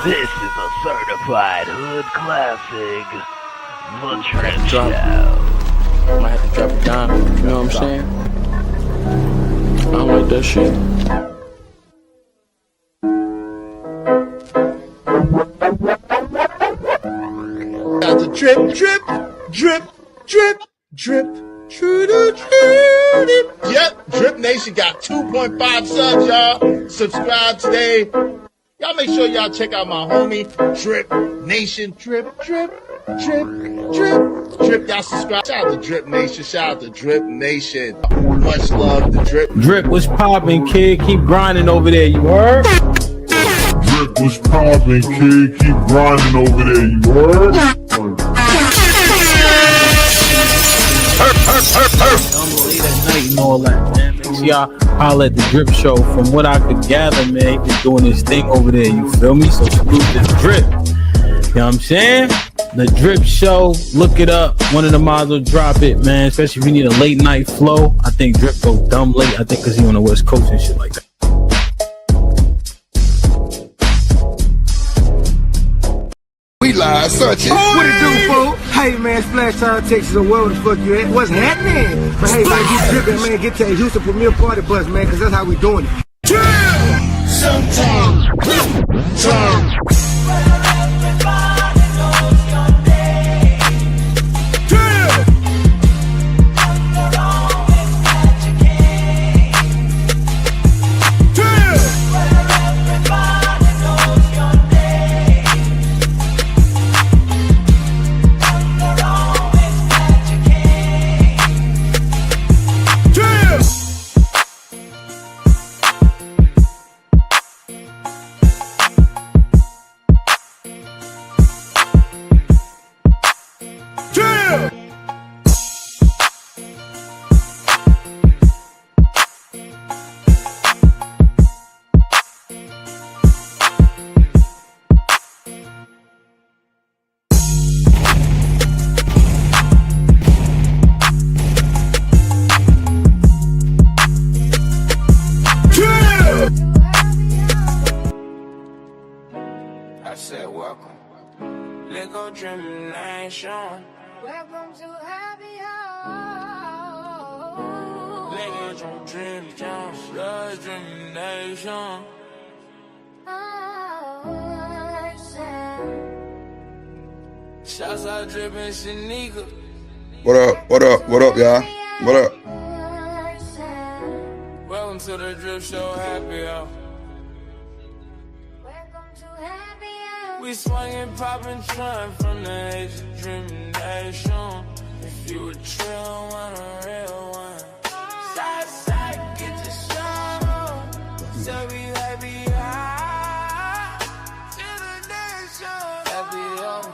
This is a certified hood classic, The Drip Show. Might have to drop it down, you know what I'm saying? I don't like that shit. Got the drip, drip, drip, drip, drip, drip, drip. Yep, Drip Nation got 2.5 subs, y'all. Subscribe today. Y'all make sure y'all check out my homie, Drip Nation. Drip, drip, drip, drip, drip. Y'all subscribe. Shout out to Drip Nation. Shout out to Drip Nation. Much love to Drip. Drip, what's poppin', kid? Keep grinding over there, you heard? Drip, what's poppin', kid? Keep grinding over there, you heard? Late at night and all that, man. Make sure y'all holler at the Drip Show. From what I could gather, man, he's doing his thing over there. You feel me? So salute the Drip. You know what I'm saying? The Drip Show. Look it up. One of the mods will drop it, man. Especially if you need a late night flow. I think Drip go dumb late. I think because he on the West Coast and shit like that. We live, such it. What it do, folks? Hey, man, Splash Town, Texas, or wherever the fuck you at. What's happening? But hey, man, you dripping, man. Get to that Houston Premier Party bus, man, because that's how we doing it. Sometime. I said welcome. Let go Drip Nation. Welcome to Happy Hour. Let go Drip Nation. Love Drip Nation. Shouts out Drip and Shanika. What up, y'all? What up? Welcome to the Drip Show Happy Hour. We swinging, popping, trying from the age of Drip Nation. If you a trill one, a real one. Side, side, get the show. So we happy high. To the nation. Happy up.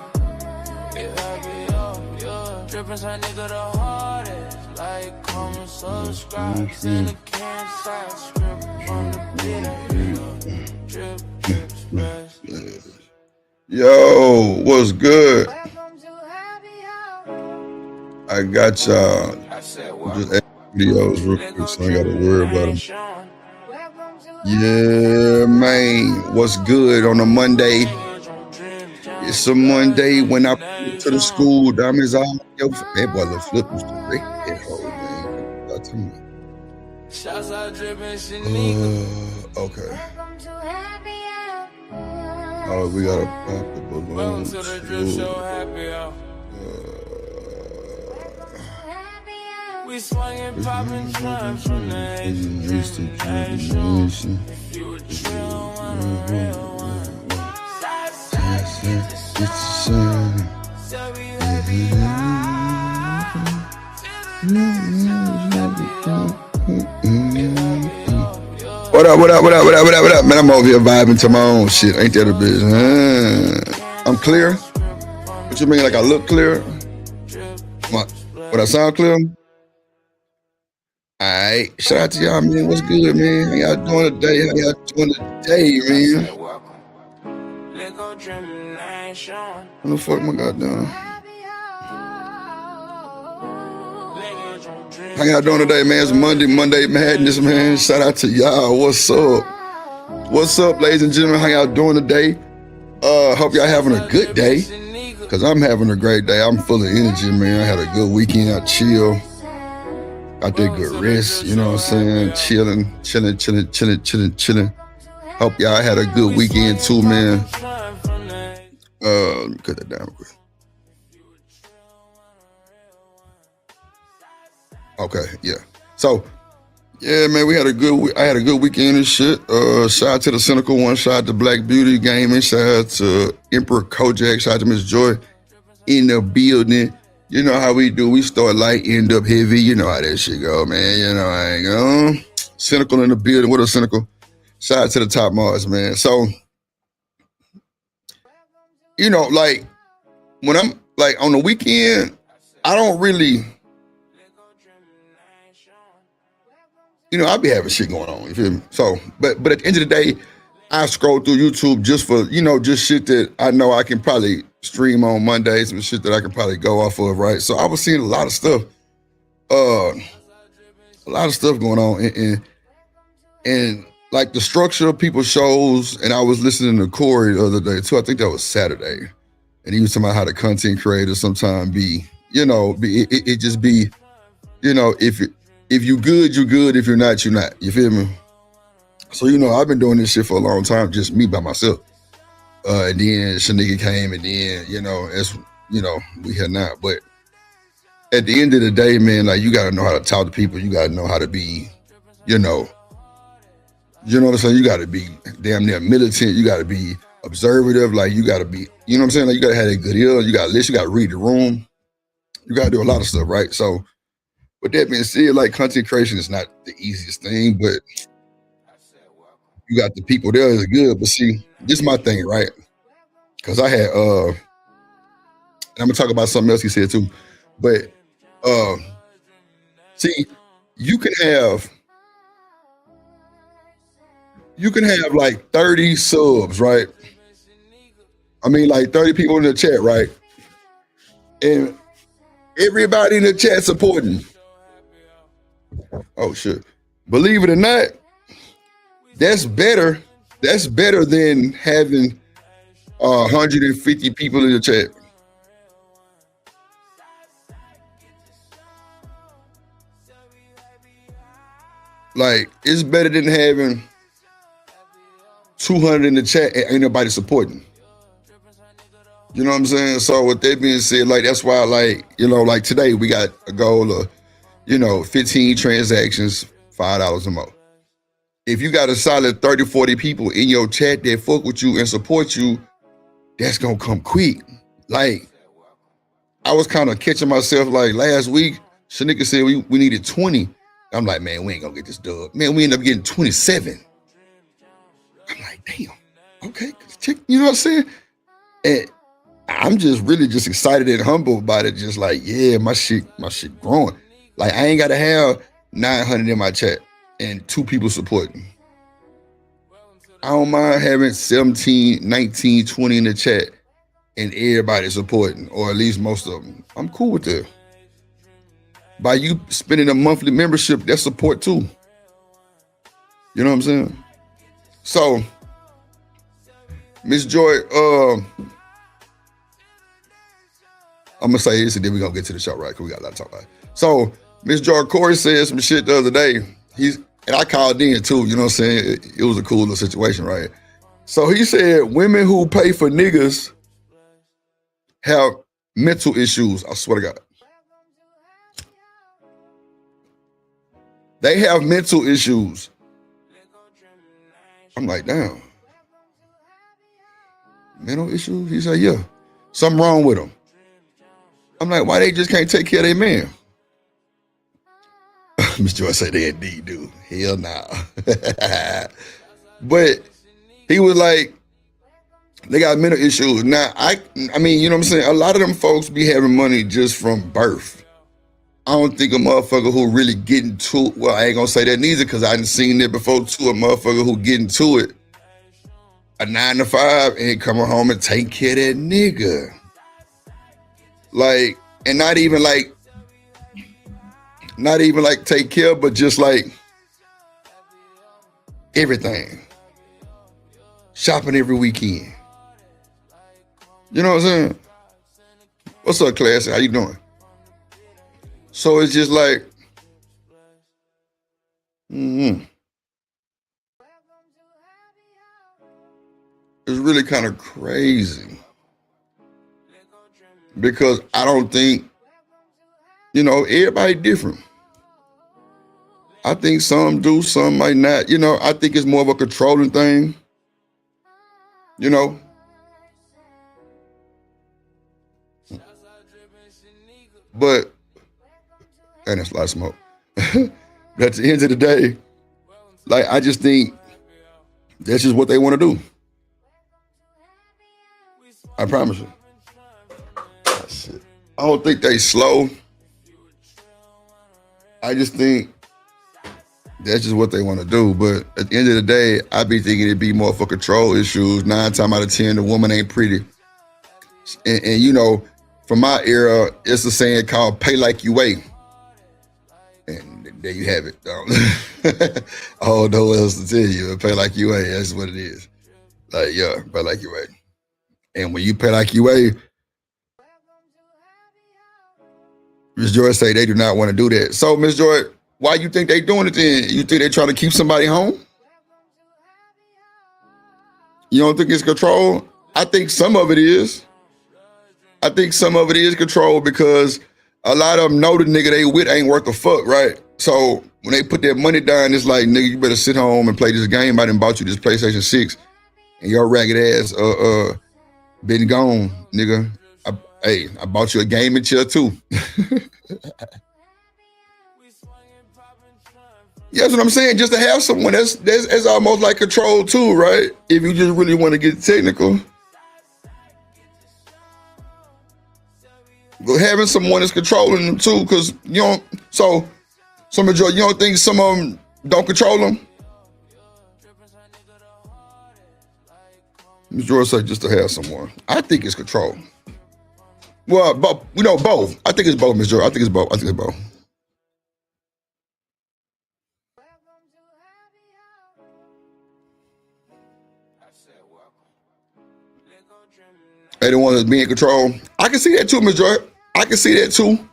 Get happy up, yeah. Drippin' some nigga the hardest. Like, comment, subscribe. Send a can side script from the beat. Drip, drip, splash. Yo, what's good? I got y'all. Just edit videos real quick, so I ain't gotta worry about them. Yeah, man. What's good on a Monday? It's a Monday when I put to the school. Diamonds all yo. That boy the flip was the break that whole man. Talk to me. Okay. Oh, we gotta pop the balloon. Welcome to the Drip Show Happy Hour. We swinging, popping, trying from the age of Drip Nation. If you a trill one, a real one. Side, side, get the sun. So we happy high. To the What up? Man, I'm over here vibing to my own shit. Ain't that a bitch? I'm clear? What you mean, like I look clear? What I sound clear? Alright, shout out to y'all, man. What's good, man? How y'all doing today, man? What the fuck my God doing? How y'all doing today, man? It's Monday Madness, man. Shout out to y'all. What's up? What's up, ladies and gentlemen? How y'all doing today? Hope y'all having a good day, because I'm having a great day. I'm full of energy, man. I had a good weekend. I chill. I did good rest, you know what I'm saying? Chilling. Hope y'all had a good weekend too, man. Let me cut that down quick. Okay, yeah. So, yeah, man, I had a good weekend and shit. Shout out to the Cynical One, shout out to Black Beauty Gaming, shout out to Emperor Kojak, shout out to Miss Joy in the building. You know how we do. We start light, end up heavy. You know how that shit go, man. You know I ain't go. Cynical in the building. What a Cynical. Shout out to the Top Mars, man. So, you know, like, when I'm, like, on the weekend, I don't really, you know, I be having shit going on, you feel me? So, but at the end of the day, I scroll through YouTube just for, you know, just shit that I know I can probably stream on Mondays, some shit that I can probably go off of, right? So I was seeing a lot of stuff going on, and like the structure of people's shows, and I was listening to Corey the other day too. I think that was Saturday, and he was talking about how the content creators sometimes be, you know, it just be, you know, if you good, you good. If you're not, you're not. You feel me? So, you know, I've been doing this shit for a long time, just me by myself. And then Shanika came, and then, you know, as you know, we here now. But at the end of the day, man, like, you gotta know how to talk to people. You gotta know how to be, you know what I'm saying? You gotta be damn near militant. You gotta be observative. Like, you gotta be, you know what I'm saying? Like, you gotta have a good ear. You gotta listen. You gotta read the room. You gotta do a lot of stuff, right? So, with that being said, like, content creation is not the easiest thing, but you got the people there is good. But see, this is my thing, right? Because I had, and I'm gonna talk about something else he said too, but see, you can have like 30 subs, right? I mean, like 30 people in the chat, right? And everybody in the chat supporting. Oh shit. Believe it or not, that's better. That's better than having 150 people in the chat. Like, it's better than having 200 in the chat and ain't nobody supporting. You know what I'm saying? So with that being said, like, that's why, like, you know, like today we got a goal of, you know, 15 transactions, $5 or more. If you got a solid 30, 40 people in your chat that fuck with you and support you, that's gonna come quick. Like, I was kind of catching myself, like, last week, Shanika said we needed 20. I'm like, man, we ain't gonna get this dub. Man, we ended up getting 27. I'm like, damn, okay, check, you know what I'm saying? And I'm just really just excited and humble about it. Just like, yeah, my shit growing. Like, I ain't gotta have 900 in my chat and 2 people supporting. I don't mind having 17, 19, 20 in the chat and everybody supporting, or at least most of them. I'm cool with that. By you spending a monthly membership, that's support too. You know what I'm saying? So, Miss Joy, I'm gonna say this and then we're gonna get to the show, right? Because we got a lot to talk about. So, Miss Joy, Corey said some shit the other day. And I called in too, you know what I'm saying? It was a cool little situation, right? So he said women who pay for niggas have mental issues. I swear to God. They have mental issues. I'm like, damn. Mental issues? He said, yeah. Something wrong with them. I'm like, why they just can't take care of their man? Miss Joy said they indeed do. Hell nah. But he was like, they got mental issues. Now, I mean, you know what I'm saying? A lot of them folks be having money just from birth. I don't think a motherfucker who really get into it, well, I ain't gonna say that neither because I done seen it before too, a motherfucker who get into it, a 9 to 5 and coming home and take care of that nigga. Like, and not even like take care, but just like everything. shopping every weekend. You know what I'm saying? What's up, Classic? How you doing? So it's just like, it's really kind of crazy. Because I don't think, everybody different. I think some do, some might not. I think it's more of a controlling thing. But, and it's a lot of smoke. But at the end of the day, like, I just think that's just what they want to do. I promise you. Shit. I don't think they slow. I just think that's just what they want to do. But at the end of the day, I be thinking it'd be more for control issues. 9 times out of 10, the woman ain't pretty. And from my era, it's a saying called pay like you weigh. And there you have it. I don't know what else to tell you. Pay like you weigh, that's what it is. Like, yeah, pay like you weigh. And when you pay like you weigh, Ms. Joy say they do not want to do that. So, Ms. Joy, why you think they doing it then? You think they trying to keep somebody home? You don't think it's control? I think some of it is. I think some of it is control because a lot of them know the nigga they with ain't worth a fuck, right? So when they put their money down, it's like, nigga, you better sit home and play this game. I done bought you this PlayStation 6 and your ragged ass been gone, nigga. I bought you a gaming chair too. Yeah, that's what I'm saying. Just to have someone that's almost like control too, right? If you just really want to get technical. But having someone that's controlling them too, because so majority, you don't think some of them don't control them? Majority say just to have someone. I think it's control. Well, both. I think it's both, Ms. Joy. I think it's both. They the one that's being in control. I can see that too, Ms. Joy. I can see that too.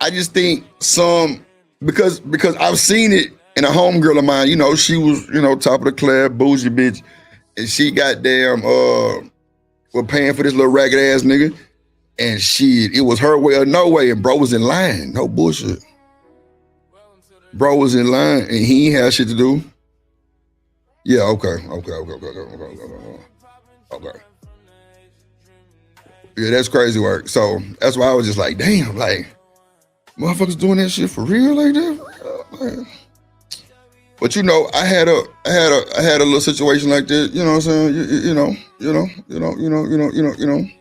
I just think some, because I've seen it in a homegirl of mine. She was, top of the class, bougie bitch, and she goddamn was paying for this little ragged ass nigga. And it was her way or no way, and bro was in line. No bullshit. Bro was in line, and he ain't had shit to do. Yeah, okay. Yeah, that's crazy work. So that's why I was just like, damn, like, motherfuckers doing that shit for real like that? But I had a little situation like that. You know what I'm saying?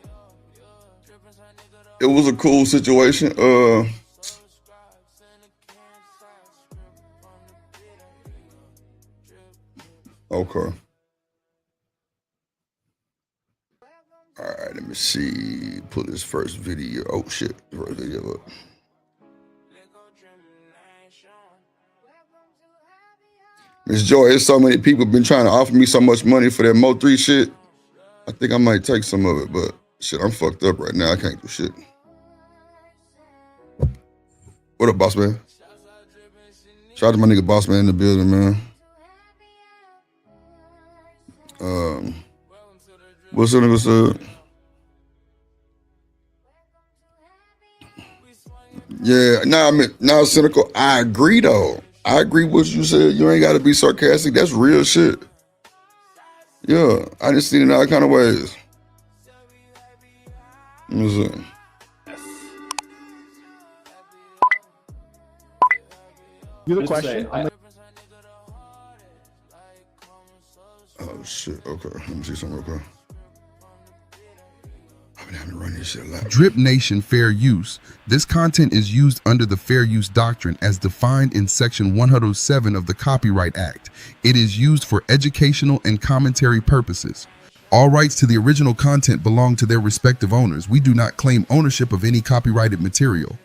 It was a cool situation. Okay. All right, let me see. Pull this first video. Oh shit, first video up. Ms. Joy, there's so many people been trying to offer me so much money for that Mo3 shit. I think I might take some of it, but shit, I'm fucked up right now. I can't do shit. What up, boss man? Shout out to my nigga boss man in the building, man. What's up, nigga said? Yeah, nah, cynical. I agree though. I agree with what you said. You ain't gotta be sarcastic. That's real shit. Yeah, I done seen it in all kind of ways. Let me see. You the question. Oh shit, okay. Let me see something real quick. I've been having to run this shit a lot. Drip Nation Fair Use. This content is used under the Fair Use Doctrine as defined in Section 107 of the Copyright Act. It is used for educational and commentary purposes. All rights to the original content belong to their respective owners. We do not claim ownership of any copyrighted material.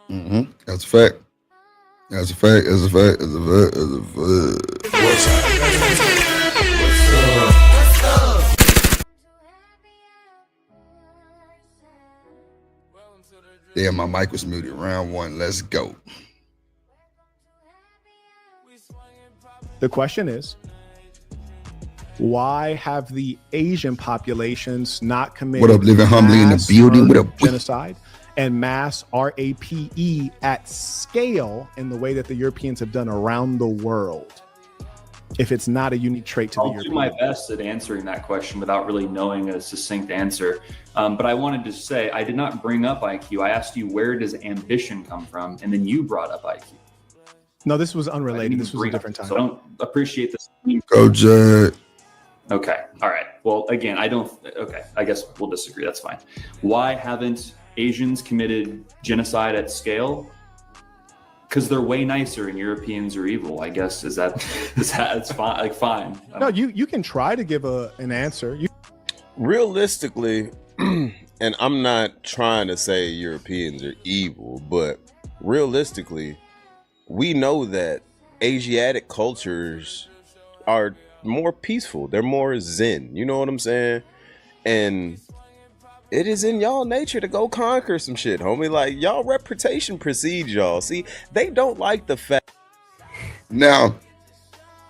That's a fact. That's a fact. That's a fact. That's a fact. That's a fact. Yeah, my mic was muted. Round one. Let's go. The question is, why have the Asian populations not committed What up, living humbly in the building? What up? genocide and mass RAPE at scale in the way that the Europeans have done around the world? If it's not a unique trait to the I'll do European. my best at answering that question without really knowing a succinct answer. But I wanted to say, I did not bring up IQ. I asked you, where does ambition come from? And then you brought up IQ. No, this was unrelated. This was a different time. So I don't appreciate this. Go, Judge. Okay. All right. Well, again, I don't. Okay. I guess we'll disagree. That's fine. Why haven't Asians committed genocide at scale? Because they're way nicer and Europeans are evil, I guess. It's fine. Like, fine. No, you can try to give an answer. Realistically, and I'm not trying to say Europeans are evil, but realistically, we know that Asiatic cultures are more peaceful. They're more zen. You know what I'm saying? And it is in y'all nature to go conquer some shit, homie. Like, y'all reputation precedes y'all. See, they don't like the fact. Now,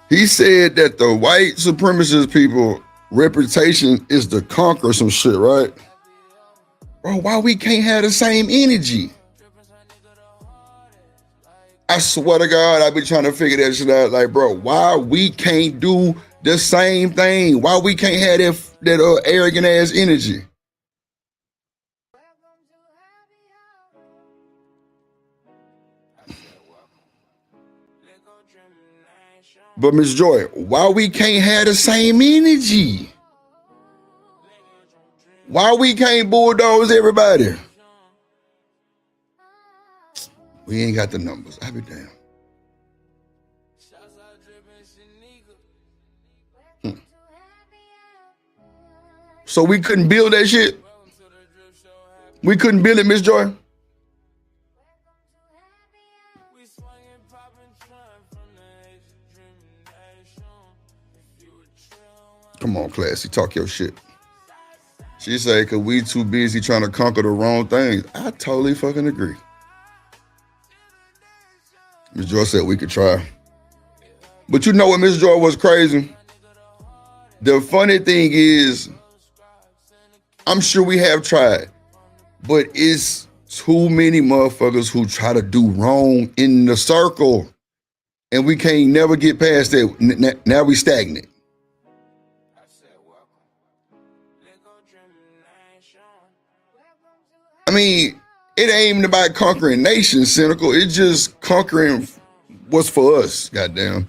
he said that the white supremacist people reputation is to conquer some shit, right? Bro, why we can't have the same energy? I swear to God, I've been trying to figure that shit out. Like, bro, why we can't do the same thing? Why we can't have that arrogant ass energy? But Miss Joy, why we can't have the same energy? Why we can't bulldoze everybody? We ain't got the numbers. I be damn. So we couldn't build that shit? We couldn't build it, Miss Joy? Come on, Classy, talk your shit. She said, cause we too busy trying to conquer the wrong things. I totally fucking agree. Miss Joy said we could try. But you know what, Miss Joy was crazy? The funny thing is, I'm sure we have tried, but it's too many motherfuckers who try to do wrong in the circle. And we can't never get past that. Now we stagnant. I mean, it ain't even about conquering nations, cynical. It's just conquering what's for us, goddamn.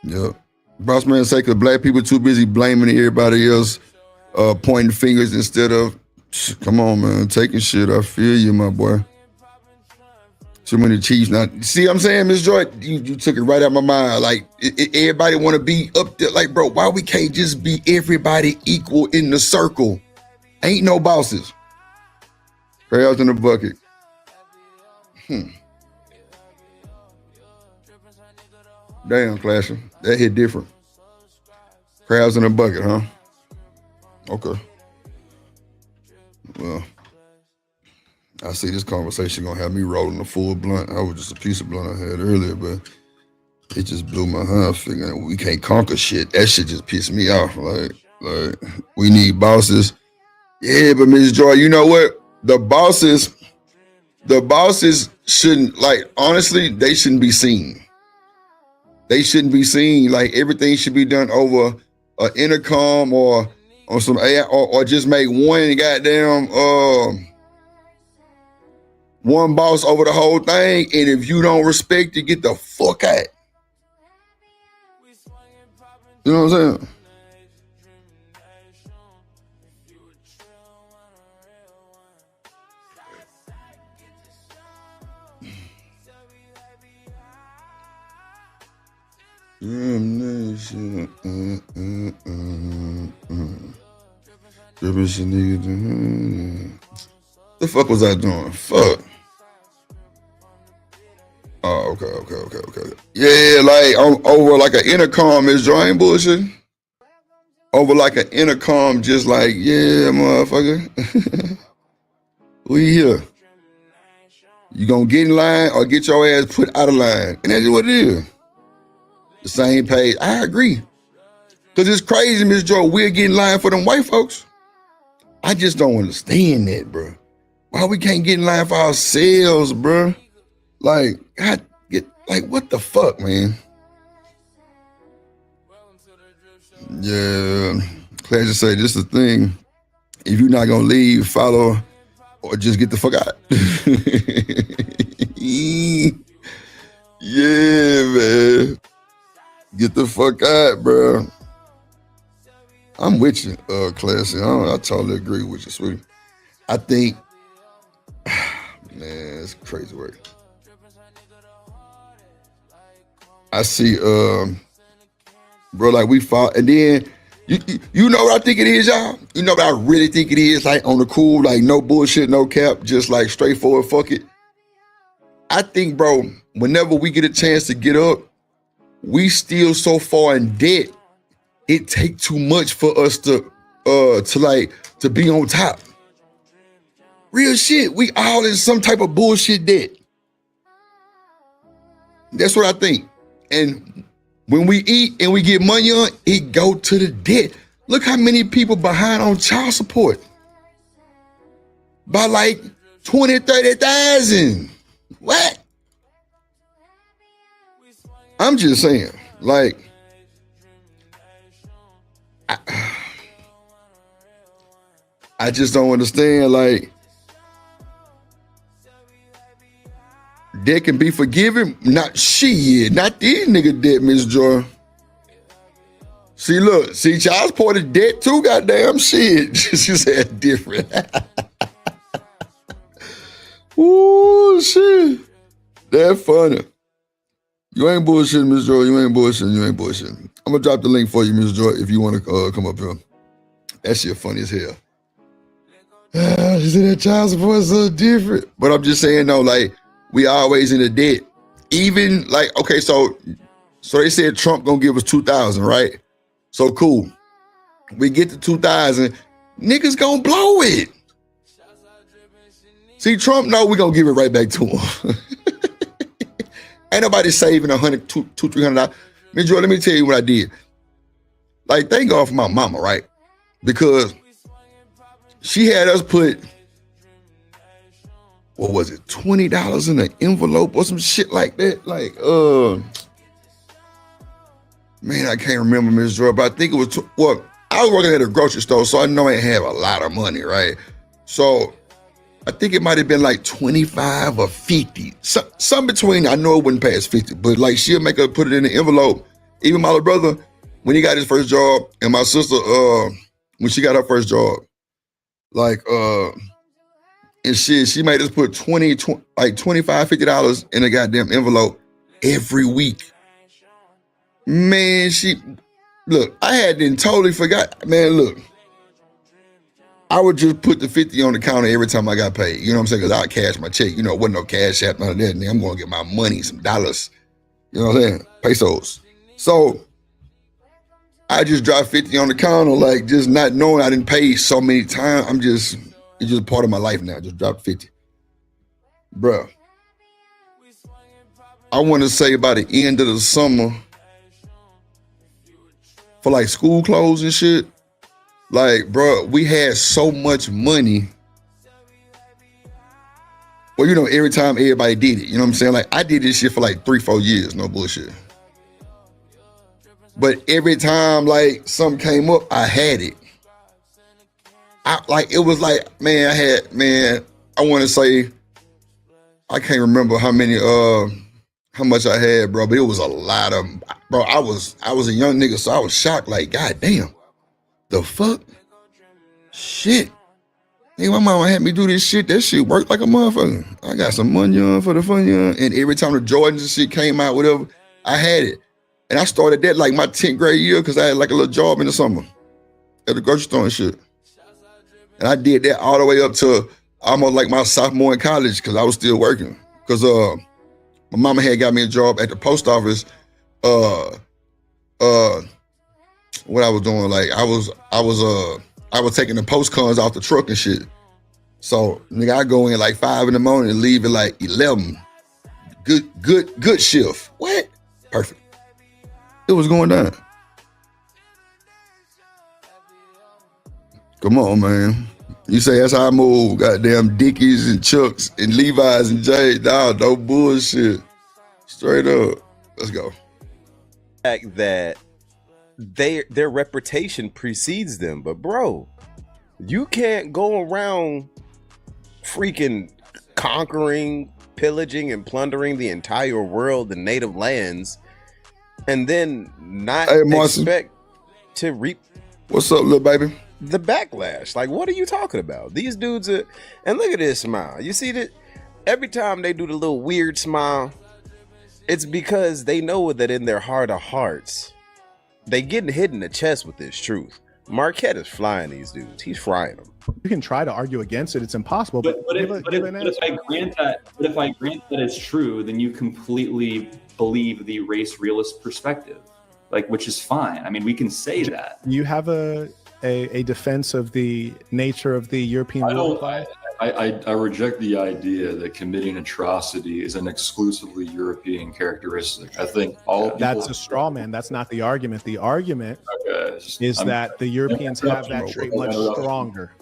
Yep. Boss man say, cause black people too busy blaming everybody else, pointing fingers instead of, come on, man, taking shit. I feel you, my boy. Too many Chiefs. Now, see what I'm saying, Miss Joy? You took it right out of my mind. Like, everybody want to be up there. Like, bro, why we can't just be everybody equal in the circle? Ain't no bosses. Crabs in the bucket. Damn, Clasher. That hit different. Crabs in the bucket, huh? Okay. Well, I see this conversation gonna have me rolling a full blunt. I was just a piece of blunt I had earlier, but it just blew my heart figuring we can't conquer shit. That shit just pissed me off. Like we need bosses. Yeah, but Ms. Joy, you know what? The bosses shouldn't, like, honestly, they shouldn't be seen. They shouldn't be seen. Like, everything should be done over an intercom or on some AI, or just make one goddamn one boss over the whole thing. And if you don't respect it, get the fuck out. You know what I'm saying? Scribbling shit, nigga. The fuck was I doing? Fuck. Oh, okay. Yeah, like over like an intercom, Miss Joy, ain't bullshit. Over like an intercom, just like, yeah, motherfucker. We here. You gonna get in line or get your ass put out of line. And that's what it is. The same page. I agree. Cause it's crazy, Miss Joy, we'll get in line for them white folks. I just don't understand that, bro. Why we can't get in line for ourselves, bro? Like, God, what the fuck, man? Yeah, Claire just say this is the thing. If you're not gonna leave, follow, or just get the fuck out. Yeah, man. Get the fuck out, bro. I'm with you, Classy. I totally agree with you, sweetie. I think, man, it's crazy work. I see, bro, like we fought, and then you know what I think it is, y'all? You know what I really think it is, like on the cool, like no bullshit, no cap, just like straightforward, fuck it. I think, bro, whenever we get a chance to get up, we still so far in debt, it take too much for us to be on top. Real shit, we all in some type of bullshit debt. That's what I think. And when we eat and we get money on, it go to the debt. Look how many people behind on child support. By like 20, 30,000. What? I'm just saying, like, I just don't understand, like, debt can be forgiven. Not these nigga debt, Miss Joy. See, child support is debt too, goddamn shit. She said different. Ooh, shit. That funny. You ain't bullshitting, Miss Joy. You ain't bullshitting. I'm gonna drop the link for you, Miss Joy, if you want to come up here. That shit funny as hell. She said that child support is so different. But I'm just saying, though, like, we always in the debt. Even like, okay, so they said Trump gonna give us 2,000, right? So cool. We get to 2,000, niggas gonna blow it. See, Trump know we gonna give it right back to him. Ain't nobody saving $100, $200, $300. Miss Joy, let me tell you what I did. Like, thank God for my mama, right? Because she had us put, what was it, $20 in an envelope or some shit like that? Like, man, I can't remember, Miss Joy, but I think it was, I was working at a grocery store, so I know I ain't have a lot of money, right? So I think it might have been like 25 or 50, some between. I know it wouldn't pass 50, but like she'll make her put it in the envelope. Even my little brother, when he got his first job, and my sister, when she got her first job, like, and shit, she made us put $25, $50 in a goddamn envelope every week. Man, look, I hadn't totally forgot. Man, look, I would just put the 50 on the counter every time I got paid. You know what I'm saying? Because I'd cash my check. You know, it wasn't no cash app, none of that. And I'm going to get my money, some dollars. You know what I'm saying? Pesos. So I just dropped 50 on the counter, like just not knowing I didn't pay so many times. It's just part of my life now. Just dropped 50. Bruh. I want to say by the end of the summer, for like school clothes and shit, like, bro, we had so much money. Well, you know, every time everybody did it, you know what I'm saying? Like, I did this shit for like 3-4 years, no bullshit. But every time, like, something came up, I had it. It was like, man, I want to say, I can't remember how much I had, bro, but it was a lot of, bro, I was a young nigga, so I was shocked, like, God damn, the fuck? Shit. Nigga, my mama had me do this shit. That shit worked like a motherfucker. I got some money on for the fun, and every time the Jordans and shit came out, whatever, I had it. And I started that like my 10th grade year because I had like a little job in the summer at the grocery store and shit. And I did that all the way up to almost like my sophomore in college because I was still working. Because my mama had got me a job at the post office. What I was doing, like I was taking the postcards off the truck and shit. So nigga, I go in like 5 in the morning and leave at like 11. Good shift. What? Perfect. It was going down. Come on, man. You say that's how I move. Goddamn Dickies and Chucks and Levi's and J's. Nah, no bullshit. Straight up. Let's go. Fact that their reputation precedes them, but bro, you can't go around freaking conquering, pillaging, and plundering the entire world and native lands, and then not expect to reap. What's up, little baby? The backlash. Like, what are you talking about? These dudes are, and look at this smile. You see that every time they do the little weird smile, it's because they know that in their heart of hearts, they getting hit in the chest with this truth. Marquette is flying these dudes. He's frying them. You can try to argue against it. It's impossible. But if I grant that it's true, then you completely believe the race realist perspective, like, which is fine. I mean, we can say that. You have a defense of the nature of the European rule. I reject the idea that committing atrocity is an exclusively European characteristic. I think all people... That's a straw man. That's not the argument. The argument is that the Europeans have that trait much stronger.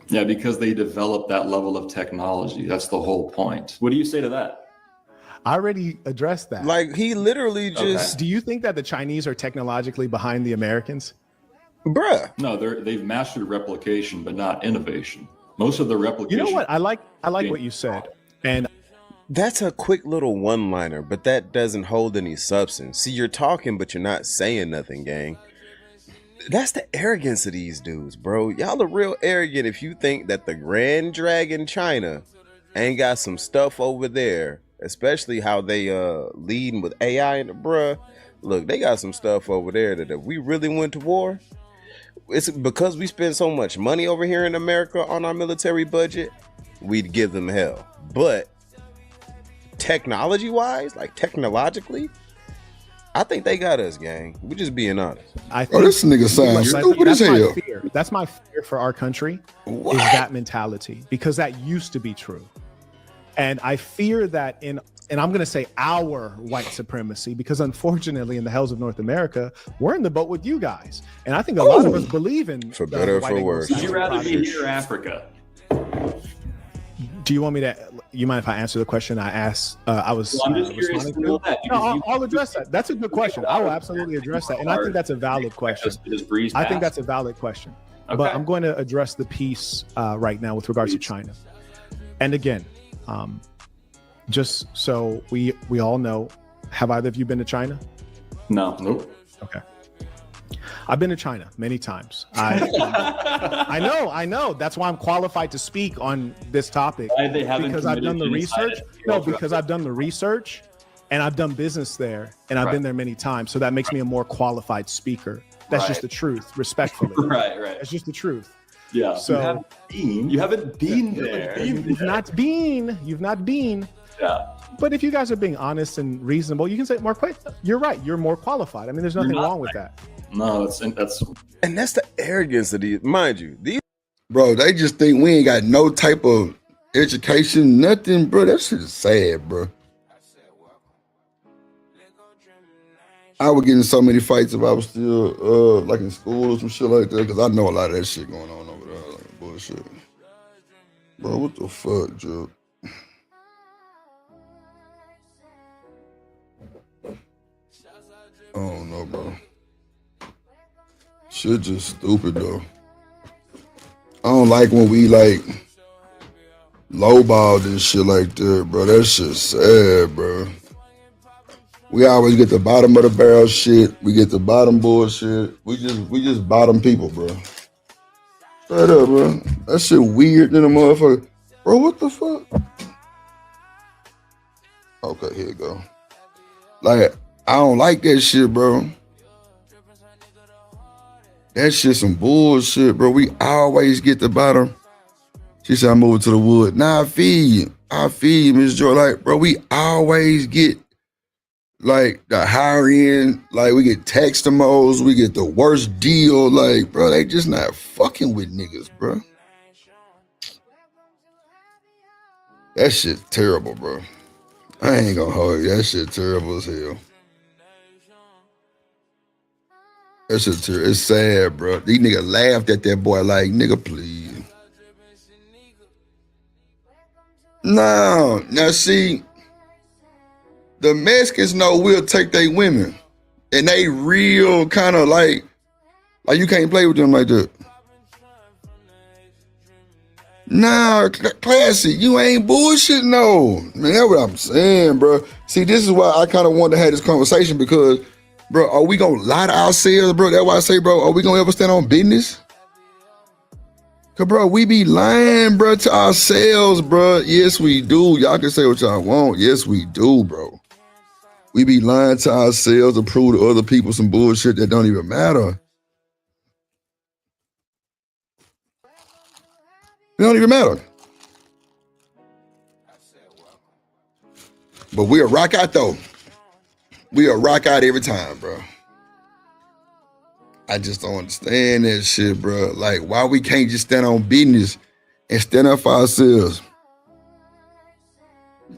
Yeah, because they developed that level of technology. That's the whole point. What do you say to that? I already addressed that. Like, he literally just... Okay. Do you think that the Chinese are technologically behind the Americans? Bruh. No, they've mastered replication, but not innovation. Most of the replication... You know what? I like what you said. And that's a quick little one-liner, but that doesn't hold any substance. See, you're talking, but you're not saying nothing, gang. That's the arrogance of these dudes, bro. Y'all are real arrogant if you think that the Grand Dragon China ain't got some stuff over there, especially how they leading with AI and bruh. Look, they got some stuff over there that if we really went to war, it's because we spend so much money over here in America on our military budget, we'd give them hell. But technology-wise, like technologically, I think they got us, gang. We're just being honest. This nigga sounds stupid as hell. That's my fear for our country, is that mentality, because that used to be true. And I fear that and I'm going to say our white supremacy, because unfortunately in the hells of North America, we're in the boat with you guys. And I think a lot of us believe in for better or for worse. Would you rather be here or Africa? Do you want me to, you mind if I answer the question I asked? I'm just curious to know that. No, I'll address that. That's a good question. I will absolutely address that. And I think that's a valid question. I think that's a valid question. Okay. But I'm going to address the piece right now with regards to China. And again, just so we all know, have either of you been to China? No. Nope. Okay. I've been to China many times. I know. That's why I'm qualified to speak on this topic. Because I've done the research. No, because I've done the research and I've done business there and I've been there many times. So that makes me a more qualified speaker. That's just the truth, respectfully. Right. That's just the truth. Yeah. So you haven't been there. You've not been. Yeah. But if you guys are being honest and reasonable, you can say more quick. You're right. You're more qualified. I mean, there's nothing wrong with that. No, that's and that's the arrogance of these. Mind you, these bro, they just think we ain't got no type of education, nothing, bro. That shit is sad, bro. I would get in so many fights if I was still like in school or some shit like that, because I know a lot of that shit going on over there, like bullshit. Bro, what the fuck, Joe? I don't know, bro. Shit just stupid, though. I don't like when we, like, lowball this shit like that, bro. That shit's sad, bro. We always get the bottom of the barrel shit. We get the bottom bullshit. We just bottom people, bro. Straight up, bro. That shit weird than a motherfucker. Bro, what the fuck? Okay, here you go. Like, I don't like that shit, bro. That shit some bullshit, bro. We always get the bottom. She said, I'm moving to the wood. Nah, I feel you, Miss Joy. Like, bro, we always get like the higher end, like we get tax the most, we get the worst deal. Like, bro, they just not fucking with niggas, bro. That shit terrible, bro. I ain't gonna hold you. That shit terrible as hell. That shit terrible. It's sad, bro. These niggas laughed at that boy like, nigga, please. No, now see, the Mexicans know we'll take their women, and they real kind of like you can't play with them like that. Nah, Classy, you ain't bullshit, no. Man, that's what I'm saying, bro. See, this is why I kind of wanted to have this conversation because, bro, are we gonna lie to ourselves, bro? That's why I say, bro, are we gonna ever stand on business? Cause, bro, we be lying, bro, to ourselves, bro. Yes, we do. Y'all can say what y'all want. Yes, we do, bro. We be lying to ourselves to prove to other people some bullshit that don't even matter. It don't even matter. But we'll rock out, though. We'll rock out every time, bro. I just don't understand that shit, bro. Like, why we can't just stand on business and stand up for ourselves?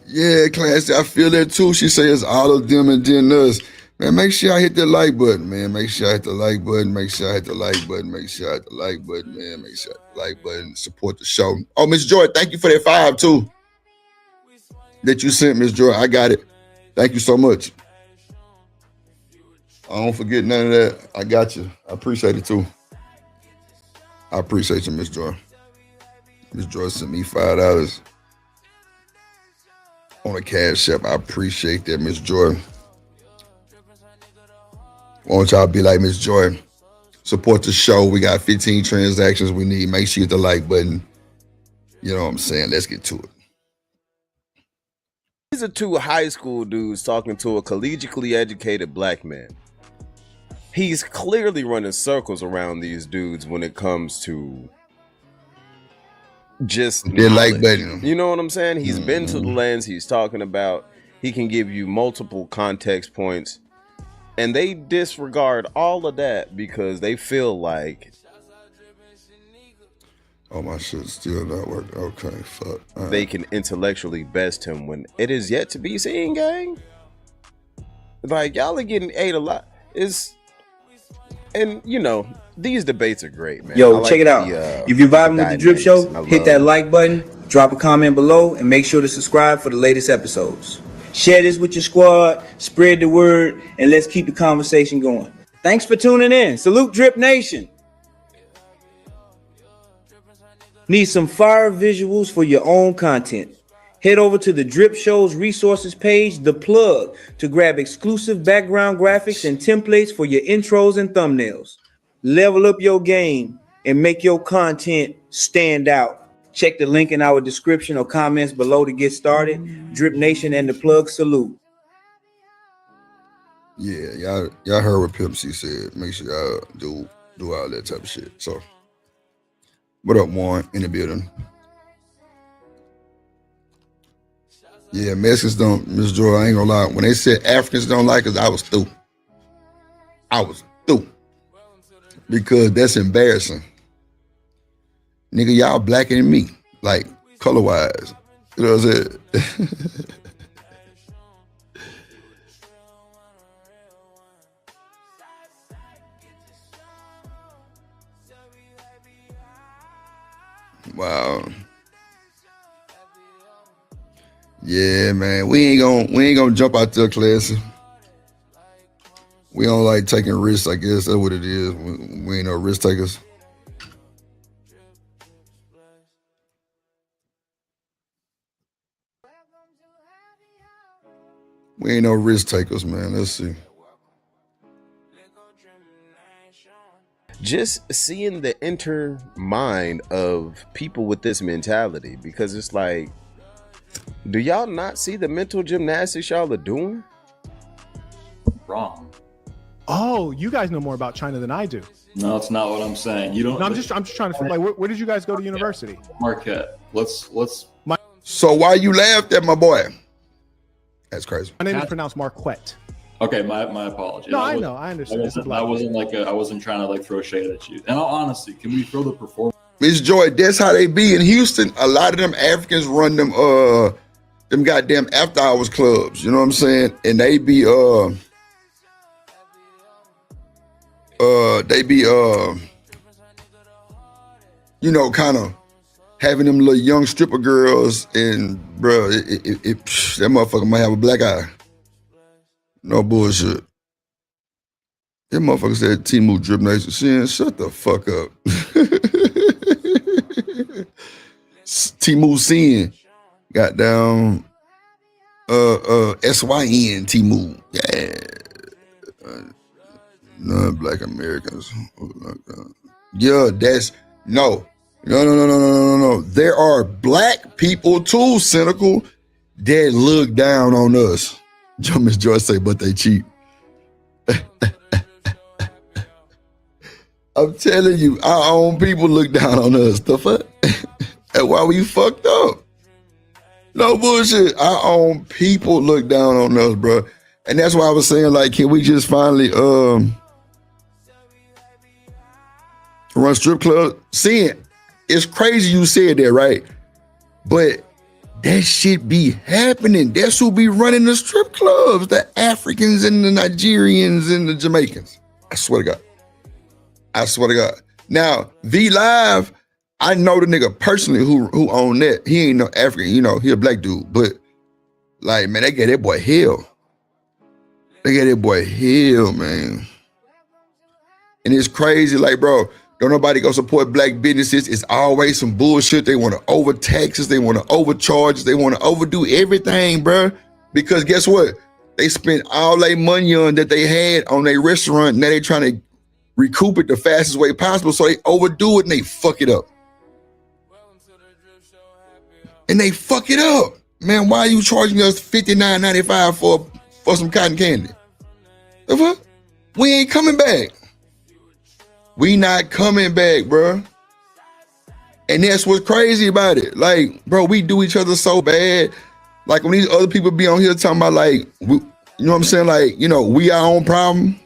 Yeah, Classy, I feel that too. She says all of them and then us. Man, make sure I hit the like button, man. Make sure I hit the like button. Make sure I hit the like button. Make sure I hit the like button, man. Make sure I hit the like button. Support the show. Oh, Miss Joy, thank you for that 5 too. That you sent, Miss Joy. I got it. Thank you so much. I don't forget none of that. I got you. I appreciate it too. I appreciate you, Miss Joy. Miss Joy sent me $5 on a Cash App. I appreciate that, Miss Joy. Why don't y'all be like Miss Joy? Support the show. We got 15 transactions we need. Make sure you hit the like button. You know what I'm saying? Let's get to it. These are 2 high school dudes talking to a collegiately educated black man. He's clearly running circles around these dudes when it comes to just like button. You know what I'm saying? He's been to the lens. He's talking about. He can give you multiple context points, and they disregard all of that because they feel like. Oh, my shit's still not working. Okay, fuck. Right. They can intellectually best him when it is yet to be seen, gang. Like, y'all are getting ate a lot. And you know, these debates are great, man. Yo, check it out. If you're vibing with the Drip Show, hit that like button, drop a comment below, and make sure to subscribe for the latest episodes. Share this with your squad, spread the word, and let's keep the conversation going. Thanks for tuning in. Salute Drip Nation. Need some fire visuals for your own content? Head over to the Drip Show's resources page, The Plug, to grab exclusive background graphics and templates for your intros and thumbnails. Level up your game and make your content stand out. Check the link in our description or comments below to get started. Drip Nation and The Plug salute. Yeah, y'all heard what Pimp C said. Make sure y'all do all that type of shit. So, what up, Warren, in the building? Yeah, Mexicans don't, Miss Joy, I ain't gonna lie. When they said Africans don't like us, I was through. Because that's embarrassing. Nigga, y'all blacker than me, like color-wise. You know what I'm saying? Wow. Yeah, man, we ain't gonna jump out there, Classy. We don't like taking risks, I guess that's what it is. We ain't no risk takers. We ain't no risk takers, man. Let's see. Just seeing the inner mind of people with this mentality, because it's like, do y'all not see the mental gymnastics y'all are doing? Wrong. Oh, know you guys know more about China than I do. No, it's not what I'm saying. You don't. No, I'm just trying to like where did you guys go to university? Marquette. Let's. So why you laughed at my boy? That's crazy. My name is pronounced Marquette. Okay, my apologies. No, I know, I understand. I wasn't trying to like throw shade at you. In all honesty, can we throw the performance? Miss Joy, that's how they be in Houston. A lot of them Africans run them goddamn after hours clubs. You know what I'm saying? And they be you know, kind of having them little young stripper girls, and bro, that motherfucker might have a black eye. No bullshit. That motherfucker said Temu Drip Nation. Shut the fuck up. Temu Sin. Got down SYN Temu. Yeah. Non-black Americans. Yeah, that's no. There are black people too, cynical, that look down on us. Miss Joyce say, but they cheap. I'm telling you, our own people look down on us. The fuck? That's why we fucked up. No bullshit. Our own people look down on us, bro. And that's why I was saying, like, can we just finally run strip club? Seeing, it's crazy you said that, right? But that shit be happening. That's who be running the strip clubs. The Africans and the Nigerians and the Jamaicans. I swear to God. Now, V Live, I know the nigga personally who owned that. He ain't no African, you know, he a black dude. But like, man, they gave that boy hell. Man. And it's crazy, like, bro, don't nobody go support black businesses. It's always some bullshit. They want to overtax us. They want to overcharge us. They want to overdo everything, bro. Because guess what? They spent all their money on that they had on their restaurant. Now they trying to recoup it the fastest way possible. So they overdo it and they fuck it up. Man, why are you charging us $59.95 for some cotton candy? The fuck? We ain't coming back. We not coming back, bro. And that's what's crazy about it. Like, bro, we do each other so bad. Like, when these other people be on here talking about, like, you know what I'm saying? Like, you know, we our own problem.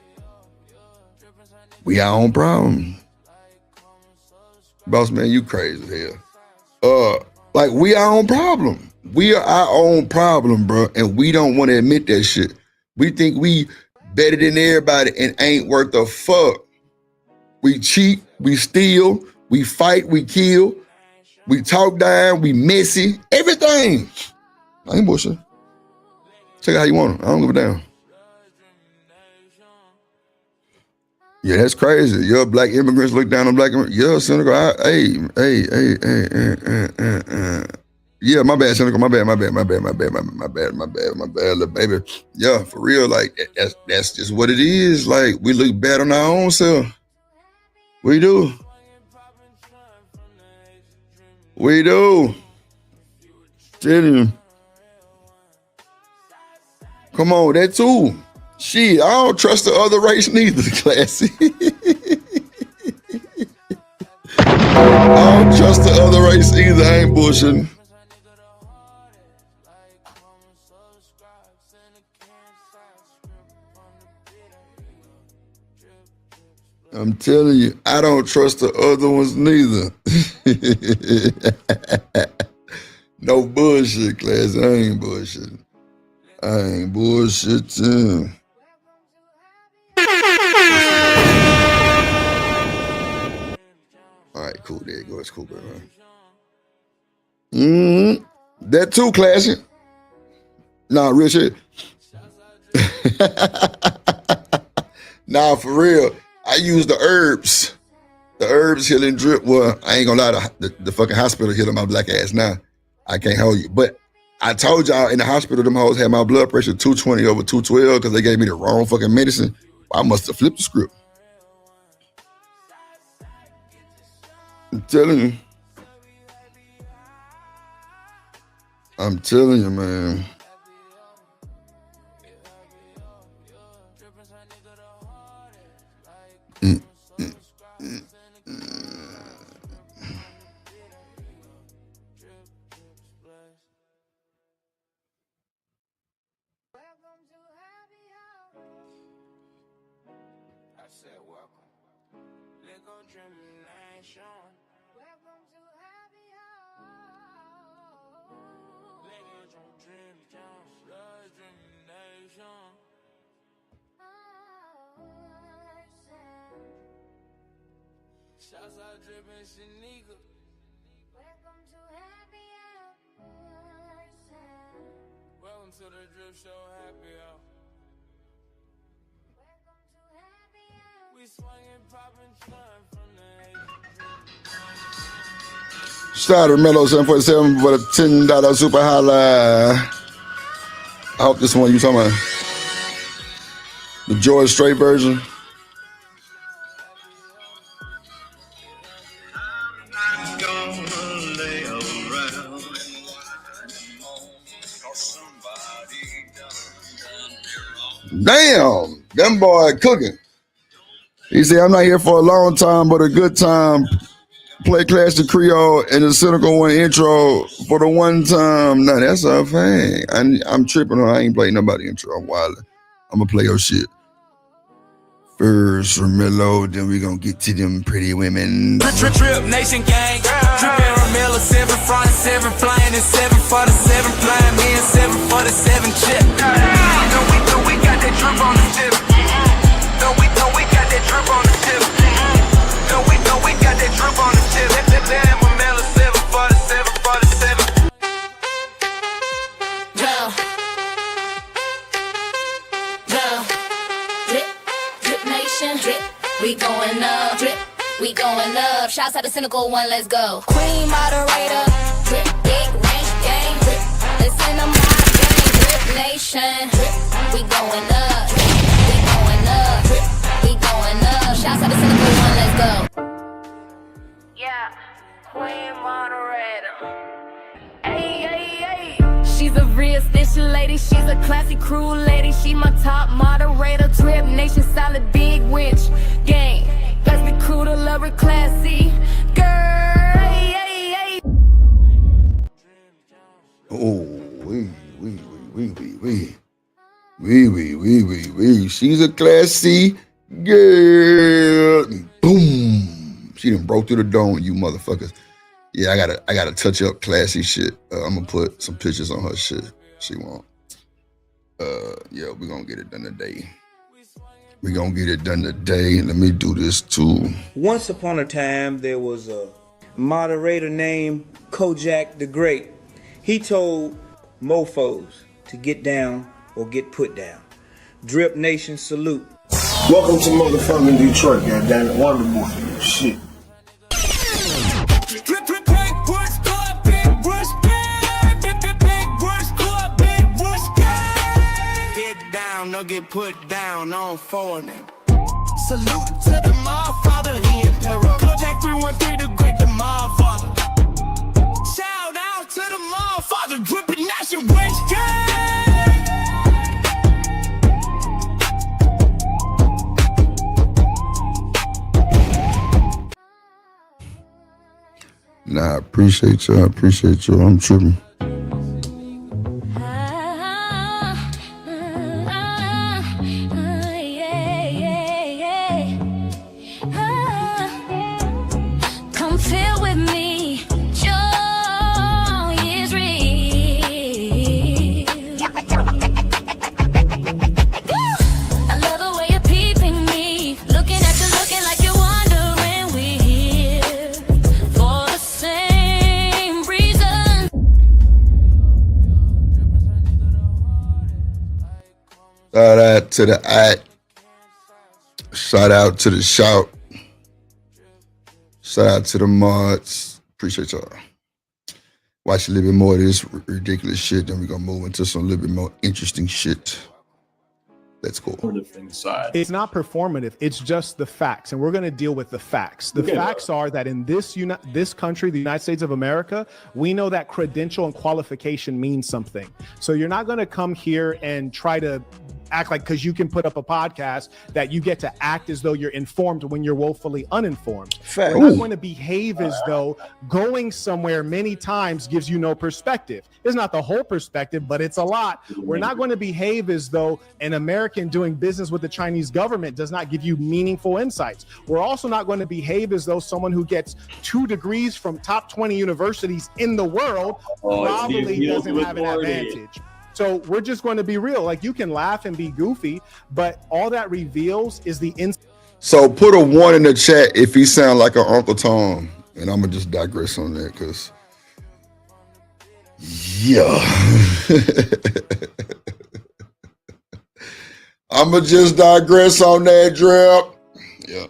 Boss man, you crazy as hell. Like, we our own problem. We are our own problem, bro. And we don't want to admit that shit. We think we better than everybody and ain't worth a fuck. We cheat, we steal, we fight, we kill, we talk down, we messy, everything. I ain't bullshit. Check it how you want it. I don't give a damn. Yeah, that's crazy. Your black immigrants look down on black immigrants. Yeah, cynical. Yeah, my bad, cynical. My bad, little baby. Yeah, for real. Like, that's just what it is. Like, we look bad on our own self. We do. Tell you. Come on, that too. Shit, I don't trust the other race neither, Classy. I don't trust the other race either. I ain't bullshitting. I'm telling you, I don't trust the other ones neither. No bullshit, Class. I ain't bullshitting. All right, cool. There you go. It's cool, bro. That too, Classy. Nah, real shit. Nah, for real. I use the herbs. The herbs healing drip. Well, I ain't gonna lie, the fucking hospital healing my black ass now. I can't hold you. But I told y'all in the hospital, them hoes had my blood pressure 220 over 212 because they gave me the wrong fucking medicine. I must have flipped the script. I'm telling you, man. said welcome. Lego Dream Nation. Welcome to Happy Hour. Lego Dream Jones. Lego Dream Nation. Shouts out Drip and Shanika. Welcome to Happy Hour. Welcome to the Drip Show Happy Hour. Welcome to Happy Hour. We swinging, popping, shine from the Shout out to Mello 747 for the $10 super highlight. I hope this one you talking about. The George Strait version. Damn, them boy cooking. He said, I'm not here for a long time, but a good time. Play Classic Creole and the Cynical One intro for the one time. Now that's a thing. I'm tripping on. I ain't playing nobody intro. I'm wildin'. I'm gonna play your shit. First from Mello, then we gonna get to them pretty women. Drip Nation gang. Drip Aramilla, 7 front, 7 flying, and 7 for the 7 flying, me and 7 for the 7 chip. No, we got that drip on the tip. No, we got that drip on the tip. No, we got that drip on the tip. Aramilla, 7 for the 7 for the 7. Drip Nation, drip, we going up, drip, we going up. Shouts out to Cynical One, let's go. Queen moderator, drip, big range gang, drip, listen to my gang, Drip Nation, drip, we going up, we going up, drip, we going up. Shouts out to Cynical One, let's go. Yeah, Queen moderator. Hey. She's a real station lady, she's a classy crew lady, she my top moderator. Drip Nation, solid big winch gang. That's the crew to love her classy girl. Hey. Oh, we. She's a classy girl. Boom. She done broke through the dome, you motherfuckers. Yeah, I gotta touch up classy shit. I'm gonna put some pictures on her shit. She won't. Yeah, we're gonna get it done today. We're gonna get it done today. Let me do this too. Once upon a time, there was a moderator named Kojak the Great. He told mofos to get down or get put down. Drip Nation salute. Welcome to motherfucking Detroit, goddammit. Wonderful shit. No get put down on foreign. Salute to the Motherfather, he in peril. Kojak 313, the great, the Motherfather. Shout out to the Motherfather, Drippin' Nation West Nah, I appreciate y'all. I'm tripping. Shout out to the act. Shout out to the shout. Shout out to the mods. Appreciate y'all. Watch a little bit more of this ridiculous shit, then we're gonna move into some little bit more interesting shit. Let's go. It's not performative. It's just the facts, and we're going to deal with the facts. The facts are that in this country, the United States of America, we know that credential and qualification means something. So you're not going to come here and try to act like because you can put up a podcast that you get to act as though you're informed when you're woefully uninformed. Fact. We're not going to behave as though going somewhere many times gives you no perspective. It's not the whole perspective, but it's a lot. We're not going to behave as though an American doing business with the Chinese government does not give you meaningful insights. We're also not going to behave as though someone who gets 2 degrees from top 20 universities in the world probably doesn't have an advantage. So we're just going to be real. Like, you can laugh and be goofy, but all that reveals is the So put a 1 in the chat if he sound like an Uncle Tom. And I'm gonna just digress on that because I'ma just digress on that, Drip. Yeah.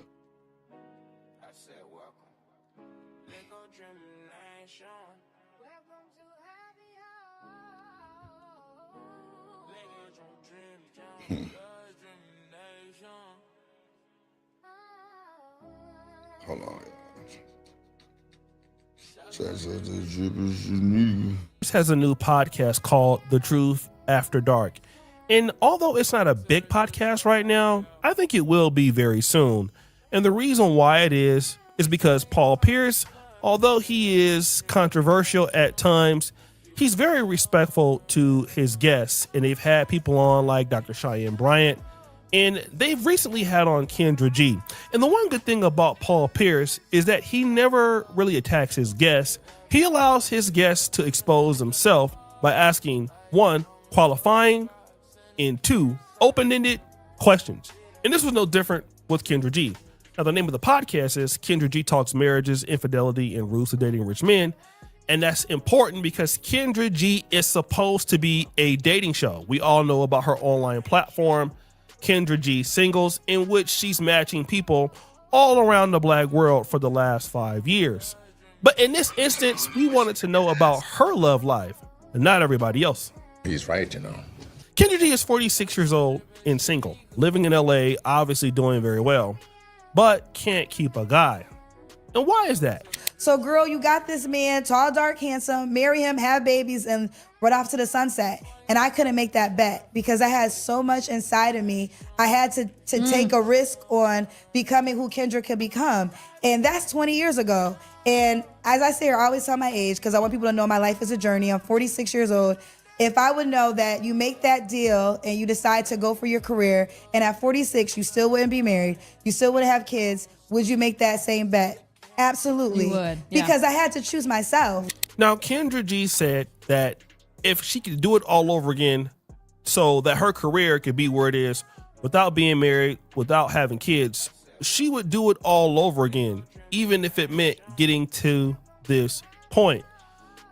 Hold on. Has a new podcast called The Truth After Dark. And although it's not a big podcast right now, I think it will be very soon. And the reason why it is because Paul Pierce, although he is controversial at times, he's very respectful to his guests. And they've had people on like Dr. Cheyenne Bryant, and they've recently had on Kendra G. And the one good thing about Paul Pierce is that he never really attacks his guests. He allows his guests to expose himself by asking 1, qualifying, and 2, open-ended questions. And this was no different with Kendra G. Now, the name of the podcast is Kendra G Talks Marriages, Infidelity, and Rules of Dating Rich Men. And that's important because Kendra G is supposed to be a dating show. We all know about her online platform, Kendra G Singles, in which she's matching people all around the black world for the last 5 years. But in this instance, we wanted to know about her love life and not everybody else. He's right, you know. Kendra G is 46 years old and single, living in LA, obviously doing very well, but can't keep a guy. And why is that? So, girl, you got this man, tall, dark, handsome, marry him, have babies, and run off to the sunset. And I couldn't make that bet because I had so much inside of me. I had to take a risk on becoming who Kendra could become. And that's 20 years ago. And as I say, I always tell my age because I want people to know my life is a journey. I'm 46 years old. If I would know that you make that deal and you decide to go for your career, and at 46, you still wouldn't be married, you still wouldn't have kids, would you make that same bet? Absolutely. You would, yeah. Because I had to choose myself. Now, Kendra G said that if she could do it all over again so that her career could be where it is without being married, without having kids, she would do it all over again, even if it meant getting to this point.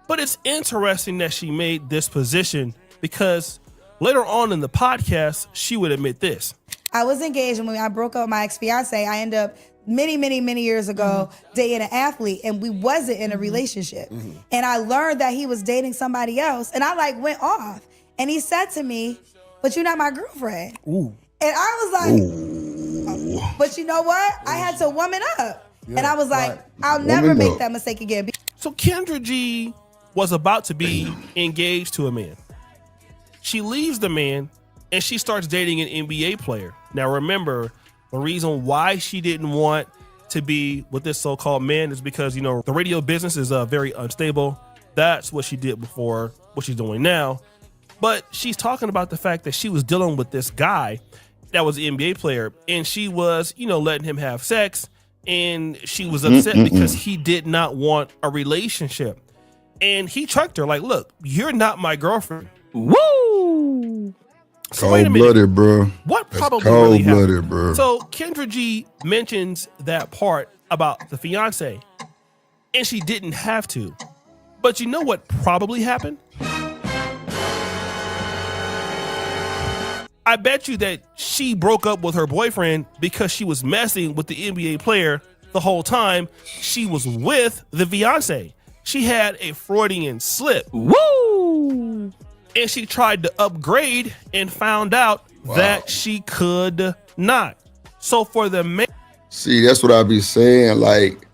But it's interesting that she made this position because later on in the podcast, she would admit this. I was engaged, and when I broke up with my ex-fiance, I ended up many years ago dating an athlete, and we wasn't in a relationship. And I learned that he was dating somebody else, and I went off. And he said to me, "But you're not my girlfriend." Ooh. And I was like, "But you know what? I had to woman up." And I was like, "I'll never make that mistake again." So Kendra G was about to be engaged to a man. She leaves the man and she starts dating an NBA player. Now remember, the reason why she didn't want to be with this so-called man is because, you know, the radio business is very unstable. That's what she did before, what she's doing now. But she's talking about the fact that she was dealing with this guy that was an NBA player, and she was, you know, letting him have sex, and she was upset because he did not want a relationship. And he trucked her like, "Look, you're not my girlfriend." Woo! So Cold-blooded, bro. What probably Cold-blooded, really happened? bro. So Kendra G mentions that part about the fiance, and she didn't have to. But you know what probably happened? I bet you that she broke up with her boyfriend because she was messing with the NBA player the whole time she was with the fiance. She had a Freudian slip. Woo! And she tried to upgrade and found out that she could not. So for the man. See, that's what I be saying. Like,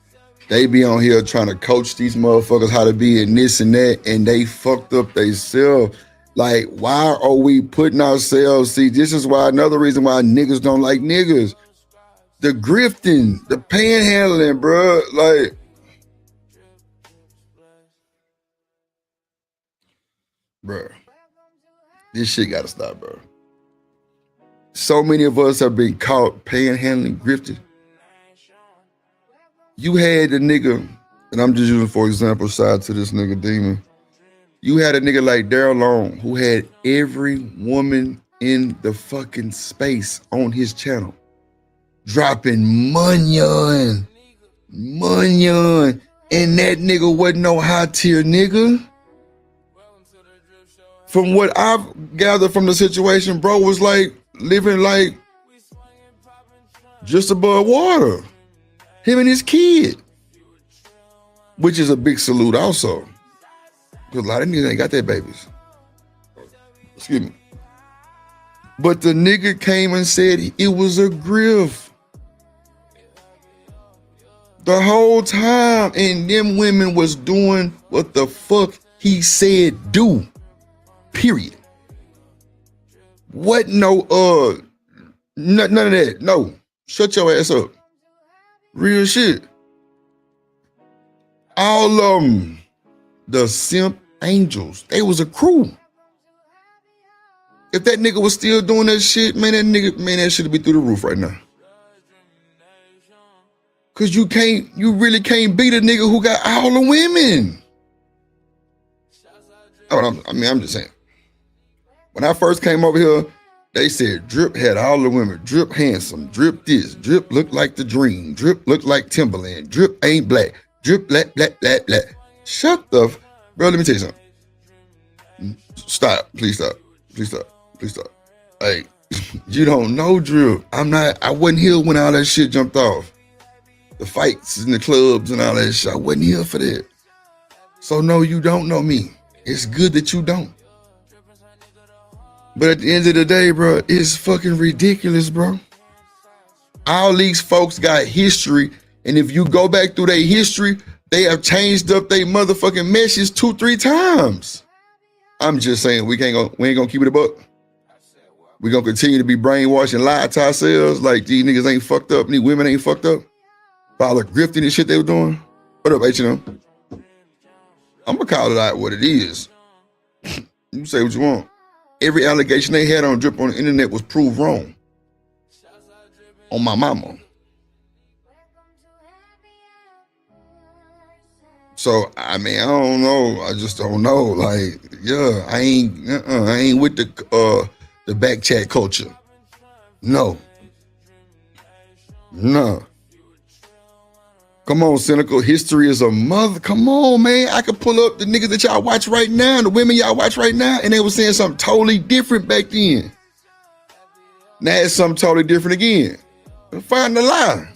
they be on here trying to coach these motherfuckers how to be in this and that, and they fucked up themselves. Like, why are we putting ourselves? See, this is why another reason why niggas don't like niggas. The grifting, the panhandling, bro. Like, bro, this shit gotta stop, bro. So many of us have been caught panhandling, grifted. You had the nigga, and I'm just using for example, side to this nigga Demon. You had a nigga like Daryl Long who had every woman in the fucking space on his channel, dropping munyon, and that nigga wasn't no high tier nigga. From what I've gathered from the situation, bro was like living like just above water. Him and his kid, which is a big salute also. Because a lot of niggas ain't got their babies. Excuse me. But the nigga came and said it was a grift the whole time, and them women was doing what the fuck he said do. Period. What no none of that. No. Shut your ass up. Real shit. All of them. The simp angels. They was a crew. If that nigga was still doing that shit, man, that should be through the roof right now. Cause you really can't beat a nigga who got all the women. I'm just saying. When I first came over here, they said Drip had all the women. Drip handsome. Drip this. Drip looked like the dream. Drip looked like Timberland. Drip ain't black. Drip black. Shut the bro, let me tell you something. Stop. Please stop. Hey, you don't know Drip. I wasn't here when all that shit jumped off. The fights in the clubs and all that shit. I wasn't here for that. So no, you don't know me. It's good that you don't. But at the end of the day, bro, it's fucking ridiculous, bro. All these folks got history, and if you go back through their history, they have changed up their motherfucking message 2-3 times. I'm just saying we ain't gonna keep it a buck. We gonna continue to be brainwashed and lie to ourselves like these niggas ain't fucked up, these women ain't fucked up. By all the grifting and shit they were doing. What up, H&M? I'm gonna call it out what it is. You say what you want. Every allegation they had on Drip on the internet was proved wrong. On my mama. So, I mean, I don't know. I just don't know. Like, yeah, I ain't with the back chat culture. No. Come on, Cynical. History is a mother. Come on, man. I could pull up the niggas that y'all watch right now, the women y'all watch right now, and they were saying something totally different back then. Now it's something totally different again. Find the lie.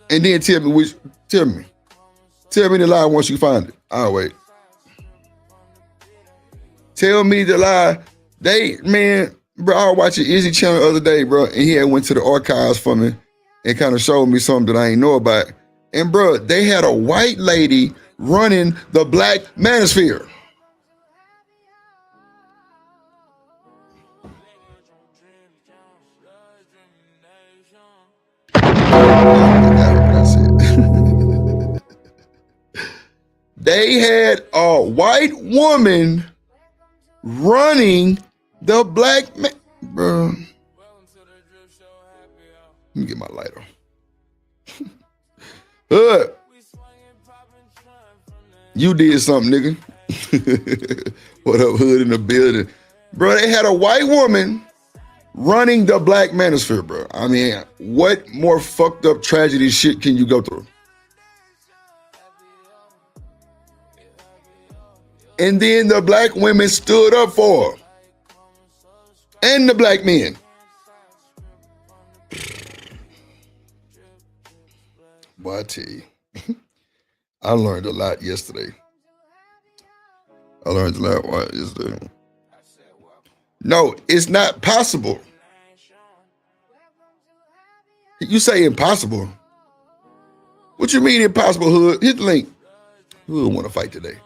And then tell me the lie once you find it. I'll wait. Tell me the lie. Bro, I was watching Izzy channel the other day, bro, and he had went to the archives for me and kind of showed me something that I ain't know about. And bro, they had a white lady running the Black Manosphere. That's it. They had a white woman running the Black man. Bro, let me get my lighter. You did something, nigga. What up, Hood in the building? Bro, they had a white woman running the Black Manosphere, bro. I mean, what more fucked up tragedy shit can you go through? And then the black women stood up for her. And the black men. Boy, I tell you, I learned a lot yesterday. No, it's not possible. You say impossible. What you mean impossible, Hood? Hit the link. Who want to fight today?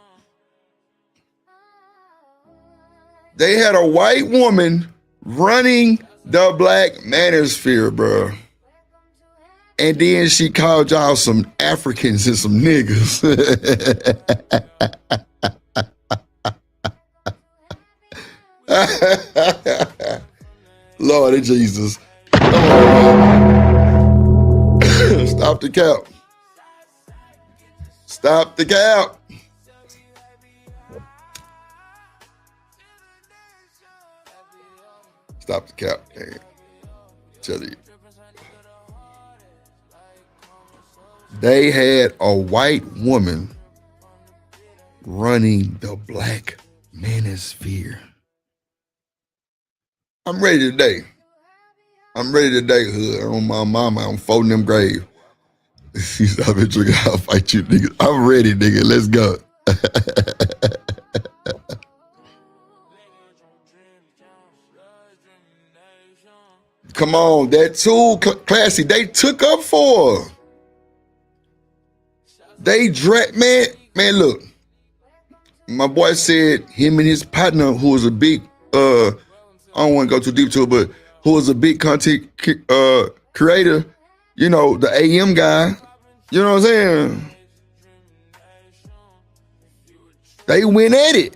They had a white woman running the Black Manosphere, bro. And then she called y'all some Africans and some niggas. Lord Jesus. Stop the cap. Stop the cap. Stop the cap, man. Tell you. They had a white woman running the Black Manosphere. I'm ready today. I'm ready today, hood. On my mama, I'm folding them grave. I've been drinking, I'll fight you, nigga. I'm ready, nigga. Let's go. Come on, that too classy. They took up for her. They man, look. My boy said him and his partner, who was a big, I don't want to go too deep to it, but who was a big content creator, you know, the AM guy, you know what I'm saying? They went at it.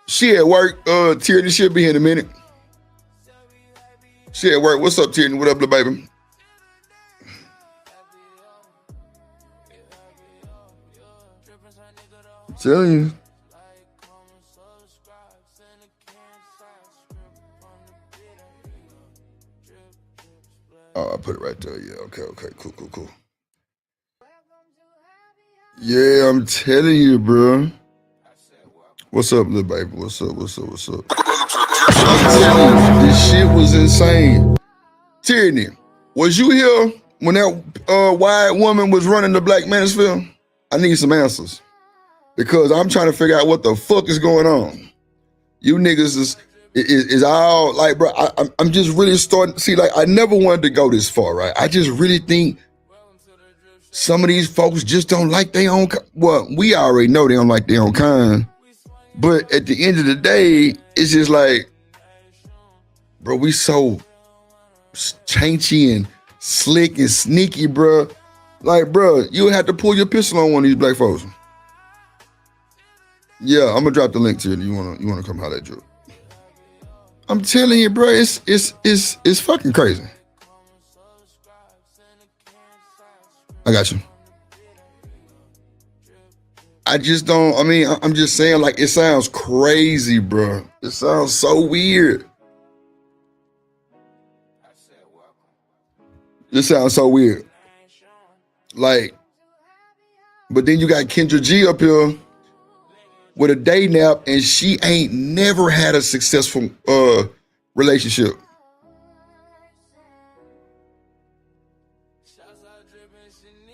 She at work, Tierney, she'll be here in a minute. She at work. What's up, Tierney? What up, little baby? I'm telling you. Oh, I put it right there. Yeah, okay, cool. Yeah, I'm telling you, bro. What's up, little baby? What's up? I'm telling you, this shit was insane. Tierney, was you here when that white woman was running the Black Manosphere? I need some answers. Because I'm trying to figure out what the fuck is going on. You niggas is all like, bro, I'm just really starting to see, like, I never wanted to go this far, right? I just really think some of these folks just don't like their own, well, we already know they don't like their own kind. But at the end of the day, it's just like, bro, we so changey and slick and sneaky, bro. Like, bro, you have to pull your pistol on one of these black folks. Yeah, I'm gonna drop the link to you. You wanna come holler at you? I'm telling you, bro, it's fucking crazy. I got you. I just don't, I mean, I'm just saying, like, it sounds crazy, bro. It sounds so weird. It sounds so weird. Like, but then you got Kendra G up here with a day nap, and she ain't never had a successful relationship.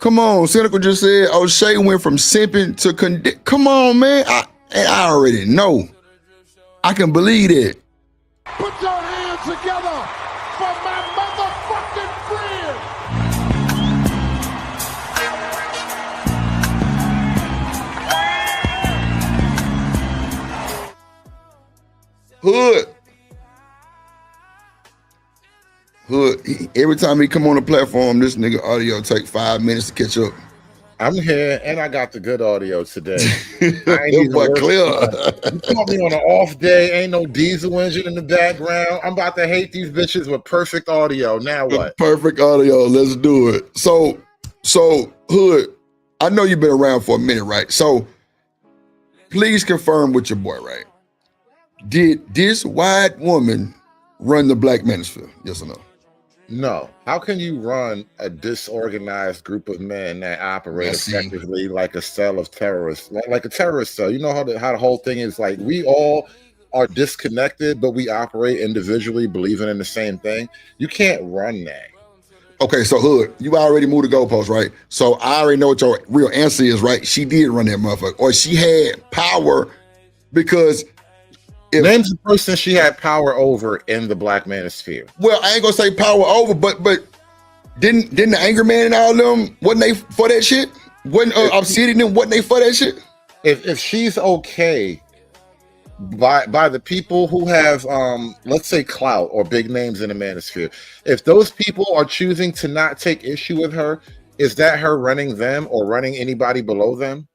Come on, Cynical just said O'Shea went from simping to come on, man. I already know. I can believe it. Put your hands together for my motherfucking friend. Hood. Every time he come on the platform, this nigga audio take 5 minutes to catch up. I'm here and I got the good audio today. Boy, clear. You caught me on an off day, ain't no diesel engine in the background. I'm about to hate these bitches with perfect audio. Now what? Perfect audio, let's do it. So Hood, I know you've been around for a minute, right? So please confirm with your boy, right? Did this white woman run the Black Manosphere? Yes or no? No. How can you run a disorganized group of men that operate effectively like a cell of terrorists, like a terrorist cell? You know how the whole thing is, like, we all are disconnected, but we operate individually, believing in the same thing. You can't run that. Okay, so Hood, you already moved the goalpost, right? So I already know what your real answer is, right? She did run that motherfucker, or she had power, because name's the person she had power over in the Black Manosphere. Well, I ain't gonna say power over, but didn't the Anger Man and all them, wasn't they for that shit? Wasn't Obsidian them, wasn't they for that shit? If she's okay by the people who have let's say clout or big names in the manosphere. If those people are choosing to not take issue with her, is that her running them or running anybody below them?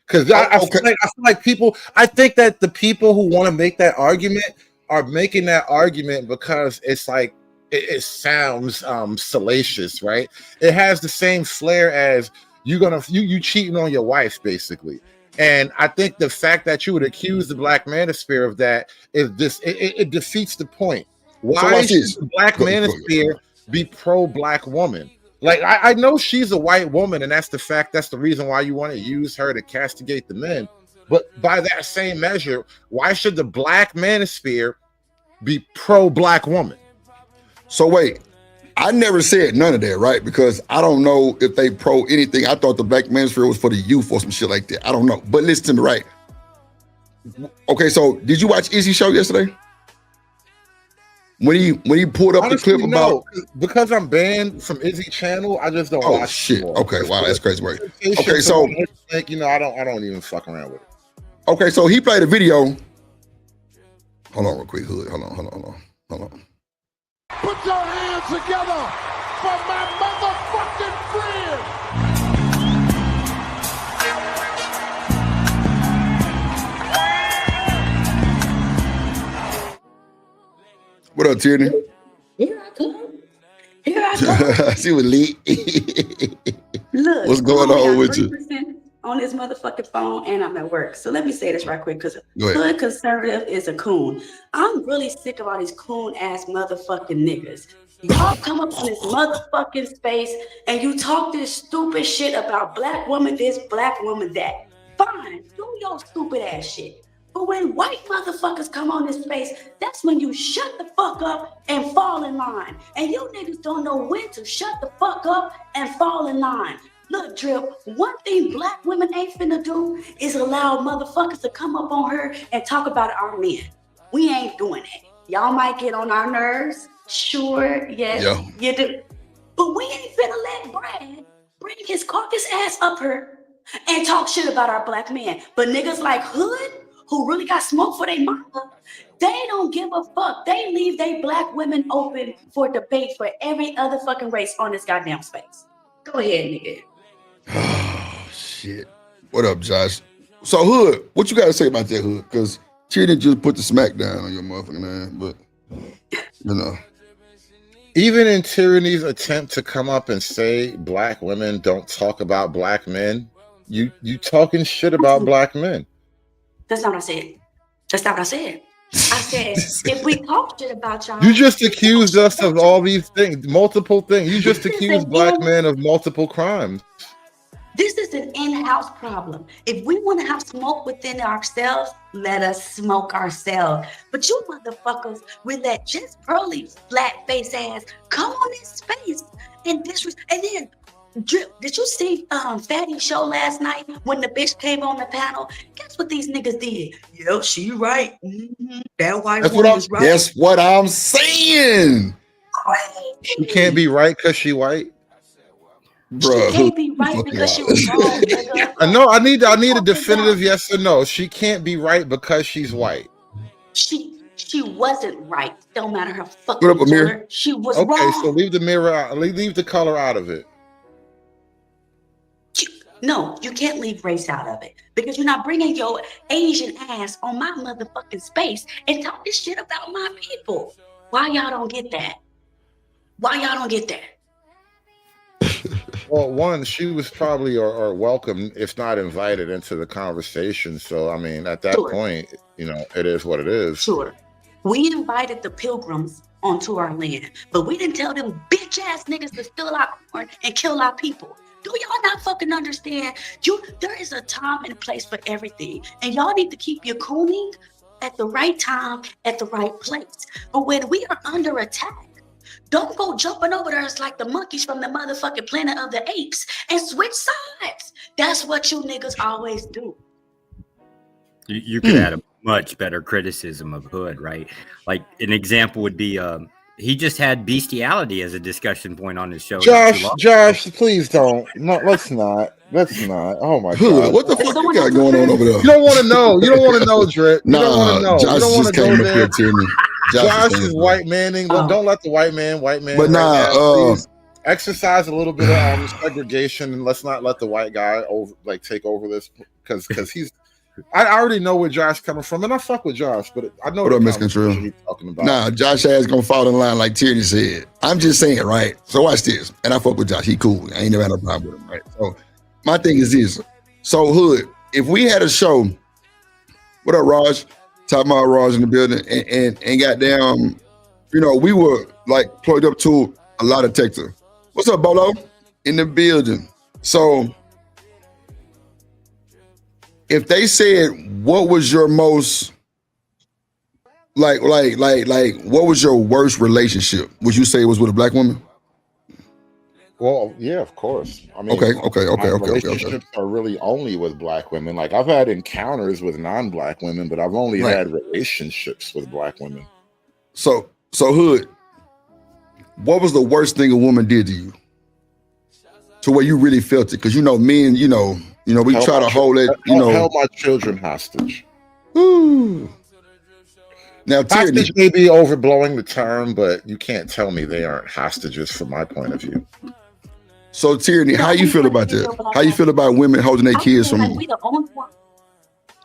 Because I feel like people, I think that the people who want to make that argument are making that argument because it's like it sounds salacious, right? It has the same flair as you cheating on your wife, basically. And I think the fact that you would accuse the black manosphere of that is this, it defeats the point. Why should the black manosphere be pro-black woman? Like, I know she's a white woman, and that's the reason why you want to use her to castigate the men. But by that same measure, why should the black manosphere be pro-black woman? So wait, I never said none of that, right? Because I don't know if they pro anything. I thought the black manosphere was for the youth or some shit like that. I don't know. But listen to me, right? Okay, so did you watch Izzy's show yesterday? When he pulled up the clip about because I'm banned from Izzy channel, I just don't watch. Oh shit! Anymore. Okay, wow, that's crazy. Right? Okay, so I don't even fuck around with it. Okay, so he played a video. Hold on, real quick, Hood. Hold on. Put your hands together for my motherfucking friend. What up, Tierney? Here I come. She was lit. Look, what's going on with you? On this motherfucking phone, and I'm at work. So let me say this right quick, because Go ahead. hood conservative is a coon. I'm really sick of all these coon ass motherfucking niggas. Y'all come up on this motherfucking space and you talk this stupid shit about black woman this, black woman that. Fine, do your stupid ass shit. But when white motherfuckers come on this space, that's when you shut the fuck up and fall in line. And you niggas don't know when to shut the fuck up and fall in line. Look, Drip, one thing black women ain't finna do is allow motherfuckers to come up on her and talk about our men. We ain't doing it. Y'all might get on our nerves. Sure, yes, you do. But we ain't finna let Brad bring his carcass ass up her and talk shit about our black men. But niggas like Hood, who really got smoke for their mama, they don't give a fuck. They leave they black women open for debate for every other fucking race on this goddamn space. Go ahead, nigga. Oh, shit. What up, Josh? So, Hood, what you got to say about that, Hood? Because Tierney just put the smack down on your motherfucking ass, but, you know. Even in Tyranny's attempt to come up and say black women don't talk about black men, you talking shit about black men. That's not what I said. That's not what I said. I said, if we talk shit about y'all. You just accused us of all these things, multiple things. You just accused black men of multiple crimes. This is an in-house problem. If we want to have smoke within ourselves, let us smoke ourselves. But you motherfuckers with that just pearly flat face ass come on this space and disrespect. And then, Drip, did you see Fatty's show last night when the bitch came on the panel? Guess what these niggas did? Yo, she right. Mm-hmm. That white woman is right. That's what I'm saying. She can't be right because she white. Bro, she can't be right because she was wrong, nigga. I know. I need a definitive yes or no. She can't be right because she's white. She wasn't right. Don't matter how fucking What up, Amir? she was Okay, wrong. so leave the mirror out. Leave the color out of it. No, you can't leave race out of it because you're not bringing your Asian ass on my motherfucking space and talk this shit about my people. Why y'all don't get that? Why y'all don't get that? Well, one, she was probably or welcome, if not invited, into the conversation. So, I mean, at that point, you know, it is what it is. Sure. We invited the pilgrims onto our land, but we didn't tell them bitch ass niggas to steal our corn and kill our people. Do y'all not fucking understand? There is a time and a place for everything, and y'all need to keep your cooning at the right time, at the right place. But when we are under attack, don't go jumping over there like the monkeys from the motherfucking Planet of the Apes and switch sides. That's what you niggas always do. You could add a much better criticism of Hood, right? Like an example would be He just had bestiality as a discussion point on his show. Josh, please don't. No, let's not. Oh my god. What the fuck you got going on over there? You don't want to know. You don't want to know, Drip. You don't want to know. Josh you don't want to go there. Josh is white manning. Don't let the white man. But please exercise a little bit of segregation, and let's not let the white guy take over this because he's. I already know where Josh coming from, and I fuck with Josh, but I know what up, Miss Control. He's talking about. Nah, Josh ass gonna fall in line like Tierney said. I'm just saying, right? So watch this, and I fuck with Josh. He cool. I ain't never had no problem with him, right? So my thing is this. So Hood, if we had a show, what up, Raj? Talking about Raj in the building, and goddamn, we were like plugged up to a lot of detector. What's up, Bolo? In the building. So if they said, what was your most like what was your worst relationship? Would you say it was with a black woman? Well, yeah, of course. I mean, okay. Relationships are really only with black women. Like I've had encounters with non-black women, but I've only had relationships with black women. So Hood, what was the worst thing a woman did to you? To where you really felt it? Because men, we try to hold it, held my children hostage. Ooh. Now, Tierney, hostage may be overblowing the term, but you can't tell me they aren't hostages from my point of view. So, Tierney, how you feel about that? How you feel about women holding their kids from?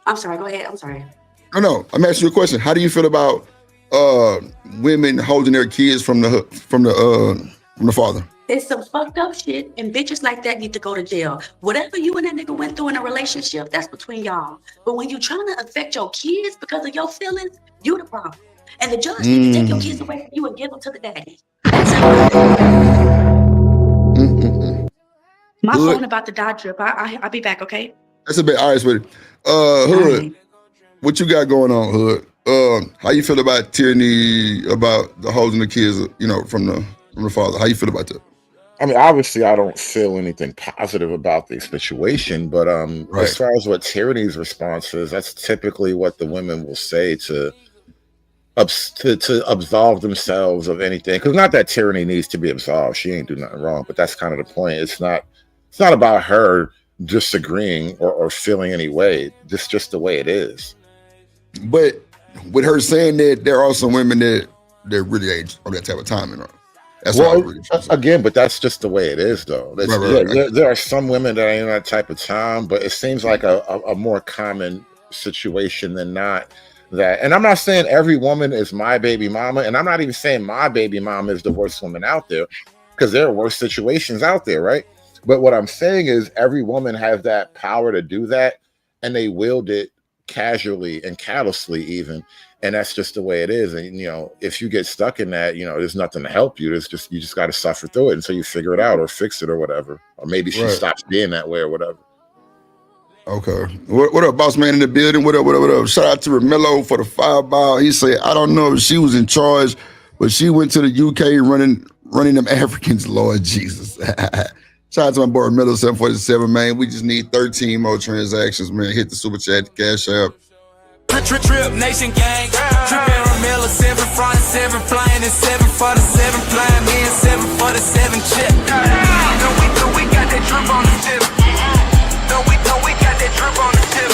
I'm sorry. Go ahead. I'm sorry. No. I'm asking you a question. How do you feel about women holding their kids from the father? It's some fucked up shit, and bitches like that need to go to jail. Whatever you and that nigga went through in a relationship, that's between y'all. But when you trying to affect your kids because of your feelings, you the problem. And the judge need to take your kids away from you and give them to the daddy. My phone about to die, Drip. I'll be back, okay? That's a bit. All right, sweetie. Hood, what you got going on, Hood? How you feel about Tierney, about the holding the kids, from the father? How you feel about that? I mean, obviously, I don't feel anything positive about the situation, but as far as what Tierney's response is, that's typically what the women will say to absolve themselves of anything. Because not that Tierney needs to be absolved; she ain't do nothing wrong. But that's kind of the point. It's not about her disagreeing or feeling any way. It's just the way it is. But with her saying that, there are some women that really ain't on that type of timing. That's again, but that's just the way it is, though. There are some women that ain't on that type of time, but it seems like a more common situation than not. That, and I'm not saying every woman is my baby mama, and I'm not even saying my baby mama is the worst woman out there, because there are worse situations out there, right? But what I'm saying is every woman has that power to do that, and they wield it casually and callously even. And that's just the way it is. And, if you get stuck in that, there's nothing to help you. You just got to suffer through it until you figure it out or fix it or whatever. Or maybe she stops being that way or whatever. Okay. What up, boss man in the building? What up? Shout out to Romello for the fireball. He said, I don't know if she was in charge, but she went to the UK running them Africans, Lord Jesus. Shout out to my boy Romello 747, man. We just need 13 more transactions, man. Hit the super chat, the cash app. Trip Nation gang, tripping Romello 7 front, 7 flying, and 7 for the 7 flying, me and 7 for the 7 chip. No, we got that drip on the tip. No, we got that drip on the tip.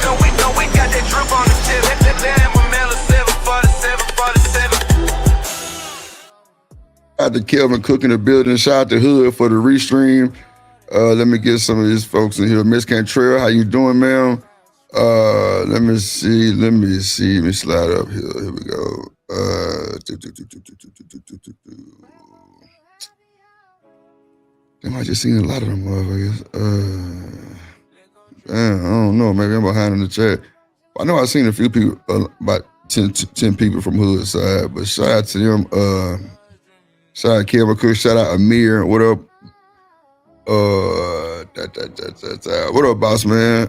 No, we got that drip on the tip. Let Romello 7 for the 7 for the 7. Shout out to Kelvin Cook in the building. Shout out to Hood for the restream. Let me get some of these folks in here. Miss Cantrell, how you doing, ma'am? Let me see. Let me slide up here. Here we go. I just seen a lot of them motherfuckers. I don't know. Maybe I'm behind in the chat. I know I've seen a few people, about 10 people from Hood side, but shout out to them. Shout out Kevin Cook. Shout out Amir. What up? What up, boss man?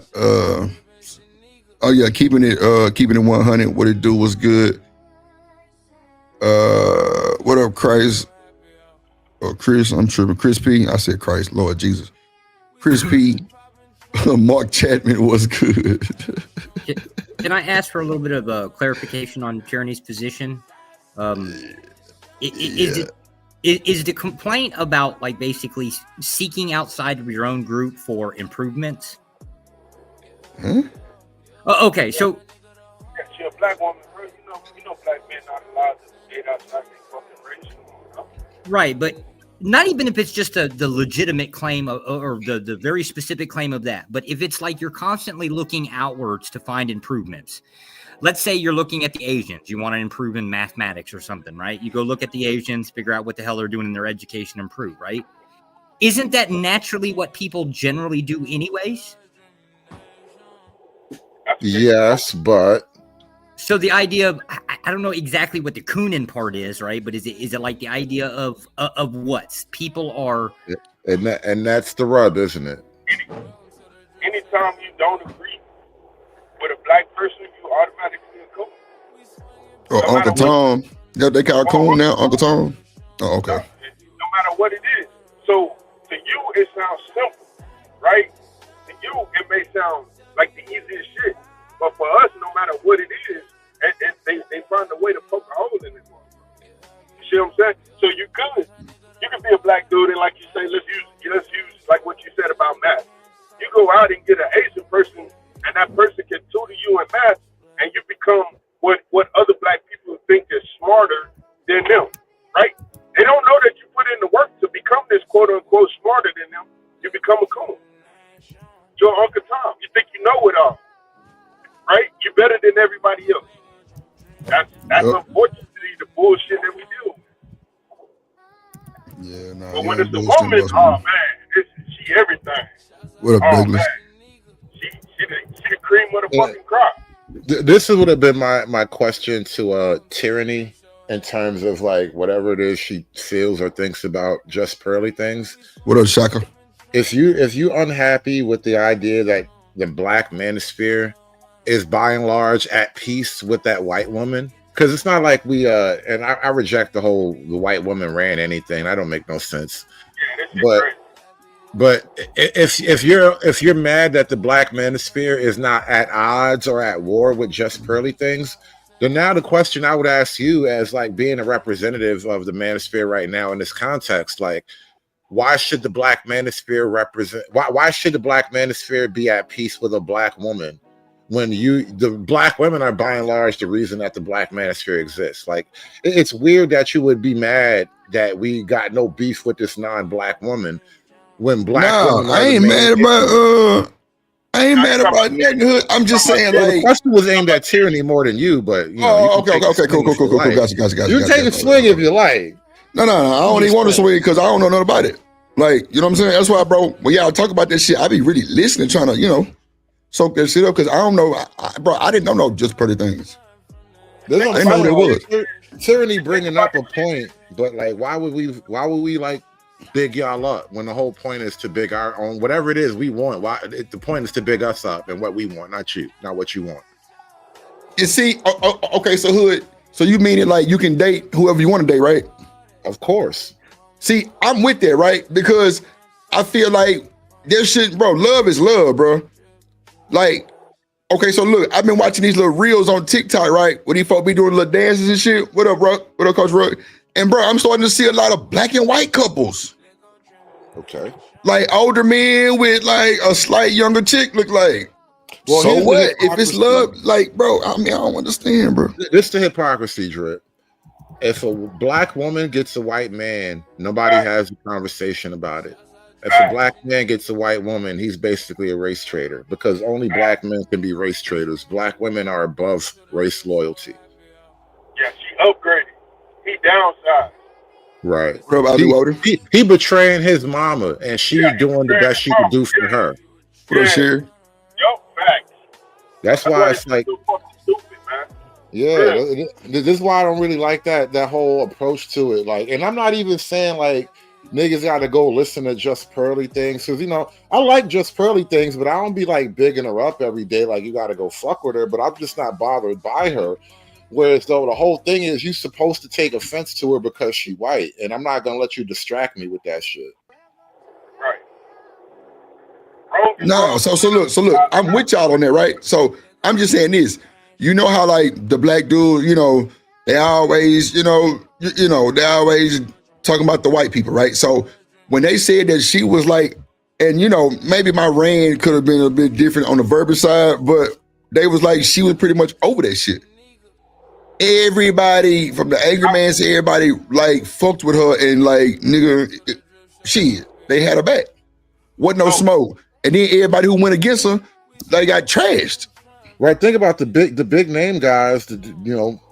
Oh yeah, keeping it 100. What it do was good. What up, Christ? Or Chris? I'm tripping. Chris P. I said Christ. Lord Jesus. Chris P. Mark Chapman was good. Can I ask for a little bit of clarification on Tierney's position? Is the complaint about like basically seeking outside of your own group for improvements? Okay, so She a black woman, bro. You know black men not allowed to date outside their fucking race. right, but not even if it's just the legitimate claim or the very specific claim of that, but if it's like you're constantly looking outwards to find improvements. Let's say you're looking at the Asians. You want to improve in mathematics or something, right? You go look at the Asians, figure out what the hell they're doing in their education, improve, right? Isn't that naturally what people generally do anyways? Yes, but so the idea of I don't know exactly what the Coonan part is, right? But is it like the idea of what people are, and that's the rub, isn't it? Anytime you don't agree with a black person, you automatically a coon. Oh, Uncle Tom. Yeah, they call coon now, Uncle Tom. Oh, okay. No matter what it is. So to you, it sounds simple, right? To you, it may sound like the easiest shit, but for us, no matter what it is, and they find a way to poke a hole in it. You see what I'm saying? So you can be a black dude, and like you say, let's use like what you said about math. You go out and get an Asian person, and that person can tutor you in math, and you become what other black people think is smarter than them, right? They don't know that you put in the work to become this quote unquote smarter than them. You become a coon. You're Uncle Tom. You think you know it all, right? You're better than everybody else. That's unfortunately the bullshit that we deal with. Yeah, no. But when it's the woman, oh man, she everything. What up, Douglas? She the cream of the fucking crop. This would have been my question to Tyranny in terms of like whatever it is she feels or thinks about just pearly things. What up, Shaka? If you unhappy with the idea that the black manosphere is by and large at peace with that white woman, because it's not like we and I reject the white woman ran anything. That don't make no sense. But if you're mad that the black manosphere is not at odds or at war with just pearly things, then now the question I would ask you as like being a representative of the manosphere right now in this context, like why should the black manosphere why should the black manosphere be at peace with a black woman when the black women are by and large the reason that the black manosphere exists? Like it's weird that you would be mad that we got no beef with this non-black woman when black women I ain't mad about niggerhood. I'm just saying like the question was aimed at Tyranny more than you, but you know, okay, cool. Gotcha. You take a swing if you like. No. I don't even want to swing because I don't know nothing about it. Like, you know what I'm saying? That's why, bro, when y'all talk about this shit, I be really listening, trying to, soak that shit up because I don't know, I didn't know just pretty things. I didn't know what it was. Tyranny bringing up a point, but like, why would we like big y'all up when the whole point is to big our own whatever it is we want? The point is to big us up and what we want, not you, not what you want. You see, okay, so Hood, so you mean it like you can date whoever you want to date, right? Of course. See, I'm with that, right? Because I feel like this shit, bro, love is love, bro. Like, okay, so look, I've been watching these little reels on TikTok, right? Where these folk be doing little dances and shit. What up, bro? What up, Coach Ruck? And bro, I'm starting to see a lot of black and white couples. Okay. Like older men with like a slight younger chick look like. Well, so what? If it's love, like, bro, I mean, I don't understand, bro. This the hypocrisy, Drip. If a black woman gets a white man, nobody has a conversation about it. If a black man gets a white woman, he's basically a race traitor because only black men can be race traitors. Black women are above race loyalty. Yeah, she upgraded. He downsized. Right. What about he betraying his mama and she doing the best she could do for her. What up, Sherry? Yo, facts. That's why it's like this is why I don't really like that whole approach to it. Like, and I'm not even saying like niggas gotta go listen to Just Pearly Things because I like Just Pearly Things, but I don't be like bigging her up every day like you gotta go fuck with her. But I'm just not bothered by her. Whereas though the whole thing is you supposed to take offense to her because she white, and I'm not gonna let you distract me with that shit. Right. No, so look, I'm with y'all on that, right? So I'm just saying this. You know how like the black dude, they always, you know, they always talking about the white people, right? So when they said that she was like, and you know, maybe my rant could have been a bit different on the verbiage side, but they was like, she was pretty much over that shit. Everybody from the angry man to everybody like fucked with her and like, nigga, they had her back. Wasn't no smoke. And then everybody who went against her, they got trashed. Right. Think about the big name guys,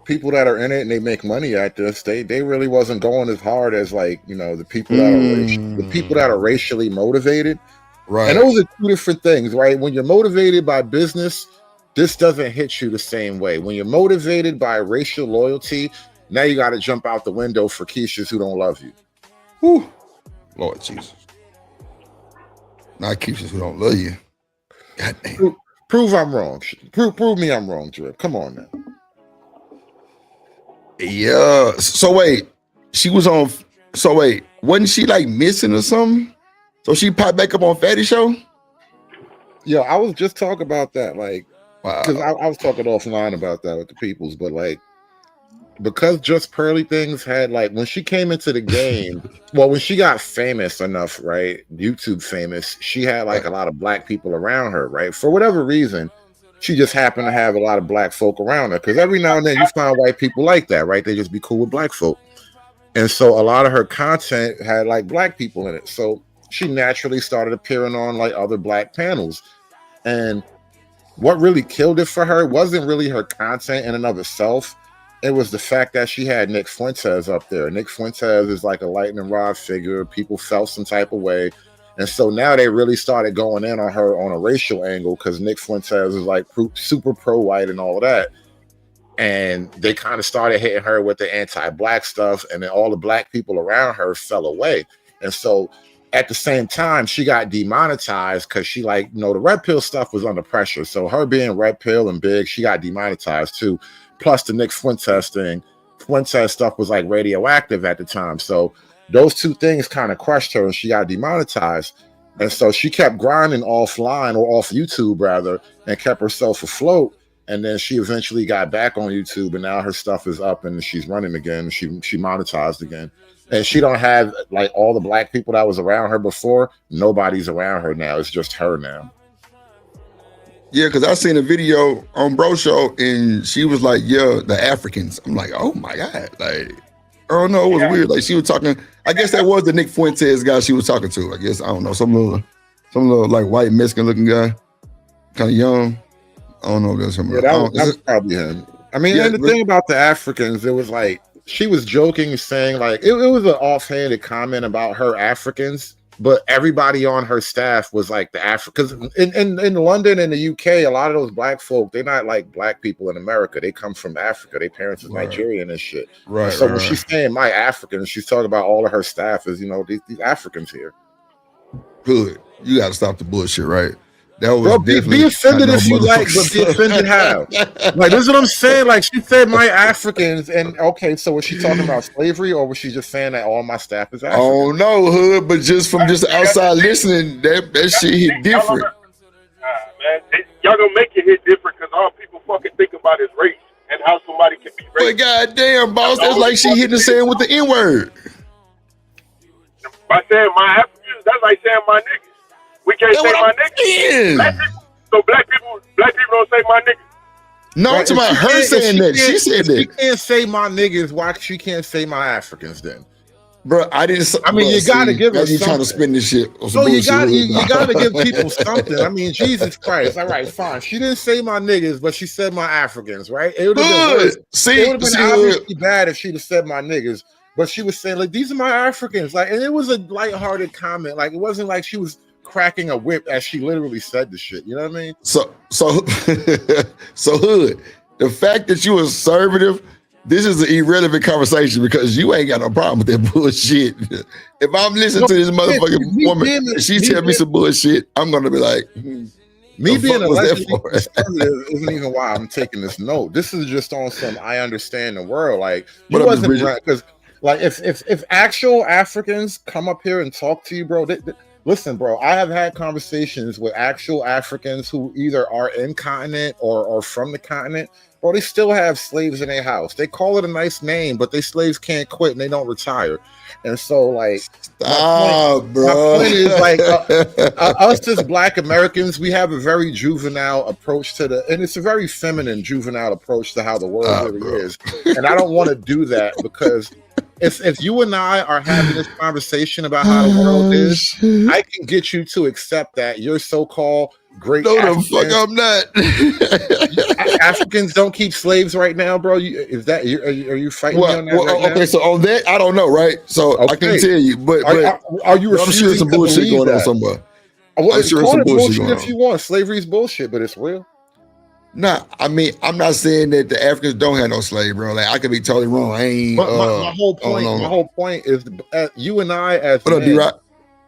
people that are in it and they make money at this. They really wasn't going as hard as like, the people that are racially motivated. Right. And those are two different things, right? When you're motivated by business, this doesn't hit you the same way. When you're motivated by racial loyalty, now you got to jump out the window for Keishas who don't love you. Whew. Lord Jesus. Not Keishas who don't love you. God damn. Prove I'm wrong. Prove me I'm wrong, Drip. Come on now. Yeah. So wait, wasn't she like missing or something? So she popped back up on Fatty Show? Yeah, I was just talking about that, like, wow. Because I was talking offline about that with the peoples, but like, because Just Pearly Things had like, when she came into the game, well, when she got famous enough, right, YouTube famous, she had like a lot of black people around her, right? For whatever reason, she just happened to have a lot of black folk around her. Because every now and then you find white people like that, right? They just be cool with black folk. And so a lot of her content had like black people in it. So she naturally started appearing on like other black panels. And what really killed it for her wasn't really her content in and of itself. It was the fact that she had Nick Fuentes up there. Nick Fuentes is like a lightning rod figure. People felt some type of way. And so now they really started going in on her on a racial angle because Nick Fuentes is like super pro-white and all of that. And they kind of started hitting her with the anti-black stuff. And then all the black people around her fell away. And so at the same time, she got demonetized because she the Red Pill stuff was under pressure. So her being Red Pill and big, she got demonetized too. Plus the Nick Fuentes thing. Fuentes stuff was like radioactive at the time. So those two things kind of crushed her and she got demonetized. And so she kept grinding offline or off YouTube rather and kept herself afloat. And then she eventually got back on YouTube and now her stuff is up and she's running again. She monetized again. And she don't have like all the black people that was around her before. Nobody's around her now. It's just her now. Yeah, because I seen a video on Bro Show and she was like, yeah, the Africans. I'm like, oh my God. Like, I don't know. It was weird. Like she was talking, I guess that was the Nick Fuentes guy she was talking to. I guess, I don't know, some little like white Mexican looking guy, kind of young. I don't know if that's him. Yeah, that was probably him. I mean, and the thing about the Africans, it was like, she was joking, saying like, it was an offhanded comment about her Africans, but everybody on her staff was like the Africans. In London and the UK, a lot of those black folk, they're not like black people in America. They come from Africa. Their parents is Nigerian and shit. Right. So when she's saying my Africans, she's talking about all of her staff as, these Africans here. Good. You got to stop the bullshit, right? That was bro, be offended if you like, but be offended how? Like, this is what I'm saying. Like, she said my Africans, and okay, so was she talking about slavery, or was she just saying that all my staff is African? Oh no, Hood, but just from just outside listening, that shit hit different. Man, y'all gonna make it hit different because all people fucking think about is race and how somebody can be racist. But goddamn, boss, that's like she hitting the sand with the N-word. By saying my Africans, that's like saying my niggas. We can't say my niggas. So black people don't say my niggas. No, it's about her saying that. She said that. She can't say my niggas. Why she can't say my Africans then? Bro, I didn't. I mean, you gotta give us something. something. Trying to spin this shit. So you gotta give people something. I mean, Jesus Christ. All right, fine. She didn't say my niggas, but she said my Africans, right? It would have been worse. It would have been obviously bad if she'd have said my niggas, but she was saying like, these are my Africans. Like, and it was a lighthearted comment. Like, it wasn't like she was cracking a whip as she literally said the shit. You know what I mean? So Hood, the fact that you conservative, this is an irrelevant conversation because you ain't got no problem with that bullshit. If I'm listening to this motherfucking woman and she tell me some bullshit, I'm gonna be like, me being allegedly conservative isn't even why I'm taking this note. This is just on some I understand the world. Like, you wasn't right because like if actual Africans come up here and talk to you, bro, Listen, bro, I have had conversations with actual Africans who either are in continent or from the continent. Bro, they still have slaves in their house. They call it a nice name, but they slaves can't quit and they don't retire. And so, like, my point is, like, us as Black Americans, we have a very juvenile approach to and it's a very feminine, juvenile approach to how the world really is. And I don't want to do that because if you and I are having this conversation about how the world is, I can get you to accept that your so-called great Africans, the fuck I'm not. Africans don't keep slaves right now, bro. Are you fighting me on that right now? So on that, I don't know, right? So I can tell you, but are you? I'm sure some bullshit going on somewhere. I'm sure some bullshit if you want. Slavery is bullshit, but it's real. Nah, I mean, I'm not saying that the Africans don't have no slave, bro. Like, I could be totally wrong. I ain't. My whole point is, you and I as men,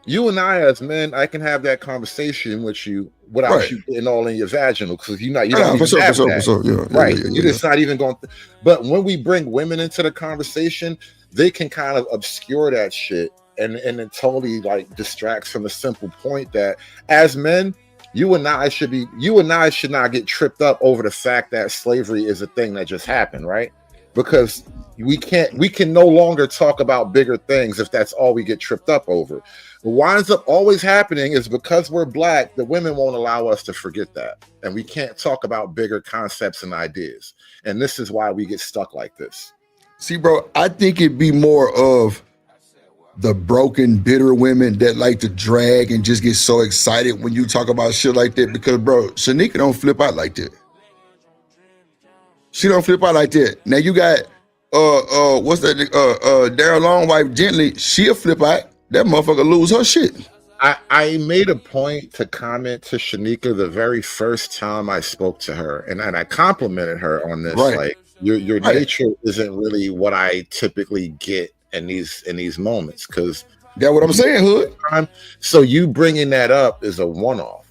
you and I as men, I can have that conversation with you without you getting all in your vaginal, because you don't even have that. Right. You're just not even going. But when we bring women into the conversation, they can kind of obscure that shit and it totally like distracts from the simple point that as men, you and I should not get tripped up over the fact that slavery is a thing that just happened, right? Because we can no longer talk about bigger things if that's all we get tripped up over. What winds up always happening is because we're Black, the women won't allow us to forget that. And we can't talk about bigger concepts and ideas. And this is why we get stuck like this. See, bro, I think it'd be more of the broken, bitter women that like to drag and just get so excited when you talk about shit like that. Because, bro, Shanika don't flip out like that. She don't flip out like that. Now you got what's that? Daryl Long wife Gently. She'll flip out. That motherfucker lose her shit. I made a point to comment to Shanika the very first time I spoke to her, and I complimented her on this. Right. Like your nature isn't really what I typically get in these moments, because that's what I'm saying, Hood. So you bringing that up is a one-off.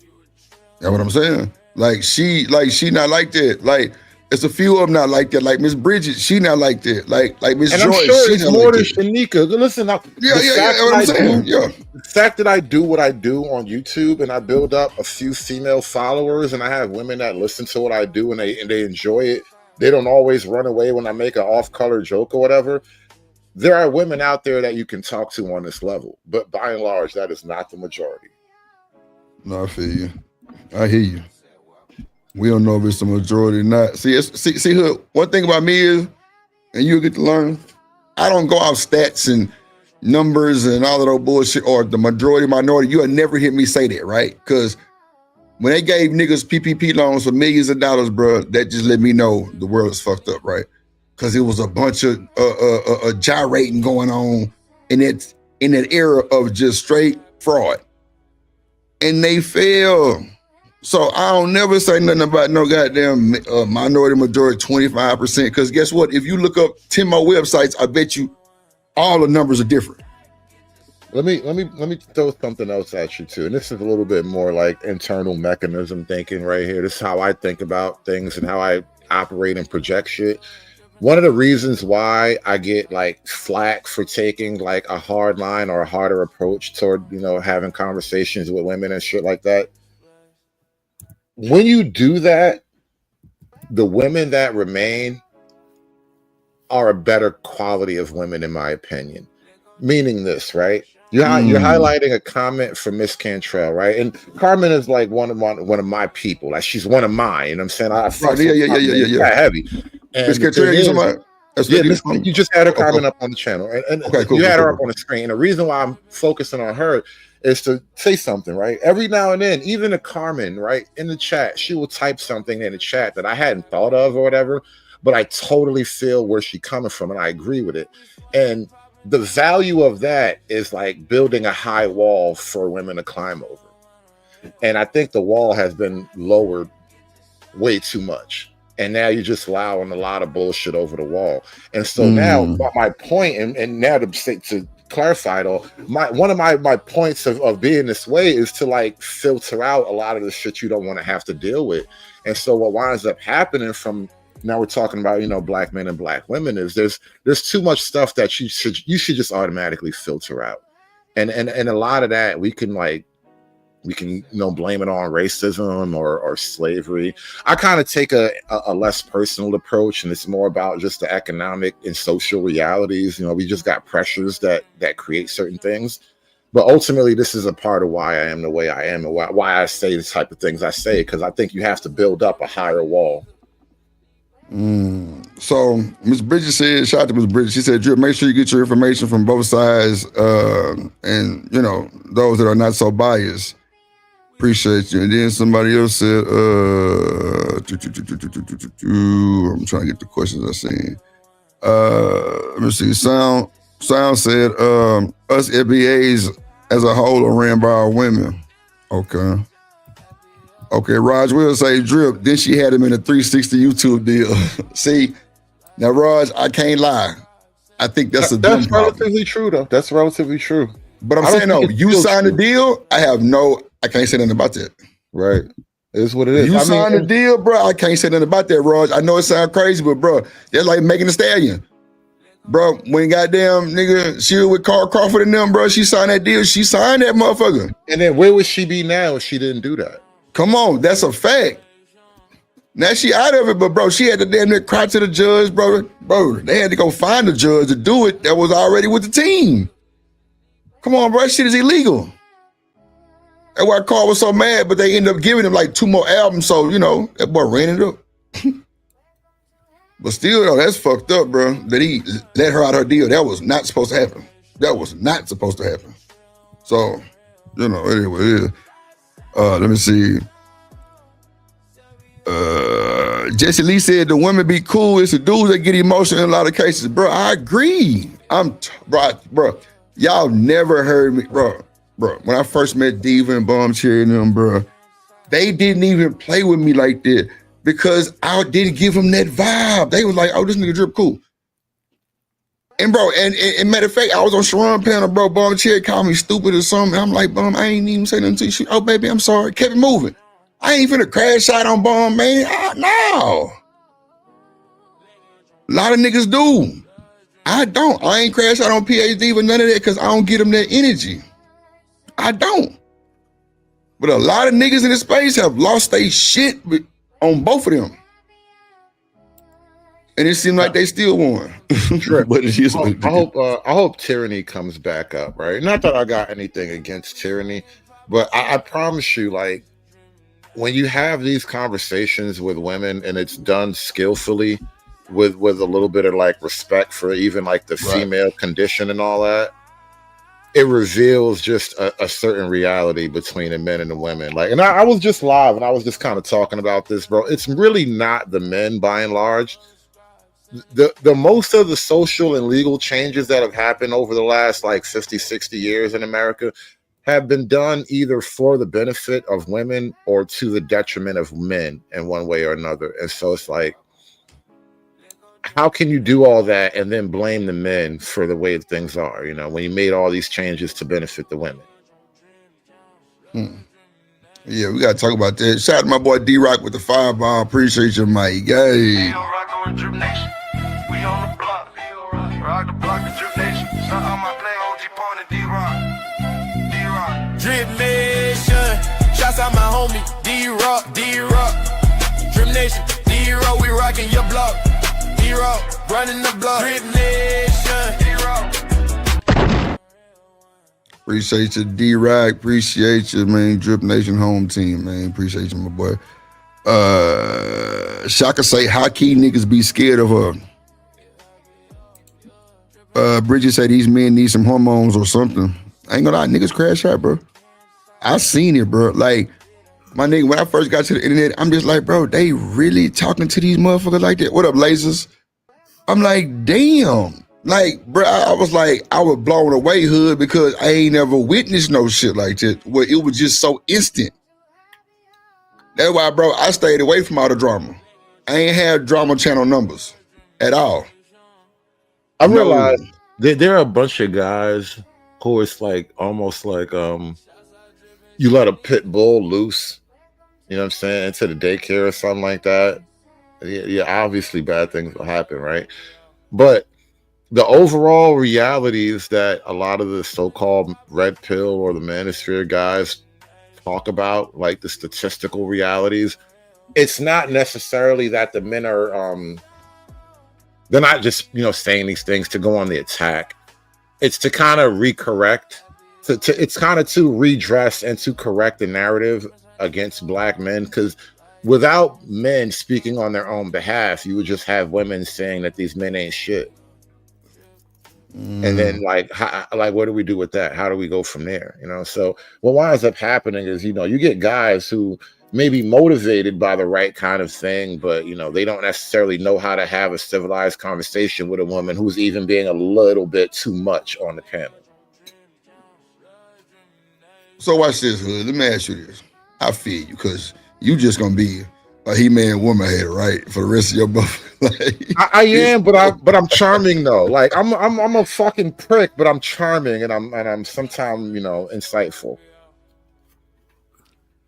That's what I'm saying. Like she not like that. Like it's a few of them not like that. Like Miss Bridget, she not like that. Like Miss Joyce, I'm sure it's more than like Shanika. Listen, what I'm saying. The fact that I do what I do on YouTube and I build up a few female followers and I have women that listen to what I do and they enjoy it. They don't always run away when I make an off-color joke or whatever. There are women out there that you can talk to on this level, but by and large, that is not the majority. No, I feel you. I hear you. We don't know if it's the majority or not. See, Hood, one thing about me is, and you'll get to learn, I don't go off stats and numbers and all of those bullshit, or the majority, minority. You'll never hear me say that, right? Because when they gave niggas PPP loans for millions of dollars, bro, that just let me know the world is fucked up, right? Because it was a bunch of gyrating going on in that era of just straight fraud. And they fail. So I don't never say nothing about no goddamn minority, majority, 25%. Because guess what? If you look up 10 more websites, I bet you all the numbers are different. Let me throw something else at you too. And this is a little bit more like internal mechanism thinking right here. This is how I think about things and how I operate and project shit. One of the reasons why I get like flack for taking like a hard line or a harder approach toward, having conversations with women and shit like that. When you do that, the women that remain are a better quality of women, in my opinion. Meaning this, right? You're highlighting a comment from Miss Cantrell, right? And Carmen is like one of my people. Like she's one of mine. You know what I'm saying? Yeah. Heavy. And Miss Cantrell, you just had her comment up on the channel, and you had her up on the screen. And the reason why I'm focusing on her is to say something, right? Every now and then, even a Carmen, right, in the chat, she will type something in the chat that I hadn't thought of or whatever, but I totally feel where she's coming from, and I agree with it. And the value of that is like building a high wall for women to climb over. And I think the wall has been lowered way too much. And now you're just allowing a lot of bullshit over the wall. And so now my point, and now to clarify it all, one of my points of being this way is to like filter out a lot of the shit you don't want to have to deal with. And so what winds up happening from now we're talking about, Black men and Black women is there's too much stuff that you should just automatically filter out. and a lot of that we can blame it on racism or slavery. I kind of take a less personal approach, and it's more about just the economic and social realities. We just got pressures that create certain things. But ultimately, this is a part of why I am the way I am and why I say the type of things I say, because I think you have to build up a higher wall. So Ms. Bridget said, shout out to Ms. Bridget. She said, Drip, make sure you get your information from both sides, and those that are not so biased. Appreciate you. And then somebody else said, I'm trying to get the questions I seen. Let me see. Sound said, us FBAs as a whole are ran by our women. Okay, Raj will say, Drip, then she had him in a 360 YouTube deal. See, now Raj, I can't lie. I think that's relatively true, though. That's relatively true. But I'm saying, no, you signed the deal, I can't say nothing about that. Right. It's what it is. You signed the deal, bro, I can't say nothing about that, Raj. I know it sounds crazy, but bro, that's like making a stallion. Bro, when goddamn nigga, she was with Carl Crawford and them, bro, she signed that deal. She signed that motherfucker. And then where would she be now if she didn't do that? Come on, that's a fact. Now she out of it, but bro, she had to damn near cry to the judge, bro. Bro, they had to go find the judge to do it that was already with the team. Come on, bro, that shit is illegal. That's why Carl was so mad, but they ended up giving him like 2 more albums, so that boy ran it up. But still, though, that's fucked up, bro. That he let her out her deal. That was not supposed to happen. So, anyway, it is. Let me see. Jesse Lee said the women be cool. It's the dudes that get emotional in a lot of cases. Bro, I agree. Bro, y'all never heard me. Bro, when I first met Diva and Bomb Cherry and them, bro, they didn't even play with me like that because I didn't give them that vibe. They was like, oh, this nigga Drip cool. And bro, and matter of fact, I was on Sharon panel, bro. Bomb Cherry called me stupid or something. I'm like, Bomb, I ain't even say nothing to you. Oh, baby, I'm sorry. Kept it moving. I ain't finna crash out on Bomb, man. No. A lot of niggas do. I don't. I ain't crash out on PhD with none of that because I don't get them that energy. I don't. But a lot of niggas in this space have lost their shit on both of them. And it seemed like they still won. But it is what it is. I hope Tyranny comes back up, right? Not that I got anything against Tyranny, but I promise you, like, when you have these conversations with women and it's done skillfully with a little bit of like respect for even like the female condition and all that, it reveals just a certain reality between the men and the women. Like, and I was just live and I was just kind of talking about this, bro. It's really not the men by and large. The most of the social and legal changes that have happened over the last like 50, 60 years in America have been done either for the benefit of women or to the detriment of men in one way or another. And so it's like, how can you do all that and then blame the men for the way things are, when you made all these changes to benefit the women? Yeah, we got to talk about that. Shout out to my boy D-Rock with the fireball. Appreciate you, Mike. Yay. We on the block, rock the block, the Drip Nation. Shout out my play OG Point and D-Rock. Drip Nation, shouts out my homie D-Rock. Drip Nation, D-Rock, we rockin' your block. D-Rock, running the block. Drip Nation, D-Rock. Appreciate you, D-Rock. Appreciate you, man. Drip Nation home team, man. Appreciate you, my boy. Shaka say, how key niggas be scared of her? Bridget said these men need some hormones or something. I ain't gonna lie, niggas crash out, bro. I seen it, bro. Like, my nigga, when I first got to the internet, I'm just like, bro, they really talking to these motherfuckers like that? What up, lasers? I'm like, damn. Like, bro, I was blown away, hood, because I ain't never witnessed no shit like that, where it was just so instant. That's why, bro, I stayed away from all the drama. I ain't had drama channel numbers at all. I realized there are a bunch of guys who it's like almost like you let a pit bull loose, you know what I'm saying, into the daycare or something like that. Yeah, obviously bad things will happen, right? But the overall reality is that a lot of the so-called red pill or the manosphere guys talk about, like the statistical realities, it's not necessarily that the men are they're not just saying these things to go on the attack. It's to kind of recorrect, it's kind of to redress and to correct the narrative against black men, because without men speaking on their own behalf, you would just have women saying that these men ain't shit. And then like what do we do with that? How do we go from there? So what winds up happening is, you get guys who may be motivated by the right kind of thing, but they don't necessarily know how to have a civilized conversation with a woman who's even being a little bit too much on the panel. So watch this, Hood. Let me ask you this. I feel you, because you just gonna be a He-Man woman hater, right, for the rest of your buff. I am, but I'm charming though. Like I'm a fucking prick, but I'm charming, and I'm sometimes insightful.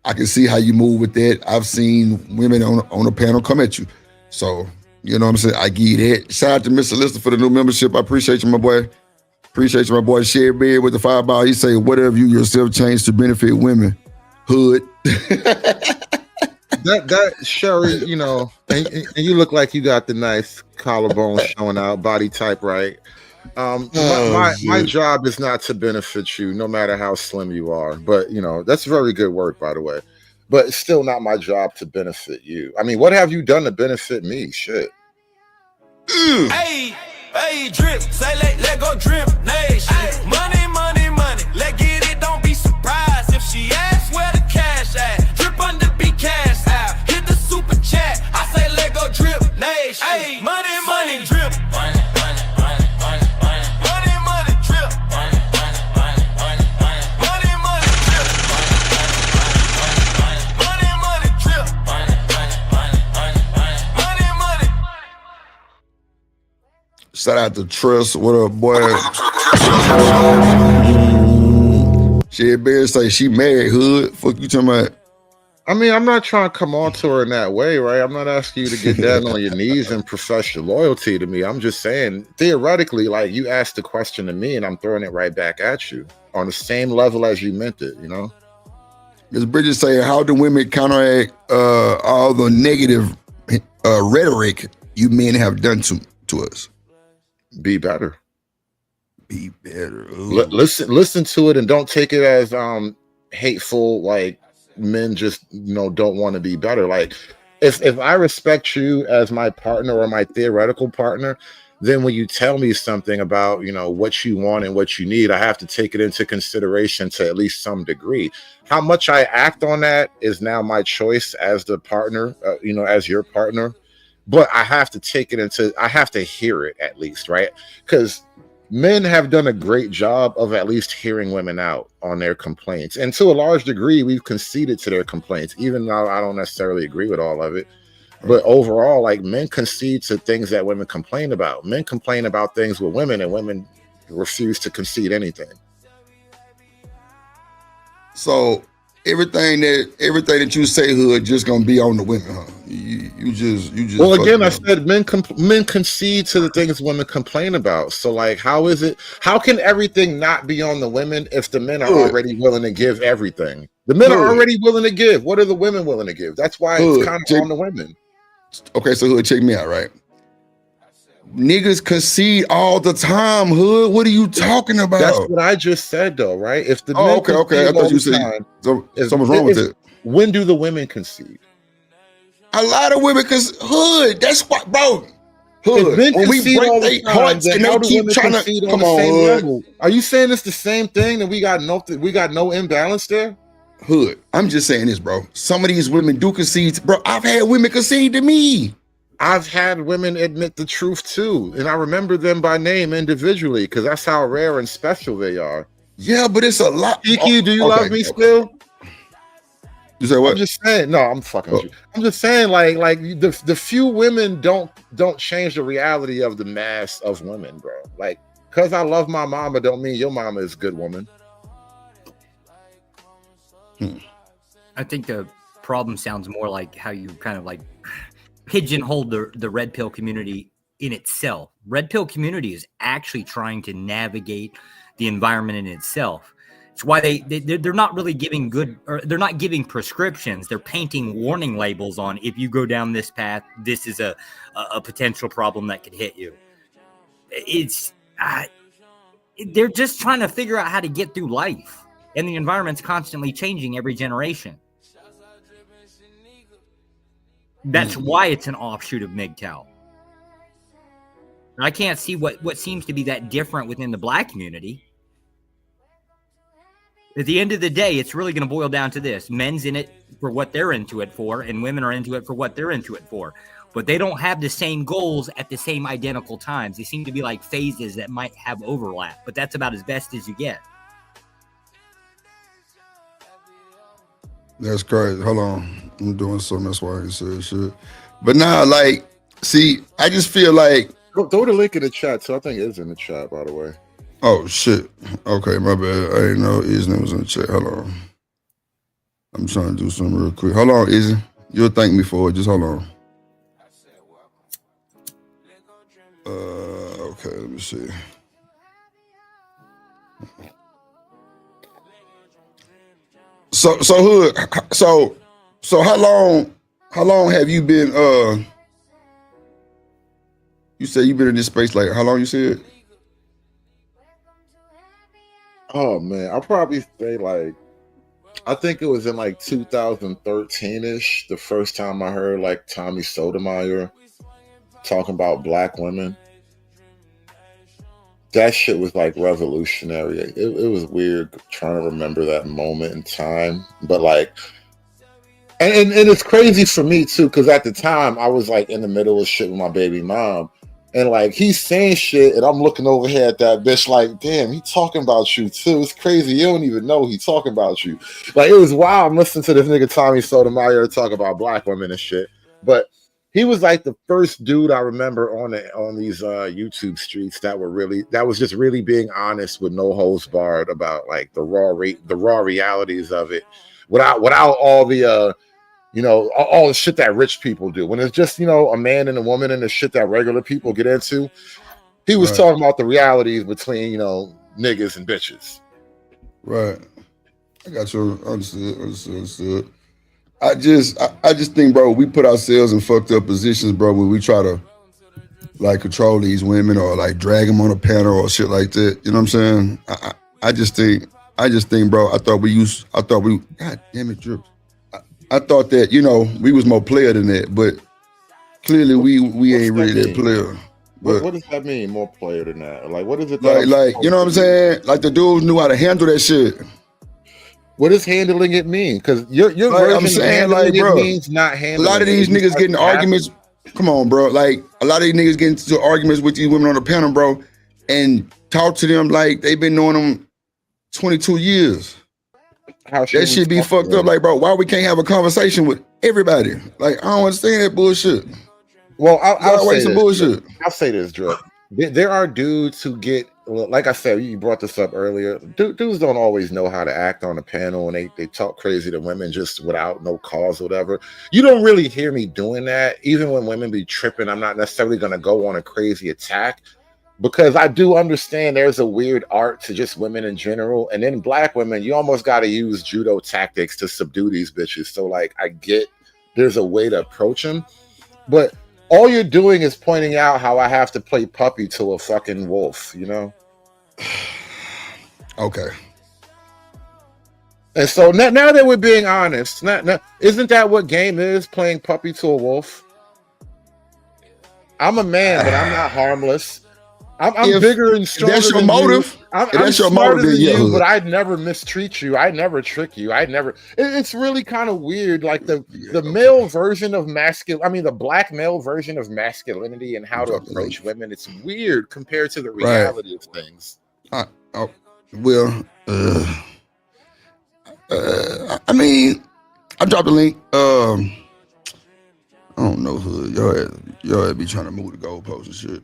I can see how you move with that. I've seen women on the panel come at you, so you know what I'm saying. I give you that. Shout out to Mr. Lister for the new membership. I appreciate you, my boy. Appreciate you, my boy. Share Beard with the $5. He say, whatever you yourself change to benefit women. Hood. that Sherry, and you look like you got the nice collarbone showing out, body type right. My job is not to benefit you, no matter how slim you are. But that's very good work, by the way. But it's still not my job to benefit you. I mean, what have you done to benefit me? Shit. Hey, drip, say let go drip nation. Money, money, money. Let get it, don't be surprised if she asks where the cash at. Drip under be cash out. Hit the super chat. I say let go drip nation. Hey, money, money, drip. Money, money, money, money, money. Money, money, drip. Money, money, money, money, money. Money, money, drip. Money, money, drip. Money, money, money, money, money. Money, money. Shout out to Trust. What up, boy? Shit, Bear say she married, Hood. Fuck you talking about? I mean, I'm not trying to come on to her in that way, right? I'm not asking you to get down on your knees and profess your loyalty to me. I'm just saying, theoretically, like you asked the question to me and I'm throwing it right back at you on the same level as you meant it, Ms. Bridges saying, how do women counteract all the negative rhetoric you men have done to us? Be better. Be better. Listen to it and don't take it as hateful, like men just don't want to be better. Like if I respect you as my partner or my theoretical partner, then when you tell me something about what you want and what you need, I have to take it into consideration to at least some degree. How much I act on that is now my choice as the partner, as your partner. But I have to take it I have to hear it at least, right? Because men have done a great job of at least hearing women out on their complaints. And to a large degree, we've conceded to their complaints, even though I don't necessarily agree with all of it. But overall, like men concede to things that women complain about. Men complain about things with women, and women refuse to concede anything. So everything that you say, Hood, just gonna be on the women, huh? You just. Well, again, I said men concede to the things women complain about. So, like, how can everything not be on the women if the men are already willing to give everything? The men are already willing to give. What are the women willing to give? That's why it's kind of on the women. Okay, so Hood, check me out, right? Niggas concede all the time, Hood. What are you talking about? That's what I just said, though, right? If the men okay. I thought you said something's wrong with it. When do the women concede? A lot of women, because Hood, that's what, bro. Hood, when we break their hearts and they keep trying to come on, Hood. Level? Are you saying it's the same thing and we got no imbalance there? Hood, I'm just saying this, bro. Some of these women do concede, bro. I've had women concede to me. I've had women admit the truth too, and I remember them by name individually because that's how rare and special they are. Yeah, but it's a lot. Kiki, do you love me still? You say what? I'm just saying. No, I'm fucking with you. I'm just saying, like the few women don't change the reality of the mass of women, bro. Like, because I love my mama, don't mean your mama is a good woman. I think the problem sounds more like how you kind of like pigeonhole the red pill community in itself. Red pill community is actually trying to navigate the environment in itself. It's why they're not really giving they're not giving prescriptions. They're painting warning labels on, if you go down this path, this is a potential problem that could hit you. They're just trying to figure out how to get through life, and the environment's constantly changing every generation. That's why it's an offshoot of MGTOW. I can't see what seems to be that different within the black community. At the end of the day, it's really going to boil down to this. Men's in it for what they're into it for, and women are into it for what they're into it for. But they don't have the same goals at the same identical times. They seem to be like phases that might have overlap, but that's about as best as you get. That's crazy. Hold on. I'm doing something. That's why I can say shit. But now, like, see, I just feel like... Throw the link in the chat. So I think it's in the chat, by the way. Oh, shit. Okay, my bad. I didn't know his name was in the chat. Hold on. I'm trying to do something real quick. Hold on, Izzy. You'll thank me for it. Just hold on. Okay, let me see. So Hood, so how long have you been you said you've been in this space, like how long you said? Oh man, I'll probably say like, I think it was in like 2013-ish, the first time I heard like Tommy Sotomayor talking about black women. That shit was like revolutionary. It was weird trying to remember that moment in time, but like, and it's crazy for me too, because at the time I was like in the middle of shit with my baby mom, and like he's saying shit, and I'm looking over here at that bitch like, damn, he talking about you too. It's crazy. You don't even know he talking about you. Like, it was wild. I'm listening to this nigga Tommy Sotomayor talk about black women and shit, but he was like the first dude I remember on these YouTube streets that was just really being honest with no holds barred about like the raw realities of it, without all the all the shit that rich people do. When it's just a man and a woman and the shit that regular people get into, he was talking about the realities between niggas and bitches. Right. I got you. Understood. I just think, bro, we put ourselves in fucked up positions, bro, when we try to like control these women or like drag them on a panel or shit like that. You know what I'm saying? I just think, bro, God damn it, Drip. I thought that, we was more player than that, but clearly we ain't really that player. But what does that mean, more player than that? Like, what is it? Like, you know what I'm saying? Like the dudes knew how to handle that shit. What does handling it mean? Because your version I'm saying, of handling it means not handling. A lot of these niggas getting arguments. Come on, bro. Like a lot of these niggas getting into arguments with these women on the panel, bro, and talk to them like they've been knowing them 22 years. That shit be fucked up. Like, bro, why we can't have a conversation with everybody? Like, I don't understand that bullshit. Well, I'll say some bullshit. I'll say this, Drip. There are dudes who get, like I said, you brought this up earlier. Dudes don't always know how to act on a panel, and they talk crazy to women just without no cause or whatever. You don't really hear me doing that. Even when women be tripping, I'm not necessarily going to go on a crazy attack, because I do understand there's a weird art to just women in general. And then black women, you almost got to use judo tactics to subdue these bitches. So like, I get there's a way to approach them, but all you're doing is pointing out how I have to play puppy to a fucking wolf, Okay. And so now that we're being honest, isn't that what game is, playing puppy to a wolf? I'm a man, but I'm not harmless. I'm bigger and stronger. That's your than motive. You. I'm smarter than you, but I'd never mistreat you. I'd never trick you. It's really kind of weird. Like the male version of the black male version of masculinity and how to approach women. It's weird compared to the reality of things. I mean, I dropped a link. I don't know, Hood. Y'all be trying to move the goalposts and shit.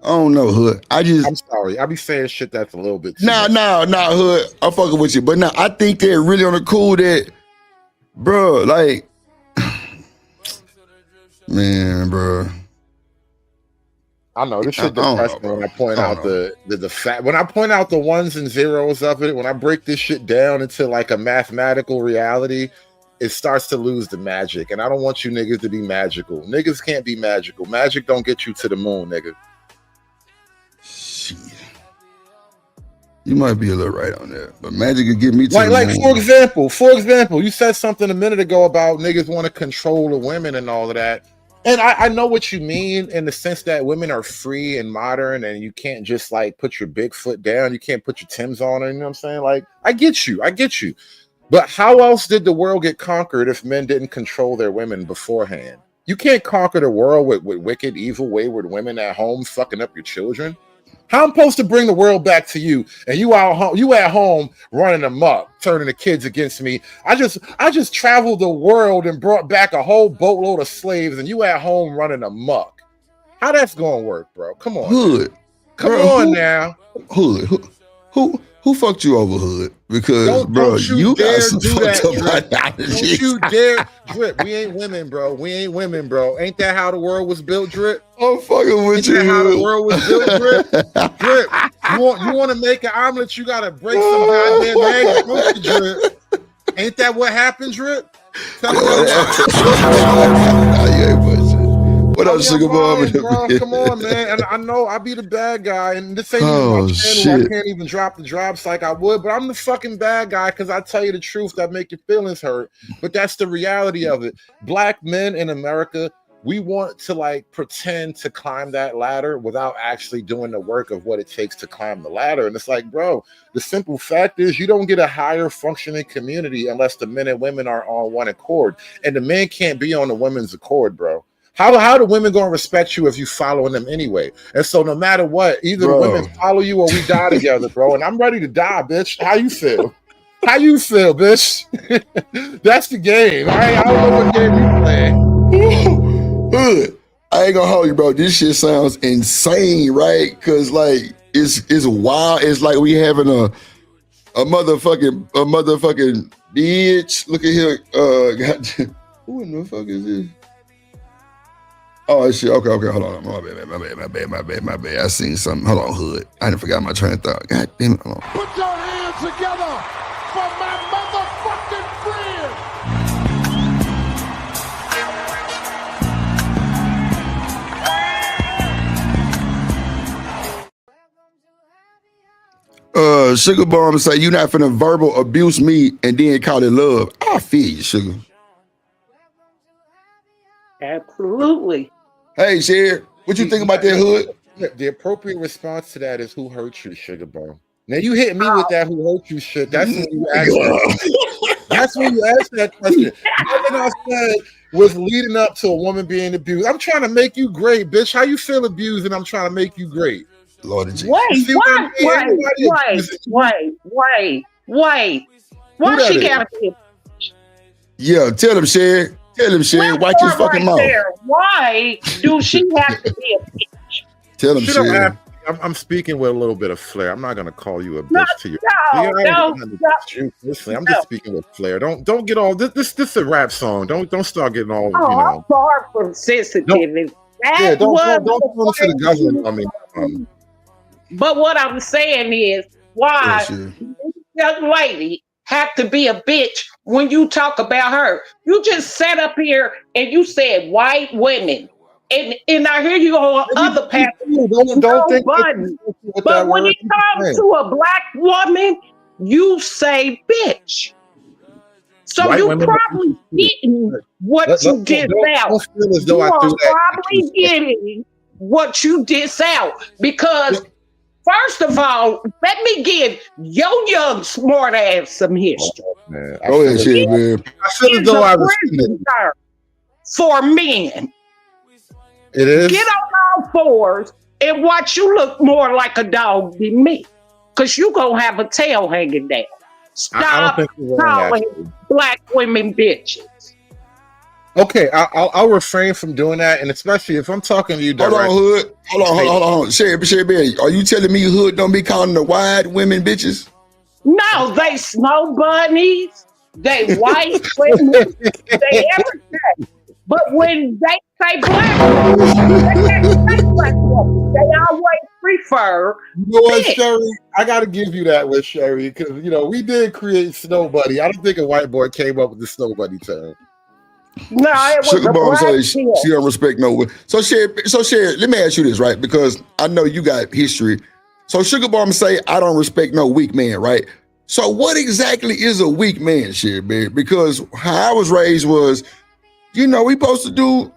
I don't know, Hood. I'm sorry. I be saying shit that's a little bit. Nah, Hood. I'm fucking with you. But now I think they're really on the cool that, bro, like, man, bro. I know this shit depressing when I point out the fact, when I point out the ones and zeros of it, when I break this shit down into like a mathematical reality, it starts to lose the magic. And I don't want you niggas to be magical. Niggas can't be magical. Magic don't get you to the moon, nigga. Shit. You might be a little right on that, but magic could get me to the like moon. for example, you said something a minute ago about niggas want to control the women and all of that. And I know what you mean in the sense that women are free and modern and you can't just like put your big foot down. You can't put your Timbs on, you know what I'm saying? Like, I get you. But how else did the world get conquered if men didn't control their women beforehand? You can't conquer the world with wicked, evil, wayward women at home fucking up your children. How I'm supposed to bring the world back to you, and you at home running amok, turning the kids against me? I just traveled the world and brought back a whole boatload of slaves, and you at home running amok. How that's gonna work, bro? Come on, Hood. Come on now. Hood. Who fucked you over, Hood? Because bro, you got some fucked up ideology. Don't you dare, Drip. We ain't women, bro. Ain't that how the world was built, Drip? I'm fucking with you. Ain't that how the world was built, Drip? Drip. You want to make an omelet? You gotta break some goddamn eggs, don't you, Drip? Ain't that what happened, Drip? Tell me What up, Sugar Bomb? Come on, man. And I know I be the bad guy, and this ain't even my channel. I can't even drop the drops like I would, but I'm the fucking bad guy because I tell you the truth that make your feelings hurt. But that's the reality of it. Black men in America, we want to like pretend to climb that ladder without actually doing the work of what it takes to climb the ladder. And it's like, bro, the simple fact is you don't get a higher functioning community unless the men and women are on one accord. And the men can't be on the women's accord, bro. How do women gonna respect you if you following them anyway? And so no matter what, either the women follow you or we die together, bro. And I'm ready to die, bitch. How you feel? How you feel, bitch? That's the game. All right, I don't know what game you playing. Hood. I ain't gonna hold you, bro. This shit sounds insane, right? Cause like it's wild. It's like we having a motherfucking bitch. Look at here. God, who in the fuck is this? Oh shit! Okay. Hold on. My bad. I seen something. Hold on, Hood. I didn't forget my train of thought. God damn it! Hold on. Put your hands together for my motherfucking friend. Sugar Bomb say you not finna verbal abuse me and then call it love. I feel you, Sugar. Absolutely. Hey, Sher, what you think about that, Hood? The appropriate response to that is who hurt you, Sugar Bomb. Now you hit me with that who hurt you shit. That's when you ask that. That's when you ask that question. Nothing I said was leading up to a woman being abused. I'm trying to make you great, bitch. How you feel abused and I'm trying to make you great? Lord of Jesus. Wait. Why she gotta be a Yeah, tell him, Sher. Tell him, Sher. Watch his fucking mouth. Why do she have to be a bitch? Tell him, Sher. I'm speaking with a little bit of flair. I'm not gonna call you a bitch to you. No. Listen, I'm just speaking with flair. Don't get all this is a rap song. Don't start getting all I'm far from sensitive. Don't go into the government. I mean, but what I'm saying is why this young lady have to be a bitch when you talk about her. You just sat up here and you said white women. And I hear you on other paths. Don't think but when it comes to a black woman, you say bitch. So white you probably getting what you did out. You are probably getting what you did out because first of all, let me give your young smart ass some history. Go ahead, shit, man. I feel as though I was for men. It is. Get on all fours and watch you look more like a dog than me. Because you going to have a tail hanging down. Stop calling black women bitches. Okay, I'll refrain from doing that, and especially if I'm talking to you directly. Hold on. Sherry Berry, are you telling me Hood don't be calling the white women bitches? No, they snow bunnies, they white women, they everything. But when they say black women, they can't say black women. they always prefer. You know what, dick. Sherry? I got to give you that with Sherry because we did create Snow Buddy. I don't think a white boy came up with the Snow Buddy term. No, it was Sugar a Bomb black says she don't respect no woman. So Sherry, let me ask you this, right? Because I know you got history. So Sugar Bomb say I don't respect no weak man, right? So what exactly is a weak man, Sherry, man? Because how I was raised was, we supposed to do,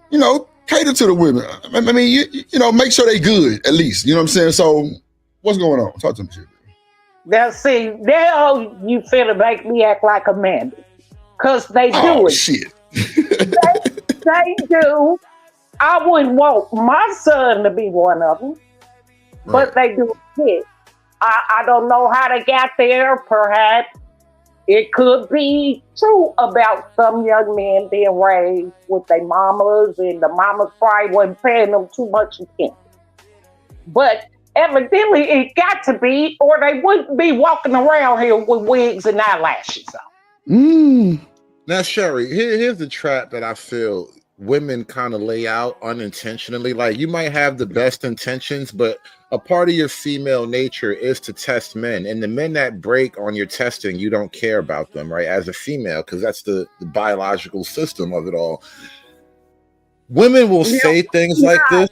cater to the women. I mean, make sure they good at least. You know what I'm saying? So what's going on? Talk to me, Sherry. Now, see, now you finna make me act like a man. Because they do it. Shit. They do. I wouldn't want my son to be one of them. But they do it. I don't know how they got there. Perhaps it could be true about some young men being raised with their mamas, and the mamas probably wasn't paying them too much attention. But evidently it got to be, or they wouldn't be walking around here with wigs and eyelashes on. Now, Sherry, here's the trap that I feel women kind of lay out unintentionally. Like, you might have the best intentions, but a part of your female nature is to test men. And the men that break on your testing, you don't care about them, right? As a female, because that's the biological system of it all. Women will say things like this.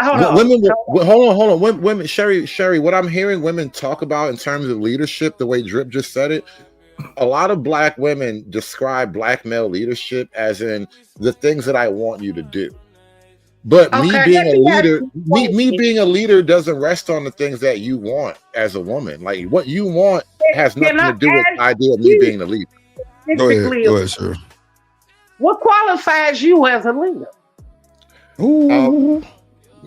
Hold on. Women, Sherry, what I'm hearing women talk about in terms of leadership, the way Drip just said it, a lot of black women describe black male leadership as in the things that I want you to do. But me being a leader doesn't rest on the things that you want as a woman. Like, what you want has nothing to do with the idea of me being the leader. Go ahead, sir. What qualifies you as a leader?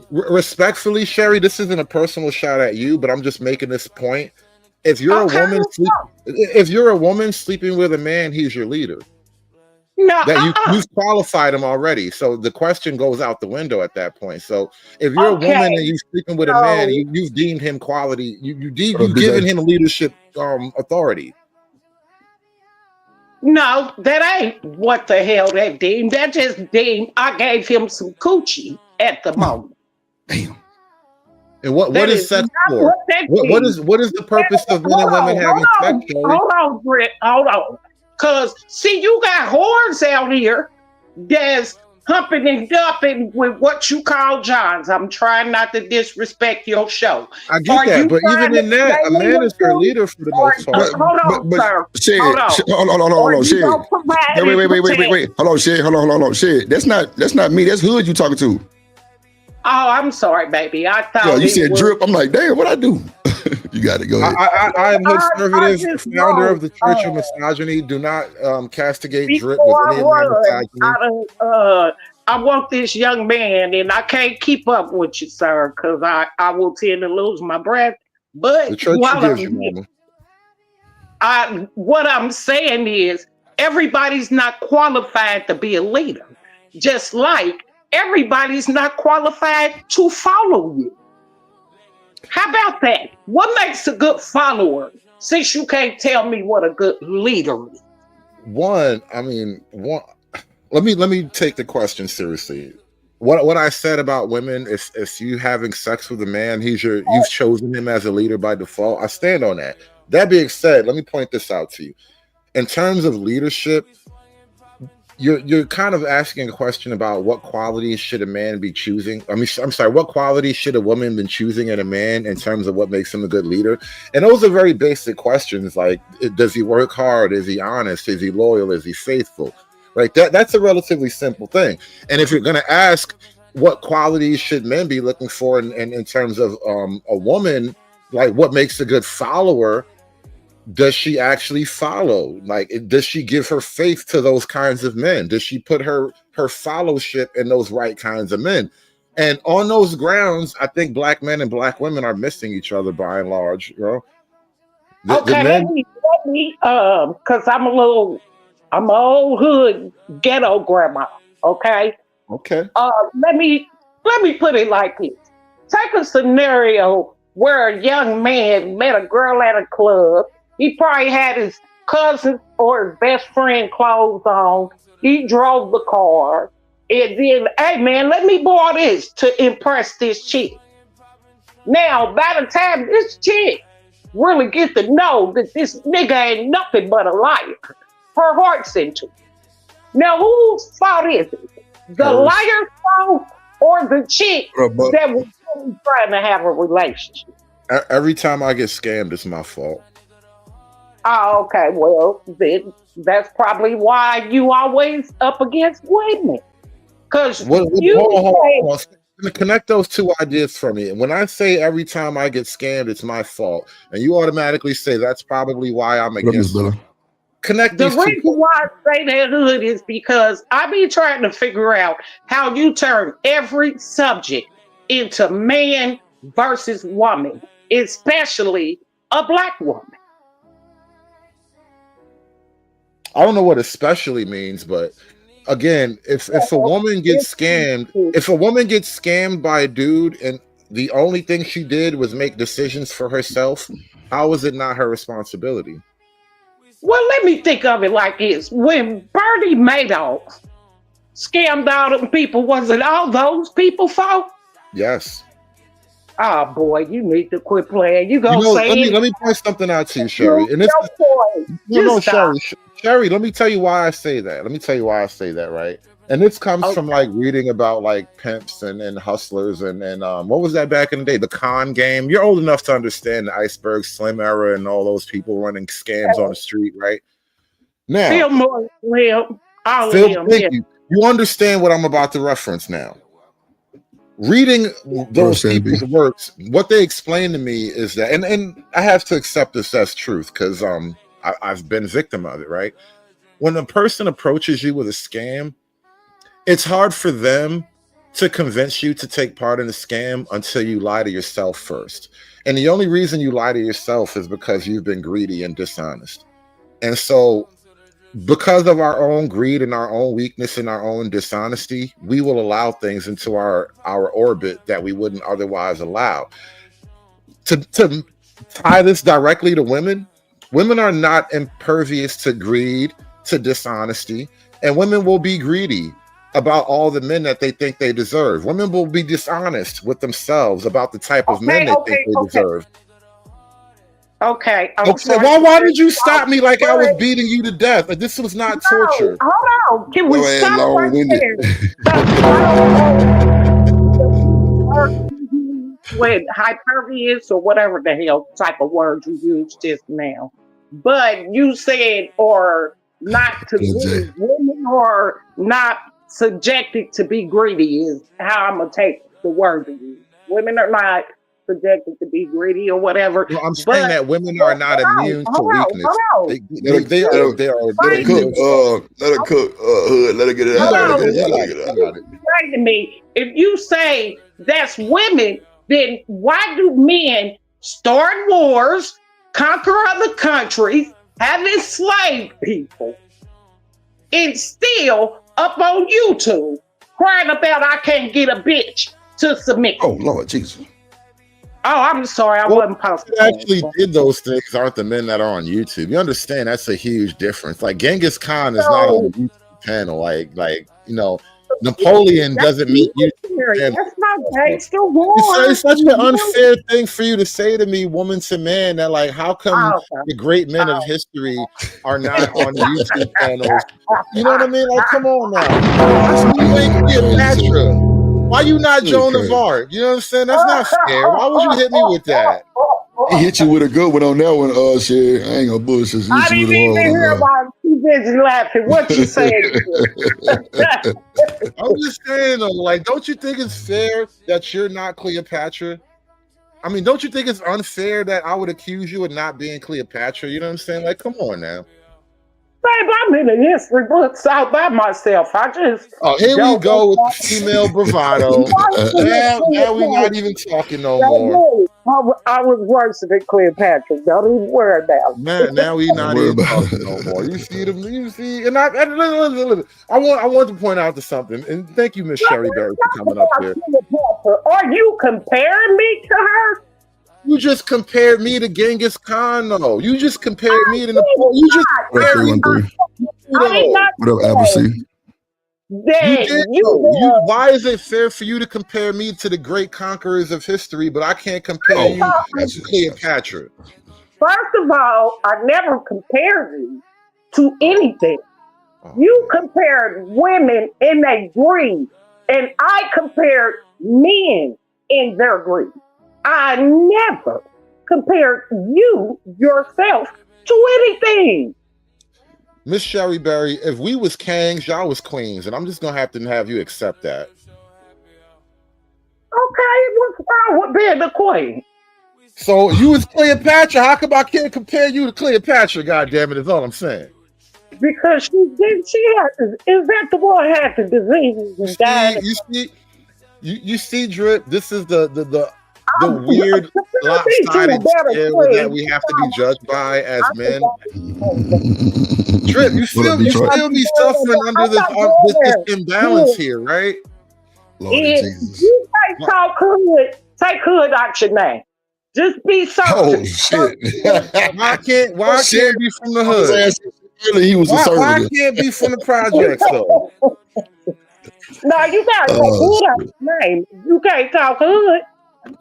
Respectfully, Sherry, this isn't a personal shot at you, but I'm just making this point. If you're a woman sleeping with a man, he's your leader. No, you've qualified him already. So the question goes out the window at that point. So if you're a woman and you're sleeping with a man, you've deemed him quality. You've given him leadership authority. No, that ain't what the hell that deemed. That just deemed I gave him some coochie at the moment. Damn. And what is sex for? What is the purpose of men and women having sex? Hold on, Britt. Hold on. Because, see, you got whores out here that's humping and dumping with what you call Johns. I'm trying not to disrespect your show. I get that, but even in that, a man is your leader for the most part. Hold on, sir. Shit, hold on, shit. Wait. Hold on, shit. That's not me. That's Hood you talking to. Oh, I'm sorry, baby. I thought you said Drip. I'm like, damn, what I do? You got to go ahead. I am conservative, founder of the Church of Misogyny. Do not castigate Drip with any misogyny. I want this young man, and I can't keep up with you, sir, because I will tend to lose my breath. But the church forgives you, mama. What I'm saying is, everybody's not qualified to be a leader. Just like everybody's not qualified to follow you. How about that? What makes a good follower? Since you can't tell me what a good leader is. Let me take the question seriously. What I said about women, if you having sex with a man, you've chosen him as a leader by default. I stand on that. That being said, let me point this out to you. In terms of leadership, you're kind of asking a question about what qualities should a man be choosing. What qualities should a woman been choosing in a man in terms of what makes him a good leader? And those are very basic questions, like, does he work hard? Is he honest? Is he loyal? Is he faithful? Right? That's a relatively simple thing. And if you're going to ask what qualities should men be looking for in terms of a woman, like what makes a good follower, does she actually follow? Like, does she give her faith to those kinds of men? Does she put her fellowship in those right kinds of men? And on those grounds, I think black men and black women are missing each other by and large. Let me, because I'm an old hood ghetto grandma. Okay. Let me put it like this. Take a scenario where a young man met a girl at a club. He probably had his cousin or his best friend clothes on. He drove the car. And then, hey, man, let me borrow this to impress this chick. Now, by the time this chick really get to know that this nigga ain't nothing but a liar, her heart's into it. Now, whose fault is it? The liar's fault or the chick that was really trying to have a relationship? Every time I get scammed, it's my fault. Oh, okay. Well, then that's probably why you always up against women. Because hold on. Connect those two ideas for me. When I say every time I get scammed, it's my fault, and you automatically say that's probably why I'm against it. Connect the these reason two. why I say that, Hood, is because I be trying to figure out how you turn every subject into man versus woman, especially a black woman. I don't know what especially means, but again, if a woman gets scammed by a dude and the only thing she did was make decisions for herself, how is it not her responsibility? Well, let me think of it like this. When Bernie Madoff scammed all them people, was it all those people's fault? Yes. Oh boy, you need to quit playing. You gonna say let me point something out to you, Sherry. And this Sherry, let me tell you why I say that. Right? And this comes from like reading about like pimps and hustlers and what was that back in the day? The con game. You're old enough to understand the Iceberg Slim era and all those people running scams on the street, right? Now, thank you. You understand what I'm about to reference now. Reading those people's works, what they explain to me is that, and I have to accept this as truth because I've been a victim of it, right? When a person approaches you with a scam, it's hard for them to convince you to take part in the scam until you lie to yourself first. And the only reason you lie to yourself is because you've been greedy and dishonest. And so because of our own greed and our own weakness and our own dishonesty, we will allow things into our orbit that we wouldn't otherwise allow. To tie this directly to women, women are not impervious to greed, to dishonesty, and women will be greedy about all the men that they think they deserve. Women will be dishonest with themselves about the type of men they think they deserve. Okay. Why did you stop me like I was beating you to death? Like this was not torture. Hold on. Can we stop right there? With hypervious or whatever the hell type of word you used just now. But you said or not to be women or not subjected to be greedy is how I'm gonna take the word to you. Women are not subjected to be greedy or whatever. No, I'm saying that women are not immune to weakness. They are. Let her cook. Hood. Let her get it out. Say to me, if you say that's women, then why do men start wars, conquer other countries, have enslaved people, and still up on YouTube crying about I can't get a bitch to submit? Oh Lord Jesus. Oh, I'm sorry, I wasn't posting. Actually did those things aren't the men that are on YouTube. You understand that's a huge difference. Like Genghis Khan is not on the YouTube channel. Like Napoleon doesn't meet YouTube channel. That's not gangster war. It's such an unfair thing for you to say to me, woman to man, that like how come the great men of history are not on YouTube channels? You know what I mean? Like, come on now. You ain't Cleopatra. Why you not Joan of Arc? You know what I'm saying? That's not fair. Why would you hit me with that? He hit you with a good one on that one, Sherry. I ain't gonna bullshit. I didn't even hear about you busy laughing. What you saying? I'm just saying though, like, don't you think it's fair that you're not Cleopatra? I mean, don't you think it's unfair that I would accuse you of not being Cleopatra? You know what I'm saying? Like, come on now. Babe, I'm in the history books out by myself. I just here we go with the female bravado. now we're not even talking no more. I was worse than Cleopatra. Don't even worry about it. Now we're not even talking no more. You see them? You see? And I want to point out to something. And thank you, Miss Sherry Berry, for coming up here. Are you comparing me to her? You just compared me to Genghis Khan, though. You just compared me to Napoleon. You just compared me to What up, Appleseed? Why is it fair for you to compare me to the great conquerors of history, but I can't compare you to Cleopatra? First of all, I never compared you to anything. You compared women in their greed, and I compared men in their greed. I never compared you yourself to anything. Miss Sherry Berry, if we was kings, y'all was queens, and I'm just gonna have you accept that. Okay, what's wrong with being the queen? So you was Cleopatra. How come I can't compare you to Cleopatra? God damn it, is all I'm saying. Because she had, is that the one had the disease and died? You see, Drip, this is the weird lopsided scale that we have to be judged by as men. Drip, you still be suffering under this imbalance here, right? You can't talk hood, take hood out your name. Just be certain. Oh shit! Why can't be from the hood? He was why can't be from the projects though? No, you gotta take hood out your name. You can't talk hood.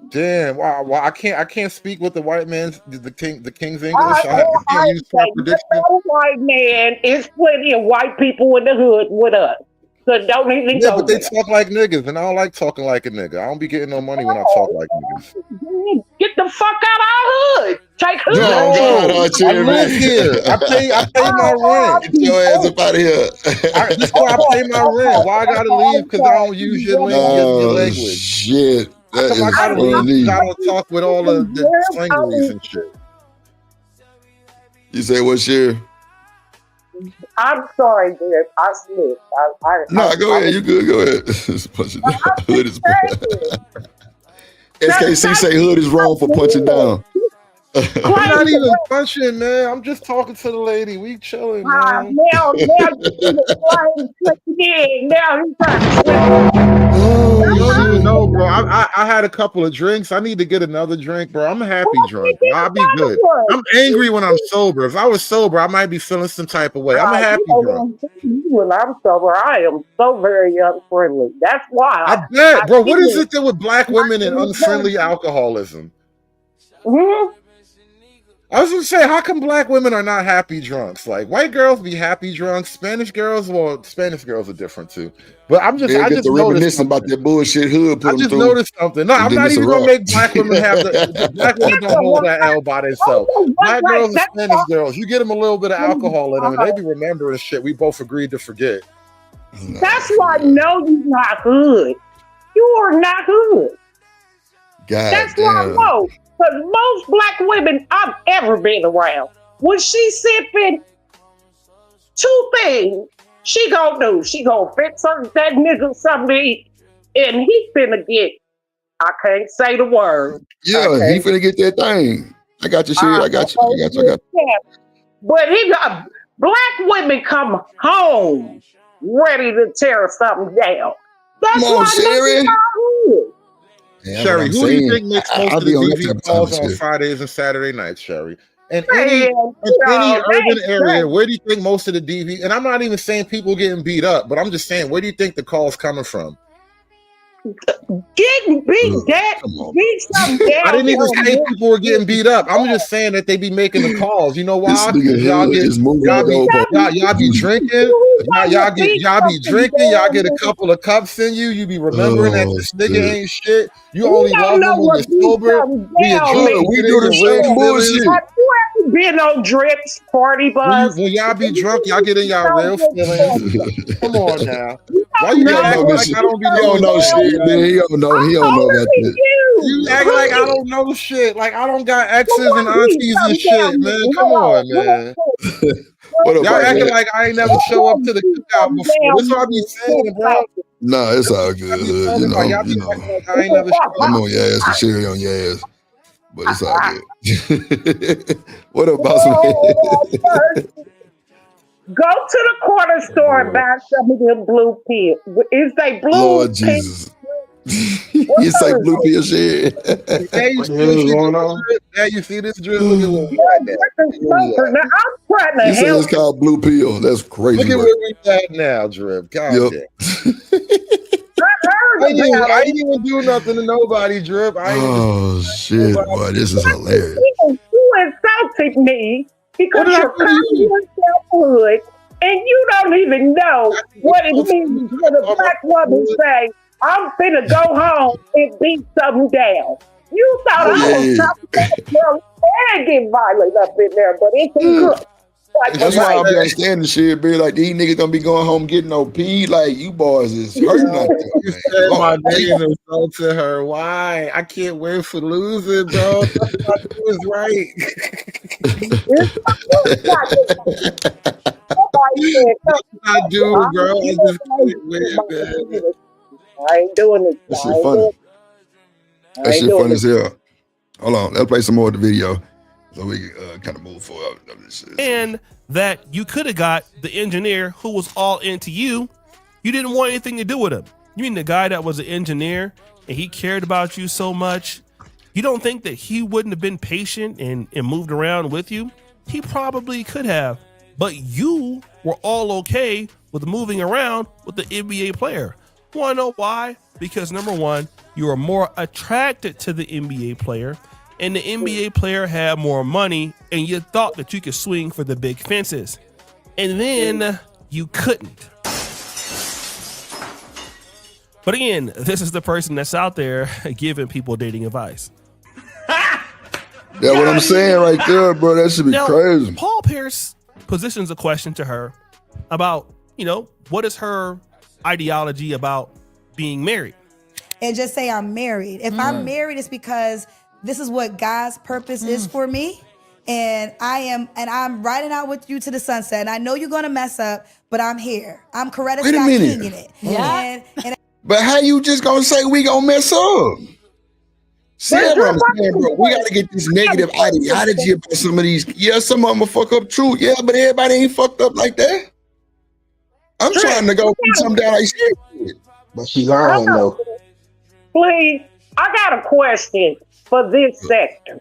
Damn! Wow! I can't speak with the white man's the king's English. I can't use contradiction. White man, it's plenty of white people in the hood with us. So don't even go. But they talk like niggas, and I don't like talking like a nigga. I don't be getting no money when I talk like niggas. Get the fuck out of our hood. Take hood. I live here. I pay my rent. Get your ass up out of here. That's why I pay my rent. Why I gotta leave? Because I don't use your language. Shit. I gotta leave. I don't talk with all of the slangeries and shit. You say what's your? I'm sorry, dude. I slipped. No, go ahead. You good? Go ahead. Hood is SKC say hood is wrong for punching down. I'm not even punching, man. I'm just talking to the lady. We chilling, man. Now you you don't even know, bro. I had a couple of drinks. I need to get another drink, bro. I'm a happy drunk. I'll be good. I'm angry when I'm sober. If I was sober, I might be feeling some type of way. I'm a happy drunk. When I'm sober, I am so very unfriendly. That's why. I bet, bro. What is it that with black women and unfriendly alcoholism? I was gonna say, how come black women are not happy drunks? Like white girls be happy drunks, Spanish girls are different too. But I just noticed about that bullshit hood. I just noticed something. No, I'm not even gonna make black women have the black women don't hold that L by themselves. Black girls and Spanish girls, you get them a little bit of alcohol in them, and they be remembering shit we both agreed to forget. That's why no, you're not hood. You are not hood. That's why I know. Because most black women I've ever been around, when she sipping, two things she gonna do. She gonna fix that nigga something to eat, and he finna get, I can't say the word. Yeah, he finna get that thing. I got your shit. I got you. But he got, black women come home ready to tear something down. That's Come on, why Sherry. not hood. Yeah, Sherry, who do you think makes most of the DV calls on Fridays and Saturday nights, Sherry? And any urban area, where do you think most of the DV, and I'm not even saying people getting beat up, but I'm just saying, where do you think the calls coming from? Getting beat down. I didn't even say people were getting beat up. I'm just saying that they be making the calls. You know why? Y'all be drinking. Y'all be drinking. Y'all get a couple of cups in you. You be remembering that this nigga ain't shit. You only love him when you're sober. We do the same bullshit. You ain't been on Drips party bus. When y'all be drunk, y'all get in y'all real feelings. Come on now. Why you acting like I don't be don't know shit, man? He don't know about this. You act like I don't know shit. Like I don't got exes and aunties and shit, man. Come on, man. Y'all acting like I ain't never show up to the cookout before. That's what I be saying, bro. Nah, it's all good. You know. I ain't never show up. I'm on your ass and Sherry on your ass. But it's all good. What up, boss man? Go to the corner store and buy some of them blue pills. Is they blue? Lord Jesus. It's like blue pill shit. Yeah, you What the hell is going on? Yeah, you see this drip? Look at what we Now, I'm trying to You say help. it's called blue pill. That's crazy. Look at work. where we at now, drip. God Yep. damn. I ain't even do nothing to nobody, drip. I ain't Oh shit, boy, this is hilarious. You insulted me because you're calling yourself hood and you don't even know what it means when a black woman say, I'm finna go home and beat something down. You thought I was talking about girl and get violent up in there, but it's good. That's why I be understanding shit, be like these niggas gonna be going home getting OP. Like you boys is hurting out there. You said my name and so to her. Why? I can't win for losing, bro. That's what I do is right. I do, bro. I just can't win, man. I ain't doing it. That shit funny. That shit funny as hell. Hold on, let's play some more of the video so we can kind of move forward. And that you could have got the engineer who was all into you. You didn't want anything to do with him. You mean the guy that was an engineer and he cared about you so much? You don't think that he wouldn't have been patient and moved around with you? He probably could have, but you were all okay with moving around with the NBA player. Want to know why? Because number one, you were more attracted to the NBA player, and the NBA player had more money, and you thought that you could swing for the big fences. And then you couldn't. But again, this is the person that's out there giving people dating advice. That's what I'm saying right there, bro. That should be Now, crazy. Paul Pierce positions a question to her about, what is her ideology about being married? And just say I'm married. If I'm married, it's because this is what God's purpose is for me. And I'm riding out with you to the sunset. And I know you're gonna mess up, but I'm here. I'm Coretta Wait a Scott minute. King in it. Yeah. And But how you just gonna say we gonna mess up? See what I'm saying, bro? We gotta get this negative ideology about some of these. Yeah, some of them will fuck up true. Yeah, but everybody ain't fucked up like that. I'm trying to go put something down like shit. But she lying though. Please, I got a question for this sector.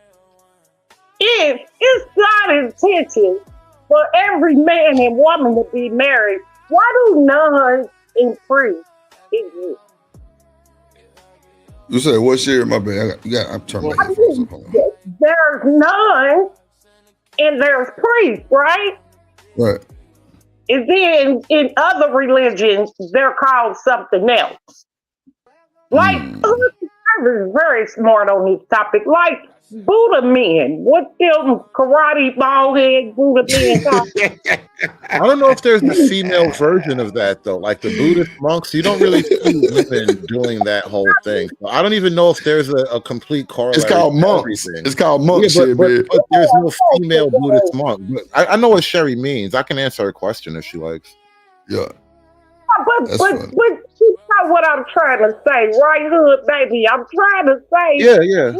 If it's not intention for every man and woman to be married, why do nuns and priests exist? You said what share? My bad. I'm turning my headphones up. Hold on. There's nuns and there's priests, right? Right. And then in other religions, they're called something else. Like, I was very smart on this topic. Like Buddha men. What them karate bald head Buddha men? I don't know if there's a female version of that though. Like the Buddhist monks, you don't really see women doing that whole thing. So I don't even know if there's a complete corollary. It's called to monks. everything. It's called monks, Yeah, shit, but man. there's no female Buddhist monk. But I know what Sherry means. I can answer her question if she likes. Yeah. But you know what I'm trying to say, right, hood baby? I'm trying to say, Yeah.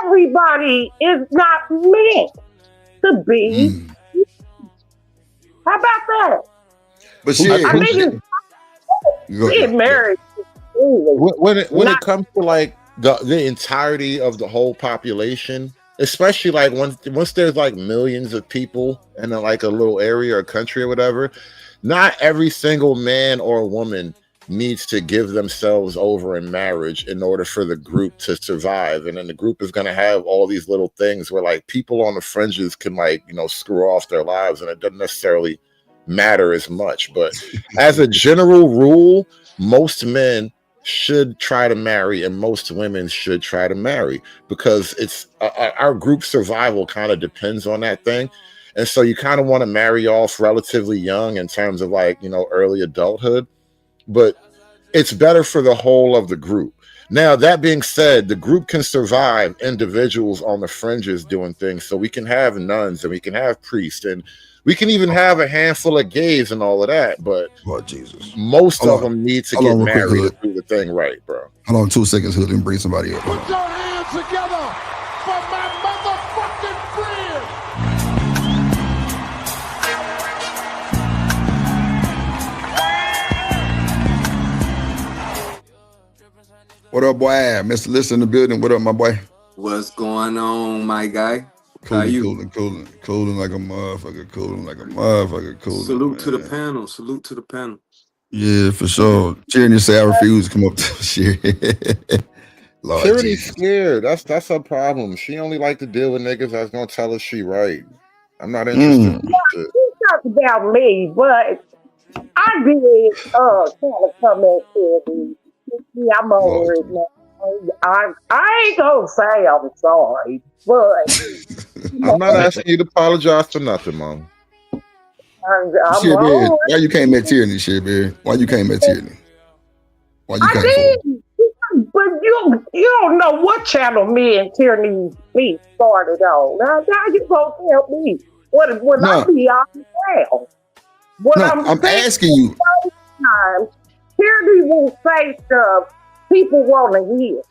everybody is not meant to be. How about that? But shit, I mean, getting married. When it comes to like the entirety of the whole population, especially like once there's like millions of people in like a little area or country or whatever, not every single man or woman needs to give themselves over in marriage in order for the group to survive. And then the group is going to have all these little things where like people on the fringes can like, screw off their lives, and it doesn't necessarily matter as much. But as a general rule, most men should try to marry and most women should try to marry, because it's our group survival kind of depends on that thing. And so you kind of want to marry off relatively young in terms of like, early adulthood, but it's better for the whole of the group. Now, that being said, the group can survive individuals on the fringes doing things. So we can have nuns and we can have priests and we can even have a handful of gays and all of that. But most of them need to get married to do the thing right, bro. Hold on 2 seconds, Hood, and bring somebody up. Put your hands together for my motherfucking friend. What up, boy? Mr. List in the building. What up, my boy? What's going on, my guy? How you? Cooling like a motherfucker. Cooling. Salute to the panel. Salute to the panel. Yeah, for sure. Tyranny say I refuse to come up to shit. Lord Tyranny's Jesus. scared. That's her problem. She only like to deal with niggas that's gonna tell her she right. I'm not interested in this shit. You talk about me, but I did kind of come into it. I'm over it now. I ain't gonna say I'm sorry, but I'm not asking you to apologize for nothing, Mom. Shit, man. Why you came at Tyranny, shit, man? Why you came at Tyranny? Why you came for it? But you don't know what channel me and Tyranny me started on. Now you gonna tell me when I be on the ground. I'm asking you. Sometimes Tyranny will say stuff people want to hear,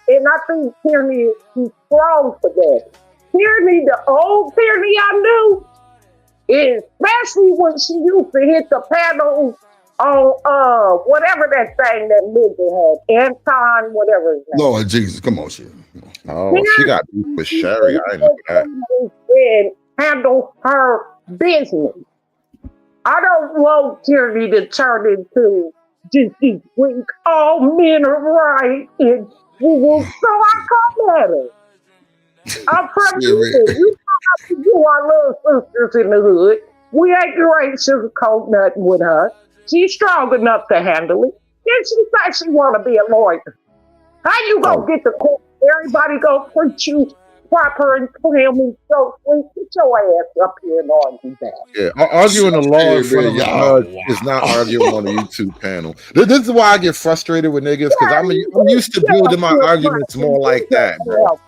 and I think Tyranny is too strong for that. Tyranny, the old Tyranny I knew, especially when she used to hit the panels on whatever that thing that Lindsay had, Anton, whatever his name. Lord Jesus, come on, shit. Oh, she got beef with Sherry. I didn't know that. And handle her business. I don't want Tyranny to turn into just these weak, all men are right, and so I come at her. I'm from you our little sisters in the hood. We ain't great sugarcoat nothing with her. She's strong enough to handle it. Then she said she want to be a lawyer. How you gonna get the court? Everybody gonna treat you proper and tell me so sweet. Get your ass up here and argue that. Yeah, arguing the law in front of a judge is not arguing on a YouTube panel. This is why I get frustrated with niggas, because I'm used to building my arguments more like that, bro.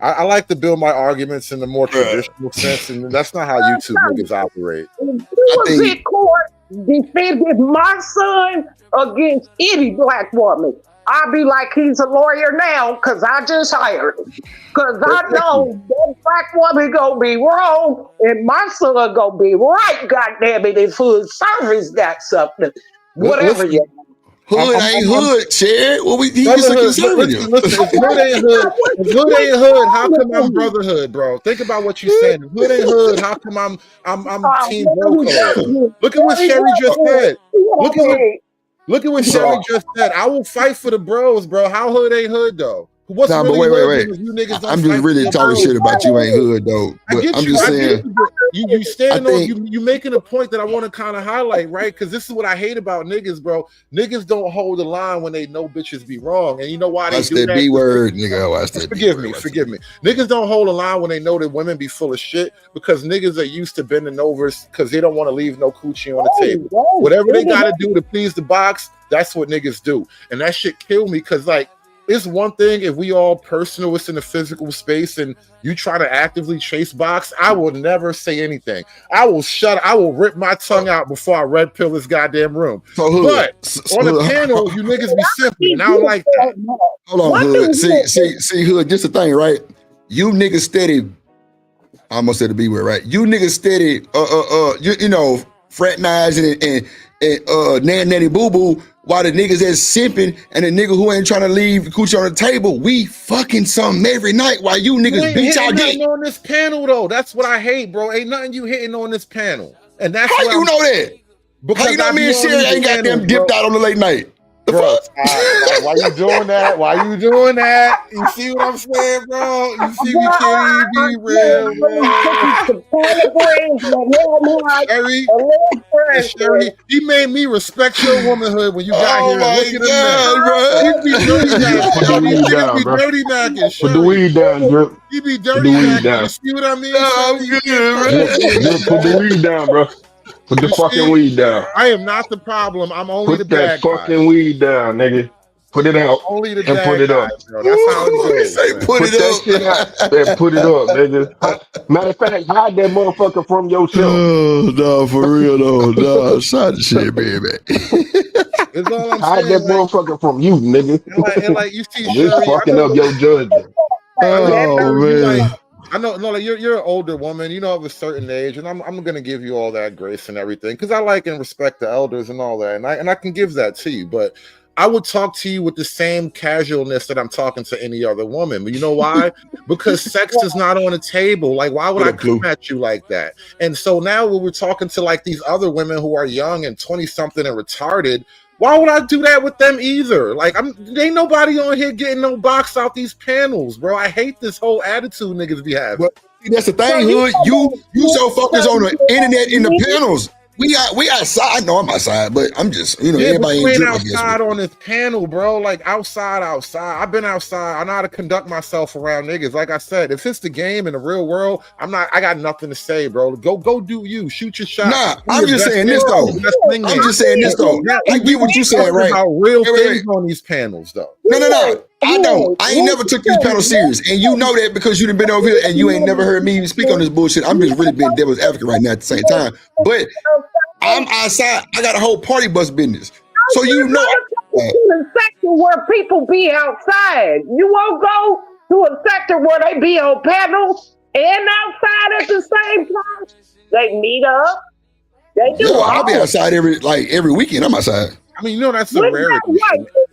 I like to build my arguments in the more traditional sense, and that's not how YouTube niggas operate. If you was in court defended my son against any black woman, I'll be like, he's a lawyer now because I just hired him. Because I know that black woman gonna be wrong and my son gonna be right. Goddamn it, if hood service got something, whatever you. Hood ain't hood, Chad. Well, he Listen, is a conservative. listen, if hood ain't hood, how come I'm brotherhood, bro? Think about what you're saying. If hood ain't hood, how come I'm team bro code? Look at what Sherry just said. Look at what Sherry just said. I will fight for the bros, bro. How hood ain't hood though? What's Nah, really but wait. hood if you niggas don't I'm just fight really for talking the shit bros? about you ain't hood though. But I'm just saying. You standing on you making a point that I want to kind of highlight, right? Because this is what I hate about niggas, bro. Niggas don't hold the line when they know bitches be wrong, and you know why they Watch do that B word, nigga. Watch that. Forgive me. Niggas don't hold a line when they know that women be full of shit because niggas are used to bending over because they don't want to leave no coochie on the table. Whatever they gotta do to please the box, that's what niggas do, and that shit kill me because like. It's one thing if we all personalists in the physical space and you try to actively chase box, I will never say anything. I will rip my tongue out before I red pill this goddamn room. But on the panel, you niggas be simple, and I don't like that. Hold on, Hood. See, Hood, just the thing, right? You niggas steady, I almost said the B word, right? You niggas steady, you know, fraternizing and nanny boo boo. While the niggas that's simping and the nigga who ain't trying to leave the coochie on the table, we fucking something every night while you niggas beat y'all dick. On this panel though, that's what I hate, bro. Ain't nothing you hitting on this panel, and that's how you know that. Because how you know me and Sherry ain't got them dipped out on the late night. Bro, why you doing that? Why you doing that? You see what I'm saying, bro? You see we can't even be real, bro. Sherry, he made me respect your womanhood when you got here. Look at him now. He be dirty macking. Put the weed down, Drip. He be dirty macking. You see what I mean? I'm good, Drip, put the weed down, bro. Put the fucking weed down. I am not the problem. I'm only the bad guy. Put that fucking weed down, nigga. Put it out and put it up. Bro. That's how it goes. Put it that shit out and put it up, nigga. Matter of fact, hide that motherfucker from yourself. Oh, no, for real though. No, shot the shit, baby. That's all I'm hide saying. That motherfucker from you, nigga. And like you see, this Sherry, fucking up your judgment. Oh man. I know, like you're an older woman, you know, of a certain age, and I'm gonna give you all that grace and everything because I like and respect the elders and all that, and I can give that to you. But I would talk to you with the same casualness that I'm talking to any other woman. But you know why? Because sex is not on the table. Like, why would I come at you like that? And so now when we're talking to like these other women who are young and 20-something and retarded, why would I do that with them either? Like, ain't nobody on here getting no box out these panels, bro. I hate this whole attitude niggas be having. Well, that's the thing, Hood. You so focused on the internet in the panels. We outside. I know I'm outside, but I'm just, everybody ain't drip, outside on this panel, bro. Like outside. I've been outside. I know how to conduct myself around niggas. Like I said, if it's the game in the real world, I got nothing to say, bro. Go do you. Shoot your shot. Nah, I'm just saying this though. I get what you said, right? About real things on these panels, though. No. I don't. I ain't never took these panels serious, and you know that because you done been over here and you ain't never heard me even speak on this bullshit. I'm just really being devil's advocate right now at the same time. But I'm outside. I got a whole party bus business, so you know. A sector where people be outside. You won't go to a sector where they be on panels and outside at the same time. They meet up. They do. Yeah, I'll be outside every weekend. I'm outside. I mean, that's a rarity.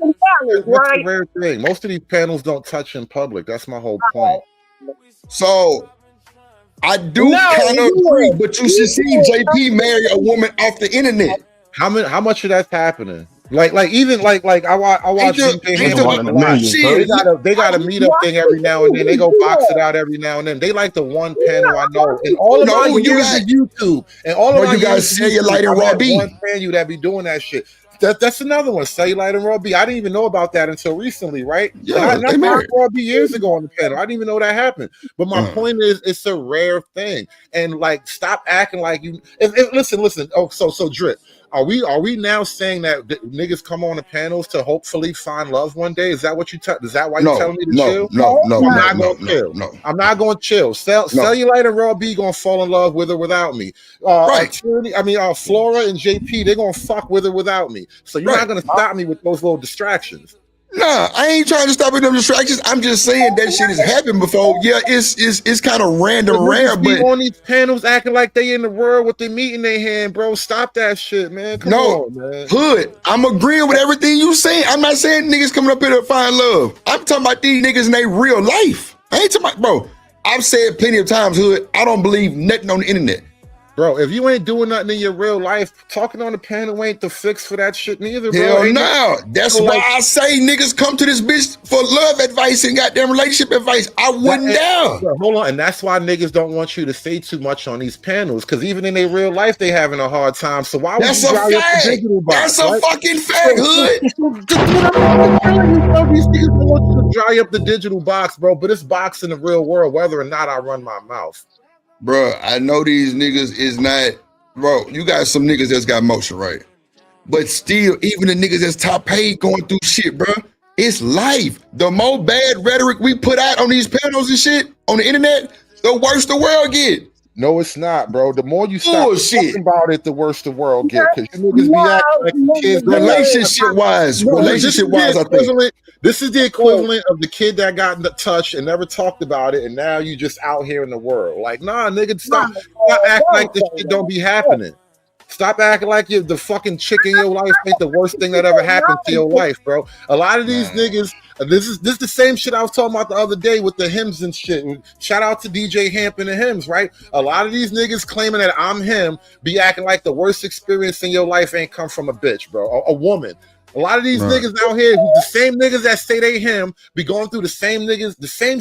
That's a rare thing. Most of these panels don't touch in public. That's my whole point. So I do kind of agree, but you should see JP marry a woman off the internet. How much of that's happening? Like I watch they got a meetup thing every now and then. They go box it out every now and then. They like the one panel I know. And all of my years of YouTube and all of my you guys Cellulite and Raw B. One fan you that be doing that shit. That's another one. Cellulite and Raw B. I didn't even know about that until recently, right? Yeah, I met Raw B years ago on the panel. I didn't even know that happened. But my point is, it's a rare thing. And like, stop acting like you. Listen. Oh, so Drip. Are we now saying that niggas come on the panels to hopefully find love one day? Is that what you is that why you're telling me to chill? No. I'm not gonna chill. No. I'm not gonna chill. Cellulite and Raw B gonna fall in love with or without me. Right. Flora and JP, they're gonna fuck with or without me. So you're not gonna stop me with those little distractions. Nah, I ain't trying to stop with them distractions. I'm just saying that shit has happened before. Yeah, it's kind of rare, but on these panels acting like they in the world with the meat in their hand, bro. Stop that shit, man. Come on, man. Hood, I'm agreeing with everything you saying. I'm not saying niggas coming up here to find love. I'm talking about these niggas in their real life. I ain't talking about, bro. I've said plenty of times, Hood, I don't believe nothing on the internet. Bro, if you ain't doing nothing in your real life, talking on the panel ain't the fix for that shit neither, bro. Hell no. That's why I say niggas come to this bitch for love advice and goddamn relationship advice. I wouldn't dare. Hold on. And that's why niggas don't want you to say too much on these panels, because even in their real life, they having a hard time. So why would you dry up the digital box? That's a fucking fact, Hood. These niggas don't want you to dry up the digital box, bro, but it's box in the real world, whether or not I run my mouth. Bro, I know these niggas is not, bro, you got some niggas that's got motion, right? But still, even the niggas that's top paid going through shit, bro, it's life. The more bad rhetoric we put out on these panels and shit on the internet, the worse the world get. No, it's not, bro. The more you stop talking about it, the worse the world get. Because you niggas be acting like kids. Relationship-wise, I think. This is the equivalent of the kid that got touched and never talked about it, and now you just out here in the world. Like, nah, nigga, stop acting like this shit don't be happening. Stop acting like the fucking chick in your life ain't the worst thing that ever happened to your life, bro. A lot of these niggas, this is the same shit I was talking about the other day with the hymns and shit. Shout out to DJ Hamp and the hymns, right? A lot of these niggas claiming that I'm him be acting like the worst experience in your life ain't come from a bitch, bro. A woman. A lot of these niggas out here, the same niggas that say they him, be going through the same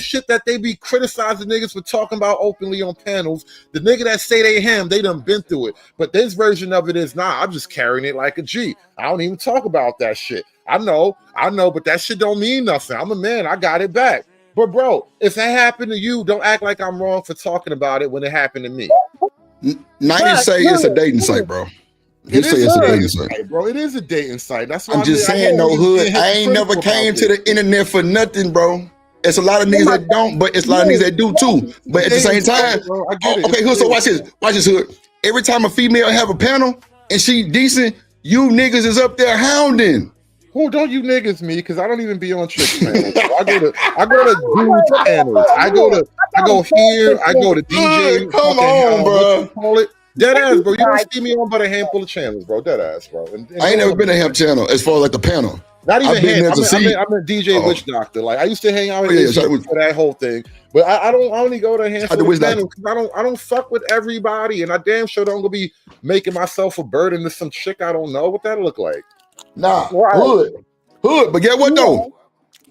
shit that they be criticizing niggas for talking about openly on panels. The nigga that say they him, they done been through it. But this version of it is, nah, I'm just carrying it like a G. I don't even talk about that shit. I know, but that shit don't mean nothing. I'm a man, I got it back. But bro, if that happened to you, don't act like I'm wrong for talking about it when it happened to me. Now you say it's a dating site, bro. You say it's a dating site, bro. It is a dating site. That's why I'm just saying, no, Hood. I ain't never came to the internet for nothing, bro. It's a lot of niggas that don't, but it's a lot of niggas that do too. But at the same time, okay, Hood. So watch this, Hood. Every time a female have a panel and she decent, you niggas is up there hounding. Who don't you niggas me? Because I don't even be on chick panels. I go to dude panels. I go here. I go to DJ. Come on, bro. Call it. Dead ass, bro. You don't see me on but a handful of channels, bro. Dead ass, bro. And I ain't never been a hemp channel as far as like the panel. Not even I've been him. there to see. I'm a DJ Witch Doctor. Like I used to hang out with yeah, for that whole thing. But I only go to handful of Witch channels because I don't fuck with everybody, and I damn sure don't gonna be making myself a burden to some chick I don't know what that look like. Nah, hood. But get what though?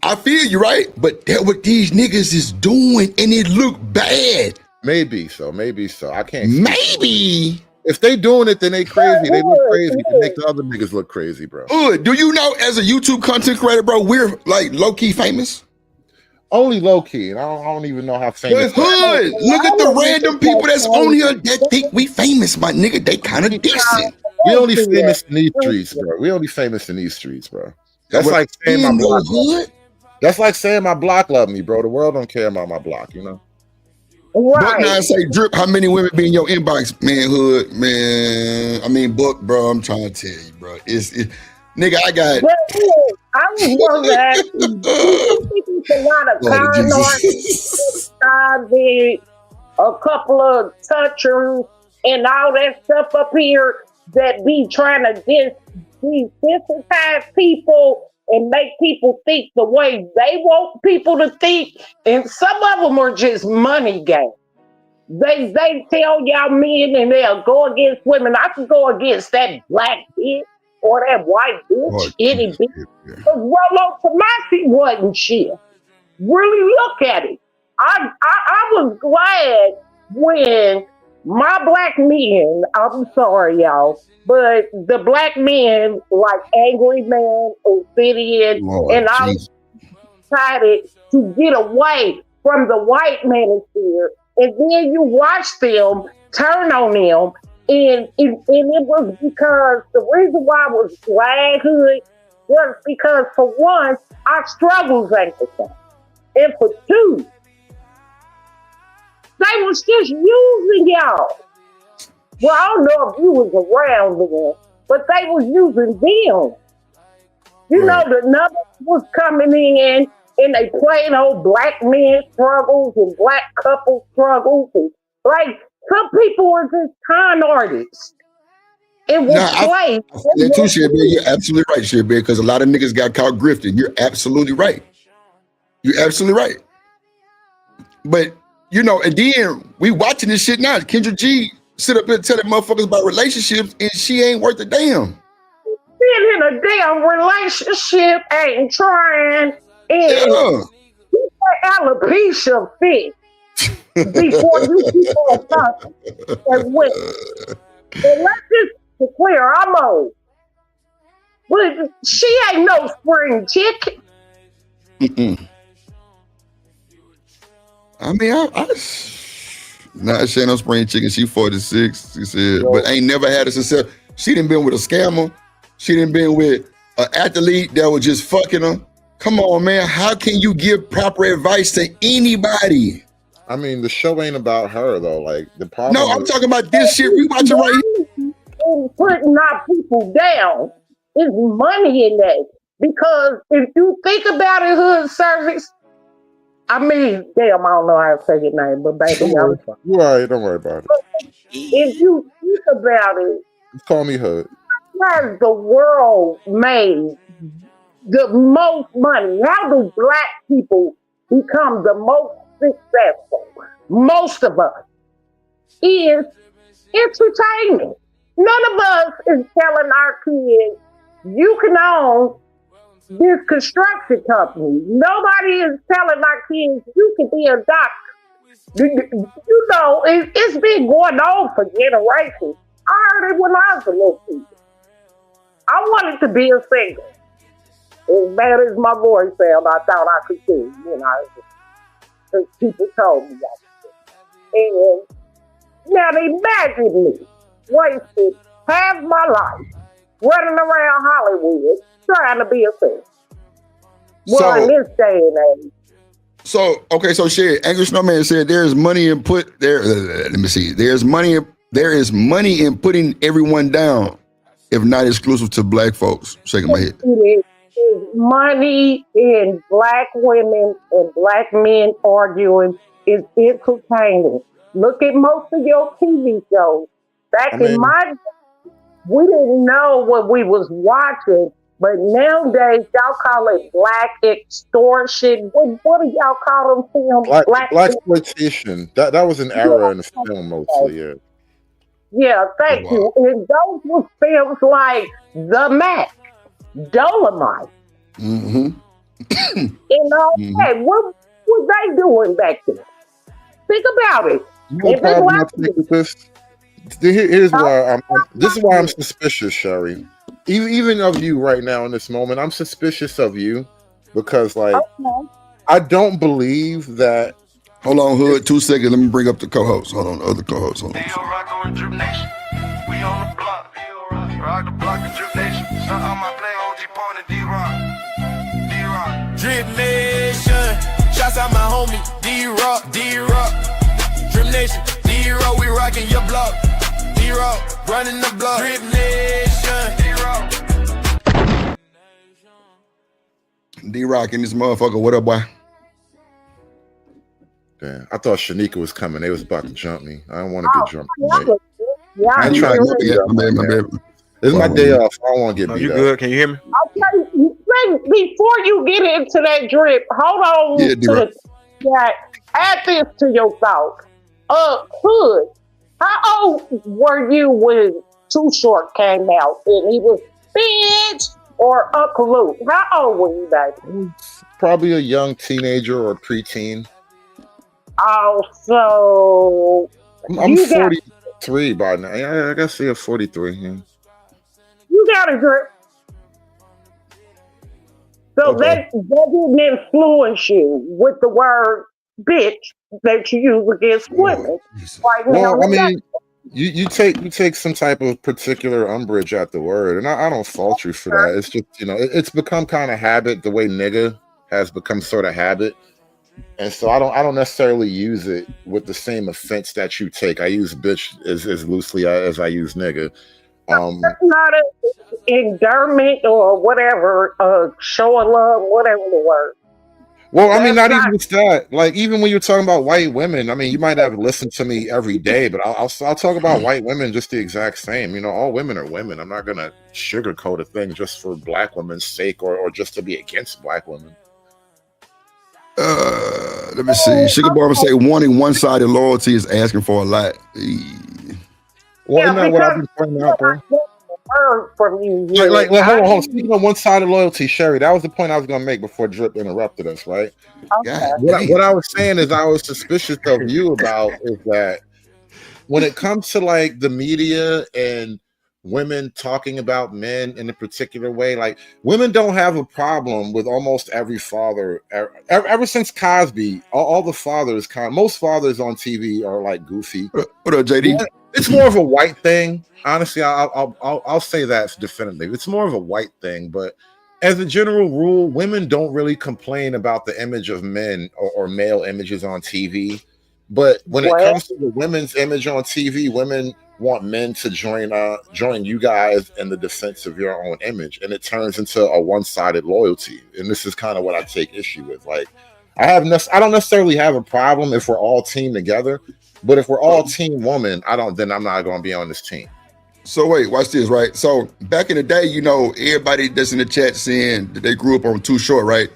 I feel you, right? But that's what these niggas is doing, and it look bad. Maybe so. I can't. Maybe. If they doing it, then they crazy. They look crazy to make the other niggas look crazy, bro. Do you know as a YouTube content creator, bro, we're like low-key famous? Only low-key. And I don't even know how famous. But hood, look at the random people that's on here that think we famous, my nigga. They kind of decent. We only famous in these streets, bro. That's like saying my block. That's like saying my block love me, bro. The world don't care about my block, you know? But now I say, Drip, how many women be in your inbox, man, hood, man? I mean, Book, bro, I'm trying to tell you, bro. It's nigga, I got... I was wondering, it's a lot of con artists, a couple of touchers, and all that stuff up here that be trying to desensitize people and make people think the way they want people to think. And some of them are just money game. They tell y'all men and they'll go against women. I could go against that black bitch or that white bitch, any bitch. Because Rollo Tomasi wasn't shit. Really look at it. I was glad when my black men, I'm sorry, y'all, but the black men like Angry Man, Obsidian, and I decided to get away from the white manosphere, and then you watch them turn on them, and it was because the reason why I was glad hood was because for one, our struggles ain't the same, and for two, they was just using y'all. Well, I don't know if you was around then, but they was using them. You know, the numbers was coming in and they played old black men struggles and black couple struggles. And like, some people were just con artists. It was played. Yeah, too, Shitbeard. You're absolutely right, Shitbeard, because a lot of niggas got caught grifting. You're absolutely right. But, you know, and then we watching this shit now. Kendra G sit up here and tell that motherfuckers about relationships, and she ain't worth a damn. Being in a damn relationship ain't trying, and keep that alopecia fit before you keep on talking as well. And let's just be clear, I'm old, but she ain't no spring chicken. I mean, nah, she ain't no spring chicken. She 46. She said, but ain't never had a success. She done been with a scammer. She done been with an athlete that was just fucking her. Come on, man. How can you give proper advice to anybody? I mean, the show ain't about her though. Like the problem. No, I'm talking about this shit we watching right here. Putting our people down is money in that. Because if you think about it, hood service. I mean, damn, I don't know how to say your name, but baby, you all right, don't worry about it. If you think about it, call me hood. Has the world made the most money? How do black people become the most successful? Most of us is entertainment. None of us is telling our kids, you can own this construction company. Nobody is telling our kids, you can be a doctor. You know, it's been going on for generations. I heard it when I was a little kid. I wanted to be a singer. As bad as my voice sounded, I thought I could sing, you know, because people told me I could sing. And now imagine me wasted half my life running around Hollywood trying to be a singer. Well, in this day and age. So, okay, so shit, Angry Snowman said there's money in let me see. There is money in putting everyone down, if not exclusive to black folks. Shaking my head. It is money in black women and black men arguing is entertaining. Look at most of your TV shows. Back in my day, we didn't know what we was watching But nowadays, y'all call it black extortion. What do y'all call them films? Black exploitation. That was an era in the film mostly. Yeah. Yeah, thank you. And those were films like The Mac, Dolomite, Mm-hmm. and all that. What were they doing back then? Think about it. You know, problem I take with this. Here's why this is why I'm suspicious, Sherry. Even of you right now in this moment, I'm suspicious of you because, like, I don't believe that. Hold on, Hood, 2 seconds. Let me bring up the co-host. Hold on, the other co-host. Hold on. Drip Nation, shouts out my homie D-Rock, Drip Nation, D-Rock, we rockin' your block, D-Rock, running the block, Drip Nation, D-Rock. D-Rock in this motherfucker. What up, boy? Damn, I thought Shanika was coming. They was about to jump me. I don't want to get jumped. I ain't trying to get beat up. This is my day off. I don't want to get beat you up. good? Can you hear me? Okay, before you get into that drip, hold on Yeah, to the chat. Add this to your thoughts. Hood, how old were you when Too Short came out and he was bitch or Uncle Luke? How old were you, baby? Probably a young teenager or preteen. Also, I'm 43 by now. Yeah, I guess you're 43. Yeah. You got a drip. So that didn't influence you with the word bitch that you use against women. Right now, Well, I mean, you take some type of particular umbrage at the word, and I don't fault you for that. It's just, you know, it's become kind of habit. The way nigga has become sort of habit, and so I don't necessarily use it with the same offense that you take. I use bitch as loosely as I use nigga. That's not an endearment or whatever, show of love, whatever the word. Well, I mean, not even just that. Like, even when you're talking about white women, I mean, you might have listened to me every day, but I'll talk about white women just the exact same. You know, all women are women. I'm not gonna sugarcoat a thing just for black women's sake or just to be against black women. Let me see. Sugar Barber say wanting one-sided loyalty is asking for a lot. Well, isn't that what I've been pointing out, bro? From you, like hold on. Speaking of one-sided loyalty, Sherry, that was the point I was gonna make before Drip interrupted us, right? Okay. What I was saying is I was suspicious of you about is that when it comes to like the media and women talking about men in a particular way, like women don't have a problem with almost every father ever since Cosby. All the fathers, most fathers on TV are like goofy. What up, JD? It's more of a white thing. Honestly, I'll say that definitively. It's more of a white thing, but as a general rule, women don't really complain about the image of men or male images on TV. But when it comes to the women's image on TV, women want men to join you guys in the defense of your own image, and it turns into a one-sided loyalty. And this is kind of what I take issue with. Like, I don't necessarily have a problem if we're all team together, but if we're all team woman, then I'm not going to be on this team. So wait, watch this, right? So back in the day, you know, everybody that's in the chat saying that they grew up on Too Short, right?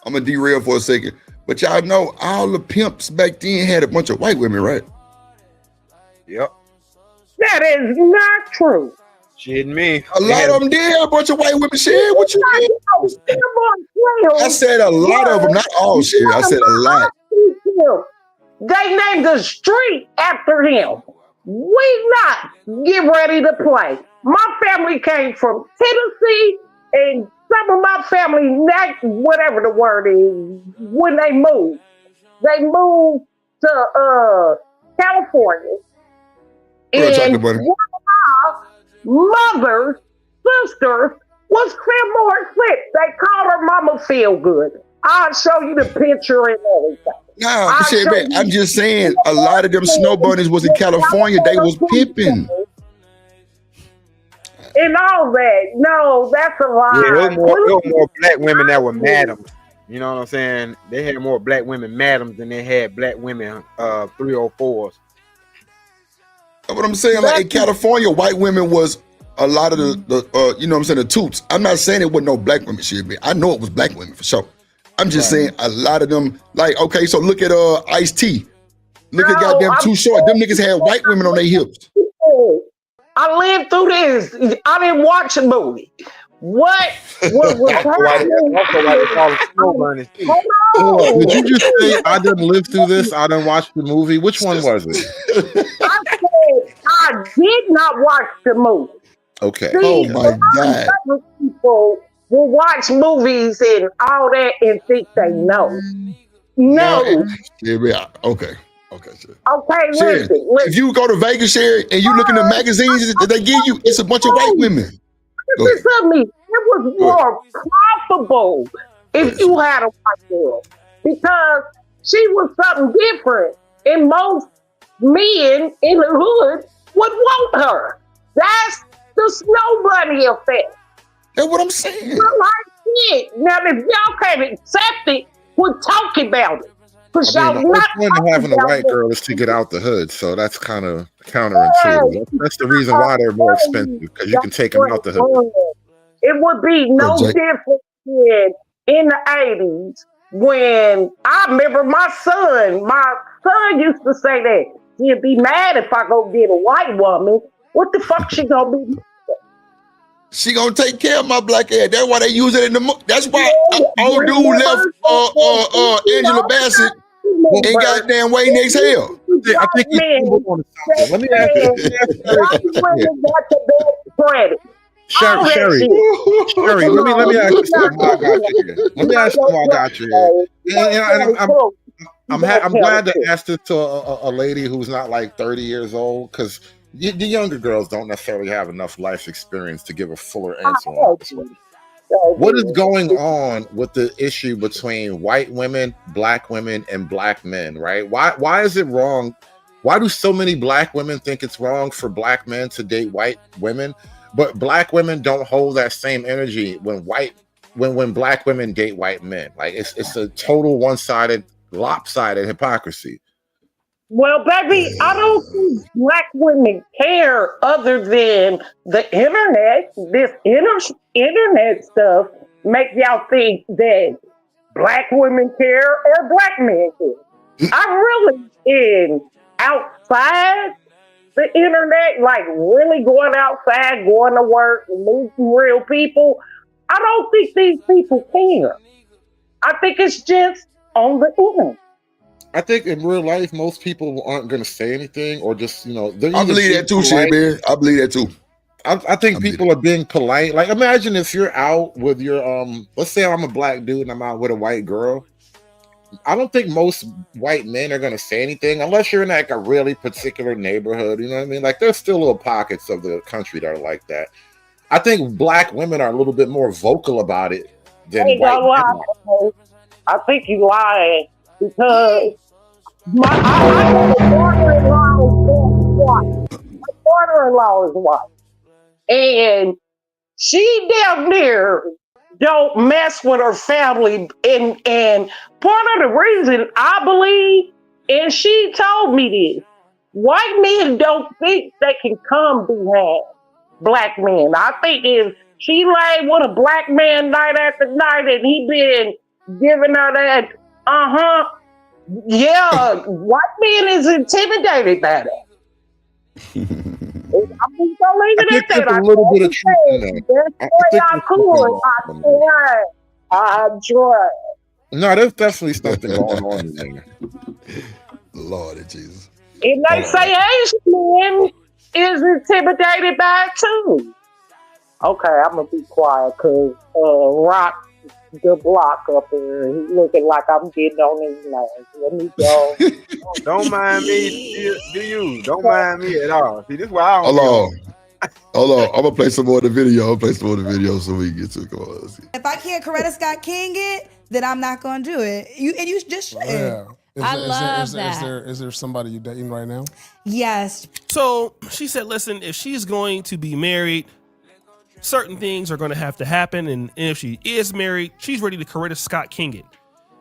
I'm gonna derail for a second, but y'all know all the pimps back then had a bunch of white women, right? Yep. That is not true. Shit, me. A lot of them did have a bunch of white women. Shit, what you mean? I said a lot of them, not all. Shit, I said a lot. They named the street after him. We not get ready to play. My family came from Tennessee, and some of my family, whatever the word is, when they moved to California. And one of my mother's sisters was Fillmore Clip. They called her Mama Feel Good. I'll show you the picture and everything. No, shit, man, I'm just saying a lot of them snow bunnies was in California. They was pimping. And all that. No, that's a lie. Yeah, there were more black women that were madams. You know what I'm saying? They had more black women madams than they had black women 304s. What I'm saying, like in California, white women was a lot of the you know what I'm saying, the toots. I'm not saying it wasn't no black women shit, man. I know it was black women for sure. I'm just saying a lot of them, like, okay, so look at Ice-T. Look at goddamn Too Short. Them niggas had white women on their hips. I lived through this. I didn't watch the movie. What was happening? Did you just say I didn't live through this? I didn't watch the movie. Which one was it? I said I did not watch the movie. Okay. See, Oh my God. other people will watch movies and all that and think they know. No. Yeah, okay. Okay, sure. Okay, Sherry, listen. if you go to Vegas, Sherry, and you look in the magazines that they give you, it's a bunch of white women. Go ahead. Listen to me. It was more profitable if you had a white girl because she was something different, and most men in the hood would want her. That's the snow bunny effect. That's what I'm saying. You're like shit. Now, if y'all can't accept it, we're talking about it. I mean, the whole point of having a white girl is to get out the hood, so that's kind of counterintuitive. That's the reason why they're more expensive, because you can take them out the hood. It would be no different than in the 80s when I remember my son used to say that he'd be mad if I go get a white woman. What the fuck she gonna be? She gonna take care of my black ass. That's why they use it in the. That's why old dude left Angela Bassett and goddamn Wayne Exhale. I think you on something. Let me ask you. Sherry, let me ask you something. I got you here. Let me ask you why I got you here. And I'm glad to ask this to a lady who's not like 30 years old, because the younger girls don't necessarily have enough life experience to give a fuller answer on this. What is going on with the issue between white women, black women, and black men, right? Why is it wrong? Why do so many black women think it's wrong for black men to date white women, but black women don't hold that same energy when black women date white men? Like it's a total one-sided, lopsided hypocrisy. Well, baby, I don't think black women care other than the internet. This internet stuff make y'all think that black women care or black men care. I really am outside the internet, like really going outside, going to work, meeting real people. I don't think these people care. I think it's just on the internet. I think in real life, most people aren't going to say anything, or just, I believe that too, shit, man. I believe that too. I think people are being polite. Like, imagine if you're out with your, let's say I'm a black dude and I'm out with a white girl. I don't think most white men are going to say anything unless you're in like a really particular neighborhood. You know what I mean? Like, there's still little pockets of the country that are like that. I think black women are a little bit more vocal about it than white men. I think you lying because my daughter-in-law is white, and she damn near don't mess with her family, and part of the reason I believe, and she told me this, white men don't think they can come behind black men. I think if she laid with a black man night after night and he been giving her that, yeah, white man is intimidated by that. I'm just gonna leave it at that. A little bit of truth in that. I'm sure. No, there's definitely something going on there. Lord Jesus. And they say Asian men is intimidated by it too. Okay, I'm gonna be quiet because Rock the block up there. He's looking like I'm getting on his nerves. Let me go. Don't mind me. Do you? Don't mind me at all. See, this is why I don't. Hold on. I'm gonna play some more of the video. So we can get to it. Come on, let's see. If I can't Coretta Scott King it, then I'm not gonna do it. You just should. Yeah. Is there somebody you dating right now? Yes. So she said, listen, if she's going to be married, certain things are going to have to happen. And if she is married, she's ready to Coretta Scott King it.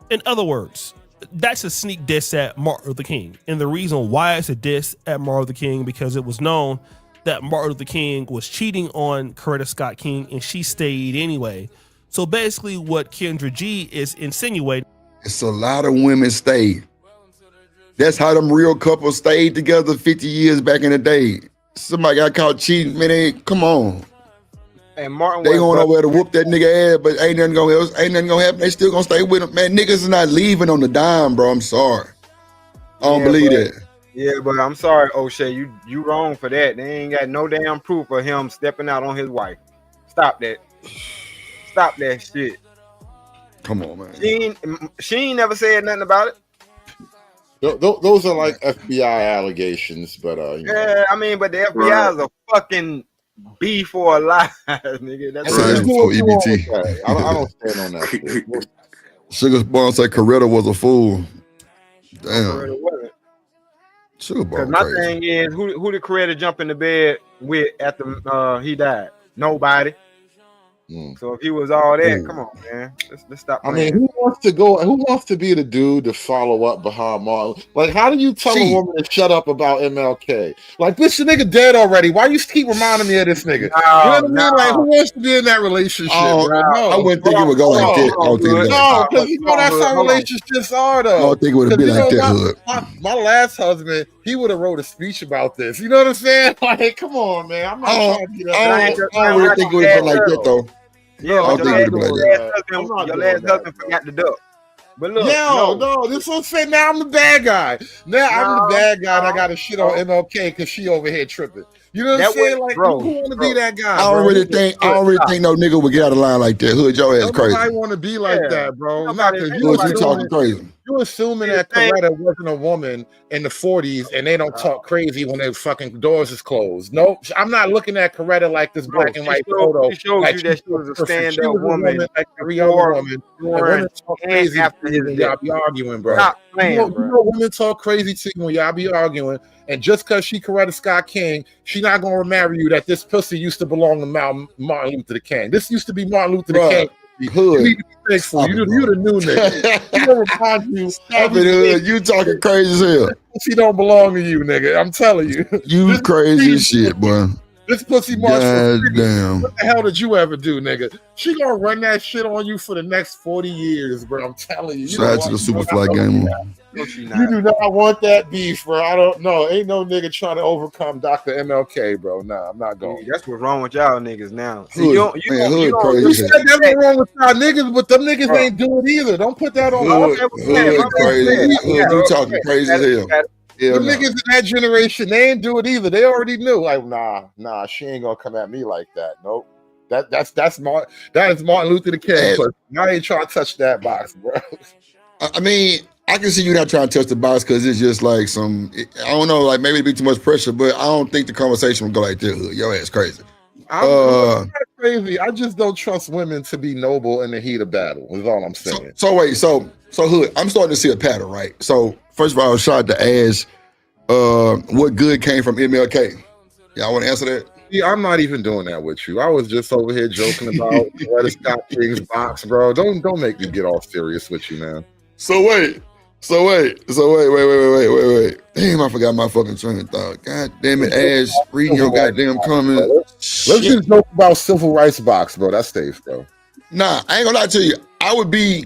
In other words, that's a sneak diss at Martin Luther King. And the reason why it's a diss at Martin Luther King, because it was known that Martin Luther King was cheating on Coretta Scott King, and she stayed anyway. So basically what Kendra G is insinuating. It's a lot of women stay. That's how them real couples stayed together 50 years back in the day. Somebody got caught cheating, man. Come on. And Martin, they going over there to whoop that nigga ass, but ain't nothing gonna happen. They still gonna stay with him, man. Niggas is not leaving on the dime, bro. I'm sorry. I don't believe that. Yeah, but I'm sorry, O'Shea. You wrong for that. They ain't got no damn proof of him stepping out on his wife. Stop that. Stop that shit. Come on, man. She ain't never said nothing about it. Those are like FBI allegations, but yeah, I mean, but the FBI is a fucking B for a lie, nigga. That's right. For EBT. I don't stand on that shit. Sugar Bomb said Coretta was a fool. Damn. Sugar Bomb. My thing is, who did Coretta jump in the bed with after he died? Nobody. So if he was all that, come on, man. Let's stop. I mean, who wants to be the dude to follow up behind Martin? Like, how do you tell a woman to shut up about MLK? Like, bitch, the nigga dead already. Why you keep reminding me of this nigga? You know what I mean? Like, who wants to be in that relationship? Oh, bro? No, I wouldn't think it would go like that. No, because you know that's how relationships are, though. I don't think it would have been like that. My last husband, he would have wrote a speech about this. You know what I'm saying? Like, come on, man. I'm not trying to get up. I don't really think it would have been like that, though. Yeah, I don't think it would have been like that. Your last husband forgot the duck. But look, no, this is what I'm saying. Now I'm the bad guy. Now I'm the bad guy and I got to shit on MLK because she over here tripping. You know what I'm saying? Like, who want to be that guy? I don't really think no nigga would get out of line like that. Hood, your ass crazy. I want to be like that, bro. You talking crazy. You're assuming that Coretta wasn't a woman in the 40s and they don't talk crazy when their fucking doors is closed. No, I'm not looking at Coretta like this black and white photo. She showed you that she was a stand-up woman. Like every other woman. Women talk crazy after his y'all be arguing, bro. Stop playing, you know women talk crazy to you when y'all be arguing. And just because she Coretta Scott King, she not gonna marry you that this pussy used to belong to Martin Luther King. This used to be Martin Luther King. Hood. You need to be thankful. You the new nigga. You don't remind you. Stop it, Hood. You talking crazy as hell. She don't belong to you, nigga. I'm telling you. You crazy as shit, boy. This pussy march for free. Damn. What the hell did you ever do, nigga? She gonna run that shit on you for the next 40 years, bro. I'm telling you. Shout out to the Superfly game. You do not want that beef, bro. I don't know. Ain't no nigga trying to overcome Dr. MLK, bro. Nah, I'm not going. That's what's wrong with y'all niggas now. See, you said that's what's wrong with y'all niggas, but them niggas ain't do it either. Don't put that on. You talking crazy as hell. The niggas in that generation, they ain't do it either. They already knew. Like, nah, she ain't gonna come at me like that. Nope. That is Martin Luther King. I ain't trying to touch that box, bro. I mean, I can see you not trying to touch the box because it's just like I don't know, like maybe it'd be too much pressure, but I don't think the conversation would go like this. Your ass crazy. I'm not crazy. I just don't trust women to be noble in the heat of battle. Is all I'm saying. So Hood, I'm starting to see a pattern, right? So first of all, shout out to Ash. What good came from MLK? Y'all want to answer that? Yeah, I'm not even doing that with you. I was just over here joking about Coretta Scott King's box, bro. Don't make me get all serious with you, man. So wait. Damn, I forgot my fucking train of thought. God damn it, Ash, reading your goddamn comment. Let's just joke about civil rights box, bro. That's safe, bro. Nah, I ain't gonna lie to you. I would be,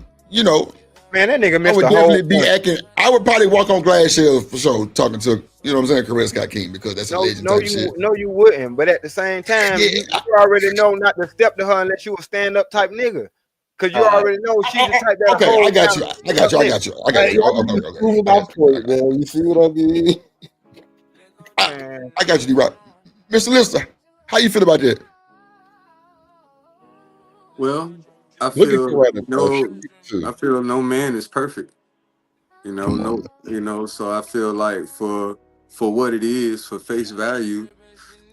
man, that nigga missed I would the definitely whole be point. acting. I would probably walk on glass shells for sure, talking to, you know what I'm saying, Coretta Scott King, because that's a legend type shit. No, you wouldn't. But at the same time, you already know not to step to her unless you a stand-up type nigga. Because you already know she's the type that. Okay, I got you. You see what I mean? I got you, D-Rock. Mr. Lister, how you feel about that? Well, I feel no man is perfect. So I feel like for what it is, for face value,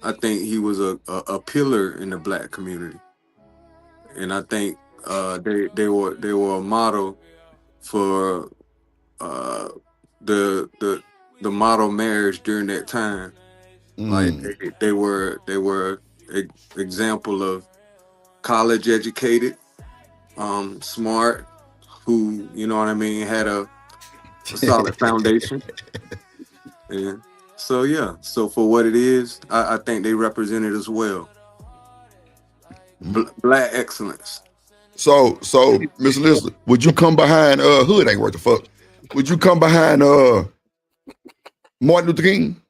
I think he was a pillar in the black community. And I think they were a model for the model marriage during that time. Like they were an example of college educated, smart, who, you know what I mean, had a solid foundation. And So yeah, so for what it is, I think they represent it as well. Black excellence. So Miss Elizabeth, would you come behind Hood ain't worth the fuck? Would you come behind Martin Luther King?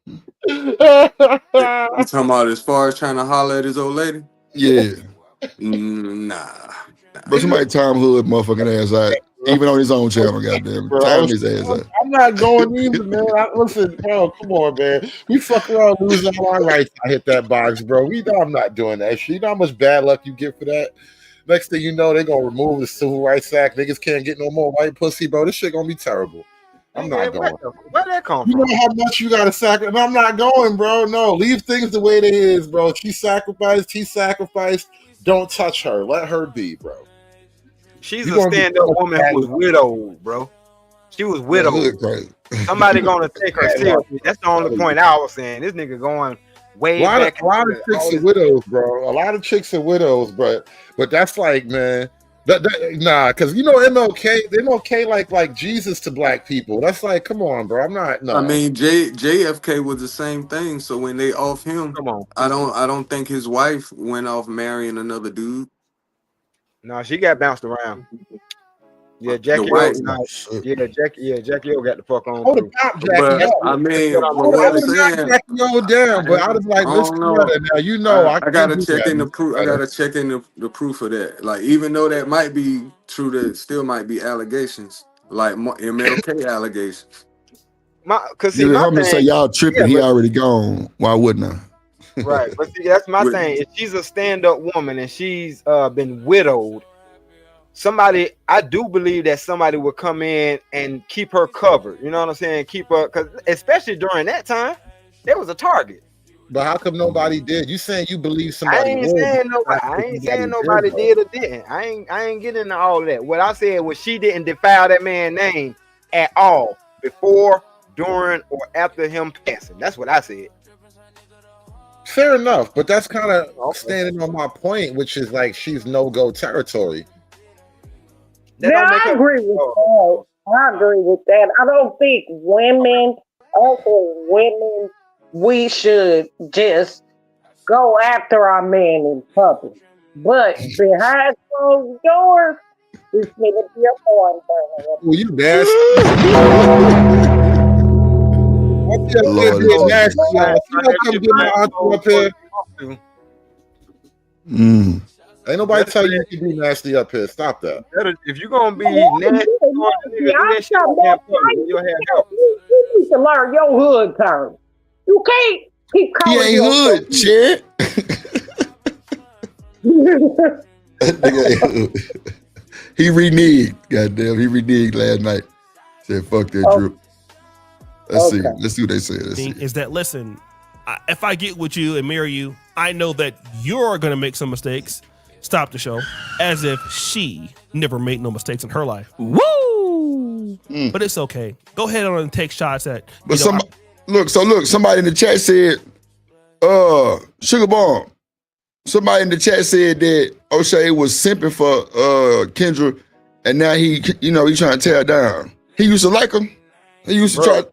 You talking about as far as trying to holler at his old lady? Yeah. Nah. But somebody time Hood motherfucking ass out, even on his own channel, goddamn. Time his ass out. I'm not going either, man. Listen, bro, come on, man. We fuck around losing all our rights. I hit that box, bro. We know I'm not doing that shit. You know how much bad luck you get for that? Next thing you know, they're gonna remove the Civil Rights Act. Niggas can't get no more white pussy, bro. This shit gonna be terrible. I'm not going. Where that come You from? know how much you gotta sacrifice. I'm not going, bro. No, leave things the way they is, bro. She sacrificed. He sacrificed. Don't touch her. Let her be, bro. She's a stand-up woman who was widowed, bro. She was widowed. Somebody gonna take her seriously. That's the only point I was saying. This nigga going way back. A lot of chicks are widows, bro. A lot of chicks are widows, but that's like, man, nah, because you know MLK like Jesus to black people. That's like, come on, bro. I'm not. No, I mean JFK was the same thing. So when they off him, come on, I don't think his wife went off marrying another dude. No, she got bounced around. Yeah, Jackie O. Jackie O got the fuck on. Hold about Jackie O. I mean, what I'm saying, Jackie O down, but I was like, listen, now you know, I gotta check in the proof. I gotta check in the proof of that. Like, even though that might be true, that still might be allegations, like MLK allegations. Cause see, my thing, say y'all tripping. He already gone. Why wouldn't I? Right, but see, that's my thing. If she's a stand-up woman and she's been widowed, I do believe that somebody would come in and keep her covered. You know what I'm saying? Keep her, because especially during that time, there was a target. But how come nobody did? You saying you believe somebody? I ain't saying nobody did or didn't. I ain't getting into all that. What I said was she didn't defile that man's name at all before, during, or after him passing. That's what I said. Fair enough, but that's kind of standing on my point, which is like she's no-go territory. I agree with that. I agree with that. I don't think women, we should just go after our man in public. But behind closed doors, we should be a porn burner. Well, you nasty. Ain't nobody tell you can be nasty up here. Stop that. If you're gonna be nasty, you need to learn your hood term. You can't keep calling. He ain't hood, shit. He reneged. Goddamn, he reneged last night. Said fuck that drip. Let's see. Let's see what they say. Is that listen? If I get with you and marry you, I know that you're gonna make some mistakes. Stop the show, as if she never made no mistakes in her life. Woo! But it's okay. Go ahead on and take shots at. But look, somebody in the chat said, Sugar Bomb. Somebody in the chat said that O'Shea was simping for Kendra, and now he trying to tear her down. He used to like him. He used to try.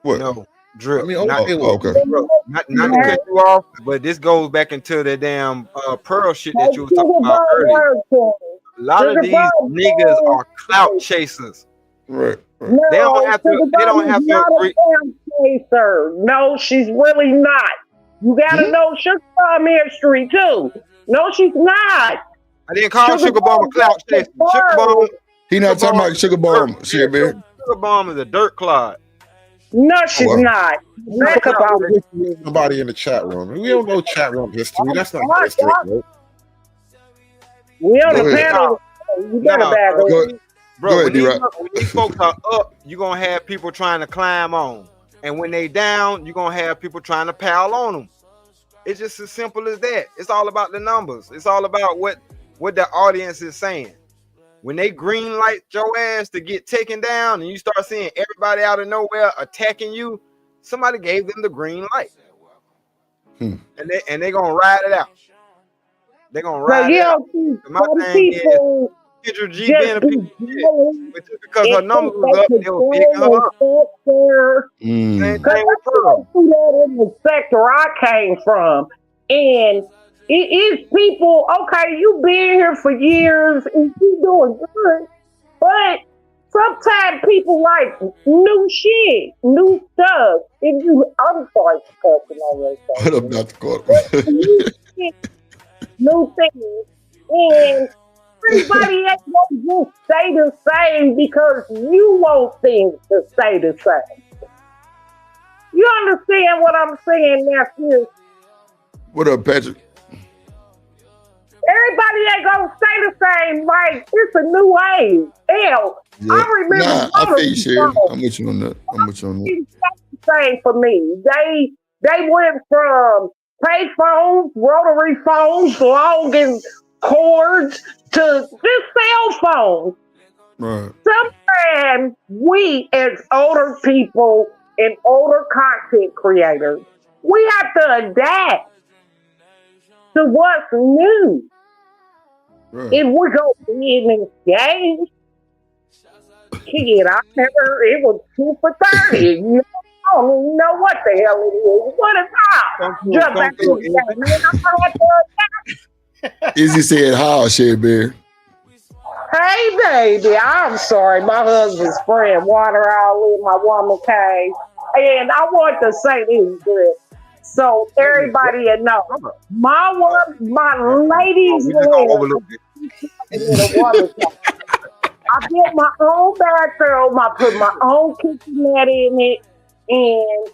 What? No, Drip. I mean, not to cut you off, but this goes back into the damn Pearl shit that you were talking about earlier. A lot of these niggas are clout chasers. Right. No, they don't have to agree. Chaser. No, she's really not. You gotta know Sugar Bomb history too. No, she's not. I didn't call Sugar Bomb a clout chaser. Sugar Bomb. He not talking about Sugar Bomb. Shit, man. Sugar Bomb is a dirt clod. No, she's not. Back about nobody in the chat room. We don't know chat room history. That's not history. We on the panel. You better back up. Bro, when these folks are up, you're going to have people trying to climb on. And when they down, you're going to have people trying to pile on them. It's just as simple as that. It's all about the numbers. It's all about what the audience is saying. When they green light your ass to get taken down and you start seeing everybody out of nowhere attacking you, somebody gave them the green light. And they're going to ride it out. They're going to ride it out. My thing is, Kendra G being a piece of shit. But just because her numbers was up, they were picking her up. Same thing with Pearl. That in the sector I came from, and it is people. Okay, you been here for years and you doing good, but sometimes people like new shit, new stuff. And I'm sorry for cussing on your stuff. What up, Dr. Carter? New things, and everybody ain't gonna just stay the same because you want things to stay the same. You understand what I'm saying, nephew? What up, Patrick? Everybody ain't gonna stay the same. Like, it's a new age. Hell, Yeah. I remember. Nah, I feel you, Sherry. I'm with you on that. It's the same for me. They went from pay phones, rotary phones, long and cords to just cell phones. Right. Sometimes we, as older people and older content creators, we have to adapt to what's new. Right. If we're going to be in this game, shit, it was 2 for 30. You know, I don't even know what the hell it is. What is that? Jump back in the game, man. I'm gonna have to adapt. Izzy said, "How, Sherry Bear?" Hey, baby, I'm sorry. My husband's spraying water all in my woman cave. And I want to say this, Greg. So everybody know, my ladies I built my own bathroom. I put my own kitchenette in it, and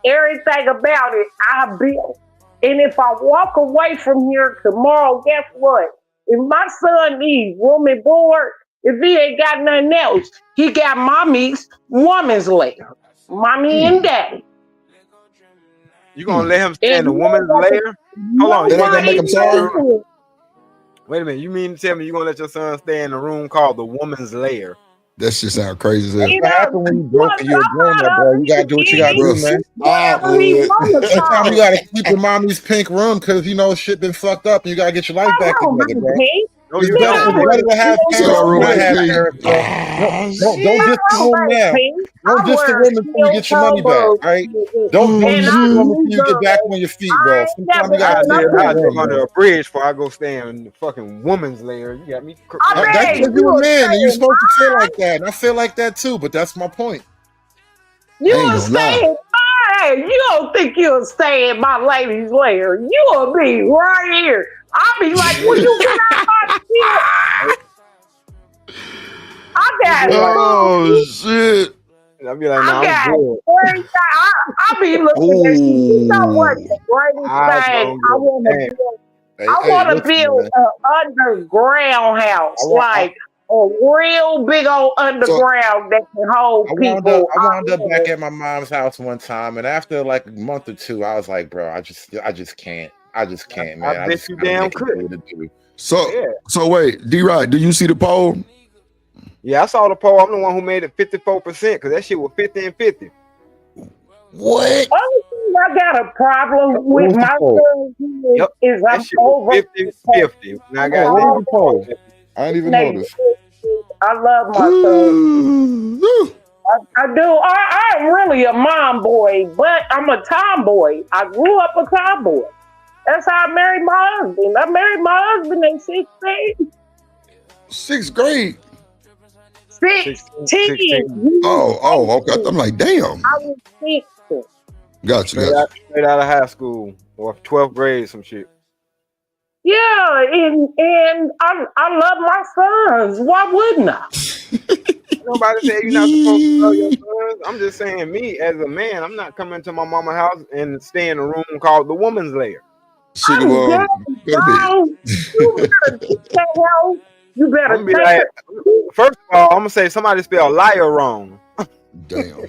everything about it I built. And if I walk away from here tomorrow, guess what? If my son needs room and board, if he ain't got nothing else, he got mommy's woman's layer. Mommy and daddy. You gonna let him stay in the woman's layer? Hold on. That ain't gonna make him sorry. Wait a minute. You mean to tell me you gonna let your son stay in the room called the woman's lair? That shit sound crazy as hell. What happened when you broke and you're a grown up, bro? You gotta do what you gotta do, man. Sometimes you gotta sleep in mommy's pink room because you know shit been fucked up and you gotta get your life back together, bro. No, It's you better don't. to have parents. Don't just the woman now. Don't just the woman until you get your money back, right? Don't just the woman until you get back on your feet, bro. Sometimes you gotta I under a bridge before I go stay in the fucking woman's lair. You got me. That's because you're a man and you're supposed to feel like that. And I feel like that too, but that's my point. You will stay. Hey, you don't think you'll stay in my lady's lair? You'll be right here. I'll be like, will you get out my shit? I got it. Oh shit! I'll be like, I no, got I'm good. it. I'll be looking at you. You know what? The greatest thing I want to build. I want to build an underground house, like a real big old underground that can hold people. I wound up back at my mom's house one time, and after like a month or two, I was like, bro, I just can't. I just can't, man. I bet you damn could. So wait, D-Rod, do you see the poll? Yeah, I saw the poll. I'm the one who made it 54% because that shit was 50 and 50. What? Only thing I got a problem with my son is I'm over 50-50. I got the poll. I didn't even notice. I love my son. I do. I'm really a mom boy, but I'm a tomboy. I grew up a tomboy. That's how I married my husband. I married my husband in 16. 6th grade. 16. Oh, okay. I'm like, damn. I was 16. Gotcha. Straight out of high school or 12th grade, some shit. Yeah, and I love my sons. Why wouldn't I? Nobody said you're not supposed to love your sons. I'm just saying, me as a man, I'm not coming to my mama's house and stay in a room called the woman's lair. You better take that help. You better take like, first of all, I'm gonna say somebody spelled liar wrong. Damn.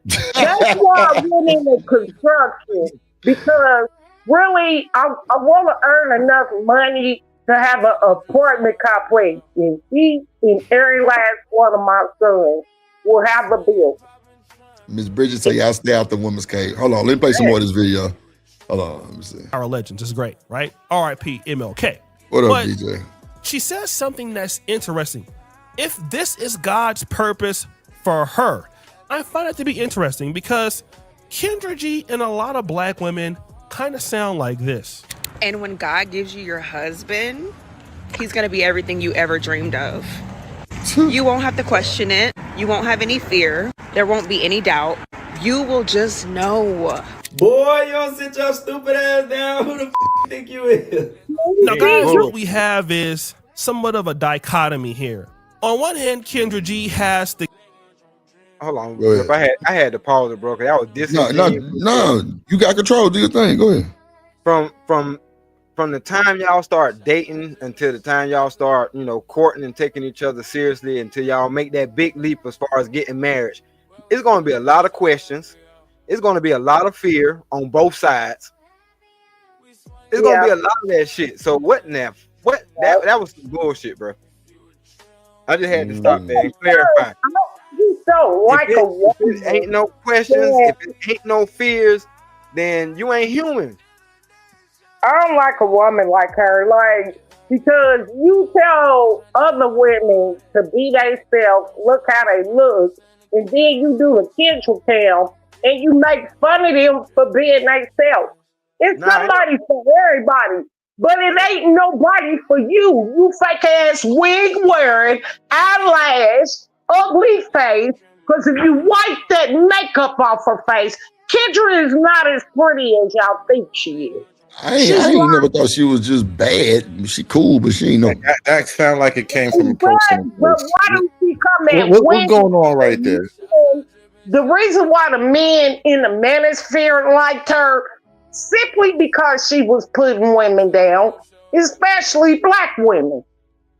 That's why I went into construction, because really I want to earn enough money to have an apartment complex, and each and every last one of my sons will have a bill. Miss Bridget say y'all stay out the women's cave. Hold on, let me play some more of this video. Hold on, let me see. Our legends is great, right? R.I.P. MLK. What up, But DJ? she says something that's interesting. If this is God's purpose for her, I find it to be interesting because Kendra G and a lot of black women kind of sound like this. And when God gives you your husband, he's going to be everything you ever dreamed of. You won't have to question it. You won't have any fear. There won't be any doubt. You will just know. Boy, y'all sit your stupid ass down. Who the think you is? Now, guys, what we have is somewhat of a dichotomy here. On one hand, Kendra G has the... Hold on. If I had to pause it, bro, because that was disingenuous. No, you got control. Do your thing. Go ahead. From the time y'all start dating until the time y'all start, courting and taking each other seriously until y'all make that big leap as far as getting married, it's going to be a lot of questions. It's going to be a lot of fear on both sides. It's going to be a lot of that shit. So what now? That was some bullshit, bro. I just had to stop there and clarify. You so like a woman. If it ain't no questions, if it ain't no fears, then you ain't human. I don't like a woman like her, because you tell other women to be themselves, look how they look, and then you do the Kendra Town, and you make fun of them for being themselves. It's somebody for everybody, but it ain't nobody for you. You fake ass wig wearing, eyelash, ugly face. Because if you wipe that makeup off her face, Kendra is not as pretty as y'all think she is. I ain't never thought she was just bad. She cool, but she ain't no. That sound like it came from a person. But why don't she come at what's going on right there? The reason why the men in the manosphere liked her, simply because she was putting women down, especially black women.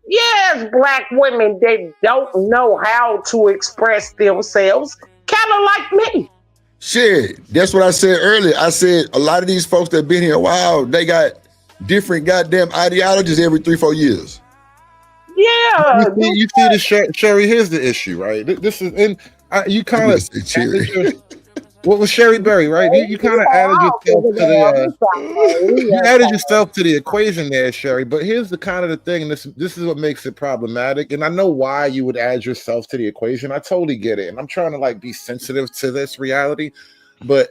Yes, black women, they don't know how to express themselves, kind of like me. Shit, that's what I said earlier. I said a lot of these folks that been here a while, they got different goddamn ideologies every 3-4 years. Yeah. You see the Sherry, here's the issue, right? This is, and you kind of, what was Sherry Berry, right? You kind of added yourself to the equation there, Sherry. But here's the kind of the thing, and this is what makes it problematic. And I know why you would add yourself to the equation. I totally get it, and I'm trying to be sensitive to this reality. But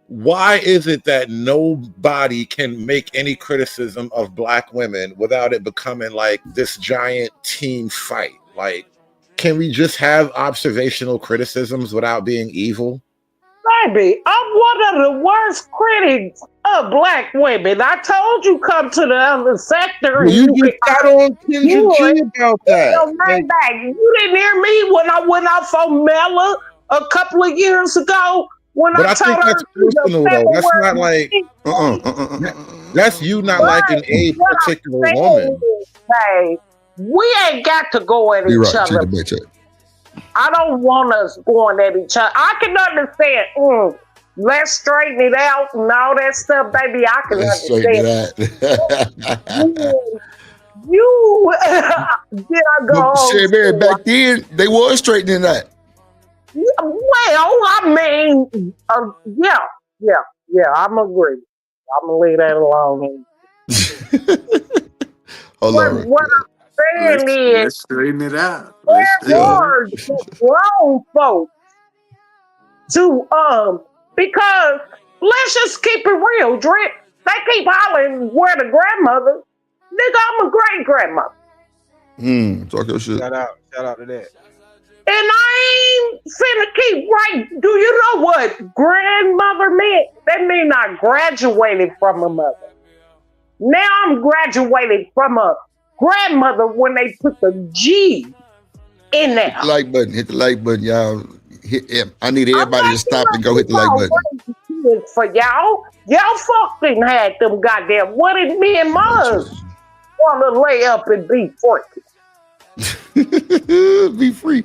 why is it that nobody can make any criticism of black women without it becoming this giant team fight? Can we just have observational criticisms without being evil? Baby, I'm one of the worst critics of black women. I told you come to the other sector. Well, you just got on Kendra G about that. You didn't hear me when I went off on Mella a couple of years ago. But I think that's personal, though. That's not that's you not liking a particular woman. Hey, we ain't got to go at each other. I don't want us going at each other. I can understand. Let's straighten it out and all that stuff, baby. I can understand. You did I go? Shit, back then they was straightening that. Well, I mean, yeah. I'm agree. I'm gonna leave that alone. Hold on. What I'm saying is, let's straighten it out. There are grown folks to because let's just keep it real, Drip. They keep hollering where the grandmother. Nigga, I'm a great grandmother. Talk your shit. Shout out to that. And I ain't finna keep right. Do you know what grandmother meant? That mean I graduated from a mother. Now I'm graduated from a grandmother when they put the G in there. Hit the like button, y'all. I need everybody to stop and go hit the like button. For y'all fucking had them goddamn. What did me and Mars want to lay up and be free? Be free.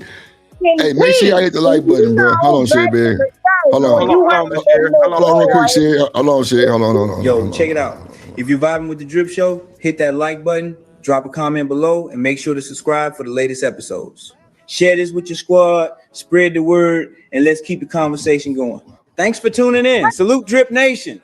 Hey, make sure y'all hit the like button, bro. Hold on, Sherry Berry. Hold on real quick, Sherry. Hold on, Sherry. Hold on. Yo, check it out. If you're vibing with the Drip Show, hit that like button, drop a comment below, and make sure to subscribe for the latest episodes. Share this with your squad, spread the word, and let's keep the conversation going. Thanks for tuning in. Salute Drip Nation.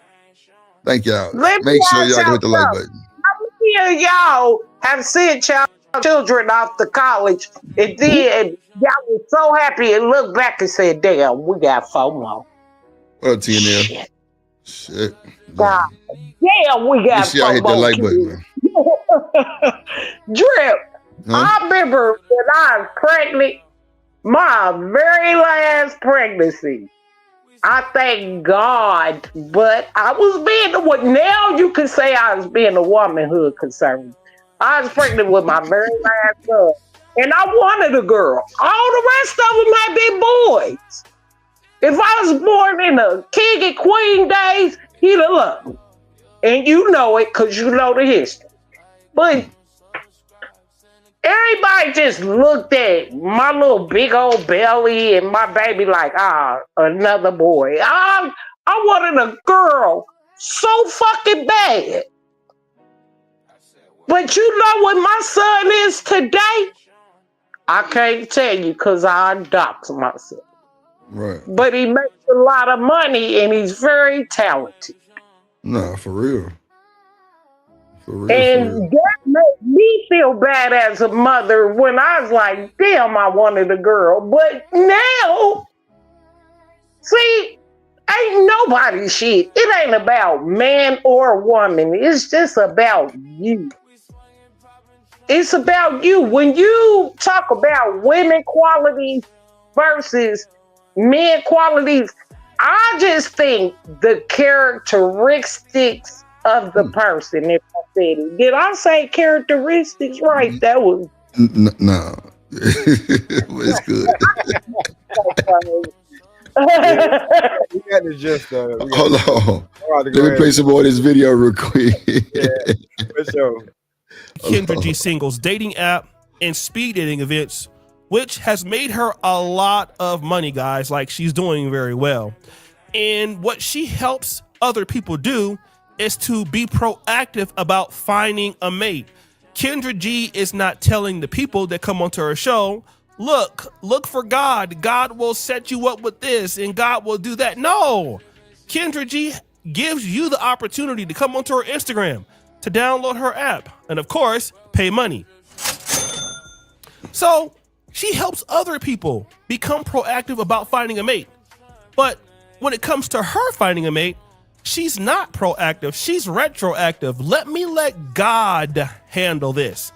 Thank y'all. Make sure y'all hit the like button. I'm hear y'all have sent y'all children off to college, and then y'all was so happy and looked back and said, damn, we got 4 more. Well, TNL. Shit. God damn, we got See, I hit that like button, man. Drip. I remember when I was pregnant, my very last pregnancy. I thank God, but I was being what now you can say I was being a womanhood concern. I was pregnant with my very last son, and I wanted a girl. All the rest of them might be boys. If I was born in the king and queen days, he'd have loved me. And you know it because you know the history. But everybody just looked at my little big old belly and my baby like, another boy. I wanted a girl so fucking bad. But you know what my son is today? I can't tell you because I adopted my son. Right. But he makes a lot of money and he's very talented. Nah, for real. And that made me feel bad as a mother when I was like, damn, I wanted a girl. But now, see, ain't nobody shit. It ain't about man or woman. It's just about you. It's about you. When you talk about women qualities versus men qualities, I just think the characteristics of the person, if I said it. Did I say characteristics right? That was... No. It's good. We got the gist of it. Hold on. Let me play some more of this video real quick. Yeah, for sure. Kendra G singles, dating app, and speed dating events, which has made her a lot of money, guys. Like, she's doing very well. And what she helps other people do is to be proactive about finding a mate. Kendra G is not telling the people that come onto her show, look for God. God will set you up with this and God will do that. No, Kendra G gives you the opportunity to come onto her Instagram, to download her app, and of course, pay money. So she helps other people become proactive about finding a mate. But when it comes to her finding a mate, she's not proactive. She's retroactive. Let God handle this.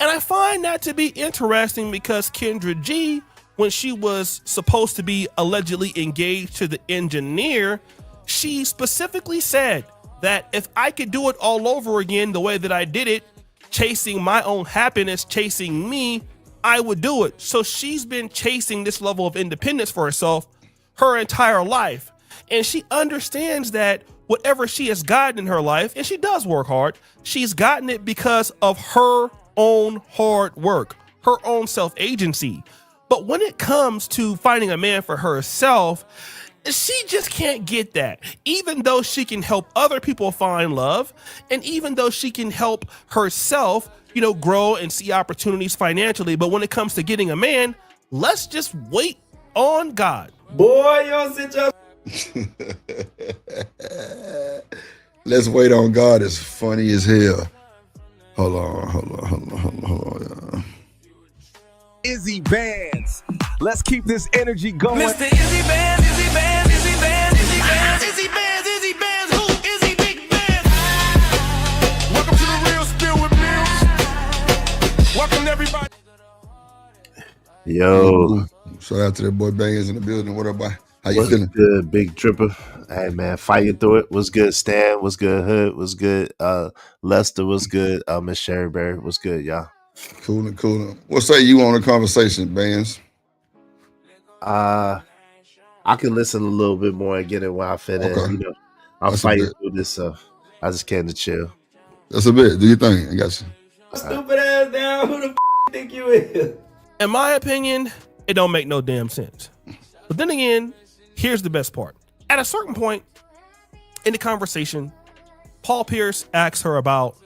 And I find that to be interesting because Kendra G, when she was supposed to be allegedly engaged to the engineer, she specifically said that if I could do it all over again the way that I did it, chasing my own happiness, chasing me, I would do it. So she's been chasing this level of independence for herself her entire life. And she understands that whatever she has gotten in her life, and she does work hard, she's gotten it because of her own hard work, her own self-agency. But when it comes to finding a man for herself, she just can't get that. Even though she can help other people find love, and even though she can help herself, grow and see opportunities financially. But when it comes to getting a man, let's just wait on God. Boy, y'all sit your... Let's wait on God is funny as hell. Hold on. Izzy Bands. Let's keep this energy going. Mr. Izzy Bands, Izzy Bands, Izzy Bands, Izzy Bands, Izzy Bands, Izzy Bands, who? Izzy Big Bands. Welcome to the Real Spill with Mills. Welcome everybody. Yo. Shout out to that boy Bangers in the building. What up, boy? How you What's feeling? Good, Big Dripper. Hey man, fighting through it. What's good, Stan? What's good, Hood? What's good? Lester was good. Miss Sherryberry was good, y'all. Cool. What say you on the conversation, Bands? I can listen a little bit more and get it when I fit in. I'm That's fighting through this stuff. I just came to chill. That's a bit. Do your thing. I got you. Stupid ass down. Who the think you is? In my opinion, it don't make no damn sense. But then again, here's the best part. At a certain point in the conversation, Paul Pierce asks her about,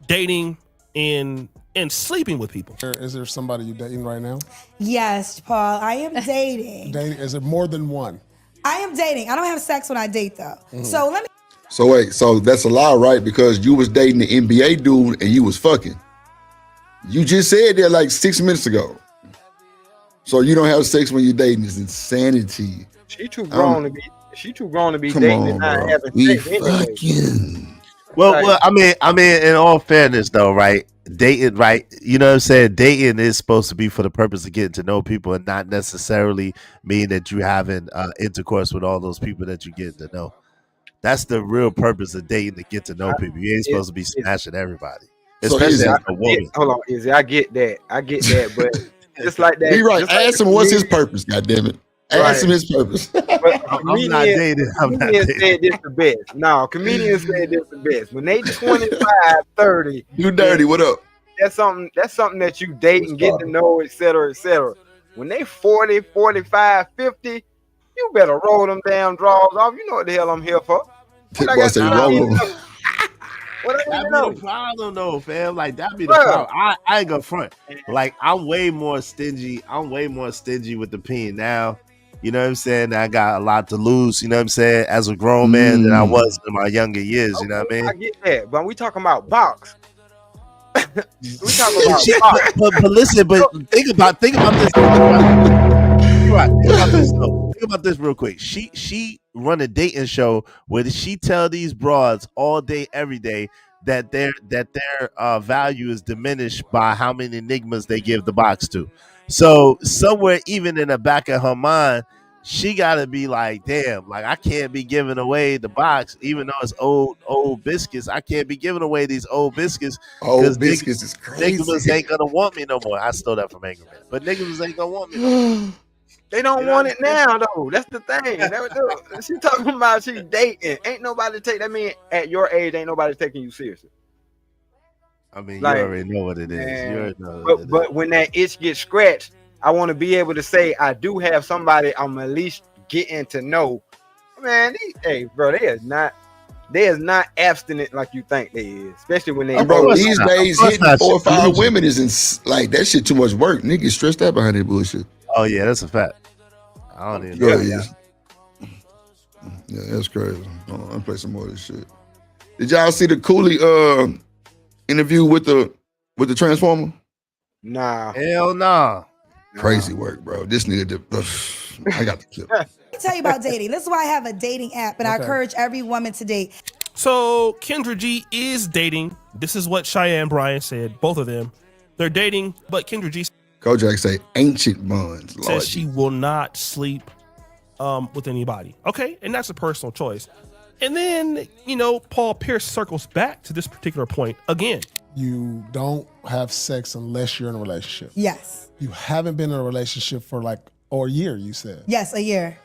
dating and sleeping with people. Is there somebody you're dating right now? Yes, Paul, I am dating. Dating? Is it more than one? I am dating. I don't have sex when I date, though. Mhm. So let me... So wait, so that's a lie, right? Because you was dating the NBA dude and you was fucking. You just said that like 6 minutes ago. So you don't have sex when you're dating is insanity. She too grown to be. She too grown to be Come dating on, and not bro. having We sex anyway. fucking. Well, I mean, in all fairness, though, right? Dating, right? You know what I'm saying? Dating is supposed to be for the purpose of getting to know people, and not necessarily mean that you having intercourse with all those people that you getting to know. That's the real purpose of dating, to get to know people. You ain't supposed to be smashing everybody, especially as a woman. Hold on, Izzy. I get that, but just like that. Be right. just like Ask him what's his purpose. God damn it. Ask him his purpose. I'm not dating. Comedians said this the best. No, comedians said this the best. When they 25, 30, You dirty. What up? that's something that you date and get to know, et cetera, et cetera. When they 40, 45, 50, you better roll them damn drawers off. You know what the hell I'm here for. That boy say roll them. That be the problem, though, fam. Like that be the problem. I ain't gonna front. Like I'm way more stingy. I'm way more stingy with the peen now. You know what I'm saying? I got a lot to lose. You know what I'm saying? As a grown man than I was in my younger years. You know what I mean? I get that, but we talking about box. we talking about box. But listen, but think about this. Right. Think about this real quick. She run a dating show where she tell these broads all day, every day that their value is diminished by how many enigmas they give the box to. So somewhere, even in the back of her mind, she gotta be like, damn, like I can't be giving away the box, even though it's old biscuits. I can't be giving away these old biscuits. Old biscuits is crazy. Niggas ain't gonna want me no more. I stole that from Angry Man, but niggas ain't gonna want me no more. They don't want it now, though. That's the thing. She talking about she dating. Ain't nobody take that. Mean at your age, ain't nobody taking you seriously. I mean, Like, you already know what it is. man, You already know what it but when that itch gets scratched, I want to be able to say I do have somebody I'm at least getting to know. Man, hey, bro, they is not abstinent like you think they is, especially when they. Bro, these days hitting 4 or 5 women is like that shit too much work. Niggas stressed out behind that bullshit. Oh yeah, that's a fact. I don't even know. Yeah, that's crazy. Hold on, I'll play some more of this shit. Did y'all see the Cooley interview with the Transformer? Nah. Hell nah. Crazy work, bro. This nigga did. I got the clip. Let me tell you about dating. This is why I have a dating app, and I encourage every woman to date. So Kendra G is dating. This is what Cheyenne Bryan said. Both of them, they're dating, but Kendra G Kojak say ancient bonds. says she will not sleep with anybody. Okay, and that's a personal choice. And then, Paul Pierce circles back to this particular point again. You don't have sex unless you're in a relationship. Yes. You haven't been in a relationship for a year, you said. Yes, a year.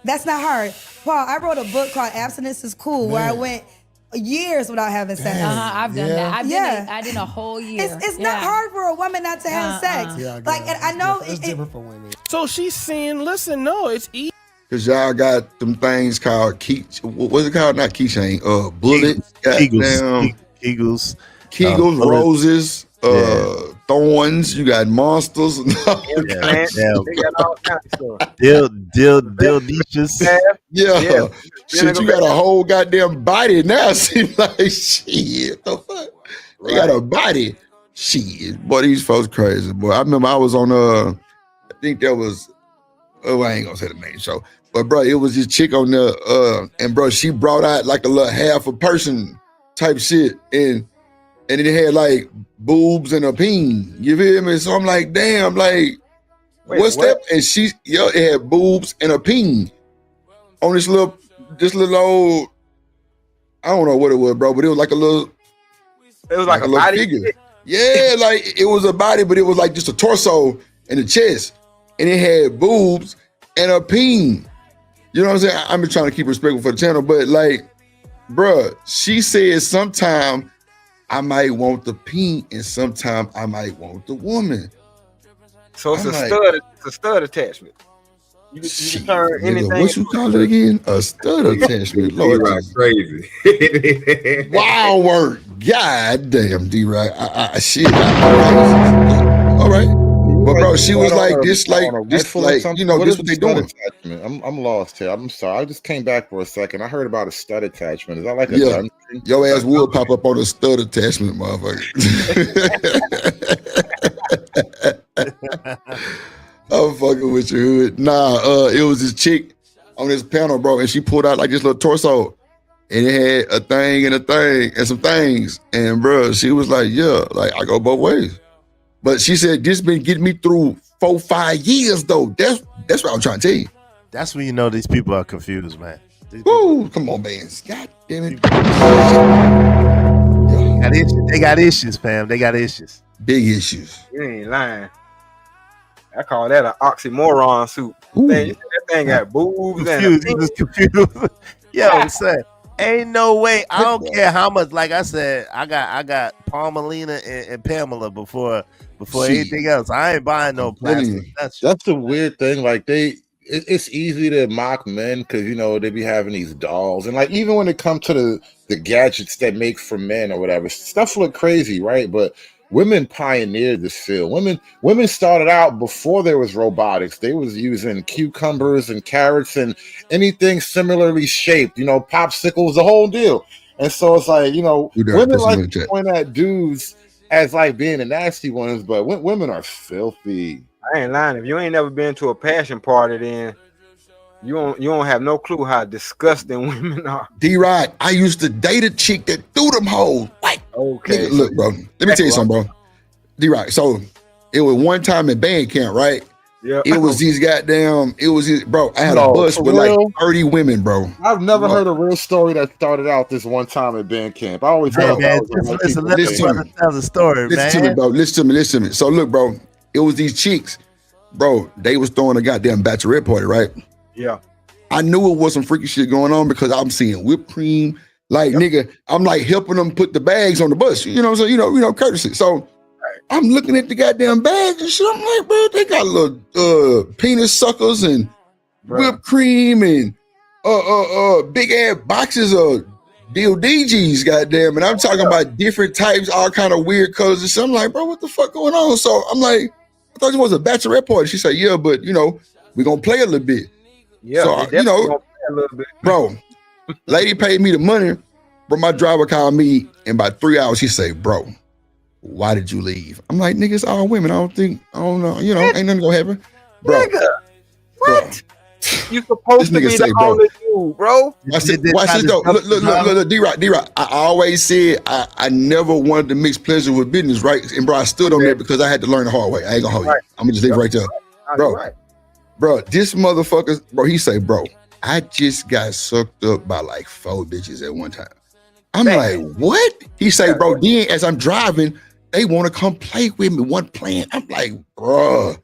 That's not hard. Paul, I wrote a book called Abstinence is Cool, where I went years without having sex. I've done that. I did a whole year. It's not hard for a woman not to have sex. Yeah, I know it's different for women. So she's saying, listen, no, it's easy. Cause y'all got them things called what's it called? Not keychain. Bullet. Kegels. Roses. Thorns. You got monsters. Dill niches. Yeah. Shit, you got a whole goddamn body now. Seems like shit. The fuck? They got a body. Shit. Boy, these folks crazy. Boy, I remember I was on I think that was I ain't gonna say the name show. But bro, it was this chick on the and bro, she brought out like a little half a person type shit, and it had like boobs and a peen. You feel me? So I'm like, damn, like, what's that? And it had boobs and a peen on this little old, I don't know what it was, bro, but it was like a little. It was like a little body figure. Yeah, like it was a body, but it was like just a torso and a chest, and it had boobs and a peen. You know what I'm saying? I'm trying to keep respectful for the channel, but like, bruh, she said sometime I might want the peen and sometime I might want the woman. So it's a stud attachment. You can turn anything. What you call it again? A stud attachment. Lord, crazy. Wild work. God damn, D-Rock. Shit. All right. But bro, she was like on this, on a this, rifle or like, something? you know, What this is what a they stud doing. attachment? I'm lost here. I'm sorry. I just came back for a second. I heard about a stud attachment. Is that like a Yeah, gun thing? your ass will pop up on a stud attachment, motherfucker. I'm fucking with you, hood. Nah, it was this chick on this panel, bro, and she pulled out like this little torso, and it had a thing and a thing and some things, and bro, she was like, yeah, like I go both ways. But she said this been getting me through 4-5 years though. That's what I'm trying to tell you. That's when you know these people are confused, man. Woo, come on, man. God damn it. They got issues, fam. They got issues. Big issues. You ain't lying. I call that an oxymoron suit. Man, you see that thing got boobs and Confused. Yo, I'm saying, ain't no way. I don't care how much. Like I said, I got Palmelina and Pamela before anything else. I ain't buying no plastic. That's the weird thing. Like it's easy to mock men because you know they be having these dolls, and like even when it comes to the gadgets that make for men or whatever, stuff look crazy, right? But women pioneered this field. Women started out before there was robotics. They was using cucumbers and carrots and anything similarly shaped, you know, popsicles, the whole deal. And so it's like, you know, women like to point at dudes as like being the nasty ones, but women are filthy. I ain't lying. If you ain't never been to a passion party, then you don't have no clue how disgusting women are. D-Rod, I used to date a chick that threw them hoes. What? Okay. Nigga, look, bro. Let me tell you something, bro. D-Rod, so it was one time in band camp, right? Yeah. It was bro, I had a bus with like 30 women, bro. I've never heard a real story that started out this one time at band camp. I always thought Listen to me, bro. Listen to me. So look, bro, it was these chicks, bro. They was throwing a goddamn bachelorette party, right? Yeah. I knew it was some freaky shit going on because I'm seeing whipped cream. Like, nigga, I'm like helping them put the bags on the bus. You know what I'm saying? You know, courtesy. So I'm looking at the goddamn bags and shit. I'm like, bro, they got little penis suckers and whipped cream and big ass boxes of DGs, goddamn. And I'm talking about different types, all kind of weird colors and shit. I'm like, bro, what the fuck going on? So I'm like, I thought it was a bachelorette party. She said, yeah, but you know, we're gonna play a little bit. Yeah, so you know, bro, lady paid me the money, but my driver called me in about 3 hours. He say, bro, why did you leave? I'm like, nigga, it's all women. I don't know, you know, ain't nothing gonna happen. Bro, nigga, what? You supposed to be the only dude, bro. Watch this though. Look, D-Rock. I always said I never wanted to mix pleasure with business, right? And bro, I stood on that because I had to learn the hard way. I ain't gonna hold you. I'm gonna just leave it right there. Bro, this motherfucker, bro, he say, bro, I just got sucked up by like 4 bitches at one time. I'm like, what? He say, bro, then as I'm driving, they want to come play with me, one playing. I'm like, bro,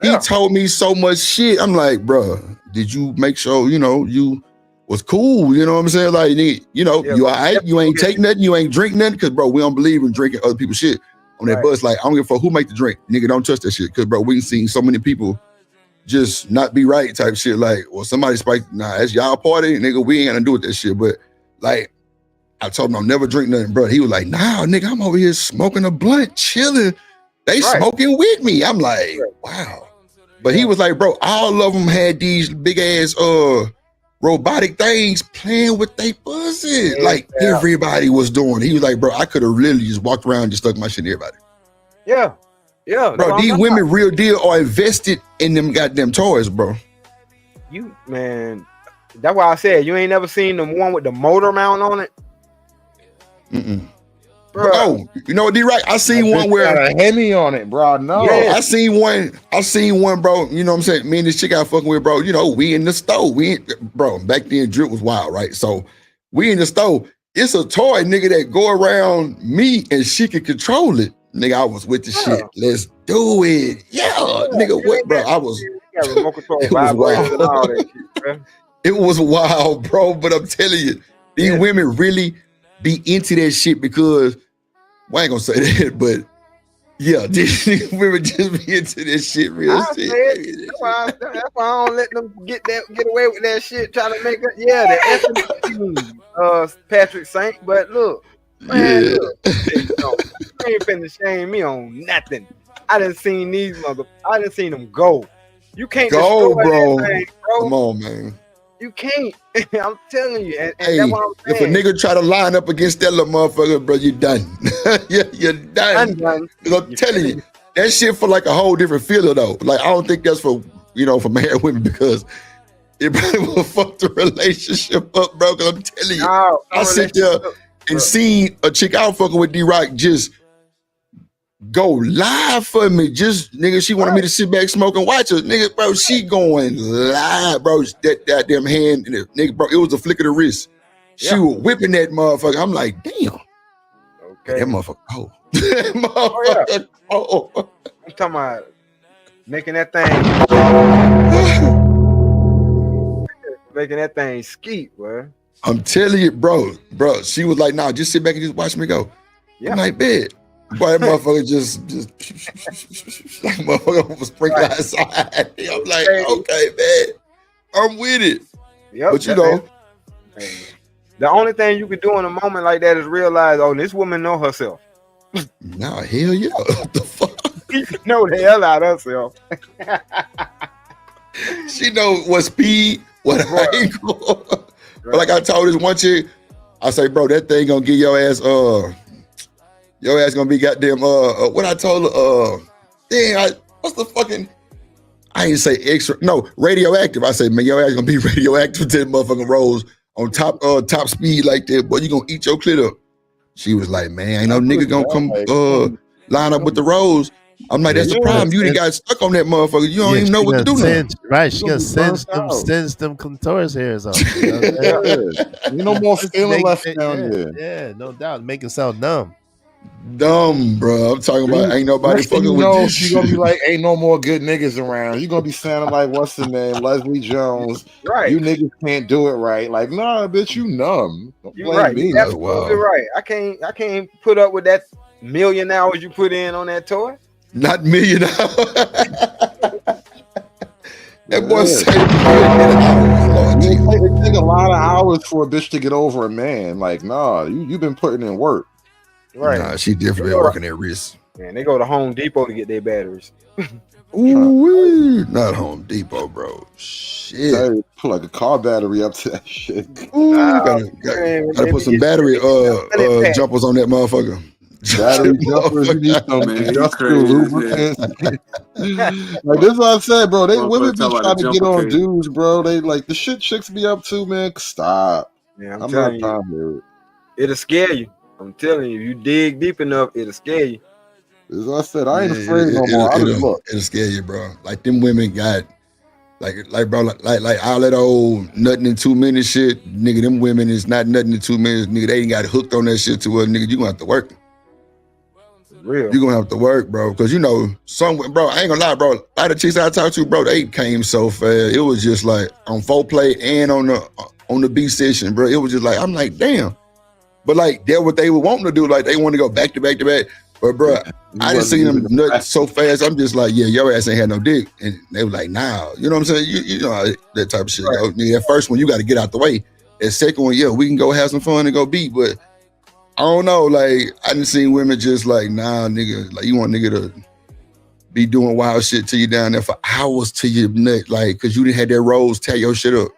he told me so much shit. I'm like, bro, did you make sure, you know, you was cool? You know what I'm saying? Like, you know, you all right? You ain't take nothing, you ain't drink nothing? Because, bro, we don't believe in drinking other people's shit on that bus. Like, I don't give a fuck who make the drink. Nigga, don't touch that shit. Because, bro, we seen so many people just not be right type shit. Like, well, somebody spiked, nah, that's y'all party, nigga, we ain't gonna do with that shit. But like, I told him I'll never drink nothing, bro. He was like, nah, nigga, I'm over here smoking a blunt, chilling. They smoking with me. I'm like, wow. But he was like, bro, all of them had these big ass robotic things playing with they pussy. Like everybody was doing. He was like, bro, I could have really just walked around and just stuck my shit in everybody. Yeah. Bro, these women real deal are invested in them goddamn toys, bro. You, man, that's why I said you ain't never seen the one with the motor mount on it. Bro, oh, you know what, D-Right? I seen one where got a Hemi on it, bro. No, I seen one, bro. You know what I'm saying? Me and this chick I fucking with, bro. You know, we in the store. Bro, back then drip was wild, right? So we in the store. It's a toy, nigga, that go around me and she can control it. Nigga, I was with the shit. Let's do it. Nigga, what, bro? I was. It was wild. It was wild, bro. But I'm telling you, these women really be into that shit because, well, I ain't gonna say that, but yeah, these women just be into that shit real shit. That's why I don't let them get away with that shit. Trying to make it, the Patrick Saint. But look, man, look, you ain't finna shame me on nothing. I didn't seen these I didn't seen them go. You can't Go, destroy bro. that thing, bro. Come on, man. You can't. I'm telling you. And Hey, that's what I'm if a saying. nigga try to line up against that little motherfucker, bro, you done. You're done. done. 'Cause I'm telling you, that shit for like a whole different feeling though. Like I don't think that's for for married women because it probably will fuck the relationship up, bro. Cause I'm telling you, I sit there and seen a chick out fucking with D-Rock just go live for me. Just nigga, she wanted me to sit back, smoke and watch her. Nigga, bro, she going live, bro. That damn hand, nigga, bro, it was a flick of the wrist. She was whipping that motherfucker. I'm like, damn. Okay. That motherfucker cold. That motherfucker cold. I'm talking about making that thing skeet, bro. I'm telling you, bro. She was like, nah, just sit back and just watch me go. Yeah. I'm like, bet. Boy, that motherfucker just like motherfucker was sprinkling outside. I'm like, okay, man. I'm with it. Yep, But you know, the only thing you can do in a moment like that is realize, oh, this woman know herself. nah, hell yeah. What the fuck? She know the hell out of herself. She know what speed, what angle. But like I told this one chick, I say, bro, that thing gonna get your ass gonna be goddamn what I told her, what's the fucking, I ain't say extra, no, radioactive. I say, man, your ass gonna be radioactive till the motherfucking rolls on top speed like that, boy, you gonna eat your clit up. She was like, man, ain't no nigga gonna come line up with the rolls. I'm like, that's the problem. You done got stuck on that motherfucker. You don't even know what to do now. Right, she gonna singe them clitoris hairs off. No more feeling left down there. Yeah, no doubt. Make it sound dumb. Dumb, bro. I'm talking about ain't nobody Next thing fucking you with know, this she's shit. gonna be like, ain't no more good niggas around. You're gonna be sounding like what's the name, Leslie Jones. Right. You niggas can't do it right. Like, nah, bitch, you numb. Don't You blame right. me. You absolutely right. I can't put up with that million hours you put in on that toy. Not million hours. That boy said it take a lot of hours for a bitch to get over a man. Like, nah, you've been putting in work. Right. Nah, she definitely been working that wrist. Man, they go to Home Depot to get their batteries. Ooh, not Home Depot, bro. Shit. Hey, put like a car battery up to that shit. Ooh, gotta put some battery jumpers on that motherfucker. Battery jumpers, you need some industrial lubricants. Like this is what I said, bro. Women be trying to get on dudes, bro. They like the shit chicks be up to, man. Stop. Yeah, I'm not telling trying to hear it. It'll scare you. I'm telling you, if you dig deep enough, it'll scare you. As I said, I ain't afraid no more. I just look. It'll scare you, bro. Like them women got like bro, like all that old nothing in 2 minutes shit. Nigga, them women is not nothing in 2 minutes. Nigga, they ain't got hooked on that shit to us. Nigga, you gonna have to work. Real. You gonna have to work, bro. Cause you know, bro, I ain't gonna lie, bro. A lot of chicks I talked to, bro, they came so fast. It was just like on foreplay and on the B session, bro. It was just like, I'm like, damn. But like, that's what they were wanting to do. Like, they want to go back to back to back. But bro, I didn't see them nut so fast. I'm just like, yeah, your ass ain't had no dick. And they were like, nah. You know what I'm saying? You know how that type of shit go. That first one, you got to get out the way. That second one, yeah, we can go have some fun and go beat. But I don't know. Like, I didn't see women just like, nah, nigga. Like, you want nigga to be doing wild shit to you down there for hours to your nut. Like, cause you didn't have that rose tear your shit up.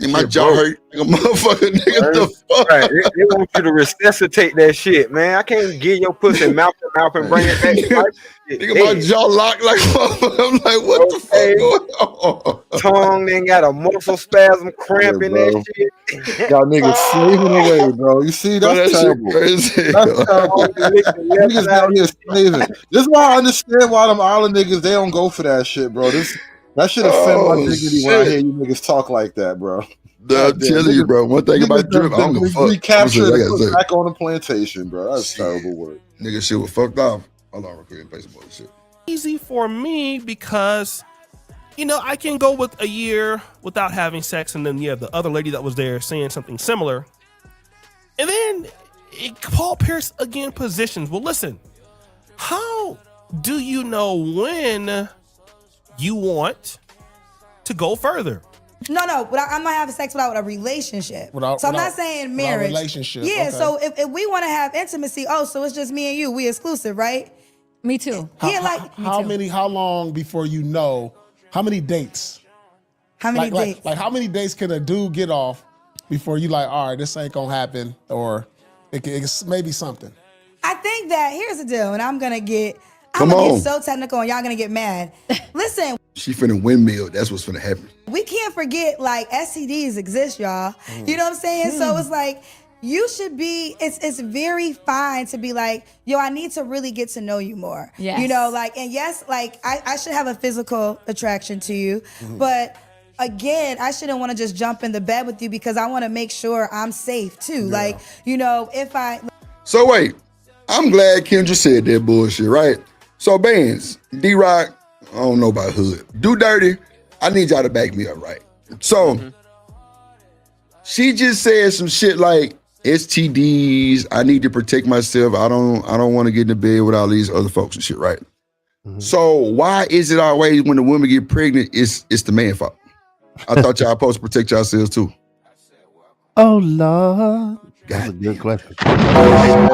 And my jaw hurt like a motherfucker, nigga. The fuck? Right. They want you to resuscitate that shit, man. I can't get your pussy mouth to mouth and bring it back to life. Nigga, my jaw locked like motherfucker. I'm like, what the fuck going on? Tongue then got a muscle spasm cramp in that shit. Y'all niggas slaving away, bro. You see, that's terrible. That's terrible. Niggas out here slaving. This is why I understand why them island niggas, they don't go for that shit, bro. That should offend my dignity when I hear you niggas talk like that, bro. I'm telling you, bro. One thing about drip, I don't give a fuck. Recapture and put back on the plantation, bro. That's terrible work. Nigga, shit was fucked off. Hold on, real quick, and play some bullshit. Easy for me because, you know, I can go with a year without having sex, and then the other lady that was there saying something similar, and then Paul Pierce again positions. Well, listen, how do you know when you want to go further? No, but I'm not having sex without a relationship. So I'm not saying marriage. Relationship. Yeah, okay. so if we want to have intimacy, so it's just me and you, we exclusive, right? Me too. How long before you know? How many dates? How many dates? Like how many dates can a dude get off before you like, all right, this ain't gonna happen, or it's maybe something? I think that here's the deal, and I'm gonna get so technical, and y'all gonna get mad. Listen, She finna windmill. That's what's finna happen. we can't forget like STDs exist, y'all. You know what I'm saying? So it's like you should be. It's very fine to be like, yo, I need to really get to know you more. Yes. You know, like, and yes, like I should have a physical attraction to you, but. Again, I shouldn't want to just jump in the bed with you because I want to make sure I'm safe too. Yeah. Like, you know, if I. So wait, I'm glad Kendra said that bullshit, right? So Bands, D-Rock, I don't know about Hood. Do Dirty, I need y'all to back me up, right? So she just said some shit like STDs, I need to protect myself. I don't want to get in the bed with all these other folks and shit, right? So why is it always when the woman get pregnant, it's the man fault? I thought y'all supposed to protect yourselves too. Oh Lord, that's a good question. Hard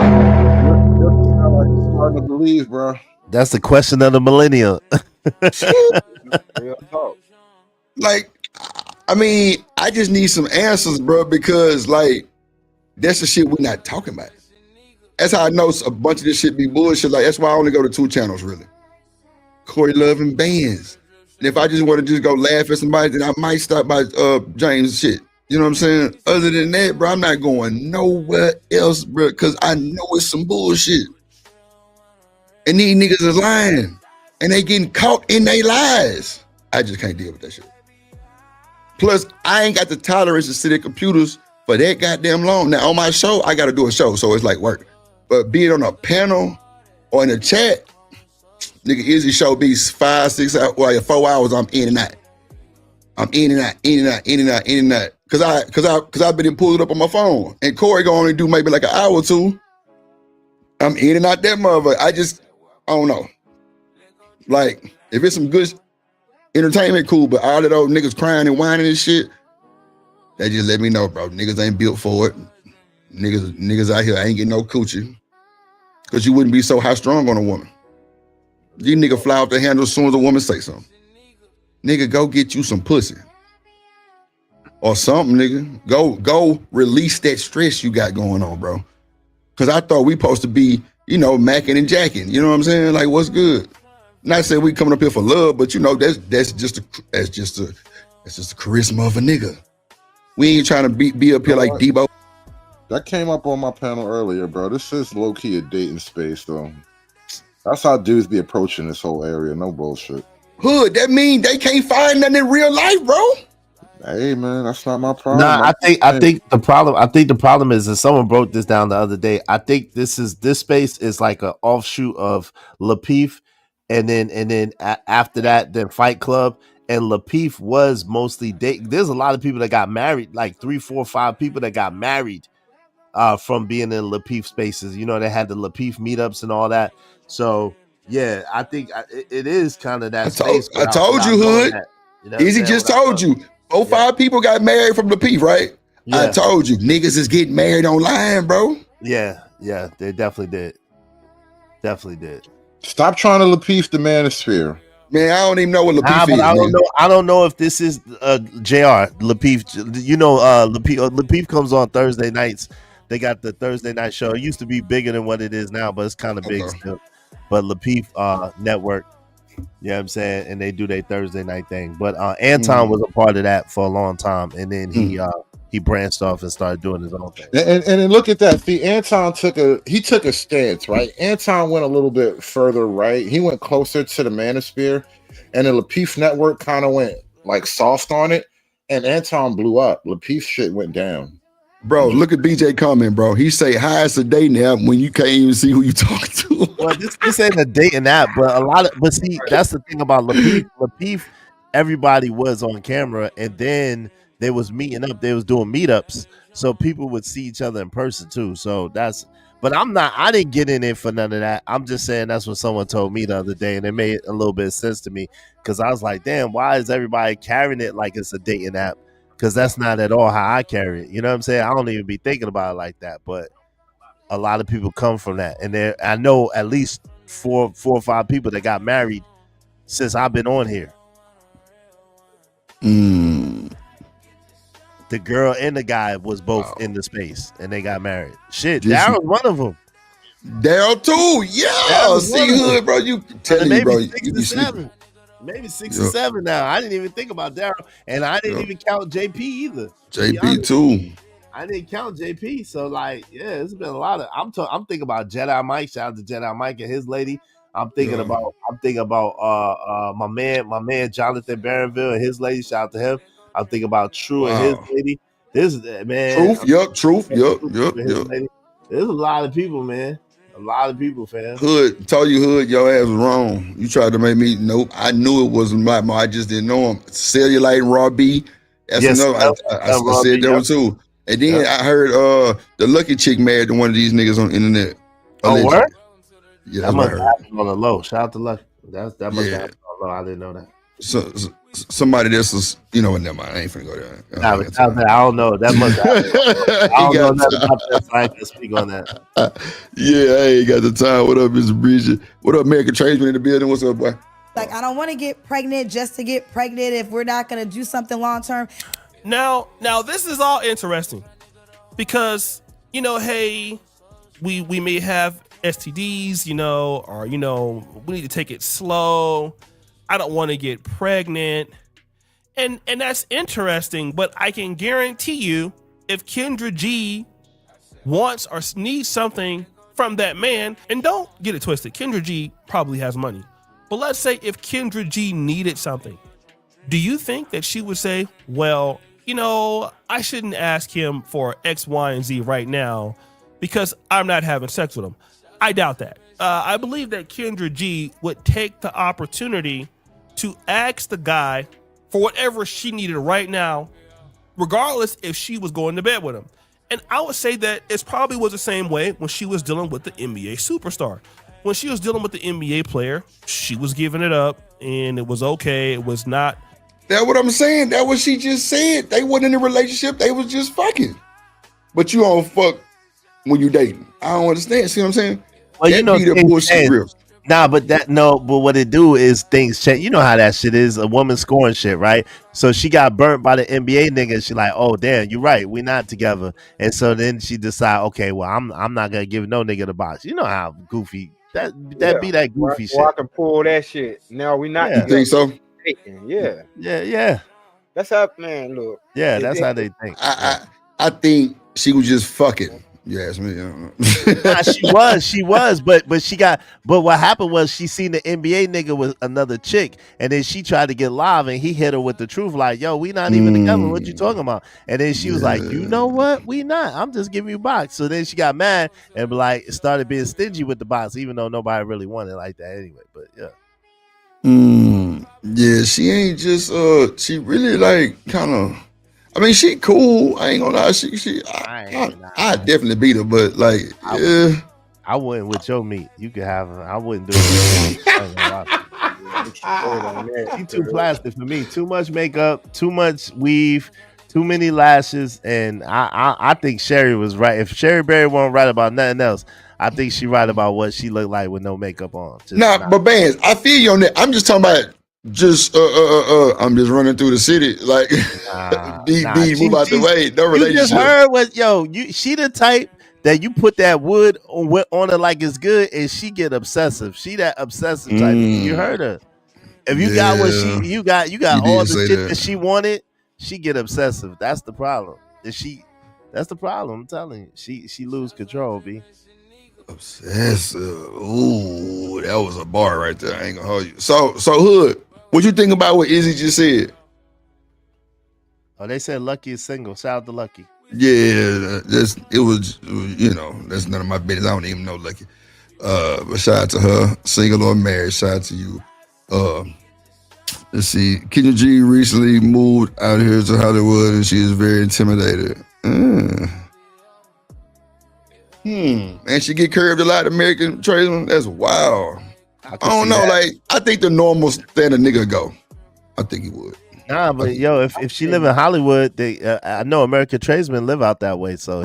to believe, bro. That's the question of the millennium. Like, I mean, I just need some answers, bro, because like that's the shit we're not talking about. That's how I know a bunch of this shit be bullshit. Like, that's why I only go to 2 channels, really. Corey Love and Bands. And if I just want to just go laugh at somebody, then I might stop by James shit. You know what I'm saying? Other than that, bro, I'm not going nowhere else, bro, because I know it's some bullshit. And these niggas is lying. And they getting caught in their lies. I just can't deal with that shit. Plus, I ain't got the tolerance to sit at computers for that goddamn long. Now, on my show, I got to do a show, so it's like work. But be it on a panel or in a chat, nigga, Izzy show be 5, 6 hours, well, 4 hours, I'm in and out. I'm in and out, in and out, in and out, in and out. Cause I've been pulled up on my phone. And Corey gonna only do maybe like an hour or 2. I'm in and out that motherfucker. I don't know. Like, if it's some good entertainment, cool, but all of those niggas crying and whining and shit, they just let me know, bro. Niggas ain't built for it. Niggas out here ain't getting no coochie. Cause you wouldn't be so high strong on a woman. These niggas fly off the handle as soon as a woman say something. Nigga, go get you some pussy. Or something, nigga. Go release that stress you got going on, bro. Cause I thought we supposed to be, you know, macking and jacking. You know what I'm saying? Like, what's good? Not saying we coming up here for love, but you know, that's just the charisma of a nigga. We ain't trying to be up here like Debo. That came up on my panel earlier, bro. This is low-key a dating space, though. That's how dudes be approaching this whole area. No bullshit. Hood, that mean they can't find nothing in real life, bro. Hey man, that's not my problem. Nah, I think the problem is, and someone broke this down the other day. I think this space is like an offshoot of Lapeef, and then after that, then Fight Club. And Lapeef was mostly dating. There's a lot of people that got married, like 3, 4, 5 people that got married from being in Lapeef spaces. You know, they had the Lapeef meetups and all that. So yeah, I think it is kind of that space. I told you, Hood. You know Easy just told you. 4, 5 people got married from Lapeef, right? Yeah. I told you, niggas is getting married online, bro. Yeah, they definitely did. Stop trying to Lapeef the manosphere. Man, I don't even know what Lapeef is. I don't know if this is JR Lapeef. You know, Lapeef comes on Thursday nights. They got the Thursday night show. It used to be bigger than what it is now, but it's kind of big still. But Lapeef Network, you know what I'm saying? And they do their Thursday night thing. But Anton was a part of that for a long time. And then he branched off and started doing his own thing. And then look at that. See, Anton took a stance, right? Anton went a little bit further right. He went closer to the manosphere. And the Lapeef Network kind of went like soft on it. And Anton blew up. Lapeef shit went down. Bro, look at BJ comment, bro. He say hi as a dating app when you can't even see who you talking to. Well, this ain't a dating app, but see, that's the thing about Lapeef. Lapeef, everybody was on camera, and then they was meeting up. They was doing meetups, so people would see each other in person too. So but I didn't get in it for none of that. I'm just saying that's what someone told me the other day, and it made a little bit of sense to me because I was like, damn, why is everybody carrying it like it's a dating app? Because that's not at all how I carry it. You know what I'm saying? I don't even be thinking about it like that. But a lot of people come from that. And I know at least four or five people that got married since I've been on here. The girl and the guy was both in the space, and they got married. Shit, Daryl's one of them. Daryl too, yeah. See, hood, bro. You telling me, bro? Maybe 6 or 7 now. I didn't even think about Daryl, and I didn't even count JP either. JP too. I didn't count JP, so like, yeah, it's been a lot of. I'm thinking about Jedi Mike. Shout out to Jedi Mike and his lady. I'm thinking about my man Jonathan Barronville and his lady. Shout out to him. I'm thinking about True and his lady. This man. Truth. Yep. There's a lot of people, man. A lot of people, fam. Hood, told you, Hood, your ass was wrong. You tried to make me. Nope, I knew it wasn't my mom. I just didn't know him. Cellulite and Raw B. That's another. I said that one too. And then I heard the Lucky Chick married to one of these niggas on the internet. Oh, what? Yeah, that must happen on the low. Shout out to Lucky. That must happen on the low. I didn't know that. So somebody that's was, never mind. I ain't finna go there. I don't know. That must happen. I don't know nothing about that, so I can speak on that. Yeah, I ain't got the time. What up, Mr. Bridget? What up, American Tradesman in the building? What's up, boy? Like, I don't want to get pregnant just to get pregnant if we're not going to do something long term. Now this is all interesting because, hey, we may have STDs, or, we need to take it slow. I don't want to get pregnant. And that's interesting, but I can guarantee you if Kendra G wants or needs something from that man, and don't get it twisted, Kendra G probably has money. But let's say if Kendra G needed something, do you think that she would say, well, I shouldn't ask him for X, Y, and Z right now because I'm not having sex with him? I doubt that. I believe that Kendra G would take the opportunity to ask the guy for whatever she needed right now, regardless if she was going to bed with him. And I would say that it probably was the same way when she was dealing with the NBA superstar. When she was dealing with the NBA player, she was giving it up and it was okay. It was not. That's what I'm saying. That's what she just said. They wasn't in a relationship. They was just fucking. But you don't fuck when you dating. I don't understand. See what I'm saying? Well, that be the bullshit real. Nah, but what it do is things change. You know how that shit is, a woman scoring shit, right? So she got burnt by the NBA nigga. She like, oh damn, you're right, we not together. And so then she decide, okay, well, I'm not gonna give no nigga the box. You know how goofy that be that goofy shit. I can pull that shit. Now we not. You think so? Yeah. That's how, man. Look. Yeah, that's how they think. I think she was just fucking. You ask me. She was, but what happened was she seen the NBA nigga with another chick, and then she tried to get live, and he hit her with the truth, like, yo, we not even together. What you talking about? And then she was like, you know what? We not. I'm just giving you a box. So then she got mad and started being stingy with the box, even though nobody really wanted it like that anyway. But yeah. Yeah, she ain't just she really like kind of. I mean, she cool. I ain't gonna lie. I definitely beat her, but like, yeah. I wouldn't with your meat. You could have her. I wouldn't do it. She too plastic for me. Too much makeup, too much weave, too many lashes, and I think Sherry was right. If Sherry Berry wasn't right about nothing else, I think she right about what she looked like with no makeup on. But Bands, I feel you on that. I'm just talking about. I'm just running through the city like move out the way. No relationship. You just heard what she the type that you put that wood on her like it's good, and she get obsessive. She that obsessive type. You heard her. If you got what you got all the shit that she wanted, she get obsessive. That's the problem. That's the problem. I'm telling you, she lose control. B. Obsessive. Ooh, that was a bar right there. I ain't gonna hold you. So Hood, what you think about what Izzy just said? Oh, they said Lucky is single. Shout out to Lucky. Yeah, it was that's none of my business. I don't even know Lucky. But shout out to her, single or married. Shout out to you. Let's see. Kendra G recently moved out here to Hollywood, and she is very intimidated. And she get curved a lot, American tradesman. That's wild. I don't know. Like, I think the normal standard nigga go. I think he would. Nah, but if she live in Hollywood, I know American tradesmen live out that way. So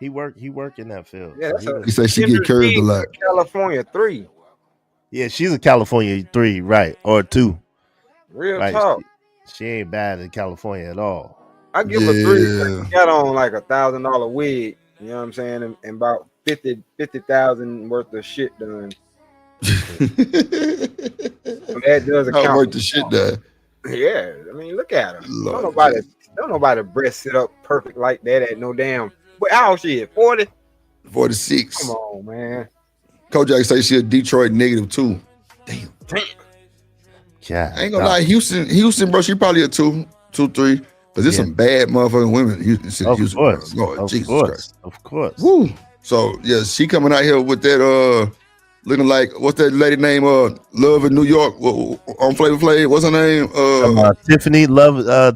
He work in that field. Yeah, that's He said she get curved a lot. California 3. Yeah, she's a California 3, right, or 2. Real right. talk. She ain't bad in California at all. I give her 3. She got on like $1,000 wig. You know what I'm saying? And about 50,000 worth of shit done. That does account. Worth the shit done. Yeah, I mean, look at her. Don't nobody breast sit up perfect like that at no damn. But how old she is? 40? 46. Come on, man. Kojak say she a Detroit -2. Damn. Yeah. I ain't gonna lie, Houston, bro, she probably a 2, 3. Cause there's some bad motherfucking women in Houston. Of Course. Lord, of Jesus course. Christ. Of course. Woo. So yeah, she coming out here with that looking like, what's that lady name? Love in New York on Flavor Flav. What's her name? Tiffany,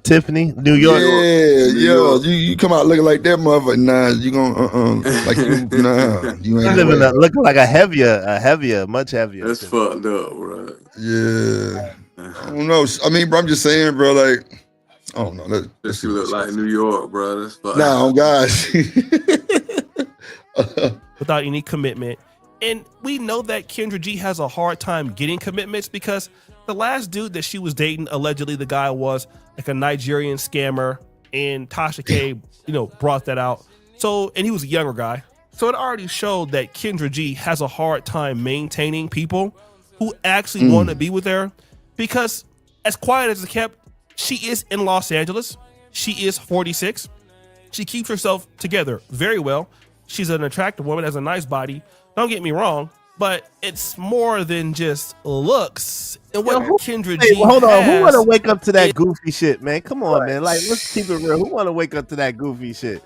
Tiffany, New York. Yeah. You come out looking like that motherfucker. Nah, you gonna like you ain't living looking like a heavier, much heavier. That's fucked up, bro. Yeah. I don't know. I mean, bro, I'm just saying, bro, like, I don't know. That she look like New York, bro. That's fucked nah, guys. Without any commitment. And we know that Kendra G has a hard time getting commitments because the last dude that she was dating, allegedly the guy was like a Nigerian scammer, and Tasha K, brought that out. So, and he was a younger guy. So it already showed that Kendra G has a hard time maintaining people who actually want to be with her, because as quiet as it kept, she is in Los Angeles. She is 46. She keeps herself together very well. She's an attractive woman, has a nice body. Don't get me wrong, but it's more than just looks. And what Kendra G hold on, who has, want to wake up to that goofy shit, man? Come on, man. Like, let's keep it real. Who want to wake up to that goofy shit?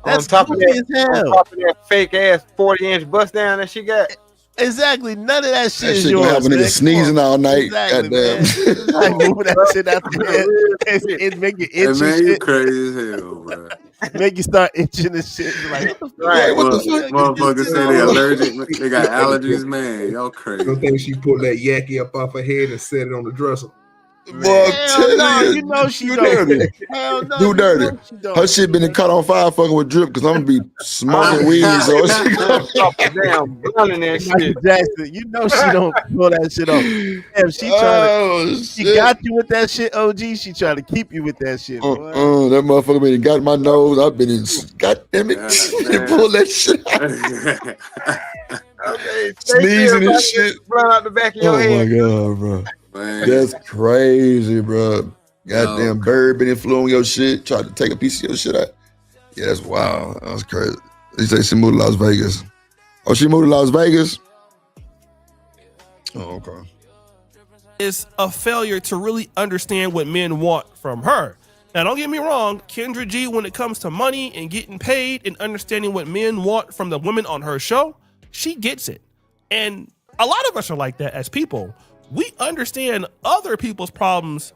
That's on top of goofy as hell. On top of that fake ass 40-inch bust down that she got. Exactly. None of that shit That is shit yours. gonna have a nigga sneezing all night. Exactly, Goddamn. like moving that shit out there. It make you itch. Hey, man, and you shit. crazy as hell, bro. Make you start itching and shit. Like, Right, what the fuck? Motherfuckers say they allergic, they got allergies, man. Y'all crazy. Don't think she pulled that yaki up off her head and set it on the dresser. Boy, hell no, you know she you don't. dirty. Hell no, You you dirty. know she don't. Her shit been caught on fire fucking with Drip because I'm gonna be smoking weed. So she gonna Damn, blunting that Michael shit. Jackson, you know she don't pull that shit off. Damn, she trying to. She got you with that shit, OG. She trying to keep you with that shit. Boy. That motherfucker been got my nose. I've been in. God damn it! Pull that shit out. Okay, Sneezing and shit. Blood out the back of your Oh my head. god, bro. Man. That's crazy, bro. Goddamn bird been influencing your shit. Tried to take a piece of your shit out. Yeah, that's wild. That was crazy. They say she moved to Las Vegas. Oh, she moved to Las Vegas? Oh, okay. is a failure to really understand what men want from her. Now, don't get me wrong, Kendra G, when it comes to money and getting paid and understanding what men want from the women on her show, she gets it. And a lot of us are like that as people. We understand other people's problems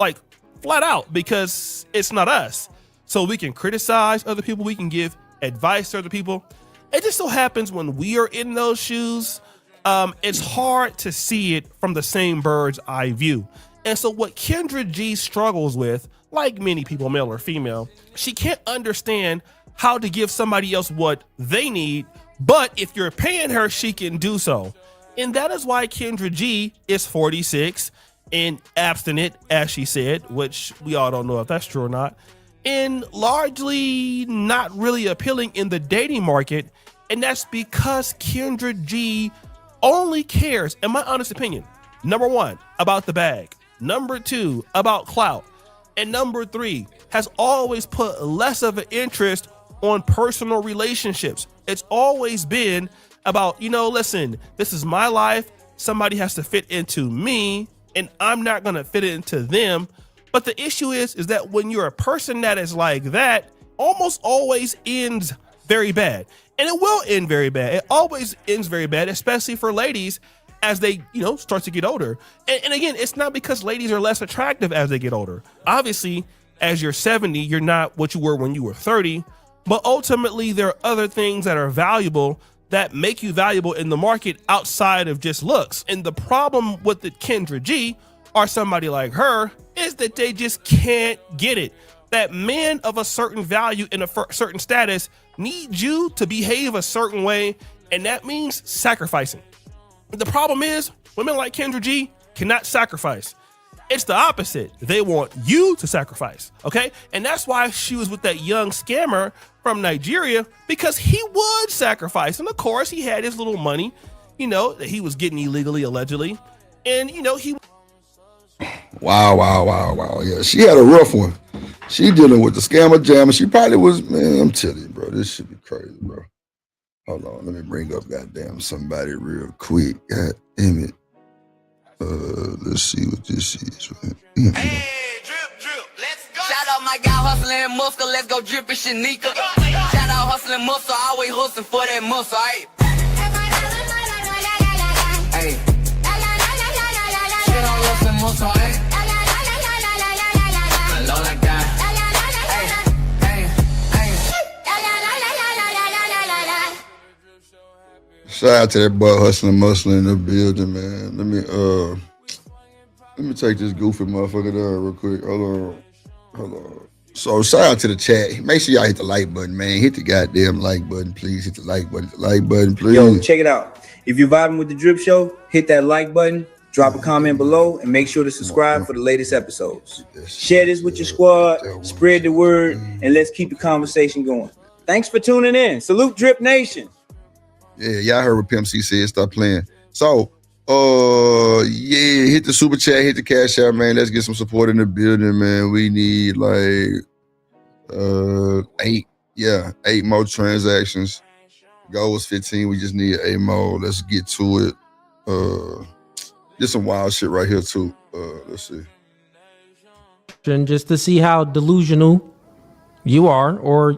like flat out because it's not us. So we can criticize other people, we can give advice to other people. It just so happens when we are in those shoes, it's hard to see it from the same bird's eye view. And so what Kendra G struggles with, like many people, male or female, she can't understand how to give somebody else what they need, but if you're paying her, she can do so. And that is why Kendra G is 46 and abstinent, as she said, which we all don't know if that's true or not, and largely not really appealing in the dating market. And that's because Kendra G only cares, in my honest opinion, number one, about the bag, number two, about clout, and number three, has always put less of an interest on personal relationships. It's always been about, listen, this is my life. Somebody has to fit into me and I'm not going to fit into them. But the issue is that when you're a person that is like that, almost always ends very bad. And it will end very bad. It always ends very bad, especially for ladies as they, start to get older. And again, it's not because ladies are less attractive as they get older. Obviously, as you're 70, you're not what you were when you were 30. But ultimately, there are other things that are valuable that make you valuable in the market outside of just looks. And the problem with the Kendra G or somebody like her is that they just can't get it. That men of a certain value in a certain status need you to behave a certain way, and that means sacrificing. The problem is women like Kendra G cannot sacrifice. It's the opposite. They want you to sacrifice, okay? And that's why she was with that young scammer from Nigeria, because he would sacrifice. And of course, he had his little money, you know, that he was getting illegally, allegedly. And, you know, he... Wow. Yeah, she had a rough one. She dealing with the scammer jammer. She probably was, man, I'm telling you, bro, this should be crazy, bro. Hold on, let me bring up goddamn somebody real quick. God damn it. Let's see what this is. Shout out my guy hustling muscle, let's go drippin' Shanika. Shout out hustling muscle, always hustling for that muscle, right? Hey. Shit on hustling muscle, hey. Low like that. Shout out to that boy hustling muscle in the building, man. Let me take this goofy motherfucker down real quick. Hold on. So shout out to the chat. Make sure y'all hit the like button, man. Hit the goddamn like button, please. Hit the like button, please. Yo, check it out. If you're vibing with the Drip Show, hit that like button, drop a comment below, and make sure to subscribe for the latest episodes. Share this with your squad, spread the word, and let's keep the conversation going. Thanks for tuning in. Salute Drip Nation. Yeah, y'all heard what Pimp C said. Stop playing. So, yeah, hit the super chat, hit the cash out, man. Let's get some support in the building, man. We need like 8 more transactions. Goal was 15. We just need 8 more. Let's get to it. There's some wild shit right here too. Let's see. Just to see how delusional you are, or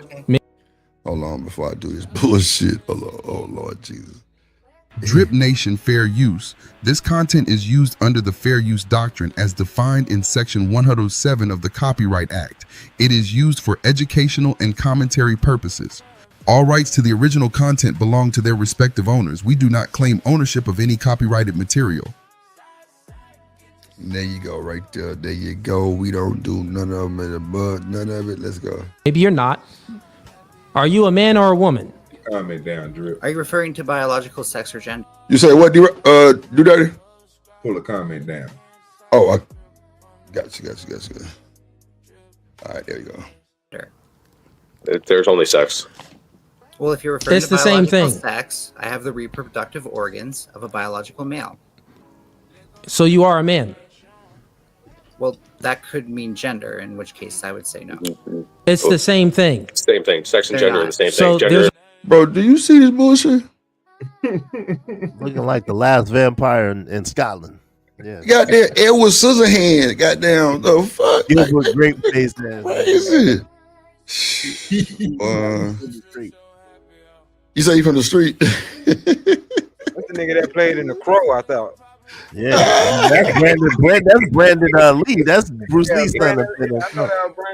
hold on before I do this bullshit. Hold on. Oh Lord Jesus. Drip Nation Fair Use. This content is used under the Fair Use Doctrine as defined in Section 107 of the Copyright Act. It is used for educational and commentary purposes. All rights to the original content belong to their respective owners. We do not claim ownership of any copyrighted material. There you go, right there. There you go. We don't do none of them in the bud. None of it. Let's go. maybe you're not. Are you a man or a woman? Comment down, Drip. Are you referring to biological sex or gender? You say what? Do that? Pull a comment down. Oh, I got you. All right, there you go. There's only sex. Well, if you're referring It's to the same biological thing. sex, I have the reproductive organs of a biological male. So you are a man. Well, that could mean gender, in which case I would say no. It's the same thing. Same thing. Sex and They're gender are not. the same So thing. there's- Gender. Bro, do you see this bullshit? Looking like the last vampire in Scotland. Yeah. Goddamn Edward Scissorhand. Goddamn the fuck. Gilbert Grape face that. What is it? You say you from the street? That's the nigga that played in The Crow, I thought. Yeah, that's Brandon Lee. That's Bruce Lee's son.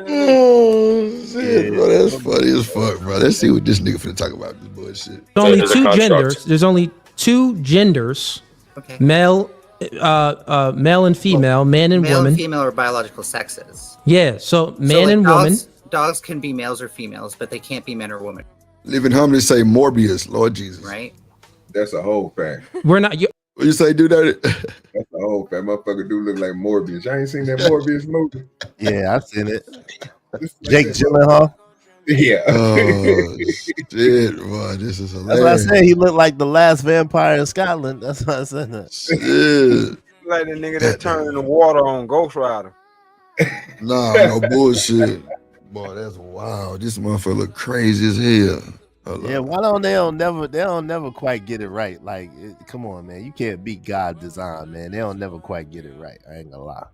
Oh shit, bro, that's funny as fuck, bro. Let's see what this nigga finna talk about this bullshit. There's only two genders. There's only two genders. Okay. Male and female, man and Male woman. and female are biological sexes. Yeah, so man So, like, and woman. Dogs can be males or females, but they can't be men or women, Living Harmony say Morbius, Lord Jesus. right? That's a whole fact. We're not. What you say, do that? That's a whole fact. Motherfucker do look like Morbius. I ain't seen that Morbius movie. Yeah, I've seen it. Jake Gyllenhaal. Yeah. Oh shit, boy, this is hilarious. That's what I said. He looked like the last vampire in Scotland. That's why I said that. Shit. Like the nigga that turned the water on Ghost Rider. Nah, no bullshit. Boy, that's wild. This motherfucker look crazy as hell. Yeah, why don't they don't never quite get it right? Like, come on, man, you can't beat God's design, man. They don't never quite get it right. I ain't gonna lie.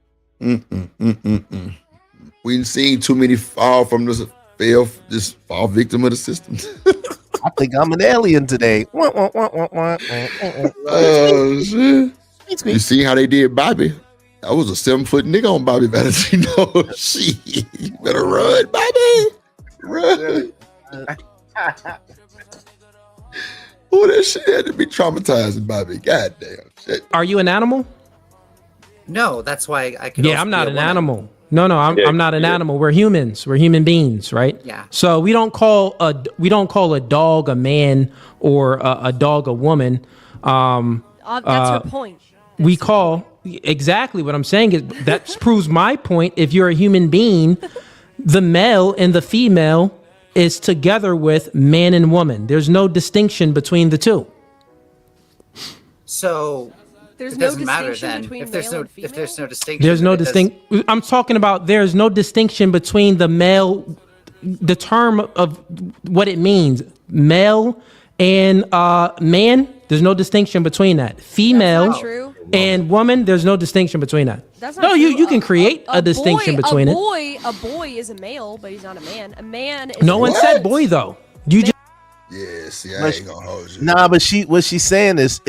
We ain't seen too many fall from this fall victim of the system. I think I'm an alien today. Oh shit! You see how they did Bobby? That was a 7-foot nigga on Bobby Valentino. Shit, you better run, Bobby. Run. Oh, that shit had to be traumatizing, Bobby. Goddamn shit. Are you an animal? No, that's why I can. Yeah, also I'm be not a an woman. animal. No, I'm not an animal. We're humans. We're human beings, right? Yeah. So we don't call a dog a man or a dog a woman. That's her point. We call exactly what I'm saying is that proves my point. If you're a human being, the male and the female is together with man and woman. There's no distinction between the two. So There's it no doesn't matter distinction then between if there's male no and female? if there's no distinction. There's no then it does- distinct. I'm talking about there's no distinction between the male, the term of what it means, male and man. There's no distinction between that. Female That's not true. and woman. There's no distinction between that. That's not No, true. you can create a distinction between it. A boy is a male, but he's not a man. A man is No one said boy though. You just Yeah, see, I ain't gonna hold you. Nah, but what she's saying is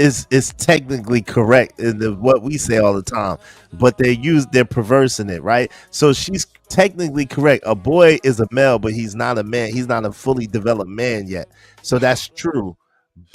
technically correct in what we say all the time, but they're perverse in it, right? So she's technically correct. A boy is a male, but he's not a man. He's not a fully developed man yet. So that's true,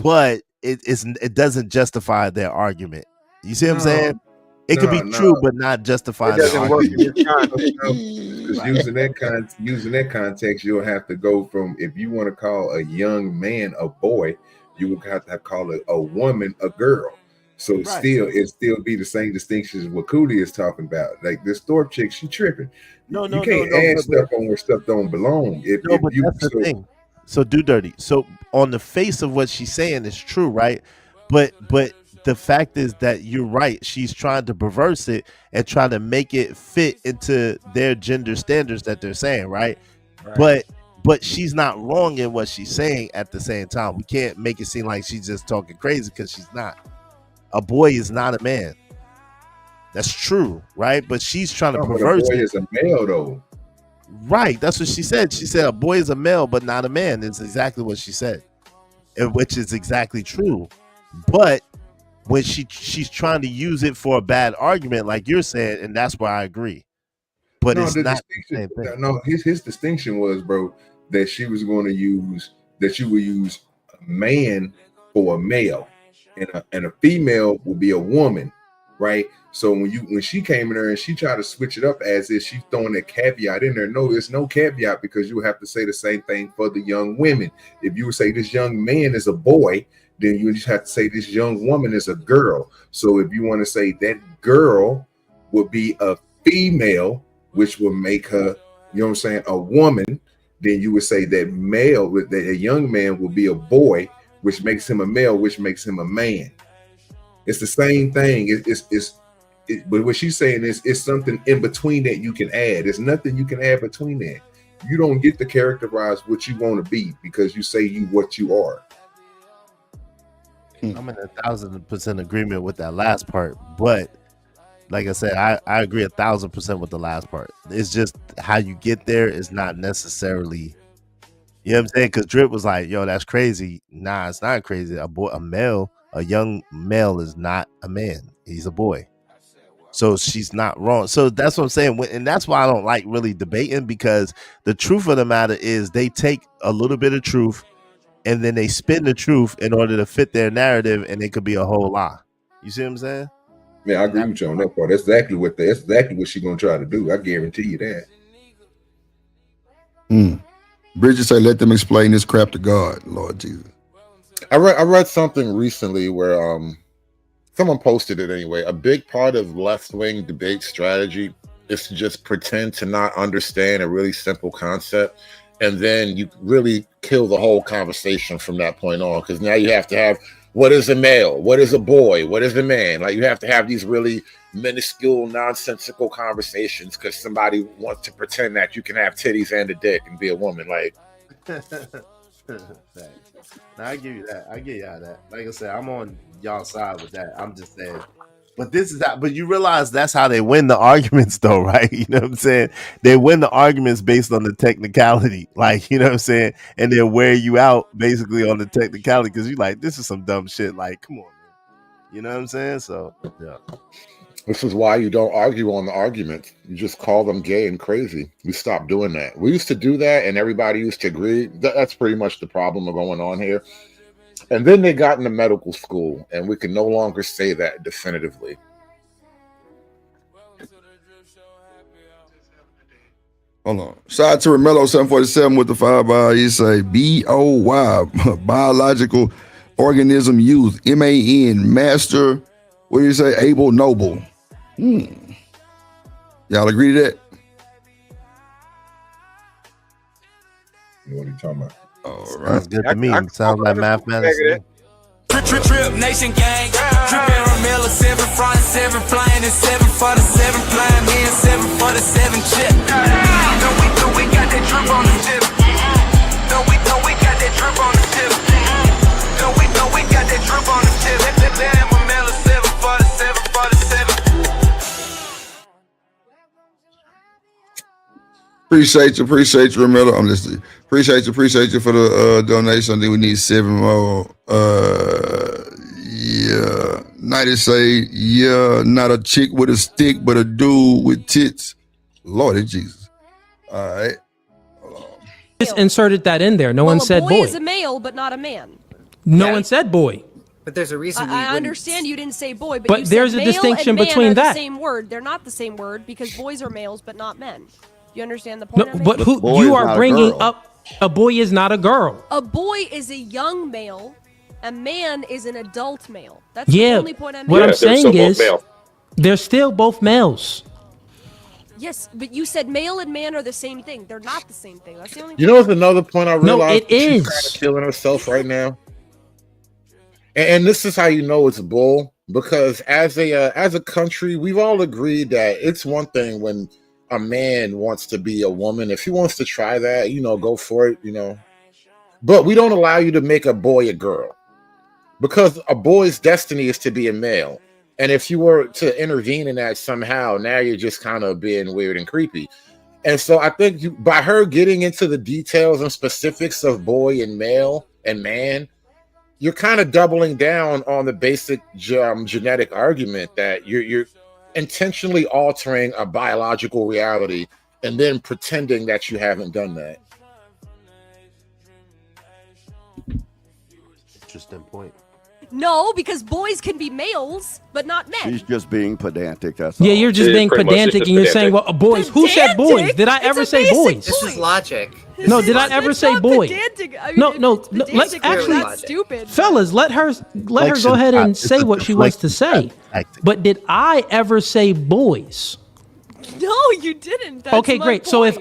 but it doesn't justify their argument. You see what I'm saying? It could be true, but not justify It their doesn't work in argument. this context. Because using that context, you'll have to go from, if you want to call a young man a boy, you would have to call a woman a girl. So it still be the same distinction as what Cooley is talking about. Like this Thorpe chick, she tripping. You can't add stuff on where stuff don't belong. That's the thing. So do dirty. So on the face of what she's saying is true, right? But the fact is that you're right. She's trying to perverse it and trying to make it fit into their gender standards that they're saying, right? But she's not wrong in what she's saying at the same time. We can't make it seem like she's just talking crazy because she's not. A boy is not a man. That's true, right? But she's trying to perverse a boy it. is a male though. Right. That's what she said. She said a boy is a male, but not a man. It's exactly what she said, and which is exactly true. But when she's trying to use it for a bad argument, like you're saying, and that's where I agree. But it's not the same thing. No, his distinction was, bro, that she was going to use that you would use a man for a male, and a female will be a woman, right? So when she came in there and she tried to switch it up as if she's throwing that caveat in there, no, there's no caveat because you have to say the same thing for the young women. If you would say this young man is a boy, then you just have to say this young woman is a girl. So if you want to say that girl would be a female, which would make her, you know what I'm saying, a woman, then you would say that a young man will be a boy, which makes him a male, which makes him a man. It's the same thing. But what she's saying is it's something in between that you can add. There's nothing you can add between that. You don't get to characterize what you want to be because you say what you are. I'm in 1,000% agreement with that last part, but like I said, I agree 1,000% with the last part. It's just how you get there is not necessarily, you know what I'm saying? Because Drip was like, "Yo, that's crazy." Nah, it's not crazy. A young male is not a man. He's a boy. So she's not wrong. So that's what I'm saying, and that's why I don't like really debating, because the truth of the matter is they take a little bit of truth and then they spin the truth in order to fit their narrative, and it could be a whole lie. You see what I'm saying? Yeah, I agree with you on that part. That's exactly what she's gonna try to do. I guarantee you that. Bridget say, "Let them explain this crap to God, Lord Jesus." I read something recently where someone posted it anyway. A big part of left-wing debate strategy is to just pretend to not understand a really simple concept, and then you really kill the whole conversation from that point on, because now you have to have, what is a male? What is a boy? What is a man? Like, you have to have these really minuscule, nonsensical conversations because somebody wants to pretend that you can have titties and a dick and be a woman. Like, Now, I give you that. I give y'all that. Like I said, I'm on y'all side with that. I'm just saying. But but you realize that's how they win the arguments, though, right? You know what I'm saying? They win the arguments based on the technicality, like, you know what I'm saying? And they'll wear you out basically on the technicality because you're like, this is some dumb shit. Like, come on, man. You know what I'm saying? So, yeah. this is why you don't argue on the argument. You just call them gay and crazy. We stopped doing that. We used to do that, and everybody used to agree. That's pretty much the problem going on here. And then they got into medical school, and we can no longer say that definitively. Hold on. Shout out to Romello 747 with the 5 by. He say BOY, biological organism used. MAN, master. What do you say? Able, noble. Y'all agree to that? What are you talking about? All right. Sounds good to me. Sounds like mathematics. Trip Nation gang, trippin' Romello 7 front, 7 flying, and 7 for the 7 flying, me and 7 for the 7 chip. No, we got that drip on the tip. No, we got that drip on the tip. No, we got that drip on the tip. Let Romello 7 for the 7 for the 7. Appreciate you, Romello. I'm listening. Appreciate you for the donation. I think we need 7 more. Yeah. 90 say, yeah, not a chick with a stick, but a dude with tits. Lordy Jesus. All right. Just inserted that in there. No one said boy. boy. Is a male, but not a man. No one said boy. But there's a reason. I understand you didn't say boy, but you there's said a male distinction and man between are that. The same word. They're not the same word because boys are males, but not men. You understand the point? No, but who you are bringing up? A boy is not a girl. A boy is a young male. A man is an adult male. That's the only point I'm making. What I'm saying is, they're still both males. Yes, but you said male and man are the same thing. They're not the same thing. That's the only. You know what's another point I realized? No, it is. She's kind of killing herself right now. And this is how you know it's bull, because as a country, we've all agreed that it's one thing when a man wants to be a woman. If he wants to try that, go for it, But we don't allow you to make a boy a girl, because a boy's destiny is to be a male. And if you were to intervene in that somehow, now you're just kind of being weird and creepy. And so I think by her getting into the details and specifics of boy and male and man, you're kind of doubling down on the basic genetic argument that you're intentionally altering a biological reality and then pretending that you haven't done that. Interesting point. No, because boys can be males, but not men. She's just being pedantic. That's Yeah, all. you're just being pedantic, and you're saying, "Well, boys." Who said boys? Did I ever say boys? This is logic. No, did I ever say boy? No. Let's actually, That's stupid. fellas, let her go ahead and say what she wants to say. But did I ever say boys? No, you didn't. That's Okay, my great. So if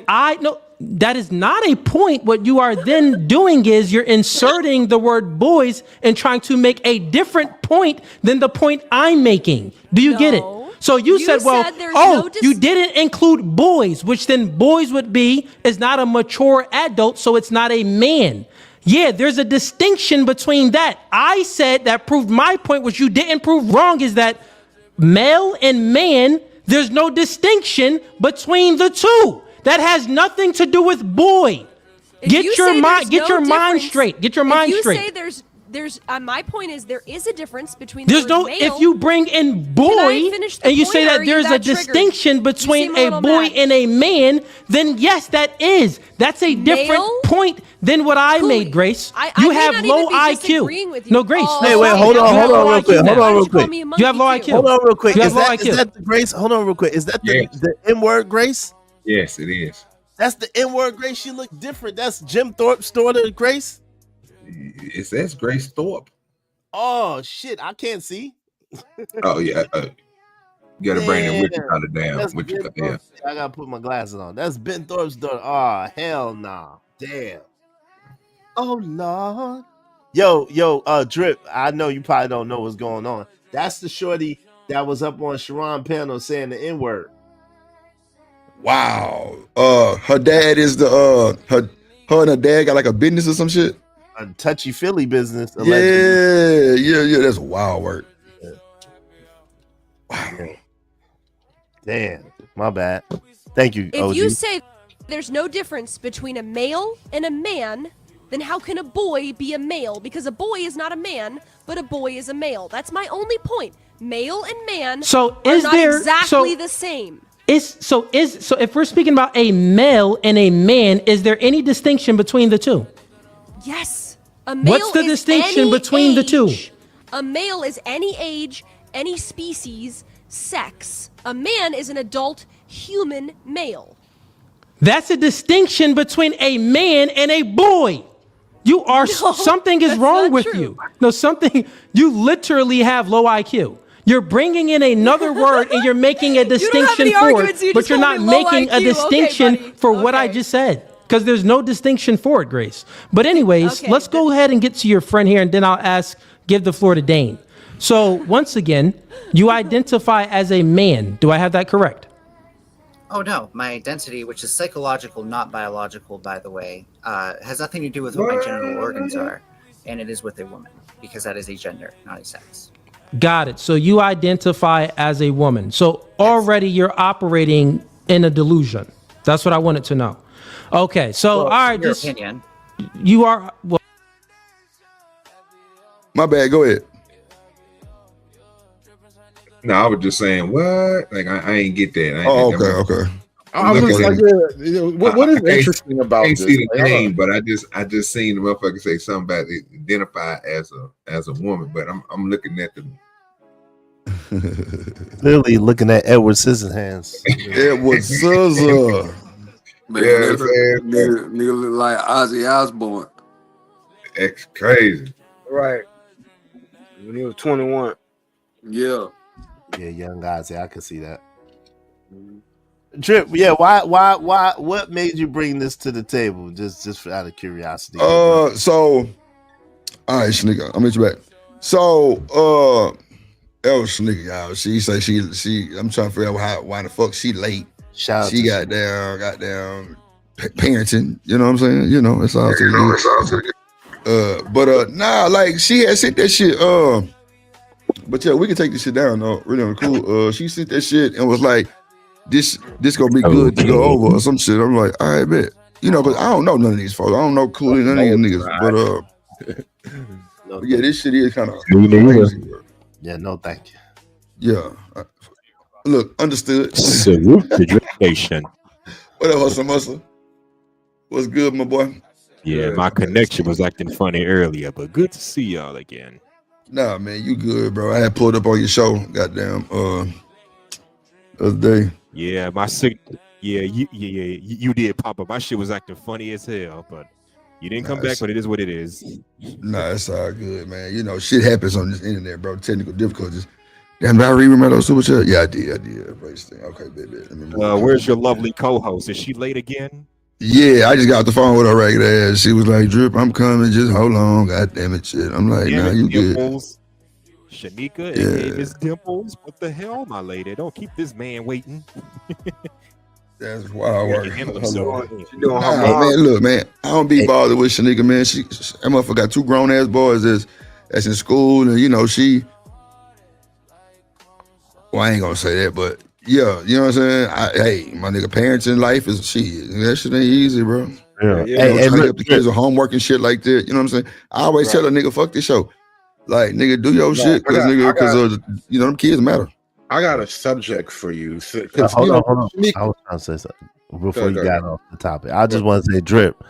that is not a point. What you are then doing is you're inserting the word boys and trying to make a different point than the point I'm making. Do you get it? So you said, well, you didn't include boys, which then boys would be is not a mature adult, so it's not a man. Yeah, there's a distinction between that. I said that proved my point, which you didn't prove wrong, is that male and man, there's no distinction between the two. That has nothing to do with boy. Get your mind straight. Get your mind straight. If you say there's my point is there is a difference between there's the no male, if you bring in boy and you say that there's a distinction between a boy and a man, then yes, that's a different point than what I made, Grace. You have low IQ. No, Grace. Hey, wait, hold on real quick. You have low IQ. Hold on real quick. Is that the Grace? Hold on real quick. Is that the N-word Grace? Yes, it is. That's the N-word Grace. She looked different. That's Jim Thorpe's daughter, Grace. It says Grace Thorpe. Oh shit, I can't see. Oh yeah, you gotta bring the Richard kind of down. Yeah. I gotta put my glasses on. That's Ben Thorpe's daughter. Oh hell nah, damn. Oh Lord. Yo, Drip. I know you probably don't know what's going on. That's the shorty that was up on Sharon panel saying the N-word. Wow. Her dad is her and her dad got like a business or some shit. A touchy-feely business. Allegedly. Yeah. That's wild work. Yeah. Wow. Damn. My bad. Thank you, If OG. you say there's no difference between a male and a man, then how can a boy be a male? Because a boy is not a man, but a boy is a male. That's my only point. Male and man are not exactly the same. So if we're speaking about a male and a man, is there any distinction between the two? Yes. A male What's the is distinction any between the two? age. A male is any age, any species, sex. A man is an adult human male. That's a distinction between a man and a boy. You are something is wrong with you. No, something you literally have low IQ. You're bringing in another word and you're making a distinction for it, but you're not making a distinction for what I just said. Because there's no distinction for it, Grace. But anyways, let's go ahead and get to your friend here, and then I'll give the floor to Dane. So once again, you identify as a man. Do I have that correct? Oh no, my identity, which is psychological, not biological, by the way, has nothing to do with what my genital organs are, and it is with a woman, because that is a gender, not a sex. Got it. So you identify as a woman. So already you're operating in a delusion. That's what I wanted to know. Okay, so all right, just opinion. You are. Well, my bad. Go ahead. No, I was just saying what? Like I ain't get that. Okay. I was just like, what is interesting about I this? can't see the name, but I just seen the motherfucker say something about it, identify as a woman. But I'm looking at the Clearly looking at Edward Scissorhands. Edward Scissor. Man, nigga look like Ozzy Osbourne. That's crazy. Right. When he was 21. Yeah. Yeah, young guys. Yeah, I can see that. Drip, yeah. Why? What made you bring this to the table? Just out of curiosity. So, all right, Sneaker. I'll meet you back. So, Sneaker, y'all. She say she. I'm trying to figure out why the fuck she late. She got down parenting. You know what I'm saying? You know, it's all to the nah, like she had sent that shit. But yeah, we can take this shit down though. Really cool. She sent that shit and was like, this gonna be good to go over or some shit. I'm like, all right, bet. You know, but I don't know none of these folks. I don't know Cooley, none of these niggas. But yeah, this shit is kind of crazy. Yeah, no, thank you. Yeah. Look, understood. Salute to Drip Nation. What up, Hustle Muscle? What's good, my boy? Yeah, my connection was acting funny earlier, but good to see y'all again. Nah, man, you good, bro. I had pulled up on your show, goddamn, the other day. Yeah, you did pop up. My shit was acting funny as hell, but you didn't come back, but it is what it is. Nah, it's all good, man. You know, shit happens on this internet, bro. Technical difficulties. Damn, did I remember those super chat? Yeah, I did. Okay, baby. Where's your lovely co-host? Is she late again? Yeah, I just got off the phone with her ragged ass. She was like, Drip, I'm coming. Just hold on. God damn it, shit. I'm like, nah, you Dimples. Good. Shanika, aka Miss Dimples. What the hell, my lady? Don't keep this man waiting. That's wild work. Man, look, man, I don't be bothered with Shanika, man. That motherfucker got two grown ass boys that's in school, and you know well, I ain't gonna say that, but yeah, you know what I'm saying. Hey, my nigga, parents in life is that shit ain't easy, bro. Yeah. Hey, help the kids with homework and shit like that. You know what I'm saying. I always tell a nigga, fuck this show. Like, nigga, do your shit, because you know them kids matter. I got a subject for you. Hold on. I was trying to say something before you got off the topic. I just want to say, Drip,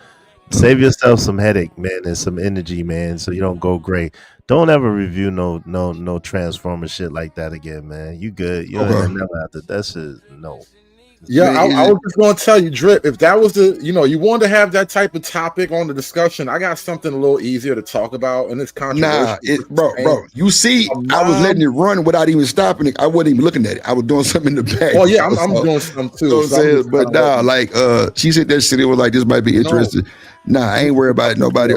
save yourself some headache, man, and some energy, man, so you don't go gray. Don't ever review no Transformer shit like that again, man. You good? You don't never have to. That shit, no. Yeah, I was just gonna tell you, Drip, if that was you wanted to have that type of topic on the discussion, I got something a little easier to talk about, and it's controversial. Nah, bro, you see, I was letting it run without even stopping it. I wasn't even looking at it. I was doing something in the back. Oh yeah, I'm doing something too. You know what I'm saying? But nah, like she said that shit, it was like, this might be interesting. Nah, I ain't worried about nobody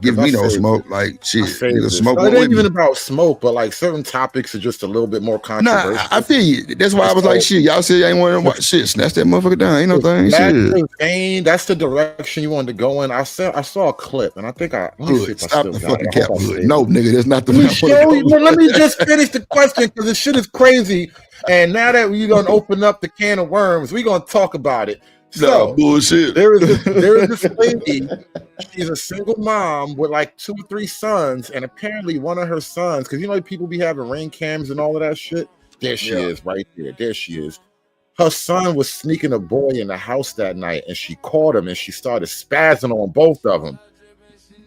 give me no smoke. Like shit, smoke. It ain't even about smoke, but like certain topics are just a little bit more controversial. Nah, I feel you. That's why I was like, shit. Y'all said y'all ain't want to watch shit. Snatch that motherfucker down. Ain't no thing. Shit. That's the direction you wanted to go in. I saw a clip, and I think stop the fucking cap. No, nigga, that's not the. Let me just finish the question because this shit is crazy. And now that we done open up the can of worms, we gonna talk about it. So bullshit. There is this lady. She's a single mom with like 2 or 3 sons, and apparently one of her sons, because you know people be having ring cams and all of that shit. There she is, right there. There she is. Her son was sneaking a boy in the house that night, and she caught him, and she started spazzing on both of them.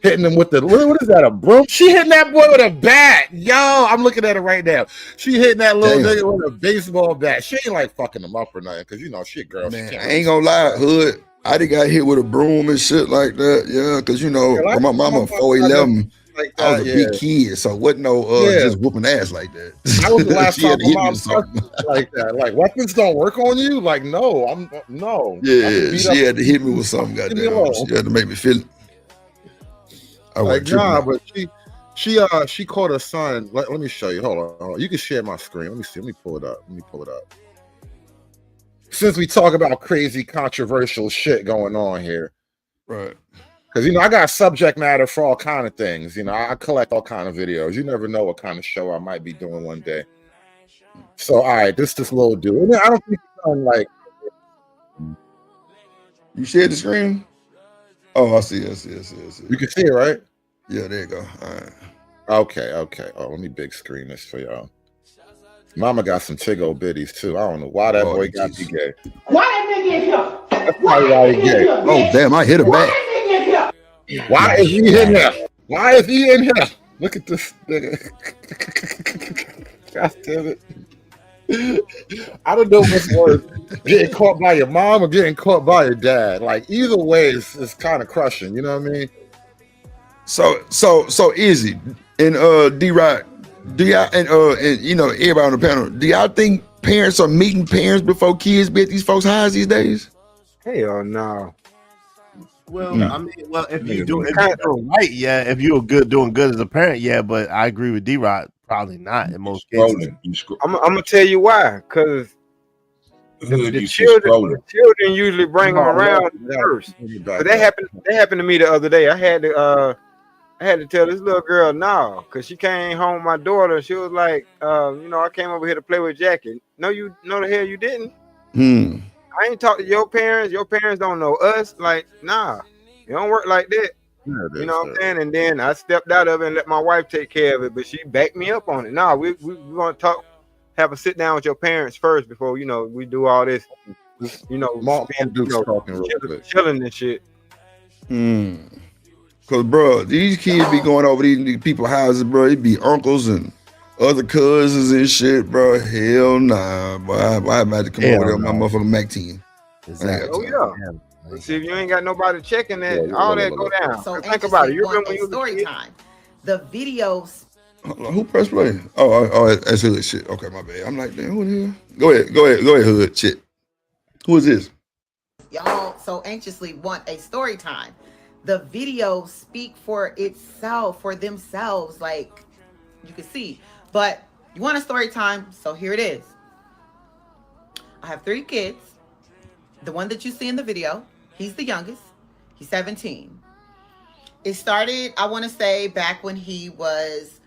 hitting him with the what is that? A broom? She hitting that boy with a bat. Yo, I'm looking at it right now. She hitting that little nigga with a baseball bat. She ain't like fucking him up or nothing, because you know she a girl. Man, I ain't gonna lie, Hood. I done got hit with a broom and shit like that. Yeah, because you know, my mama 4'11". Like I was a big kid, so wasn't no just whooping ass like that. That was the last She time had to my hit me mom with something. like that. Like weapons don't work on you. Like no, I'm no. Yeah, she had to hit me with something. Goddamn, she had to make me feel it. I Like wasn't tripping. nah, but she caught her son. Let me show you. Hold on. You can share my screen. Let me see. Let me pull it up. Since we talk about crazy controversial shit going on here, right? Because you know I got subject matter for all kind of things. You know I collect all kind of videos. You never know what kind of show I might be doing one day. So all right, this little dude. I don't think he's done like. You shared the screen? Oh, I see. You can see it, right? Yeah, there you go. All right. Okay. Oh, let me big screen this for y'all. Mama got some Tigo bitties too. I don't know why that boy got me gay. Why that nigga in here? That's probably why he gay. Oh damn! I hit a back. Why is he in here? Why is he in here? Look at this nigga. God damn it. I don't know what's worse, getting caught by your mom or getting caught by your dad. Like either way, it's kind of crushing. You know what I mean? So Izzy and D-Rock, do y'all and you know everybody on the panel, do y'all think parents are meeting parents before kids be at these folks' houses these days? Hell no. Well, I mean, if you do it right, yeah. If you're doing good as a parent, yeah. But I agree with D-Rod, probably not in most cases. I'm gonna tell you why, because the children usually bring them around first. But that happened to me the other day. I had to tell this little girl no, because she came home with my daughter. She was like, you know, I came over here to play with Jackie. No, you know the hell you didn't. I ain't talk to your parents. Your parents don't know us. Like, nah, it don't work like that. You know what I'm saying? And then I stepped out of it and let my wife take care of it, but she backed me up on it. Nah, we're gonna talk, have a sit down with your parents first before, you know, we do all this, you know, chilling and shit. Cause bro, these kids be going over these people's houses, bro. It be uncles and other cousins and shit, bro. Hell nah, boy. I about to come over there with my motherfucking Mac 10. Exactly. Oh yeah. See, if you ain't got nobody checking that, all that go down. So think about it. You remember when you story time? The videos. Who pressed play? Oh, that's Hood shit. Okay, my bad. I'm like, damn, who the hell? Go ahead, Hood shit. Who is this? Y'all so anxiously want a story time. The videos speak for itself, for themselves, like you can see. But you want a story time, so here it is. I have 3 kids. The one that you see in the video, he's the youngest. He's 17. It started, I want to say, back when he was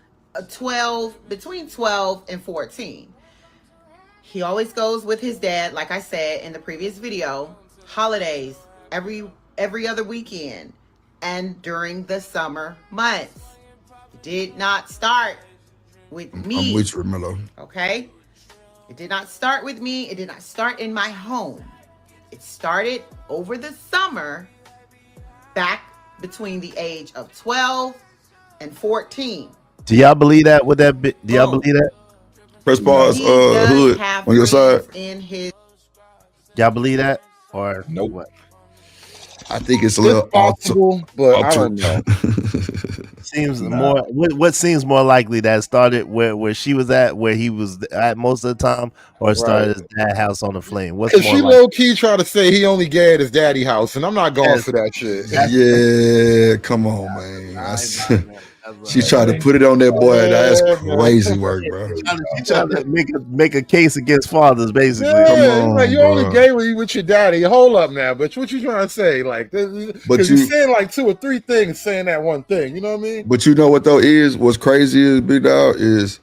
between 12 and 14. He always goes with his dad, like I said in the previous video, holidays, every other weekend, and during the summer months. It did not start with me. I'm with you, Mello. Okay? It did not start with me. It did not start in my home. It started over the summer, back between the age of 12 and 14. Do y'all believe that? Would that be? Do y'all believe that? Press pause, Hood on your side. Y'all believe that or no? What? I think it's a little possible, but I don't know. Seems more. What seems more likely, that started where she was at, where he was at most of the time, or started his dad's house on the flame? What's more Because she low key try to say he only gay at his daddy house, and I'm not going for that shit. Yeah, come on, man. She tried to put it on that boy. That's crazy work, bro. She tried to make a case against fathers, basically. Yeah, Come on, like you're only bro. gay when you with your daddy. Hold up now, but what you trying to say? Like, because you're saying like 2 or 3 things, saying that one thing. You know what I mean? But you know what though is what's crazy is, big dog, is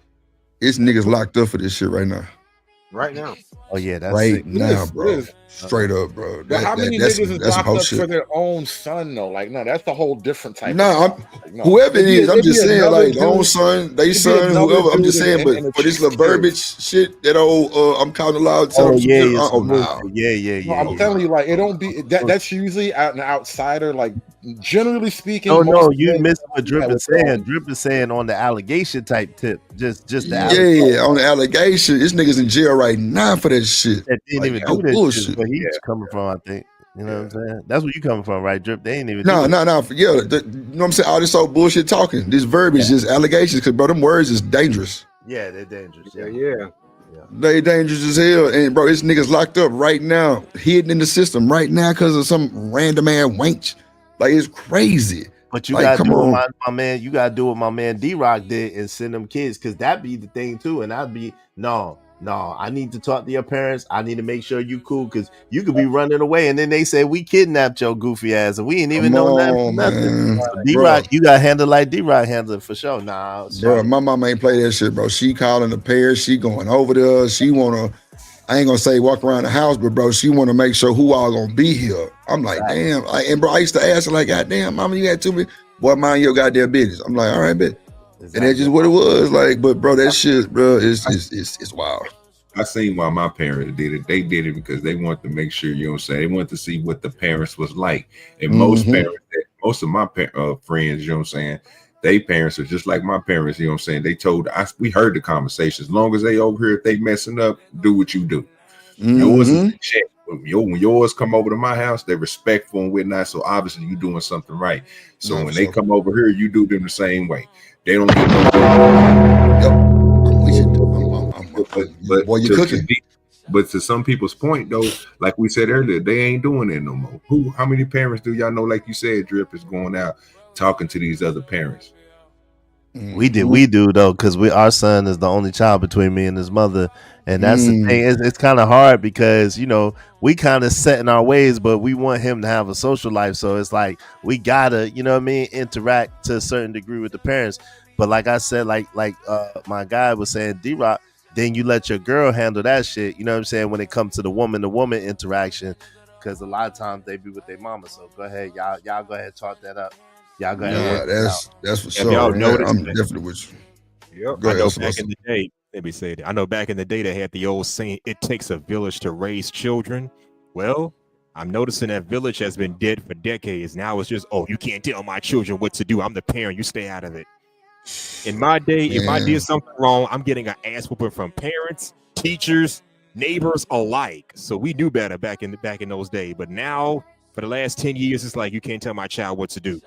it's niggas locked up for this shit right now. right now. Oh yeah, that's right sick. now, This bro. is- Straight up, bro. But how many That's niggas is some locked whole up shit. for their own son though? Like, no, that's the whole different type. No, of like, no. whoever it It'd be- is, I'm it'd just be saying, another like, their own dude- son, they it'd be son, another whoever. I'm dude just saying, in but a for this chick's little verbiage shit, that old, I'm calling aloud. Oh yeah, oh no. No, I'm telling you, like, it don't be that. That's usually an outsider. Like, generally speaking. Oh no, most you men- missed what Drip Yeah, is what's wrong? saying. Drip is saying on the allegation type tip, just the allegation. Yeah, on the allegation, this nigga's in jail right now for that shit. That didn't Like, even no do this. bullshit. Shit, where he's coming from, I think. You know what I'm saying? That's where you coming from, right, Drip? They ain't even. No, do no, no. Yeah, you know what I'm saying? All this old bullshit talking. This verbiage is just allegations, because, bro, them words is dangerous. Yeah, they're dangerous. Yeah. They dangerous as hell. And, bro, this nigga's locked up right now, hidden in the system right now because of some random ass wench. Like, it's crazy. But you Like, gotta come do on. what my man. You gotta do what my man D-Rock did and send them kids, because that be the thing too. And I'd be no. I need to talk to your parents. I need to make sure you cool, because you could be running away, and then they say we kidnapped your goofy ass, and we ain't even know nothing. man. D-Rock, Bruh. you got handled like D-Rock handled for sure. Nah, Bro, my mama ain't play that shit, bro. She calling the parents. She going over there. She wanna, I ain't gonna say walk around the house, but bro, she wanna make sure who all gonna be here. I'm like, damn. And bro, I used to ask her like, God damn, mama, you had too many. Boy, mind your goddamn business. I'm like, all right, bet. And that's just what it was. Like, but bro, that shit, bro, it's wild. I seen why my parents did it. They did it because they wanted to make sure, you know what I'm saying, they wanted to see what the parents was like. And most parents, most of my friends, you know what I'm saying, they parents are just like my parents, you know what I'm saying. They told us, we heard the conversation. As long as they over here, if they messing up, do what you do. Yours is a check. When yours come over to my house, they're respectful and whatnot. So obviously you doing something right. So Yeah, when for they sure. come over here, you do them the same way. They don't get no. But Boy, you cooking. But to some people's point though, like we said earlier, they ain't doing that no more. How many parents do y'all know, like you said, Drip, is going out talking to these other parents? We do though, because our son is the only child between me and his mother, and that's the thing. It's kind of hard because, you know, we kind of set in our ways, but we want him to have a social life. So it's like we gotta, you know what I mean, interact to a certain degree with the parents. But like I said, like my guy was saying, D-Rock, then you let your girl handle that shit. You know what I'm saying? When it comes to the woman interaction, because a lot of times they be with their mama. So go ahead, y'all go ahead and talk that up. Y'all go ahead. Yeah, and work it that's for Have sure. y'all man. noticed I'm that? definitely with you. Yep. Go I ahead, know Oscar. back in the day, let me say that. I know back in the day they had the old saying, "It takes a village to raise children." Well, I'm noticing that village has been dead for decades. Now it's just, oh, you can't tell my children what to do. I'm the parent. You stay out of it. In my day, if I Man. did something wrong, I'm getting an ass whooping from parents, teachers, neighbors alike. So we knew better back in those days. But now, for the last 10 years, it's like you can't tell my child what to do.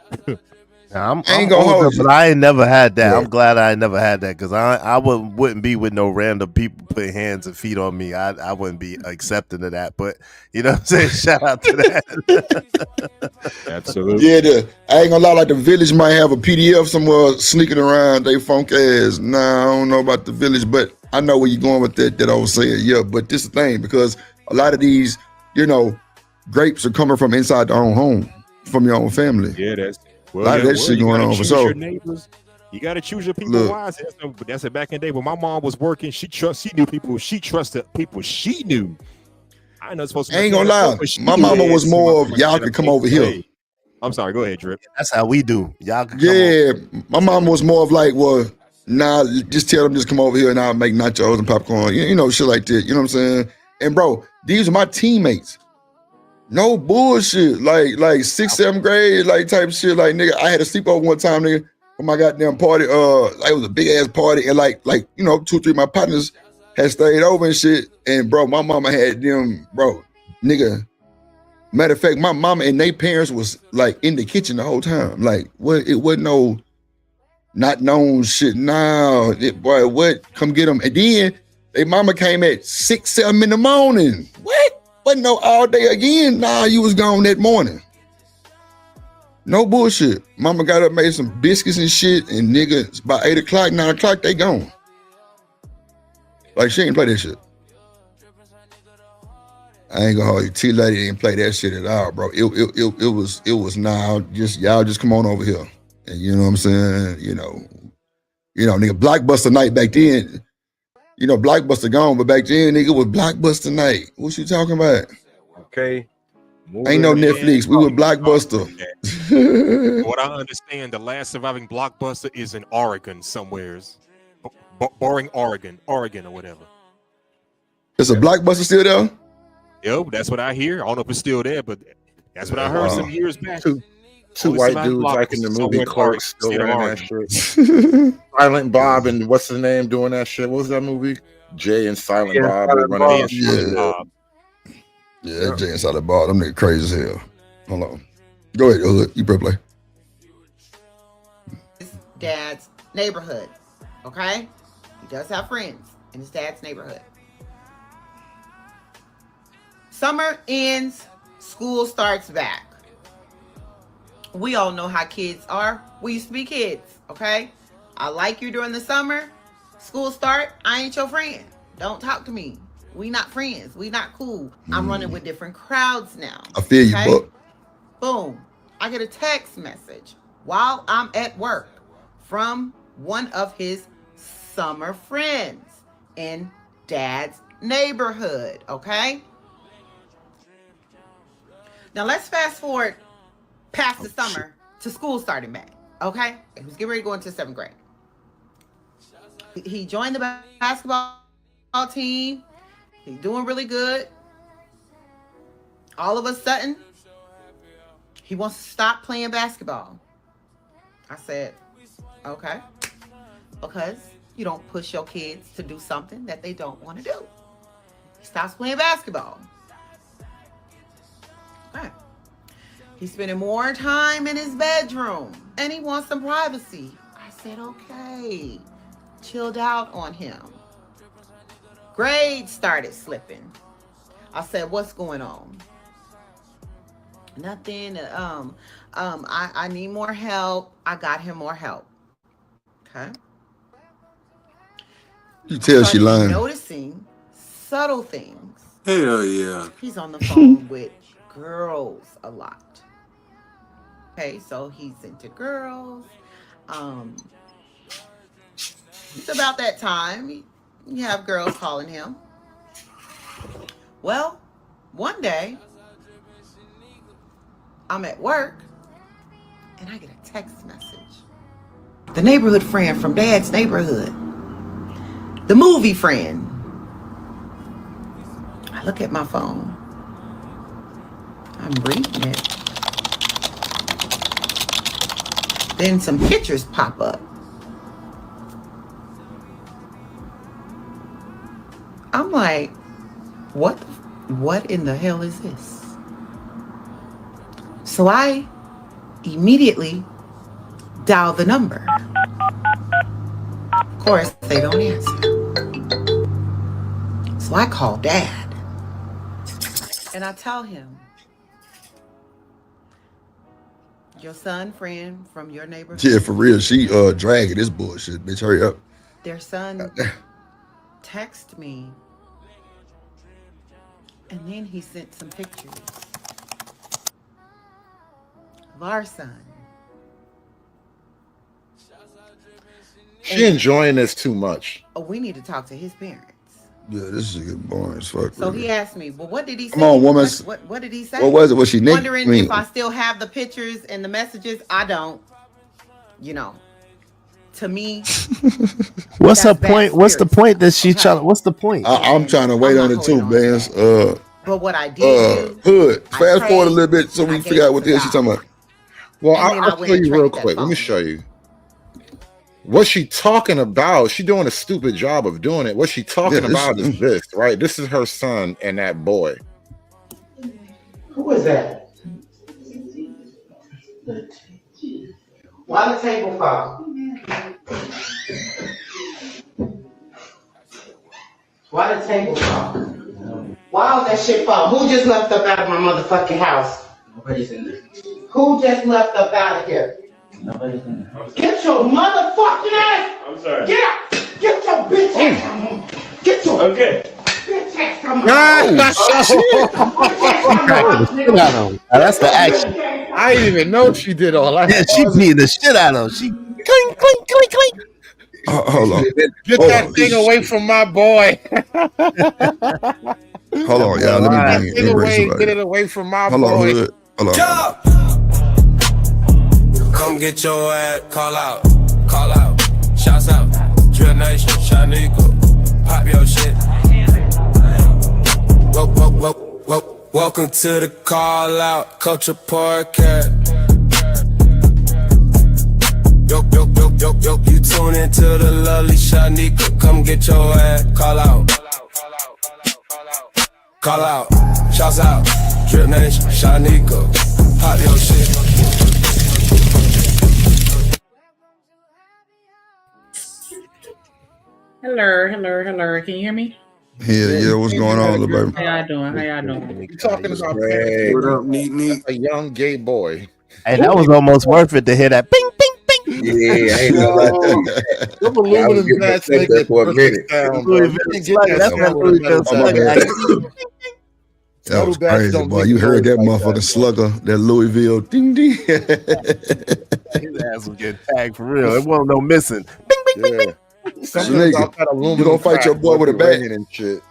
I'm ain't gonna older, hold you. but I ain't never had that. Yeah. I'm glad I ain't never had that, because I wouldn't be with no random people putting hands and feet on me. I wouldn't be accepting of that. But you know what I'm saying? Shout out to that. Absolutely. Yeah, I ain't gonna lie, like the village might have a PDF somewhere sneaking around, they funk ass. Nah, I don't know about the village, but I know where you're going with that I was saying. Yeah, but this is the thing, because a lot of these, you know, grapes are coming from inside their own home, from your own family. Yeah, that's A lot of that shit you going gotta on for choose sure. your neighbors. You got to choose your people Look. wisely. That's it. Back in the day when my mom was working, she knew people. She trusted people she knew. I ain't not supposed to. I ain't gonna lie, my mama was more of y'all can come over here. I'm sorry. Go ahead, Drip. That's how we do. Y'all can come Yeah, my mom was more of like, well, nah, just tell them just come over here and I'll make nachos and popcorn, you know, shit like that. You know what I'm saying? And bro, these are my teammates. No bullshit. Like 6th, 7th grade, like type shit. Like nigga, I had a sleepover one time, nigga, for my goddamn party. Like it was a big ass party, and like you know, 2, 3 of my partners had stayed over and shit. And bro, my mama had them, bro, nigga. Matter of fact, my mama and they parents was like in the kitchen the whole time. Like, what? It wasn't no not known shit. Nah, boy, what? Come get them. And then they mama came at 6, 7 in the morning. What? Wasn't no all day again. Nah, you was gone that morning. No bullshit. Mama got up, made some biscuits and shit, and nigga, by 8 o'clock, 9 o'clock, they gone. Like, she ain't play that shit. I ain't gonna hold you. T-Lady didn't play that shit at all, bro. It was now just y'all just come on over here. And you know what I'm saying? You know, nigga, Blockbuster night back then, You know, Blockbuster gone, but back then, nigga, was Blockbuster night. What you talking about? Okay. Ain't no Netflix. We were Blockbuster. What I understand, the last surviving Blockbuster is in Oregon somewheres. Boring Oregon or whatever. Is a Blockbuster still there? Yo, that's what I hear. I don't know if it's still there, but that's what I heard some years back. Two white dudes like in the movie Clerks still ran that shit. Silent Bob and what's his name doing that shit? What was that movie? Jay and Silent Bob. Running that shit. Yeah, Jay and Silent Bob. Them niggas crazy as hell. Hold on. Go ahead, Hood. You play. His dad's neighborhood. Okay? He does have friends in his dad's neighborhood. Summer ends, school starts back. We all know how kids are. We used to be kids, okay? I like you during the summer. School start, I ain't your friend. Don't talk to me. We not friends. We not cool. I'm running with different crowds now. I feel you, okay? Buck. Boom. I get a text message while I'm at work from one of his summer friends in dad's neighborhood, okay? Now let's fast forward past the summer to school starting back, okay? He was getting ready to go into 7th grade. He joined the basketball team. He's doing really good. All of a sudden, he wants to stop playing basketball. I said, okay. Because you don't push your kids to do something that they don't want to do. He stops playing basketball. Okay. He's spending more time in his bedroom and he wants some privacy. I said, okay. Chilled out on him. Grades started slipping. I said, what's going on? Nothing. I need more help. I got him more help. Okay. You tell she lying. Noticing subtle things. Hell yeah. He's on the phone with girls a lot. Okay, so he's into girls. It's about that time. You have girls calling him. Well, one day, I'm at work, and I get a text message. The neighborhood friend from Dad's neighborhood. The movie friend. I look at my phone. I'm reading it. Then some pictures pop up. I'm like, what in the hell is this? So I immediately dial the number. Of course, they don't answer. So I call Dad. And I tell him, your son friend from your neighborhood. Yeah, for real. She dragging this bullshit. Bitch, hurry up. Their son texted me. And then he sent some pictures of our son. She enjoying this too much. Oh, we need to talk to his parents. Yeah, this is getting boring as fuck. So he asked me, well, what did he say? Come on, woman. What did he say? What was it? Was she naked? Wondering if I still have the pictures and the messages. I don't. You know, to me. What's her point? What's the point that she trying? What's the point? I'm trying to wait on it too, man. But what I did Hood, fast forward a little bit so we can figure out what the hell she's talking about. Well, I'll show you real quick. Let me show you. What she talking about? She doing a stupid job of doing it. What she talking about is this, right? This is her son and that boy. Who is that? Why the table fall? Why the table fall? Why was that shit fall? Who just left up out of my motherfucking house? Nobody's in there. Who just left up out of here? Nobody's in there. Get your motherfucking ass! I'm sorry. Get out! Get your bitch ass come home! Get your bitch ass come home! That's the action. I didn't even know she did all that. Yeah, she beating the shit out of him. She clink, clink, clink, clink. Hold on. Get that thing away from my boy. Hold on, y'all. Let me bring somebody. Get it away from my Hold boy. on, Hood. Hold on. Come get your ass, call out, shouts out, Drill Nation, Shanico, pop your shit. Welcome to the call out, Culture Podcast. Yo, you tune into the lovely Shanico, come get your ass, call out, shouts out, Drill Nation, Shanico, pop your shit. Hello. Can you hear me? Yeah. What's going on, little baby? How y'all doing? You talking about What up, neat? a young gay boy? Hey, that was almost worth it to hear that. Bing, bing, bing. Yeah, I ain't gonna lie to you. Them aluminum bats make that it for a minute. sound, bro. You can't get that That's sound what with a Louisville metal slug bat. That was Metal bats crazy, don't boy. make You heard that noise like motherfucking that, slugger, that Louisville ding ding. His ass was getting tagged for real. It wasn't no missing. Bing, bing, bing, bing. Sometimes off that You aluminum gonna fight your crack boy with a be bat? ringing and shit.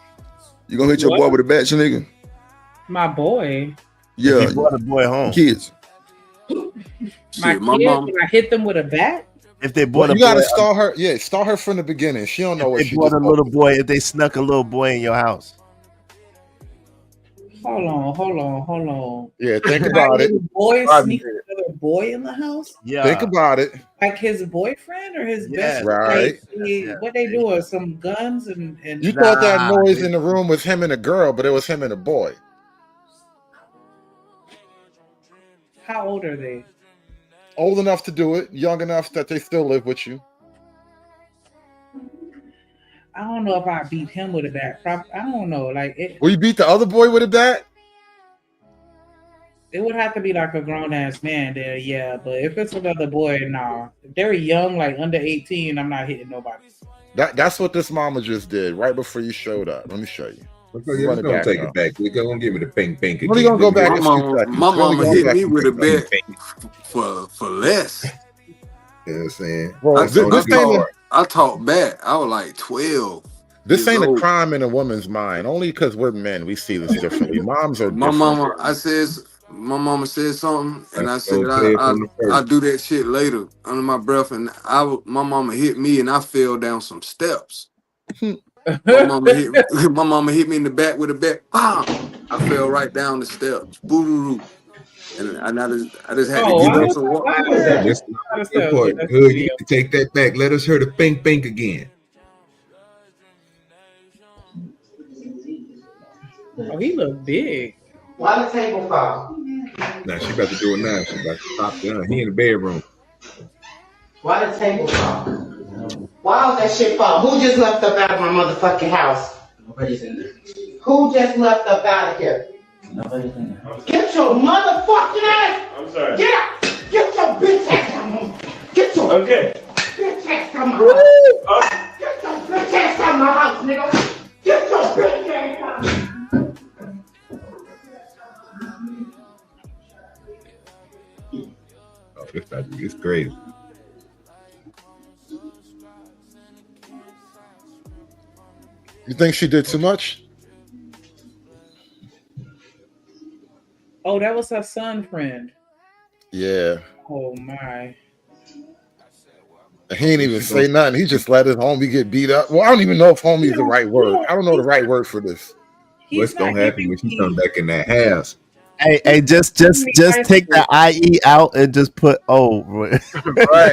You gonna hit your boy with a bat, nigga? My boy. Yeah. If you brought a boy home. Kids. My Shit, my kids, mom. when I hit them with a bat? If they brought Well, a you gotta boy, start her. Yeah, start her from the beginning. She don't know what they she brought just a little boy, if they snuck a little boy in your house. Hold on. Yeah, think My about it. little boy Right. sneak another boy in the house? Yeah. Think about it. Like his boyfriend or his Yeah. best Right. Like, what they doing? Some guns and You thought that noise in the room was him and a girl, but it was him and a boy. how old are they? Old enough to do it, young enough that they still live with you. I don't know if I beat him with a bat. I don't know. Like Will you beat the other boy with a bat? it would have to be like a grown ass man there, yeah. But if it's another boy, nah. If they're young, like under 18, I'm not hitting nobody. That's what this mama just did right before you showed up. Let me show you. We're gonna take it back. We're gonna give it a pink again. What are you gonna go back? My mama hit me with a bat for less. You know what I'm saying? Well, I talked back. I was like 12. This years ain't a old. crime in a woman's mind. Only because we're men, we see this differently. Moms are My different. mama, my mama said something, and I That's said so clear from the first. I'll do that shit later under my breath. And my mama hit me, and I fell down some steps. my mama hit me in the back with a bat. Bam! I fell right down the steps. Boo-doo-doo. And I just had to get up some water. That's important. Good, you can take that back. Let us hear the pink again. Oh, he look big. Why the table fall? Now she about to do it now. She about to stop down. He in the bedroom. Why the table fall? Why all that shit fall? Who just left up out of my motherfucking house? Nobody's in there. Who just left up out of here? Nobody's in the house. Get your motherfucking ass! I'm sorry. Get out! Get your bitch ass out of my house! Get your bitch ass out of my house! Get your bitch ass out of my house, nigga! Get your bitch ass out! Oh, it's crazy. You think she did too much? Oh, that was her son friend. Yeah. Oh my. He ain't even say nothing. He just let his homie get beat up. Well, I don't even know if homie is the right word. I don't know the right word for this. What's gonna happen when she come back in that house? Hey, just take the IE out and just put O. Right.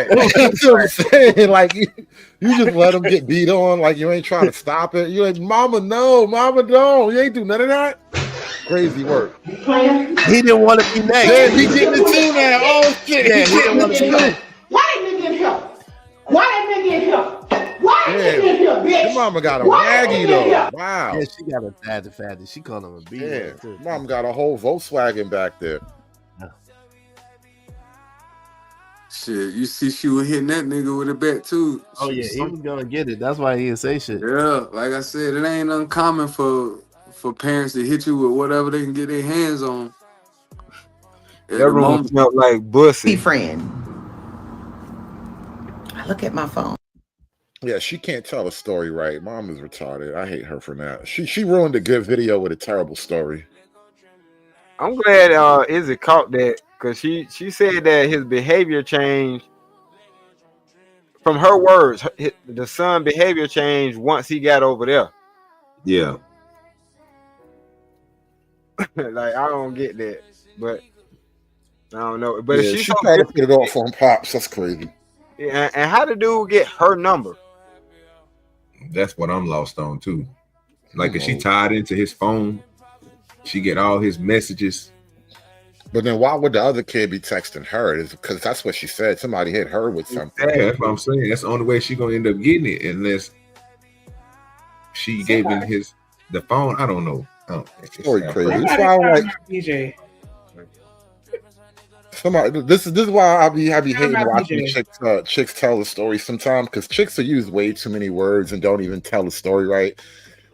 That's what I'm saying. Like you just let him get beat on, like you ain't trying to stop it. You're like, mama, no, mama, don't. You ain't do none of that. Crazy work. He didn't want to be next. Yeah, he getting it too now. Oh shit. Yeah, he didn't want to be next. Why that nigga in here? Why that nigga in here? Why that nigga in here, bitch? Your mama got a Why that Maggie nigga in though. here? Wow. Yeah, she got a fatty. She called him a B. Yeah. Mom got a whole Volkswagen back there. Shit, you see, she was hitting that nigga with a bat too. Oh yeah, he was gonna get it. That's why he didn't say shit. Yeah, like I said, it ain't uncommon for parents to hit you with whatever they can get their hands on. At That the room moment. smelled like bussy. Friend. I look at my phone. Yeah, she can't tell a story right. Mom is retarded. I hate her for that. She ruined a good video with a terrible story. I'm glad Izzy caught that because she said that his behavior changed. From her words, the son behavior changed once he got over there. Yeah. Like I don't get that, but I don't know. But Yeah, if she tried to put it off on Pops. That's crazy. Yeah, and how the dude get her number? That's what I'm lost on too. Like if she tied into his phone, she get all his messages. But then why would the other kid be texting her? Is because that's what she said. Somebody hit her with something. Yeah, that's what I'm saying. That's the only way she gonna end up getting it unless she gave him the phone. I don't know. Story crazy. That's why I'm like DJ. somebody. This is why I be hating not watching DJ. chicks tell the story sometimes because chicks will use way too many words and don't even tell the story right.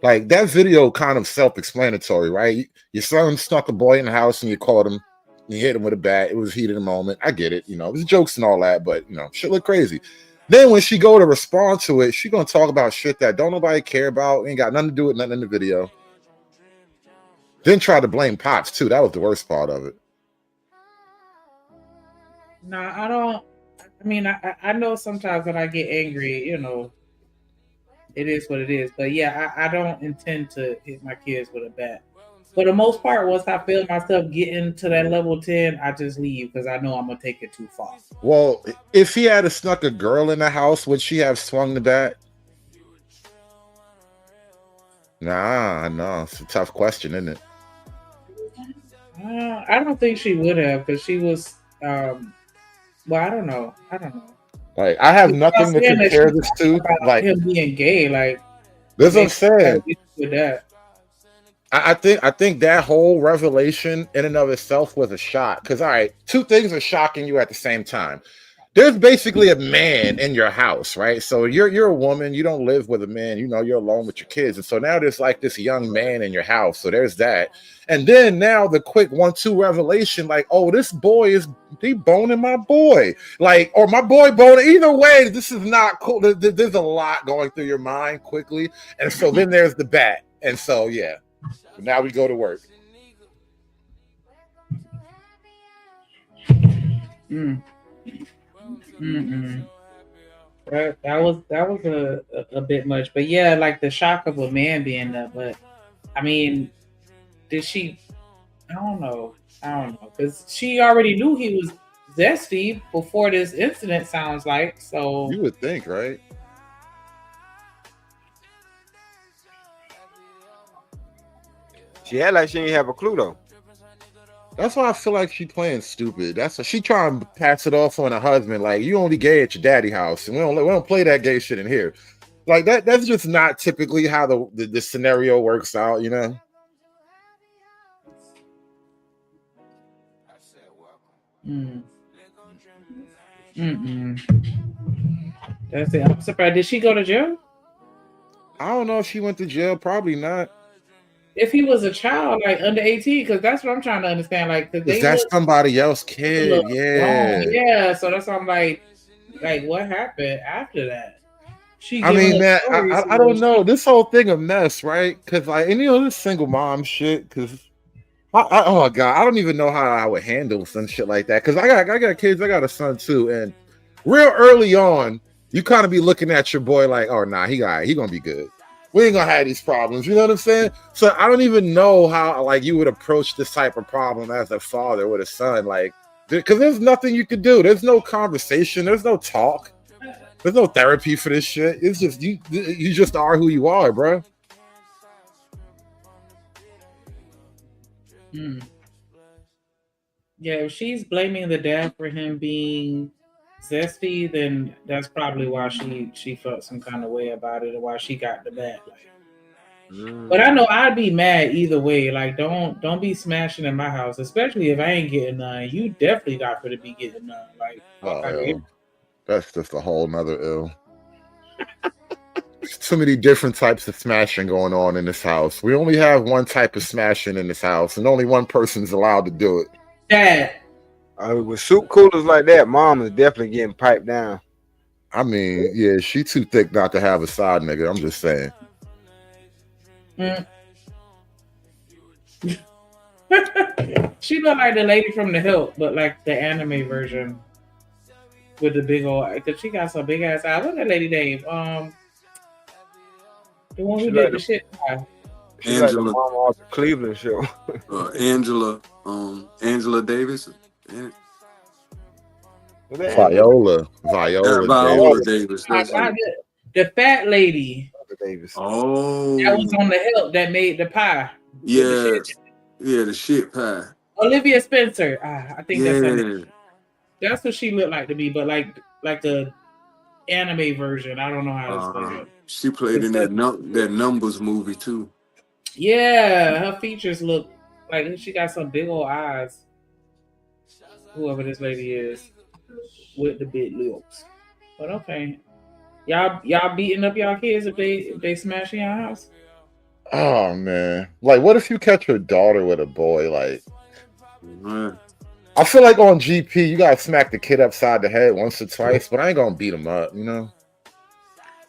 Like that video kind of self-explanatory, right? Your son snuck a boy in the house and you caught him. You hit him with a bat. It was heat of the moment. I get it. You know, it was jokes and all that, but you know, shit look crazy. Then when she go to respond to it, she gonna talk about shit that don't nobody care about. Ain't got nothing to do with nothing in the video. Then try to blame Pops too. That was the worst part of it. No, I don't. I mean, I know sometimes when I get angry, you know, it is what it is. But yeah, I don't intend to hit my kids with a bat. For the most part, once I feel myself getting to that level 10, I just leave because I know I'm gonna take it too far. Well, if he had snuck a girl in the house, would she have swung the bat? Nah, no, it's a tough question, isn't it? I don't think she would have because she was. Well, I don't know. Like, I have nothing to compare this to. Like him being gay, like that's what I'm saying. With that. I think that whole revelation in and of itself was a shock. Because all right, two things are shocking you at the same time. There's basically a man in your house, right? So you're a woman, you don't live with a man, you know, you're alone with your kids. And so now there's like this young man in your house. So there's that. And then now the quick 1-2 revelation, like, oh, this boy he boning my boy. Like, or my boy boning. Either way, this is not cool. There's a lot going through your mind quickly. And so then there's the bat. And so yeah. Now we go to work. That was a bit much, but yeah, like the shock of a man being there. But I mean, did she? I don't know, because she already knew he was zesty before this incident. Sounds like so. You would think, right? She had like she didn't have a clue though. That's why I feel like she playing stupid. That's what she trying to pass it off on her husband. Like, you only gay at your daddy house, and we don't play that gay shit in here. Like that's just not typically how the scenario works out, you know. That's it. I'm surprised. Did she go to jail? I don't know if she went to jail. Probably not. If he was a child, like under 18, because that's what I'm trying to understand. Like, is that somebody else's kid? Yeah. Yeah. So that's why I'm like, what happened after that? I mean, man, I don't know. This whole thing a mess, right? Because this single mom shit. Because oh my god, I don't even know how I would handle some shit like that. Because I got kids. I got a son too, and real early on, you kind of be looking at your boy like, oh nah, he gonna be good. We ain't gonna have these problems, you know what I'm saying? So I don't even know how like you would approach this type of problem as a father with a son, like, because there's nothing you could do. There's no conversation. There's no talk. There's no therapy for this shit. It's just you just are who you are, bro. Yeah, if she's blaming the dad for him being zesty, then that's probably why she felt some kind of way about it and why she got the bat. But I know I'd be mad either way. Like, don't be smashing in my house, especially if I ain't getting none. You definitely not gonna be getting none. Like, that's just a whole nother ill. There's too many different types of smashing going on in this house. We only have one type of smashing in this house, and only one person's allowed to do it. Dad. With soup coolers like that, mom is definitely getting piped down. I mean, yeah, she too thick not to have a side nigga. I'm just saying. She looked like the lady from The Help, but like the anime version with the big old. Cause she got some big ass eyes. What's that lady name? The one who She did like the the- shit. She's like the Angela. mama off the Cleveland show. Angela Davis. Viola Viola Davis. Not the fat lady Davis. Oh, that was on The Help that made the pie. yeah, yeah, the shit pie. Olivia Spencer. I think that's her Yeah, name. That's what she looked like to me, but like the anime version. I don't know how to explain it. she played in that Numbers movie too. Yeah, her features look like she got some big old eyes. Whoever this lady is with the big lips. But okay. Y'all beating up y'all kids if they smash in your house? Oh man, like what if you catch your daughter with a boy? Like, I feel like on GP you gotta smack the kid upside the head once or twice, but I ain't gonna beat him up, you know.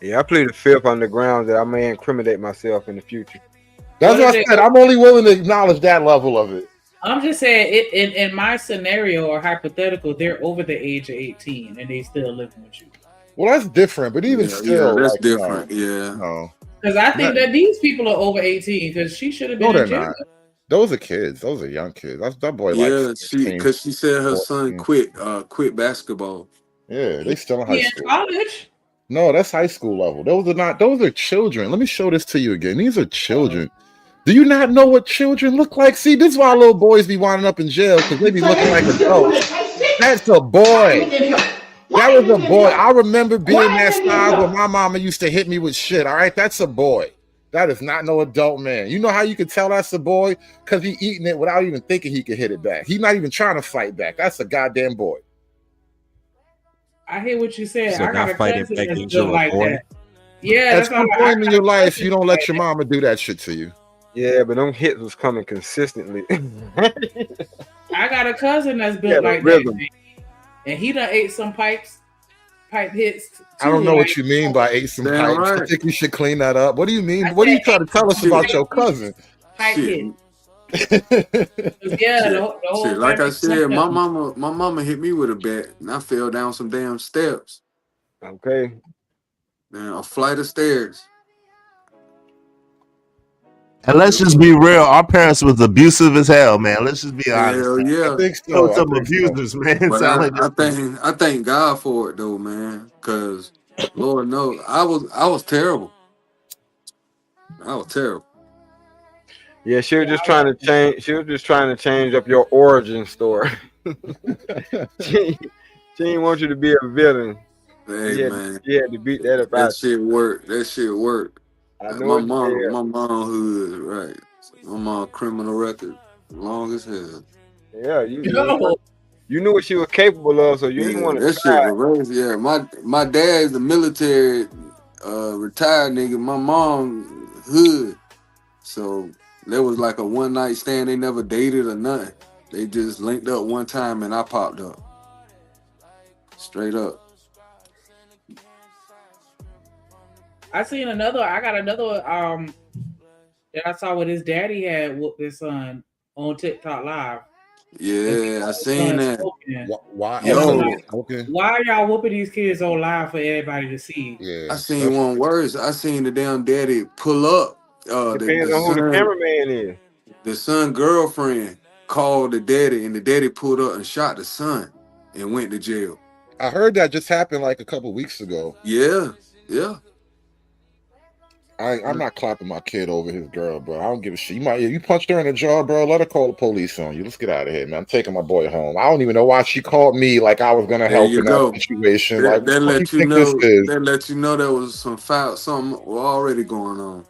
Yeah, I plead the fifth on the grounds that I may incriminate myself in the future. That's what I said. I'm only willing to acknowledge that level of it. I'm just saying, in my scenario or hypothetical, they're over the age of 18 and they still living with you. Well, that's different, but even still, that's like, different. No, yeah, no. Because I think that these people are over 18 because she should have been No, they're in jail. not. Those are kids. Those are young kids. That boy, yeah. like, Because she said her 14. son quit basketball. Yeah, they still in high He in school. college? No, that's high school level. Those are not. Those are children. Let me show this to you again. These are children. Do you not know what children look like? See, this is why little boys be winding up in jail because they be looking like adults. That's a boy. That was a boy. I remember being that size when my mama used to hit me with shit. All right, that's a boy. That is not no adult man. You know how you can tell that's a boy? Because he eating it without even thinking he could hit it back. He's not even trying to fight back. That's a goddamn boy. I hear what you said. So I got not a fighting cousin back that's into built a like boy? that. Yeah, At that's some all. point in your life, you don't let your mama do that shit to you. Yeah, but them hits was coming consistently. I got a cousin that's built Yeah, the like rhythm. that, man. And he done ate some pipe hits. I don't too, know like- what you mean by ate some Damn pipes. I right. think you should clean that up. What do you mean? What are you trying to tell us about your cousin? Pipe hit. Shit. Yeah, the whole Shit, like I family said, my jumped up. mama hit me with a bat, and I fell down some damn steps. Okay. Man, a flight of stairs. And let's just be real. Our parents was abusive as hell, man. Let's just be honest. Hell man. yeah. I think So so. some I think so. abusers, man. But Sound like I thank God for it though, man. Cause Lord knows I was terrible. I was terrible. Yeah, she was just trying to change. She was just trying to change up your origin story. she didn't want you to be a villain. Hey Yeah, man, you had to beat that up that out. shit worked. That shit worked. I know it did. My mom hood, right? My mom criminal record, long as hell. Yeah, you Yo. you knew what she was capable of, so you didn't Yeah, want to that shit try. was crazy. Yeah, my dad's the military, retired nigga. My mom hood, so there was like a one night stand. They never dated or nothing. They just linked up one time and I popped up. Straight up. I got another that I saw with his daddy had whooped his son on TikTok live. Yeah, I seen that. Why? Yo, Okay. Why are y'all whooping these kids on live for everybody to see? Yeah. I seen one worse. I seen the damn daddy pull up. Depends on who the cameraman is. The son girlfriend called the daddy, and the daddy pulled up and shot the son and went to jail. I heard that just happened like a couple weeks ago. Yeah, yeah. I'm not clapping my kid over his girl, bro. I don't give a shit. You punched her in the jaw, bro. Let her call the police on you. Let's get out of here, man. I'm taking my boy home. I don't even know why she called me like I was gonna There help you in go. that situation. That, Like, that what let do you think know. this is? That let you know there was something already going on.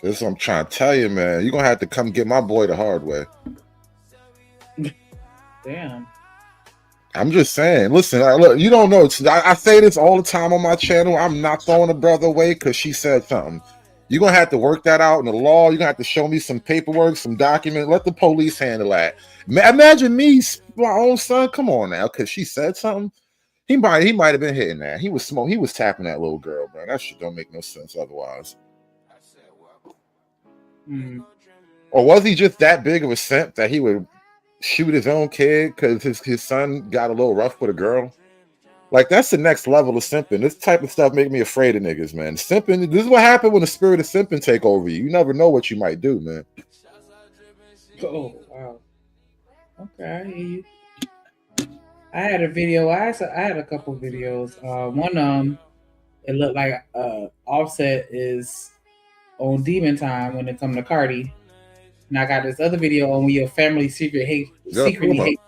This is what I'm trying to tell you, man. You're gonna have to come get my boy the hard way. Damn. I'm just saying. Listen, look, you don't know. I say this all the time on my channel. I'm not throwing a brother away because she said something. You're gonna have to work that out in the law. You're gonna have to show me some paperwork, some document. Let the police handle that. Imagine me, my own son. Come on now, because she said something. He might have been hitting that. He was tapping that little girl, bro. That shit don't make no sense otherwise. Or was he just that big of a simp that he would shoot his own kid because his son got a little rough with a girl? Like, that's the next level of simping. This type of stuff make me afraid of niggas, man. Simping, this is what happened when the spirit of simping take over you. You never know what you might do, man. Oh, wow. Okay, I hear you. I had a video. I had a couple videos. One, it looked like Offset is on Demon Time when it comes to Cardi. And I got this other video on when your family secretly hate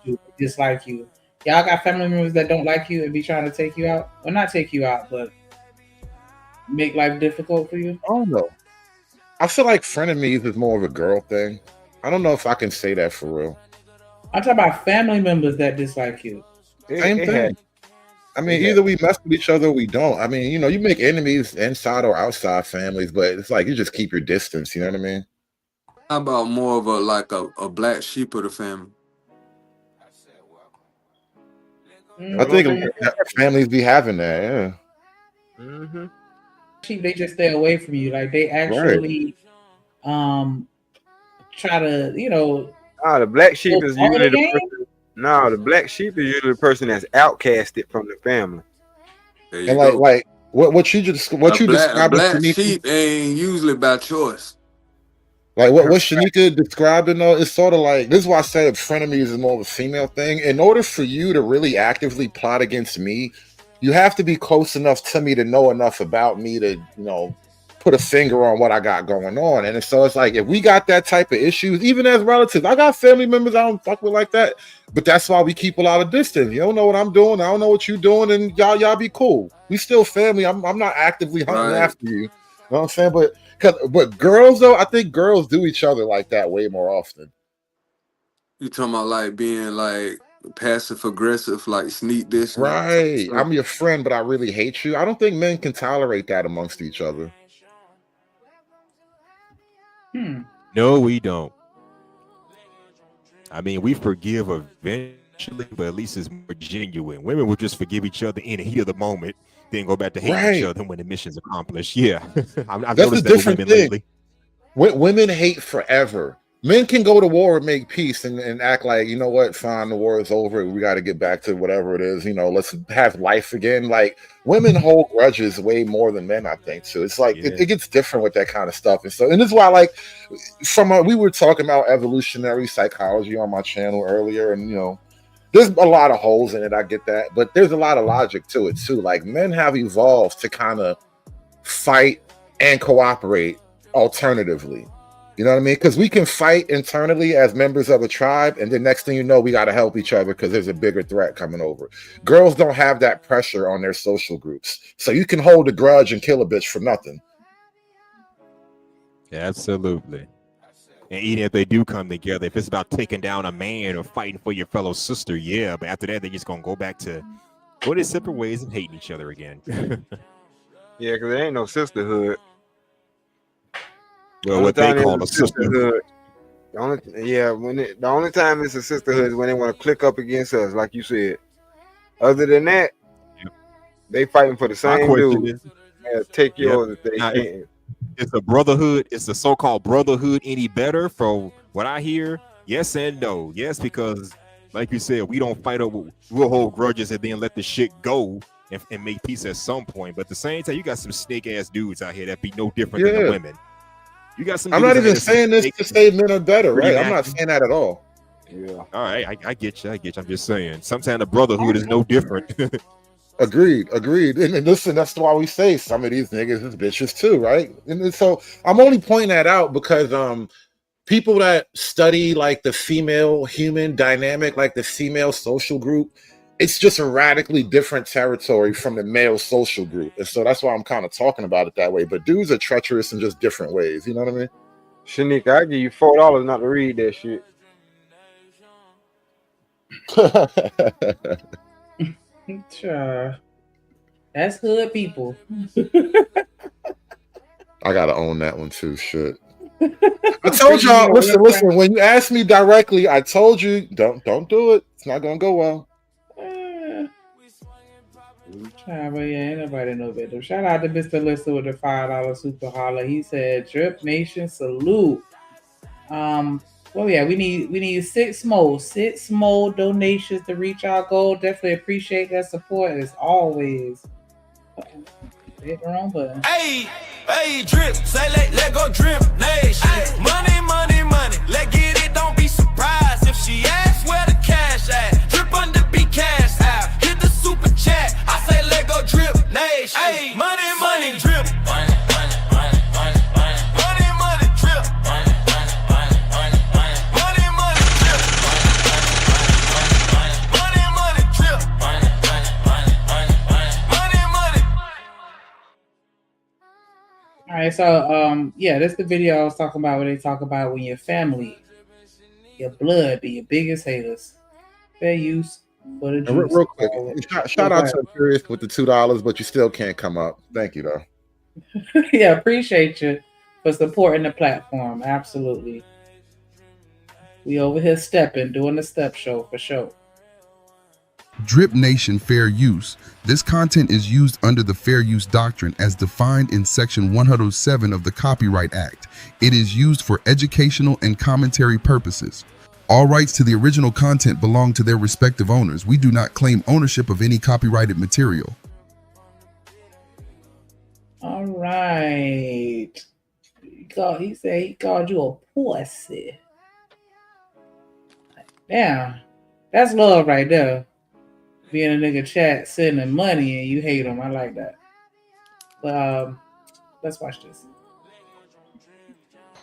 you, dislike you. Y'all got family members that don't like you and be trying to take you out? Well, not take you out, but make life difficult for you? I don't know. I feel like frenemies is more of a girl thing. I don't know if I can say that for real. I'm talking about family members that dislike you. Same thing. I mean, either we mess with each other or we don't. I mean, you make enemies inside or outside families, but it's like you just keep your distance. You know what I mean? How about more of a black sheep of the family? I think families be having that, yeah. They just stay away from you. Like, they actually try to, the black sheep is usually the person. No, the black sheep is usually the person that's outcasted from the family. And like what you described, black sheep ain't usually by choice. Like what Shanika described, it's sort of like, this is why I said frenemies is more of a female thing. In order for you to really actively plot against me, you have to be close enough to me to know enough about me to, put a finger on what I got going on. And so it's like, if we got that type of issues, even as relatives, I got family members I don't fuck with like that, but that's why we keep a lot of distance. You don't know what I'm doing, I don't know what you're doing, and y'all be cool. We still family. I'm not actively hunting after you. You know what I'm saying? But girls, though, I think girls do each other like that way more often. You talking about like being like passive aggressive, like sneak this, right? I'm your friend, but I really hate you. I don't think men can tolerate that amongst each other. No, we don't. I mean, we forgive eventually, but at least it's more genuine. Women will just forgive each other in the heat of the moment, then go back to hate each other when the mission's accomplished. Yeah, I've noticed that with women lately. Women hate forever. Men can go to war and make peace and act like, you know what, fine, the war is over. We got to get back to whatever it is. Let's have life again. Like, women hold grudges way more than men, I think. So it's like, it gets different with that kind of stuff. And this is why, like, we were talking about evolutionary psychology on my channel earlier. And, there's a lot of holes in it. I get that. But there's a lot of logic to it, too. Like, men have evolved to kind of fight and cooperate alternatively. You know what I mean? Because we can fight internally as members of a tribe, and then next thing you know, we got to help each other because there's a bigger threat coming over. Girls don't have that pressure on their social groups. So you can hold a grudge and kill a bitch for nothing. Absolutely. And even if they do come together, if it's about taking down a man or fighting for your fellow sister, yeah, but after that, they're just going to go back to go their separate ways and hating each other again. Yeah, because there ain't no sisterhood. Well, what they call a sisterhood. The only time it's a sisterhood is when they want to click up against us, like you said. Other than that, they fighting for the same dude. Take yours if they can. It's a brotherhood. It's the so-called brotherhood any better from what I hear? Yes and no. Yes, because like you said, we don't fight over, we'll hold grudges and then let the shit go and make peace at some point. But at the same time, you got some snake ass dudes out here that be no different than the women. You got some. I'm not even saying this to say men are better, right? I'm not saying that at all. Yeah. All right, I get you. I'm just saying. Sometimes the brotherhood is no different. Agreed. And listen, that's why we say some of these niggas is bitches too, right? And so I'm only pointing that out because people that study like the female human dynamic, like the female social group, it's just a radically different territory from the male social group. And so that's why I'm kind of talking about it that way. But dudes are treacherous in just different ways. You know what I mean? Shanika, I give you $4 not to read that shit. Sure. That's hood people. I gotta own that one too. Shit. I told y'all, listen, when you asked me directly, I told you don't do it. It's not gonna go well. But yeah, ain't nobody know better. Shout out to Mr. Lister with the $5 super holler. He said, "Drip Nation salute." Well, yeah, we need 6 more donations to reach our goal. Definitely appreciate that support as always. Hit the wrong button. Hey, drip, say let go drip nation. Money, let get it, don't be surprised if she asks where the cash at. Drip under be cash out. Hit the super chat. I say let go drip nation. Hey, money, drip. Money, drip. Money, drip. All right, so yeah, that's the video I was talking about where they talk about when your family, your blood be your biggest haters. Fair use for the And juice. real quick, shout out to Curious with the $2, but you still can't come up. Thank you though. Yeah, appreciate you for supporting the platform. Absolutely. We over here stepping, doing the step show for sure. Drip Nation Fair Use. This content is used under the Fair Use Doctrine as defined in Section 107 of the Copyright Act. It is used for educational and commentary purposes. All rights to the original content belong to their respective owners. We do not claim ownership of any copyrighted material. All right. He said he called you a pussy. Damn. That's love right there. Being a nigga chat, sending money, and you hate him. I like that. But let's watch this.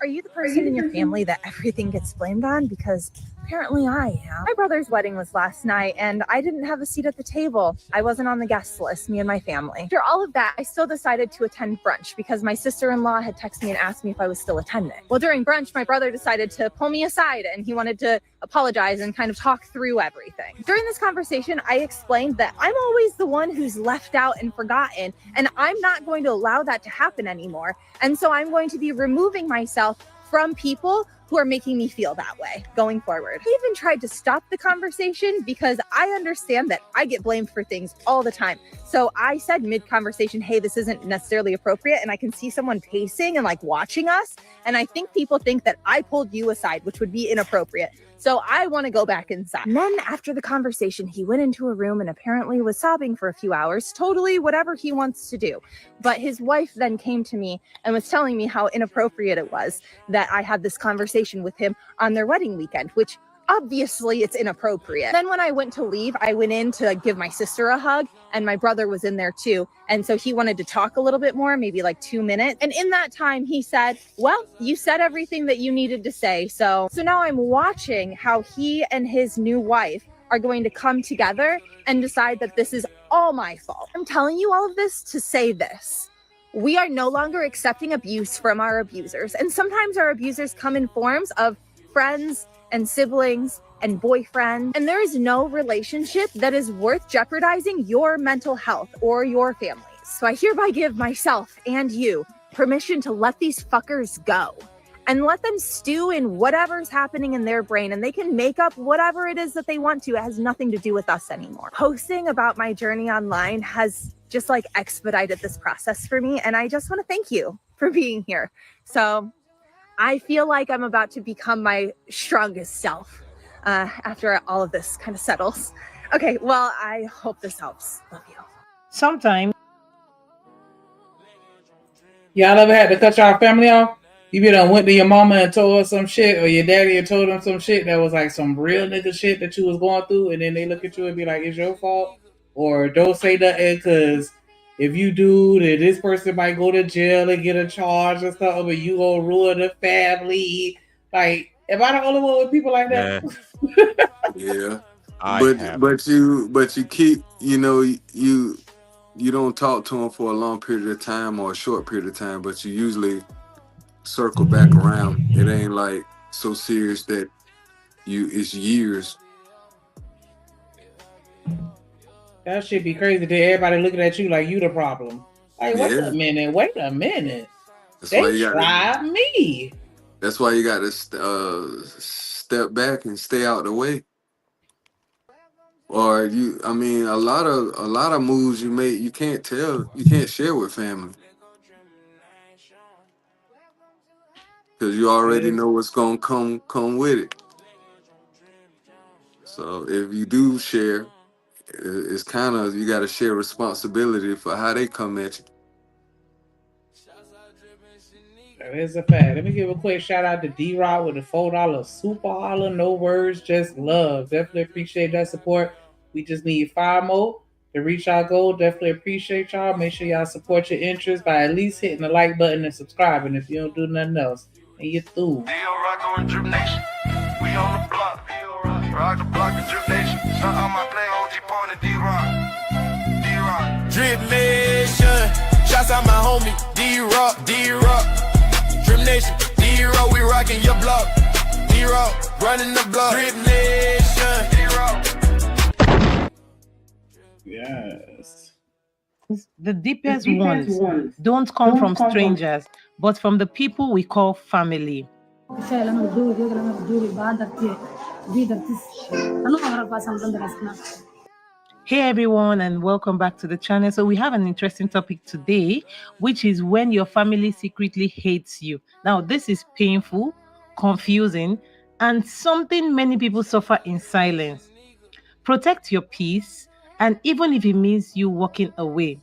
Are you the person in your family that everything gets blamed on? Because apparently I am. My brother's wedding was last night and I didn't have a seat at the table. I wasn't on the guest list, me and my family. After all of that, I still decided to attend brunch because my sister-in-law had texted me and asked me if I was still attending. Well, during brunch, my brother decided to pull me aside and he wanted to apologize and kind of talk through everything. During this conversation, I explained that I'm always the one who's left out and forgotten, and I'm not going to allow that to happen anymore. And so I'm going to be removing myself from people who are making me feel that way going forward. I even tried to stop the conversation because I understand that I get blamed for things all the time. So I said mid-conversation, hey, this isn't necessarily appropriate, and I can see someone pacing and like watching us, and I think people think that I pulled you aside, which would be inappropriate. So I want to go back inside. And then after the conversation, he went into a room and apparently was sobbing for a few hours, totally whatever he wants to do. But his wife then came to me and was telling me how inappropriate it was that I had this conversation with him on their wedding weekend, which obviously it's inappropriate. Then when I went to leave, I went in to give my sister a hug, and my brother was in there too. And so he wanted to talk a little bit more, maybe like 2 minutes. And in that time, he said, well, you said everything that you needed to say. So now I'm watching how he and his new wife are going to come together and decide that this is all my fault. I'm telling you all of this to say this. We are no longer accepting abuse from our abusers. And sometimes our abusers come in forms of friends and siblings and boyfriend, and there is no relationship that is worth jeopardizing your mental health or your family's. So I hereby give myself and you permission to let these fuckers go and let them stew in whatever's happening in their brain, and they can make up whatever it is that they want to. It has nothing to do with us anymore. Posting about my journey online has just like expedited this process for me, and I just want to thank you for being here. So I feel like I'm about to become my strongest self after all of this kind of settles. Okay, well, I hope this helps. Love you. Sometimes. Y'all ever had to cut y'all family off? You be done went to your mama and told her some shit, or your daddy and told them some shit that was like some real nigga shit that you was going through, and then they look at you and be like, it's your fault? Or don't say nothing because if you do, then this person might go to jail and get a charge or something, but you gonna ruin the family. Like, am I the only one with people like that? Yeah. I But you keep, you don't talk to them for a long period of time or a short period of time, but you usually circle back around. It ain't like so serious that it's years. That should be crazy. Then everybody looking at you like you the problem. Like, wait a minute. That's why They you tried me. That's why you got to step back and stay out the way. Or I mean, a lot of moves you make, you can't share with family because you already know what's gonna come with it. So if you do share, it's kind of, you got to share responsibility for how they come at you. That is a fact. Let me give a quick shout out to D-Rock with the $4 super holler. No words, just love. Definitely appreciate that support. We just need 5 more to reach our goal. Definitely appreciate y'all. Make sure y'all support your interests by at least hitting the like button and subscribing if you don't do nothing else. And you through. D-Rock on Drip Nation. We on the block. Rock the block of Drip Nation. Shout out my play OG partner D-Rock. D-Rock. Drip Nation. Shouts out my homie D-Rock. D-Rock. Drip Nation. D-Rock. We rocking your block. D-Rock. Running the block. Drip Nation. D-Rock. Yes. The deepest ones don't come from strangers, but from the people we call family. Hey everyone, and welcome back to the channel. So we have an interesting topic today, which is when your family secretly hates you. Now, this is painful, confusing, and something many people suffer in silence. Protect your peace, and even if it means you walking away.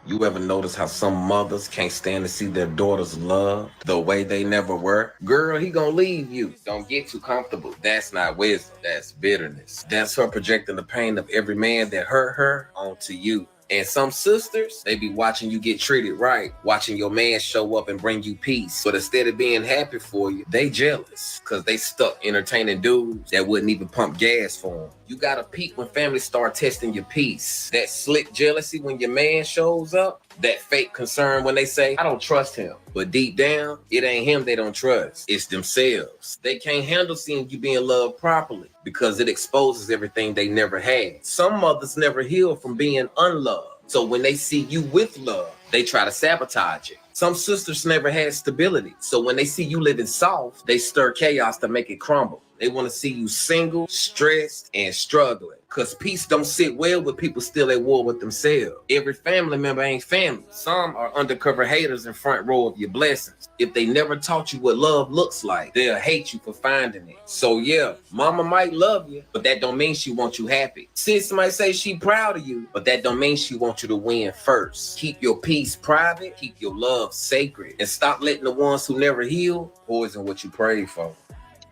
You ever notice how some mothers can't stand to see their daughters loved the way they never were? Girl, he gonna leave you. Don't get too comfortable. That's not wisdom. That's bitterness. That's her projecting the pain of every man that hurt her onto you. And some sisters, they be watching you get treated right, watching your man show up and bring you peace. But instead of being happy for you, they jealous because they stuck entertaining dudes that wouldn't even pump gas for them. You gotta peak when families start testing your peace. That slick jealousy when your man shows up, that fake concern when they say, I don't trust him. But deep down, it ain't him they don't trust. It's themselves. They can't handle seeing you being loved properly because it exposes everything they never had. Some mothers never heal from being unloved. So when they see you with love, they try to sabotage it. Some sisters never had stability. So when they see you living soft, they stir chaos to make it crumble. They want to see you single, stressed, and struggling. Because peace don't sit well with people still at war with themselves. Every family member ain't family. Some are undercover haters in front row of your blessings. If they never taught you what love looks like, they'll hate you for finding it. So yeah, mama might love you, but that don't mean she wants you happy. Sis might say she proud of you, but that don't mean she wants you to win first. Keep your peace private, keep your love sacred, and stop letting the ones who never heal poison what you prayed for.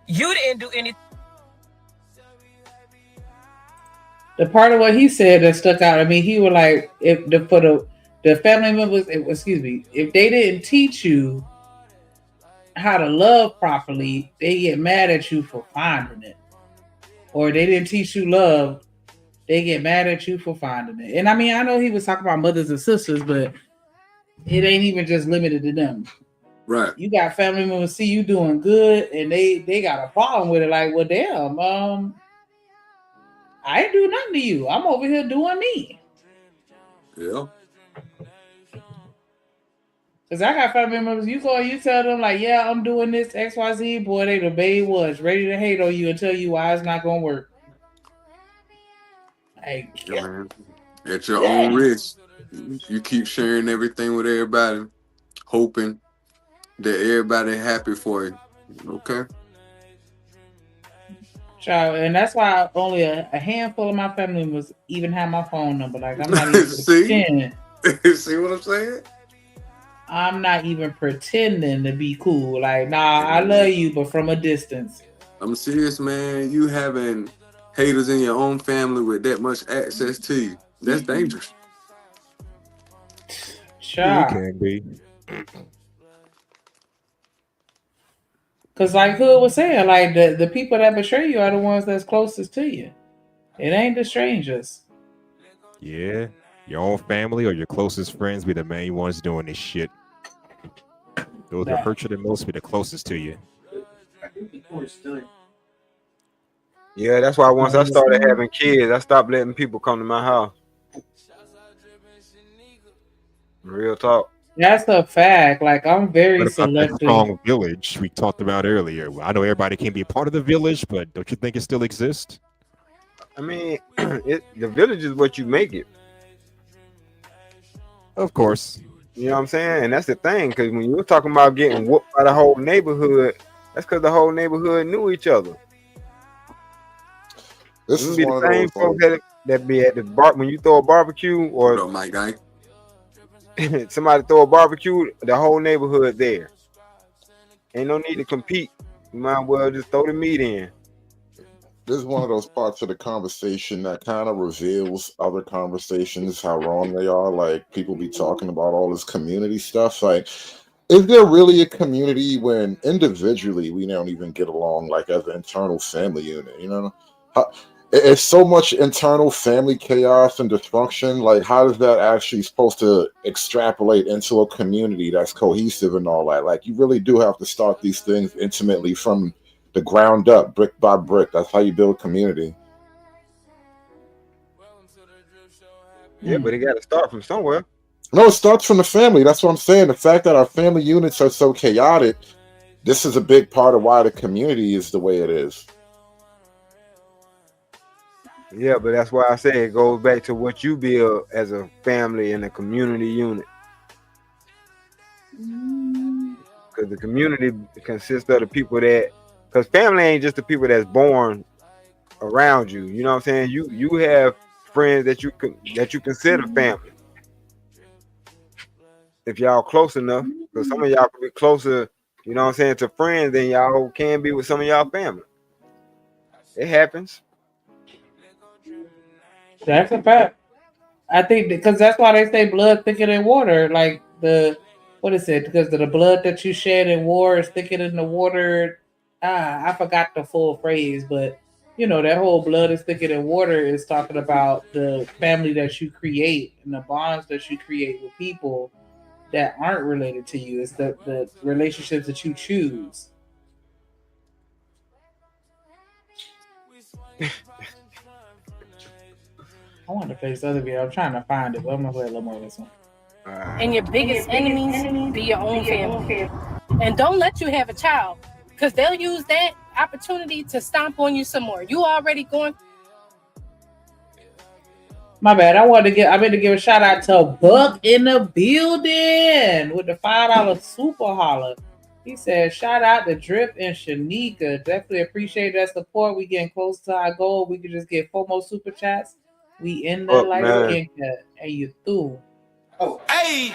You didn't do anything. The part of what he said that stuck out, I mean, he was like, if the family members, if they didn't teach you how to love properly, they get mad at you for finding it. Or they didn't teach you love, they get mad at you for finding it. And I mean, I know he was talking about mothers and sisters, but it ain't even just limited to them. Right. You got family members see you doing good and they got a problem with it. Like, well, damn, I ain't do nothing to you. I'm over here doing me. Yeah. Because I got family members, you tell them, like, yeah, I'm doing this, XYZ, boy, they the baby was ready to hate on you and tell you why it's not going to work. Like, yeah. At your own risk. You keep sharing everything with everybody, hoping that everybody happy for you. Okay. Child, and that's why only a handful of my family members even have my phone number. Like, I'm not even pretending. See what I'm saying? I'm not even pretending to be cool. Like, nah, I love you, but from a distance. I'm serious, man. You having haters in your own family with that much access to you, that's dangerous. Child. It can be. Because like Hood was saying, like the people that betray you are the ones that's closest to you. It ain't the strangers. Yeah. Your own family or your closest friends be the main ones doing this shit. Those that hurt you the most be the closest to you. Yeah, that's why once I started having kids, I stopped letting people come to my house. Real talk. That's a fact. Like, I'm very selective. That strong village we talked about earlier. I know everybody can't be a part of the village, but don't you think it still exists? I mean, the village is what you make it. Of course. You know what I'm saying? And that's the thing, because when you were talking about getting whooped by the whole neighborhood, that's because the whole neighborhood knew each other. This It is be one the of same those. folks that be at the bar when you throw a barbecue or my guy. somebody throw a barbecue, the whole neighborhood there. Ain't no need to compete. You might as well just throw the meat in. This is one of those parts of the conversation that kind of reveals other conversations, how wrong they are. Like people be talking about all this community stuff. Like, is there really a community when individually we don't even get along, like as an internal family unit? You know, it's so much internal family chaos and dysfunction. Like, how is that actually supposed to extrapolate into a community that's cohesive and all that? Like, you really do have to start these things intimately from the ground up, brick by brick. That's how you build community. Yeah, but it got to start from somewhere. No, it starts from the family. That's what I'm saying. The fact that our family units are so chaotic, this is a big part of why the community is the way it is. Yeah, but that's why I say it goes back to what you build as a family and a community unit. Because the community consists of the people that, because family ain't just the people that's born around you. You know what I'm saying? You have friends that you consider family. If y'all close enough, because some of y'all can be closer, you know what I'm saying, to friends than y'all can be with some of y'all family. It happens. That's a fact. I think because that's why they say blood thicker than water. Like what is it? Because the blood that you shed in war is thicker than the water. I forgot the full phrase, but you know that whole blood is thicker than water is talking about the family that you create and the bonds that you create with people that aren't related to you. It's the relationships that you choose. I want to play this other video. I'm trying to find it, but I'm gonna play a little more of this one. And your biggest enemies be your own family. And don't let you have a child, because they'll use that opportunity to stomp on you some more. You already going. My bad. I meant to give a shout out to Buck in the building with the $5 super holler. He said, shout out to Drip and Shanika. Definitely appreciate that support. We getting close to our goal. We could just get 4 more super chats. We in the light skin cut. And you through. Oh, hey,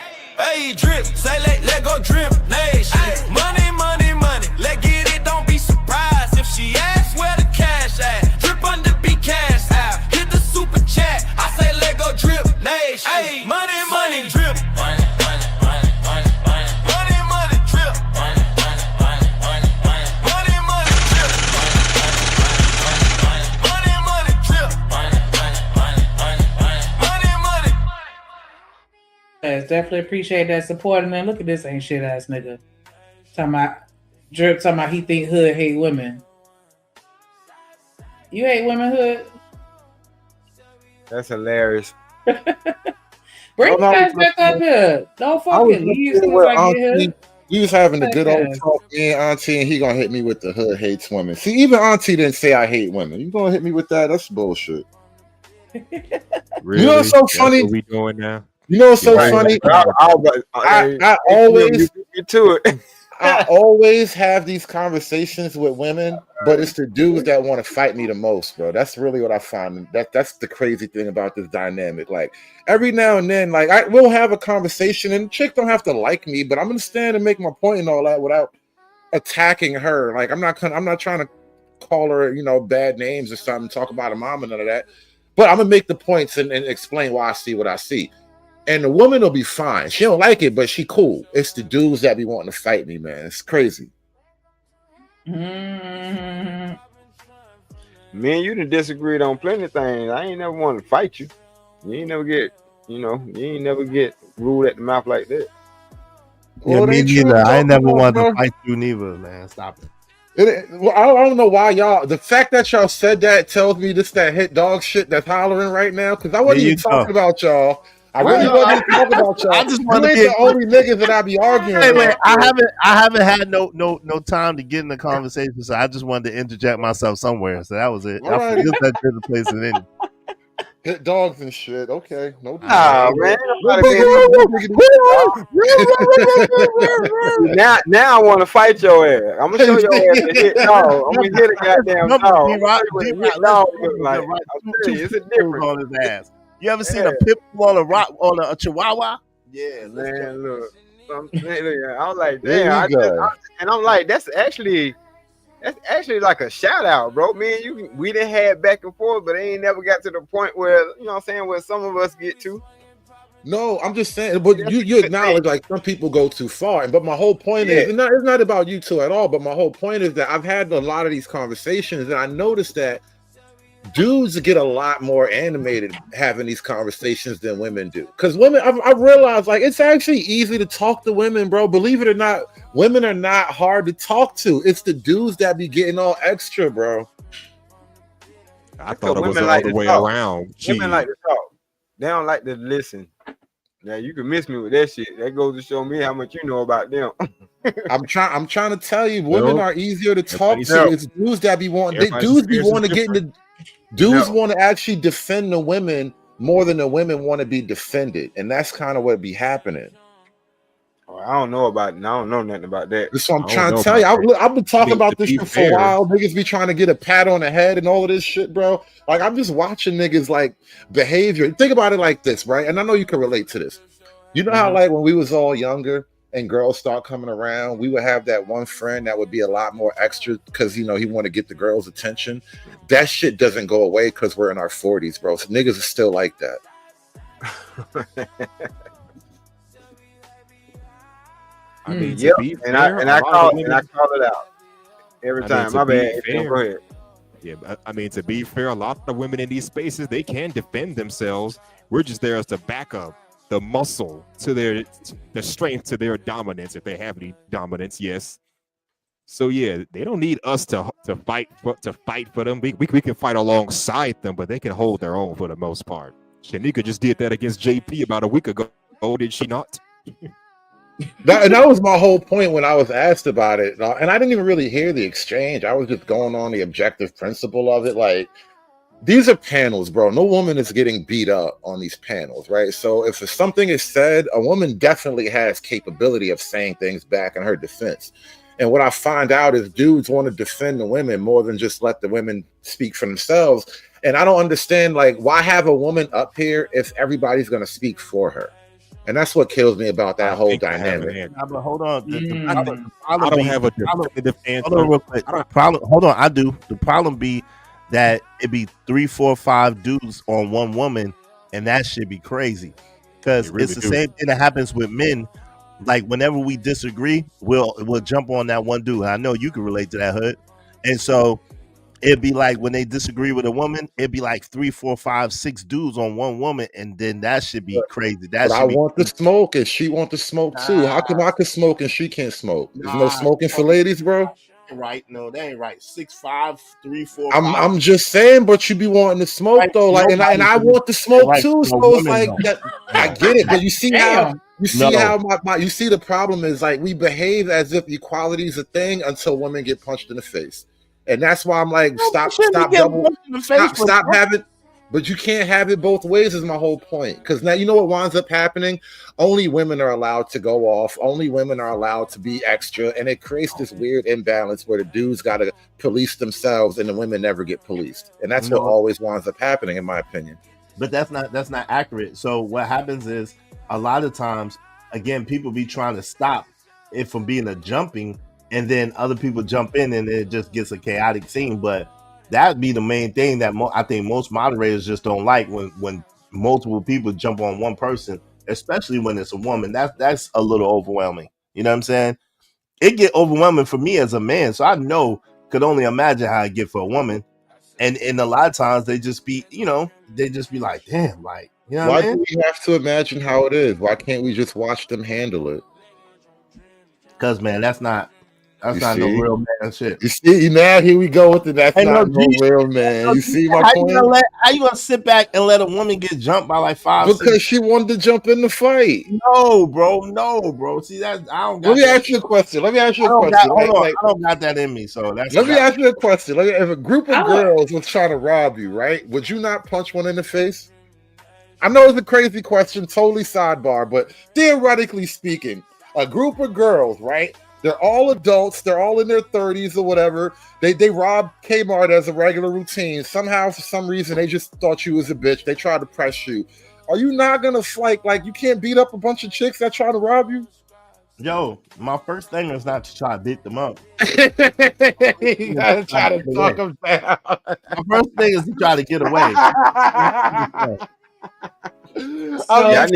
Drip. Say let go Drip Nation. Money, money, money. Let get it. Don't be surprised if she asks where the cash at. Drip under be cash out. Hit the super chat. I say let go Drip Nation. Hey, money, money, Drip. Money, money, money, money, money. Money, money, Drip. Money, money, money, money, money. Money, money, Drip. Money, money, Drip. Money, money, money, money, money. Money, money. Yes, definitely appreciate that support. And then look at this ain't shit ass nigga. Drip talking about he think Hood hate women. You hate women, Hood? That's hilarious. Bring you guys back up here. Don't fucking leave as soon as I get here. You was having a good old talk, me and Auntie, and he gonna hit me with the Hood hates women. See, even Auntie didn't say I hate women. You gonna hit me with that? That's bullshit. Really? You know what's so That's funny? what we doing now? You know what's so funny? I always get to it. I always have these conversations with women, but it's the dudes that want to fight me the most, bro. That's really what I find. That's the crazy thing about this dynamic. Like every now and then, like I will have a conversation, and the chick don't have to like me, but I'm gonna stand and make my point and all that without attacking her. Like I'm not trying to call her, bad names or something, talk about her mom and none of that. But I'm gonna make the points and explain why I see what I see. And the woman will be fine. She don't like it, but she cool. It's the dudes that be wanting to fight me, man. It's crazy. Me and you done disagreed on plenty of things. I ain't never want to fight you. You ain't never get ruled at the mouth like that. Yeah, me neither. I ain't never wanted to fight you neither, man. Stop it. Well, I don't know why y'all. The fact that y'all said that tells me this that hit dog shit that's hollering right now. Because I wasn't even talking about y'all. I really wasn't talking about y'all. I just You wanted ain't to the only niggas that I be arguing Wait, with. I haven't had no time to get in the conversation, so I just wanted to interject myself somewhere. So that was it. All right. I forget that there's a place in any. Hit dogs and shit. Okay, no. Nah, man. Now I want to fight your ass. I'm gonna show your ass a hit dog. I'm gonna hit a goddamn dog. I'm gonna show you what a hit dog look like. I'm telling you, it's a difference on his ass. You ever seen a pit bull on a chihuahua? Yeah, man. Look, I'm like, damn. And I'm like, that's actually like a shout out, bro. Me and you, we done had back and forth, but they ain't never got to the point where, you know what I'm saying, where some of us get to. No, I'm just saying, but you acknowledge like some people go too far. But my whole point is, it's not about you two at all. But my whole point is that I've had a lot of these conversations, and I noticed that dudes get a lot more animated having these conversations than women do. Because women, I've realized like it's actually easy to talk to women, bro. Believe it or not, women are not hard to talk to. It's the dudes that be getting all extra, bro. I thought it was the like other way talk. around. Women like to talk. They don't like to listen. Now you can miss me with that shit. That goes to show me how much you know about them. I'm trying to tell you, women are easier to talk to. It's dudes that be wanting. Dudes be wanting to get into. Dudes want to actually defend the women more than the women want to be defended, and that's kind of what be happening. Oh, I don't know about it. I don't know nothing about that. That's what I'm trying to tell you. I've been talking about this shit for a while. Niggas be trying to get a pat on the head and all of this shit, bro. Like I'm just watching niggas like behavior. Think about it like this, right? And I know you can relate to this. You know how like when we was all younger and girls start coming around, we would have that one friend that would be a lot more extra because he want to get the girls' attention. That shit doesn't go away because we're in our 40s, bro. So niggas are still like that. I mean, yep. And I call it out every time. My bad. Go ahead. Yeah, I mean, to be fair, a lot of women in these spaces, they can defend themselves. We're just there as the backup, the muscle to the strength to their dominance, if they have any dominance. Yes. So yeah, they don't need us to fight for them. We can fight alongside them, but they can hold their own for the most part. Shanika just did that against JP about a week ago. Oh, did she not? That was my whole point when I was asked about it, and I didn't even really hear the exchange. I was just going on the objective principle of it. Like, these are panels, bro. No woman is getting beat up on these panels, right? So if something is said, a woman definitely has capability of saying things back in her defense. And what I find out is dudes want to defend the women more than just let the women speak for themselves. And I don't understand, like, why have a woman up here if everybody's going to speak for her? And that's what kills me about that whole dynamic. But hold on. I don't have a definitive answer. Hold on real quick. Hold on, I do. The problem be that it be 3, 4, 5 dudes on one woman, and that should be crazy. Because it's the same thing that happens with men. Like whenever we disagree, we'll jump on that one dude. I know you can relate to that, Hood. And so it'd be like when they disagree with a woman, it'd be like 3, 4, 5, 6 dudes on one woman, and then that should be crazy. But I want the smoke, and she want the smoke too. How come I can smoke and she can't smoke? There's no smoking for ladies, bro. Right? No, that ain't right. 6, 5, 3, 4. I'm just saying, but you be wanting to smoke though, like, and I want the smoke too. So it's like that. I get it, but you see how. You see how you see the problem is, like, we behave as if equality is a thing until women get punched in the face, and that's why I'm like, stop having. But you can't have it both ways is my whole point. Because now you know what winds up happening. Only women are allowed to go off. Only women are allowed to be extra, and it creates this weird imbalance where the dudes got to police themselves and the women never get policed, and that's what always winds up happening, in my opinion. But that's not accurate. So what happens is, a lot of times, again, people be trying to stop it from being a jumping, and then other people jump in, and it just gets a chaotic scene. But that'd be the main thing that I think most moderators just don't like, when multiple people jump on one person, especially when it's a woman. That's a little overwhelming. You know what I'm saying? It get overwhelming for me as a man, so I could only imagine how it get for a woman. And a lot of times they just be like, damn, like, you know why what I mean? do we have to imagine how it is? Why can't we just watch them handle it? Because, man, that's not That's You not no see? real man shit. You see, now here we go with the that's Hey, not no, no G, real man. You see my how point? you gonna sit back and let a woman get jumped by like 5, Because 6? she wanted to jump in the fight. No, bro. See that I don't got. Let me that. ask you a question. Let me ask you I a don't question. got. Hold on. Like, I don't got that in me. So that's. let me that. ask you a question. If a group of girls was trying to rob you, right? Would you not punch one in the face? I know it's a crazy question, totally sidebar, but theoretically speaking, a group of girls, right? They're all adults. They're all in their 30s or whatever. They robbed Kmart as a regular routine. Somehow, for some reason, they just thought you was a bitch. They tried to press you. Are you not gonna fight? Like, you can't beat up a bunch of chicks that try to rob you? Yo, my first thing is not to try to beat them up. You gotta try to talk them down. My first thing is to try to get away. I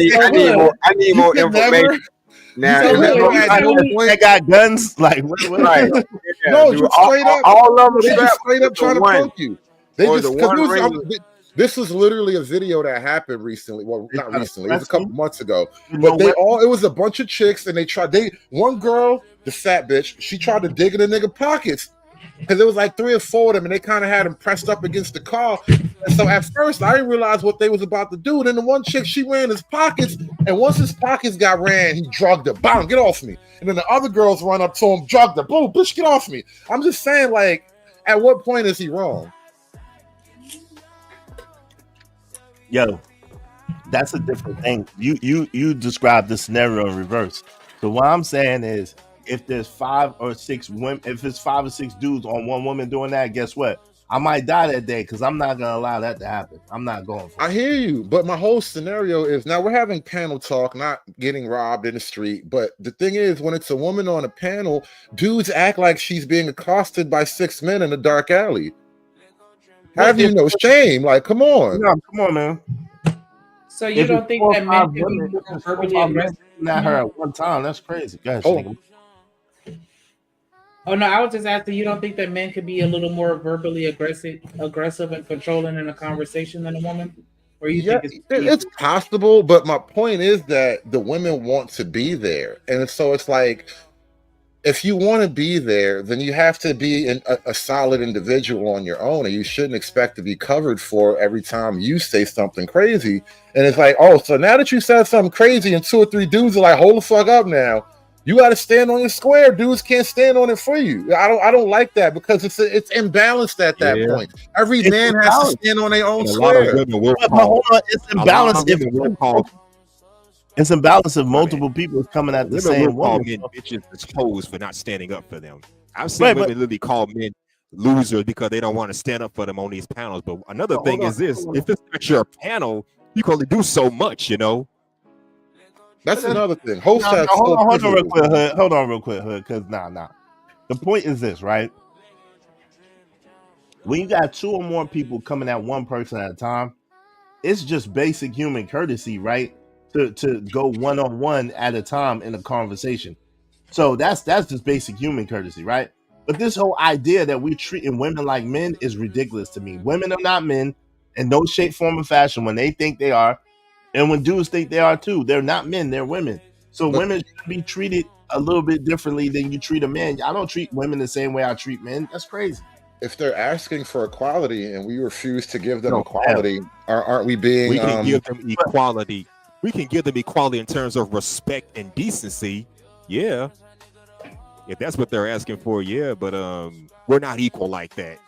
need more information. Now, I got guns. Like, right? No, just straight up. All of them They just strapped straight up with trying the to one. punk you. They Or just the one because ring. this was literally a video that happened recently. Well, not recently. It was a couple months ago. You But know it was a bunch of chicks, and one girl, the fat bitch, she tried to dig in the nigga pockets. Because there was like 3 or 4 of them, and they kind of had them pressed up against the car. And so at first, I didn't realize what they was about to do. Then the one chick, she ran his pockets, and once his pockets got ran, he drugged her. Bam, get off me. And then the other girls run up to him, drugged her. Boom, bitch, get off me. I'm just saying, like, at what point is he wrong? Yo, that's a different thing. You described the scenario in reverse. So what I'm saying is, if there's 5 or 6 women, if it's 5 or 6 dudes on one woman doing that, guess what? I might die that day because I'm not gonna allow that to happen. I'm not going for it. I hear you, but my whole scenario is now we're having panel talk, not getting robbed in the street. But the thing is, when it's a woman on a panel, dudes act like she's being accosted by 6 men in a dark alley. Have you no shame? Like, come on. No, come on, man. So you don't think that men can be more verbally aggressive? Not her at one time. That's crazy. Gosh, Oh no, I was just asking. You don't think that men could be a little more verbally aggressive and controlling in a conversation than a woman? Or you think it's possible, but my point is that the women want to be there, and so it's like, if you want to be there, then you have to be a solid individual on your own, and you shouldn't expect to be covered for every time you say something crazy. And it's like, oh, so now that you said something crazy, and 2 or 3 dudes are like, hold the fuck up now. You got to stand on your square. Dudes can't stand on it for you. I don't like that because it's imbalanced at that point. Every man has to stand on their own square. It's imbalanced. It's imbalanced if multiple people is coming at the same woman. Men bitches exposed for not standing up for them. I've seen women literally call men losers because they don't want to stand up for them on these panels. But another thing is this: if it's not your panel, you can only do so much, you know. That's another thing. Hold on real quick, Hood. Hold on real quick, Hood, because nah. The point is this, right? When you got 2 or more people coming at one person at a time, it's just basic human courtesy, right? To go one-on-one at a time in a conversation. So that's just basic human courtesy, right? But this whole idea that we're treating women like men is ridiculous to me. Women are not men in no shape, form, or fashion when they think they are. And when dudes think they are too, they're not men, they're women. So women should be treated a little bit differently than you treat a man. I don't treat women the same way I treat men. That's crazy. If they're asking for equality and we refuse to give them equality, aren't we being? We can give them equality. We can give them equality in terms of respect and decency. Yeah, if that's what they're asking for, yeah. But we're not equal like that.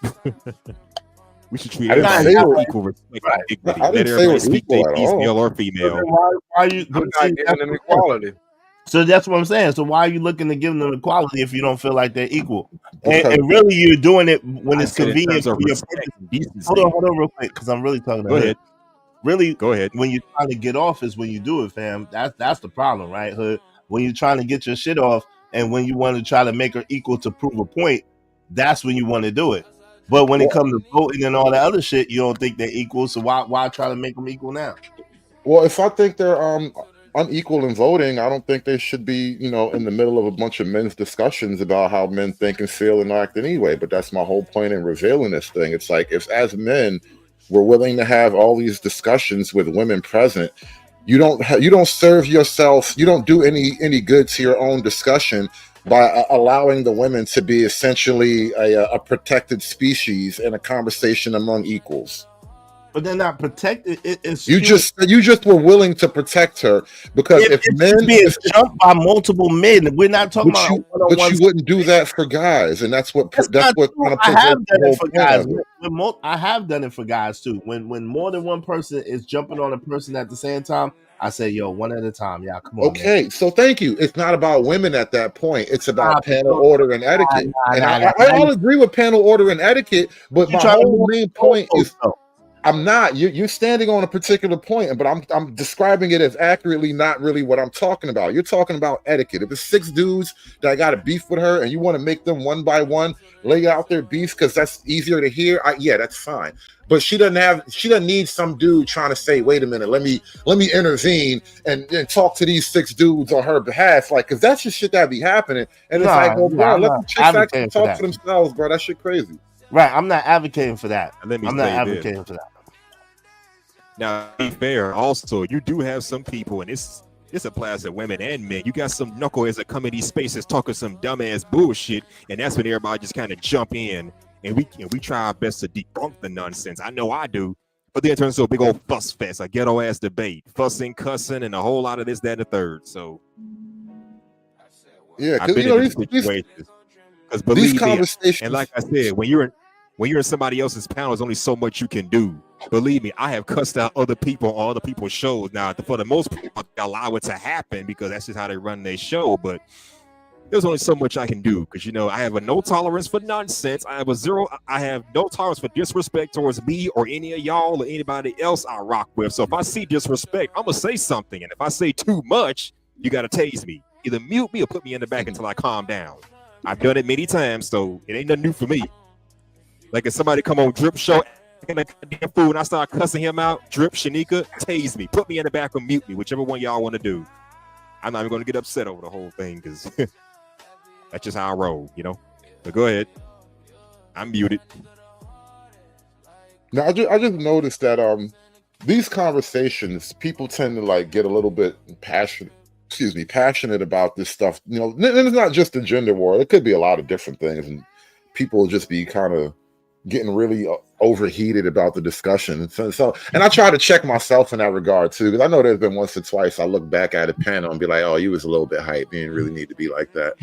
We should treat everybody with equal respect and dignity. Let everybody speak their piece, male or female. Why are you I'm not giving them equality. So that's what I'm saying. So why are you looking to give them equality if you don't feel like they're equal? And really, you're doing it when it's convenient for your purpose. Hold on real quick, because I'm really talking about it. Really, go ahead. When you're trying to get off is when you do it, fam. That's the problem, right, Hood? When you're trying to get your shit off and when you want to try to make her equal to prove a point, that's when you want to do it. But when it comes to voting and all that other shit, you don't think they're equal. So why try to make them equal now? Well, if I think they're unequal in voting, I don't think they should be, in the middle of a bunch of men's discussions about how men think and feel and act anyway. But that's my whole point in revealing this thing. It's like, if as men we're willing to have all these discussions with women present, you don't serve yourself. You don't do any good to your own discussion by allowing the women to be essentially a protected species in a conversation among equals. But they're not protected. It's You just were willing to protect her because if men being jumped by multiple men, we're not talking but about you wouldn't do that for guys, and that's what kind of I have done it for guys. It. I have done it for guys too. When more than one person is jumping on a person at the same time, I say, yo, one at a time. Yeah, come on. Okay, man. so thank you. It's not about women at that point. It's about panel order and etiquette. I'll agree with panel order and etiquette, but my whole main point is I'm not. You're standing on a particular point, but I'm describing it as accurately not really what I'm talking about. You're talking about etiquette. If it's 6 dudes that got a beef with her and you want to make them one by one lay out their beefs because that's easier to hear, yeah, that's fine. But she doesn't need some dude trying to say, wait a minute, let me intervene and talk to these 6 dudes on her behalf, like, because that's just shit that be happening. And it's let the chicks actually talk to themselves, bro. That shit crazy. Right, I'm not advocating for that. Let me I'm not say advocating this. for that. Now, to be fair, also, you do have some people, and this applies to women and men. You got some knuckleheads that come in these spaces talking some dumbass bullshit, and that's when everybody just kind of jump in, and we try our best to debunk the nonsense. I know I do, but then it turns into a big old fuss fest, a ghetto ass debate, fussing, cussing, and a whole lot of this, that, and the third. So, yeah, I've been in these situations. Because believe me, and like I said, when you're in somebody else's panel, there's only so much you can do. Believe me, I have cussed out other people on other people's shows. Now, for the most part, they allow it to happen because that's just how they run their show. But there's only so much I can do because I have a no tolerance for nonsense. I have no tolerance for disrespect towards me or any of y'all or anybody else I rock with. So if I see disrespect, I'm gonna say something. And if I say too much, you gotta tase me. Either mute me or put me in the back until I calm down. I've done it many times, so it ain't nothing new for me. Like if somebody come on Drip Show and like a damn fool and I start cussing him out, Drip, Shanika, tase me, put me in the back or mute me, whichever one y'all want to do. I'm not even going to get upset over the whole thing because that's just how I roll, But go ahead, I'm muted. Now I just noticed that these conversations, people tend to like get a little bit passionate about this stuff. And it's not just a gender war; it could be a lot of different things, and people will just be kind of getting really overheated about the discussion. So, and I try to check myself in that regard too, because I know there's been once or twice I look back at a panel and be like, "Oh, you was a little bit hype. You didn't really need to be like that."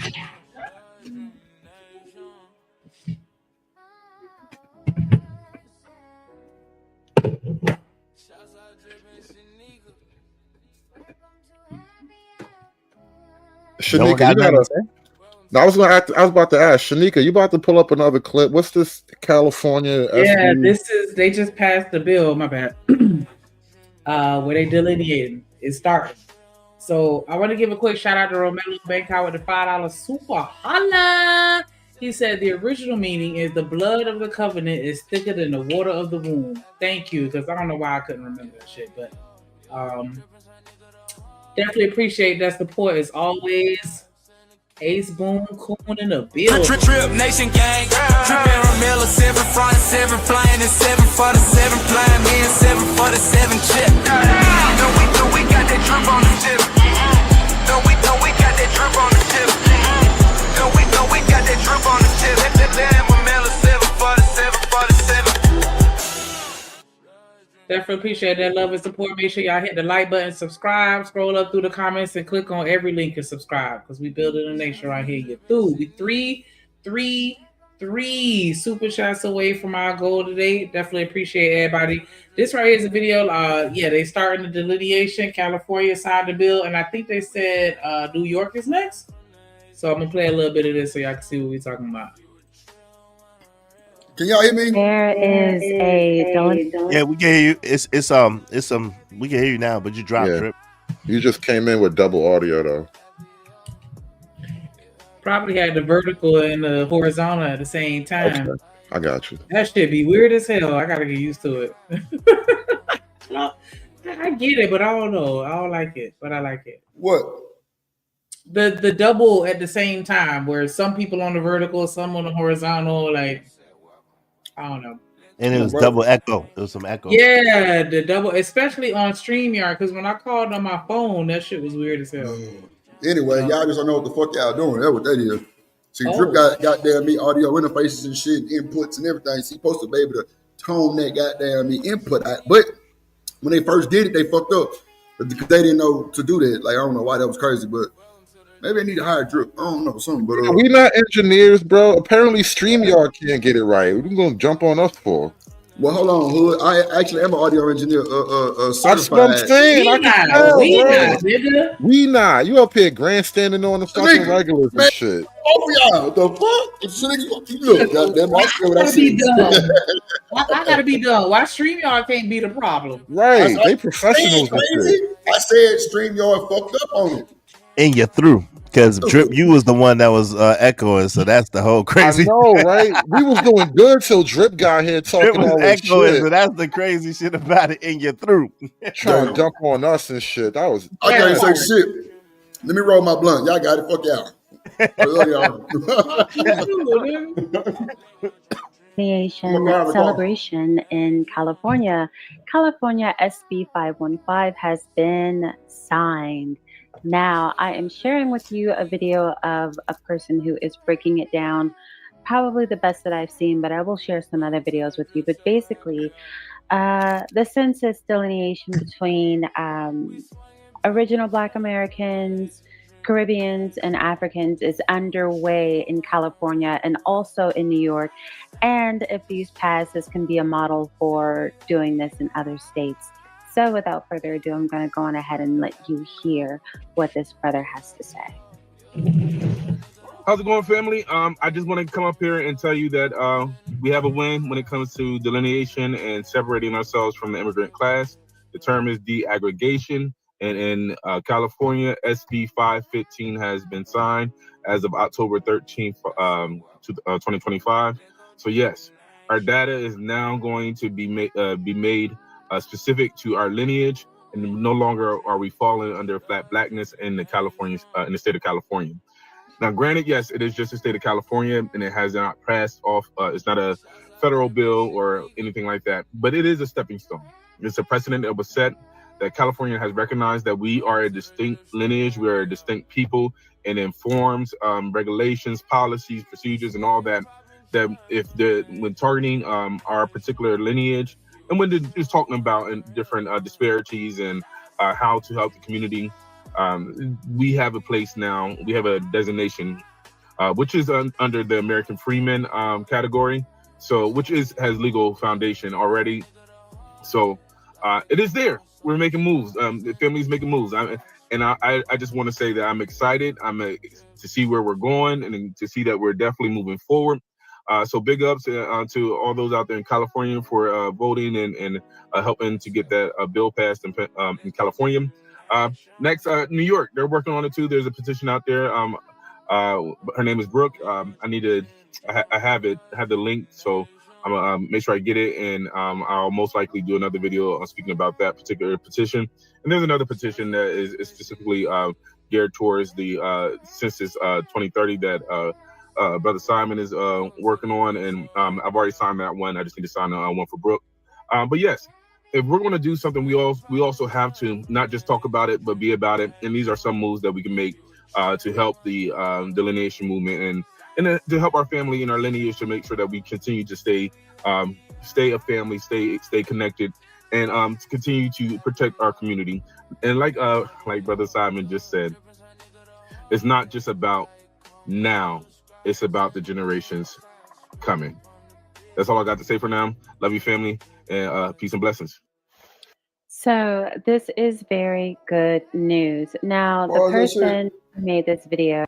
Shanika, you gotta. No, I was about to ask Shanika. You about to pull up another clip? What's this California? Yeah, they just passed the bill. My bad. Where they delineating it's starting. So I want to give a quick shout out to Romelo Bankout with the $5 super holla. He said the original meaning is the blood of the covenant is thicker than the water of the womb. Thank you, because I don't know why I couldn't remember that shit, but definitely appreciate that support as always. Ace Boom, Coon in the building. Trip Nation Gang. Trip and Romelo, 7 front, 7 flying, and 7 for the 7 flying, me and 7 for the 7 chip. No, we got that drip on the tip. No, we got that drip on the tip. No, we got that drip on the tip. Let Romelo, 7 for the 7 for the 7. Definitely appreciate that love and support. Make sure y'all hit the like button, subscribe, scroll up through the comments, and click on every link and subscribe because we building a nation right here. You're through. We 3 super chats away from our goal today. Definitely appreciate everybody. This right here is a video. They starting the delineation. California signed the bill, and I think they said New York is next. So I'm gonna play a little bit of this so y'all can see what we're talking about. Can y'all hear me? There is Yeah, we can hear you. It's we can hear you now, but you dropped Drip. You just came in with double audio though. Probably had the vertical and the horizontal at the same time. Okay. I got you. That should be weird as hell. I gotta get used to it. I get it, but I don't know. I don't like it, but I like it. What? The double at the same time, where some people on the vertical, some on the horizontal, like I don't know. And it was double echo. There was some echo. Yeah, the double, especially on StreamYard, because when I called on my phone, that shit was weird as hell. Anyway, y'all just don't know what the fuck y'all doing. That's what that is. See, Oh. Drip got goddamn me audio interfaces and shit, inputs and everything. So he supposed to be able to tone that goddamn me input out. But when they first did it, they fucked up. Because they didn't know to do that. Like, I don't know why that was crazy, but maybe they need to hire Drip. I don't know, something. But we not engineers, bro. Apparently StreamYard can't get it right. What are you gonna jump on us for? Well, hold on, Hood. I actually am an audio engineer, That's certified. what I'm saying. I can tell, We bro. not, nigga. We not. You up here grandstanding on the fucking regulars and shit. Both of y'all, what the fuck? It's look, goddamn, I feel what I gotta be said. done. I gotta be done. Why StreamYard can't be the problem? Right. I They professionals and shit. I said StreamYard fucked up on it. And you're through. Because Drip, you was the one that was echoing, so that's the whole crazy. I know, right? We was doing good till Drip got here Drip talking was all this echoing, shit. so that's the crazy shit about it. And you're through. Trying to dump on us and shit. That was I can't say shit. Let me roll my blunt. Y'all got it. Fuck y'all. I love y'all. Creation celebration in California. California SB 515 has been signed. Now, I am sharing with you a video of a person who is breaking it down, probably the best that I've seen, but I will share some other videos with you. But basically, the census delineation between original Black Americans, Caribbeans, and Africans is underway in California and also in New York. And if these pass, this can be a model for doing this in other states. So without further ado, I'm going to go on ahead and let you hear what this brother has to say. How's it going, family? I just want to come up here and tell you that we have a win when it comes to delineation and separating ourselves from the immigrant class. The term is deaggregation, and in California, SB 515 has been signed as of October 13th, 2025. So yes, our data is now going to be made specific to our lineage, and no longer are we falling under flat blackness in the state of California. Now, granted, yes, it is just the state of California, and it has not passed off. It's not a federal bill or anything like that, but it is a stepping stone. It's a precedent that was set, that California has recognized that we are a distinct lineage, we are a distinct people, and informs regulations, policies, procedures, and all that. That when targeting our particular lineage, and when just talking about different disparities and how to help the community, we have a place now. We have a designation, which is under the American Freeman category. So, which has legal foundation already. So, it is there. We're making moves. The family's making moves. I just want to say that I'm excited. To see where we're going and to see that we're definitely moving forward. So big ups to all those out there in California for voting and helping to get that bill passed in California. Next, New York, they're working on it too. There's a petition out there. Her name is Brooke. I have the link, so I'm gonna make sure I get it, and I'll most likely do another video on speaking about that particular petition. And there's another petition that is specifically geared towards the Census 2030 that Brother Simon is working on, and I've already signed that one. I just need to sign one for Brooke. But yes, if we're going to do something, we also have to not just talk about it, but be about it. And these are some moves that we can make to help the delineation movement and to help our family and our lineage to make sure that we continue to stay a family, stay connected, and to continue to protect our community. And like Brother Simon just said, it's not just about now. It's about the generations coming. That's all I got to say for now. Love you, family, and peace and blessings. So this is very good news. Now, the person who made this video.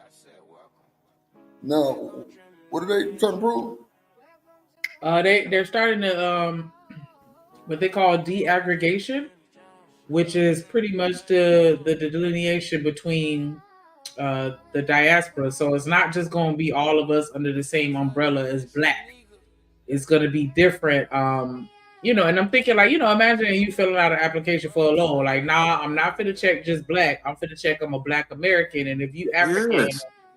Now, what are they trying to prove? They're starting to what they call deaggregation, which is pretty much the delineation between the diaspora. So it's not just going to be all of us under the same umbrella as Black. It's going to be different. And I'm thinking imagine you filling out an application for a loan. Like, nah, I'm not finna check just Black. I'm finna check I'm a Black American. And if you African,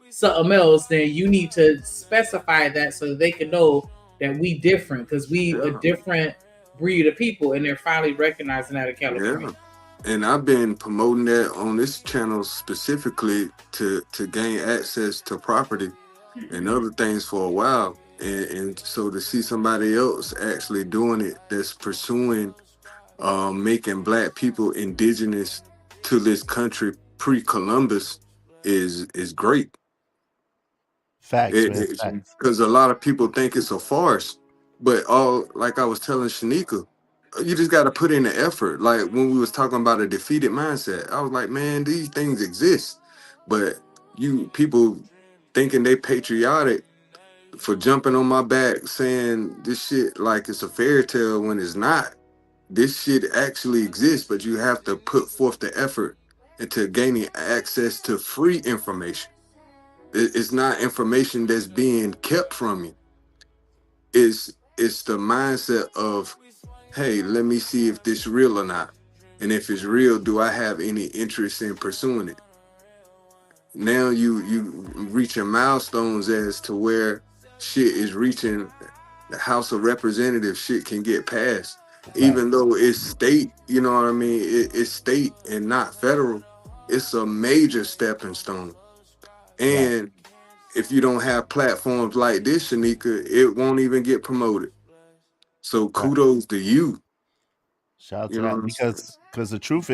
something else, then you need to specify that so they can know that we different, because we a different breed of people, and they're finally recognizing that in California. And I've been promoting that on this channel specifically to gain access to property and other things for a while. And so to see somebody else actually doing it, that's pursuing making Black people indigenous to this country pre-Columbus is great. Facts, man. Facts. Because a lot of people think it's a farce, but like I was telling Shanika, you just got to put in the effort. Like when we was talking about a defeated mindset, I was like, man, these things exist, but you people thinking they patriotic for jumping on my back saying this shit like it's a fairy tale when it's not. This shit actually exists, but you have to put forth the effort into gaining access to free information. It's not information that's being kept from you. It's the mindset of, hey, let me see if this real or not. And if it's real, do I have any interest in pursuing it? Now you reaching milestones as to where shit is reaching the House of Representatives, shit can get passed. Even though it's state, you know what I mean? It's state and not federal. It's a major stepping stone. And if you don't have platforms like this, Shanika, it won't even get promoted. So kudos to you. Shout out to that, because the truth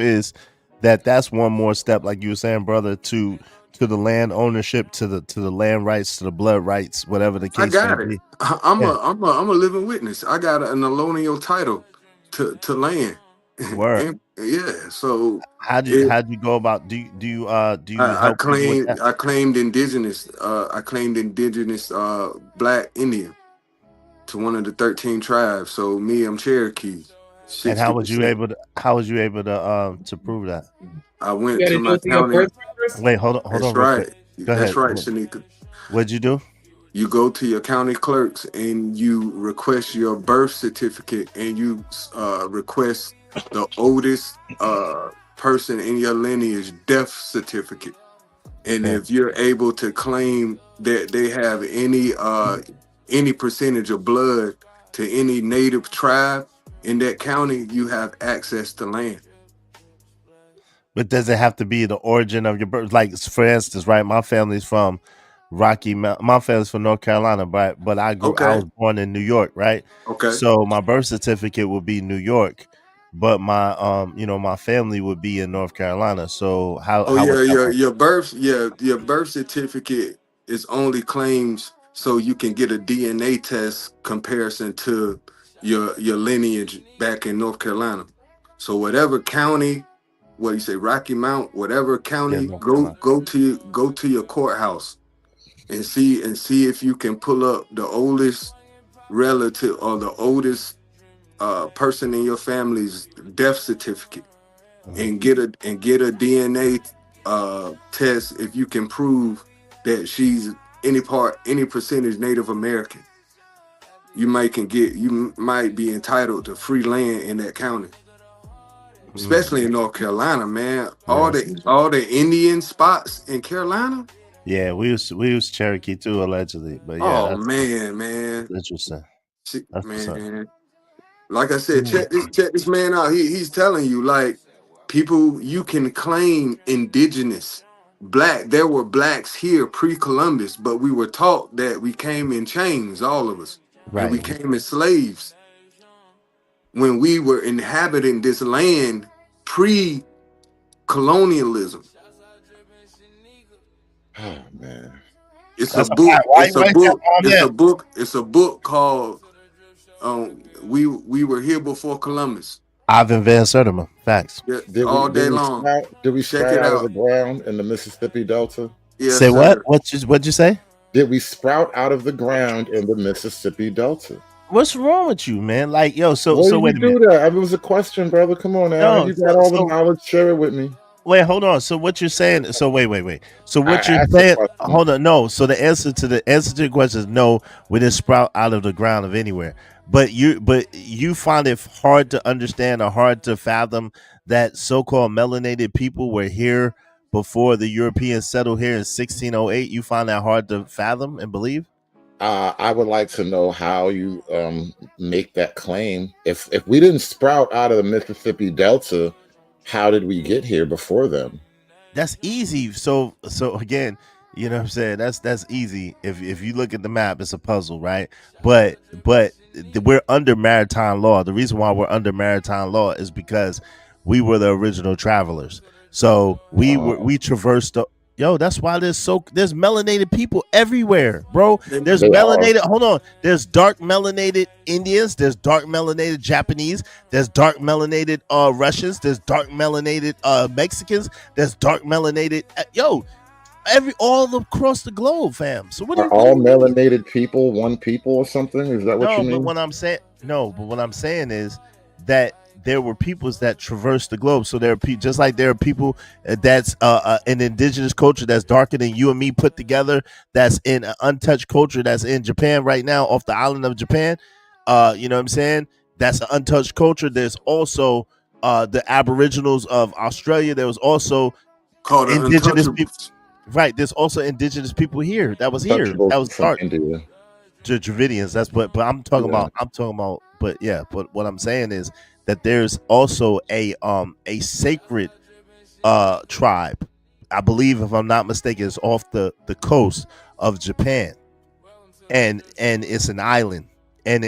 is that that's one more step, like you were saying, brother, to the land ownership, to the land rights, to the blood rights, whatever the case I got may it. be. I'm a living witness. I got an allonial title to land. Word. Yeah. So how do you go about? Do you help people with that? I claimed indigenous. I claimed indigenous Black Indian to one of the 13 tribes. So me, I'm Cherokee. 60%. And how was you able to prove that? I went to my county. Wait, hold on. That's right. That's right, Shanika. What'd you do? You go to your county clerks and you request your birth certificate, and you request the oldest person in your lineage death certificate. And if you're able to claim that they have any percentage of blood to any native tribe in that county, you have access to land. But does it have to be the origin of your birth? Like, for instance, right, my family's from Rocky Mountain. My family's from North Carolina, but I was born in New York, right? Okay. So my birth certificate would be New York, but my my family would be in North Carolina. So your birth certificate is only claims so you can get a DNA test comparison to your lineage back in North Carolina. So whatever county, what you say, Rocky Mount, whatever county, go to your courthouse and see if you can pull up the oldest relative or the oldest person in your family's death certificate, and get a DNA test if you can prove that she's any percentage Native American. You might be entitled to free land in that county. Especially in North Carolina, man. All the Indian spots in Carolina. Yeah, we was Cherokee too, allegedly. But yeah, man. Interesting. Man. Like I said, check this man out. He's telling you, like, people, you can claim indigenous Black. There were Blacks here pre-Columbus, but we were taught that we came in chains, all of us. Right. And we came as slaves when we were inhabiting this land pre-colonialism. Oh man. It's a book called We Were Here Before Columbus. Ivan Van Sertima. Facts. Yeah, all day long. Did we sprout out of the ground in the Mississippi Delta? Yes, say sir. What'd you say? Did we sprout out of the ground in the Mississippi Delta? What's wrong with you, man? Like, yo, so wait a minute. That? I mean, it was a question, brother. Come on, Alan. You got all the knowledge. Share it with me. Wait, hold on. So what you're saying? So wait. So what you're saying? Hold on. No. So the answer to the question is no. We didn't sprout out of the ground of anywhere. But you find it hard to understand or hard to fathom that so-called melanated people were here before the Europeans settled here in 1608. You find that hard to fathom and believe? I would like to know how you make that claim. If we didn't sprout out of the Mississippi Delta, how did we get here before them? That's easy. So again, you know what I'm saying? That's easy. If you look at the map, it's a puzzle, right? But we're under maritime law. The reason why we're under maritime law is because we were the original travelers. So we traversed the that's why there's melanated people everywhere, bro. There's melanated, hold on. There's dark melanated Indians, there's dark melanated Japanese, there's dark melanated Russians, there's dark melanated Mexicans, there's dark melanated all across the globe, fam. So what are all melanated people one people or something? Is that what you mean? But what I'm saying is that there were peoples that traversed the globe. So there are just like there are people that's an indigenous culture that's darker than you and me put together, that's in an untouched culture that's in Japan right now off the island of Japan. You know what I'm saying? That's an untouched culture. There's also the Aboriginals of Australia. There was also called indigenous people. Right. There's also indigenous people here. That was here. That was dark. The Dravidians. That's but I'm talking about. But what I'm saying is that there's also a sacred tribe. I believe, if I'm not mistaken, it's off the coast of Japan, and it's an island, and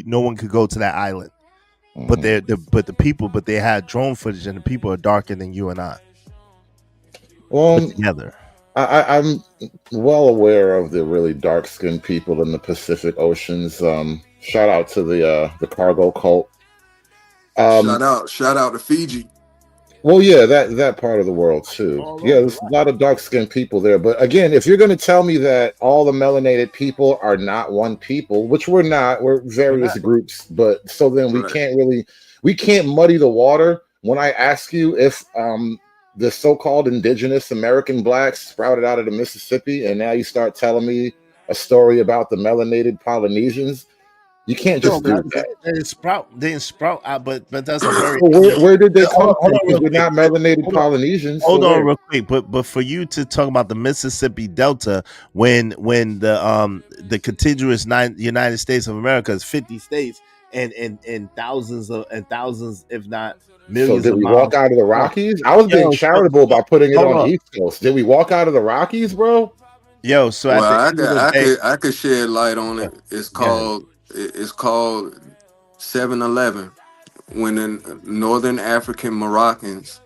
no one could go to that island. But they had drone footage, and the people are darker than you and I. Well, together. I'm well aware of the really dark-skinned people in the Pacific Oceans. Shout out to the cargo cult. Shout out to Fiji. Well, yeah, that part of the world too. Yeah, there's a lot of dark-skinned people there. But again, if you're going to tell me that all the melanated people are not one people, which we're not, we're various groups. But so then we can't muddy the water. When I ask you if the so-called indigenous American blacks sprouted out of the Mississippi, and now you start telling me a story about the melanated Polynesians, you can't just do that. They didn't sprout out, but that's a very. Where did they come from? We're not melanated Polynesians. Hold on, real quick. But for you to talk about the Mississippi Delta, when the contiguous United States of America is 50 states and thousands, if not millions. So did we walk out of the Rockies? I was being charitable by putting it on the East Coast. Did we walk out of the Rockies, bro? Yo, so I could shed light on it. It's called 7-Eleven, when the Northern African Moroccans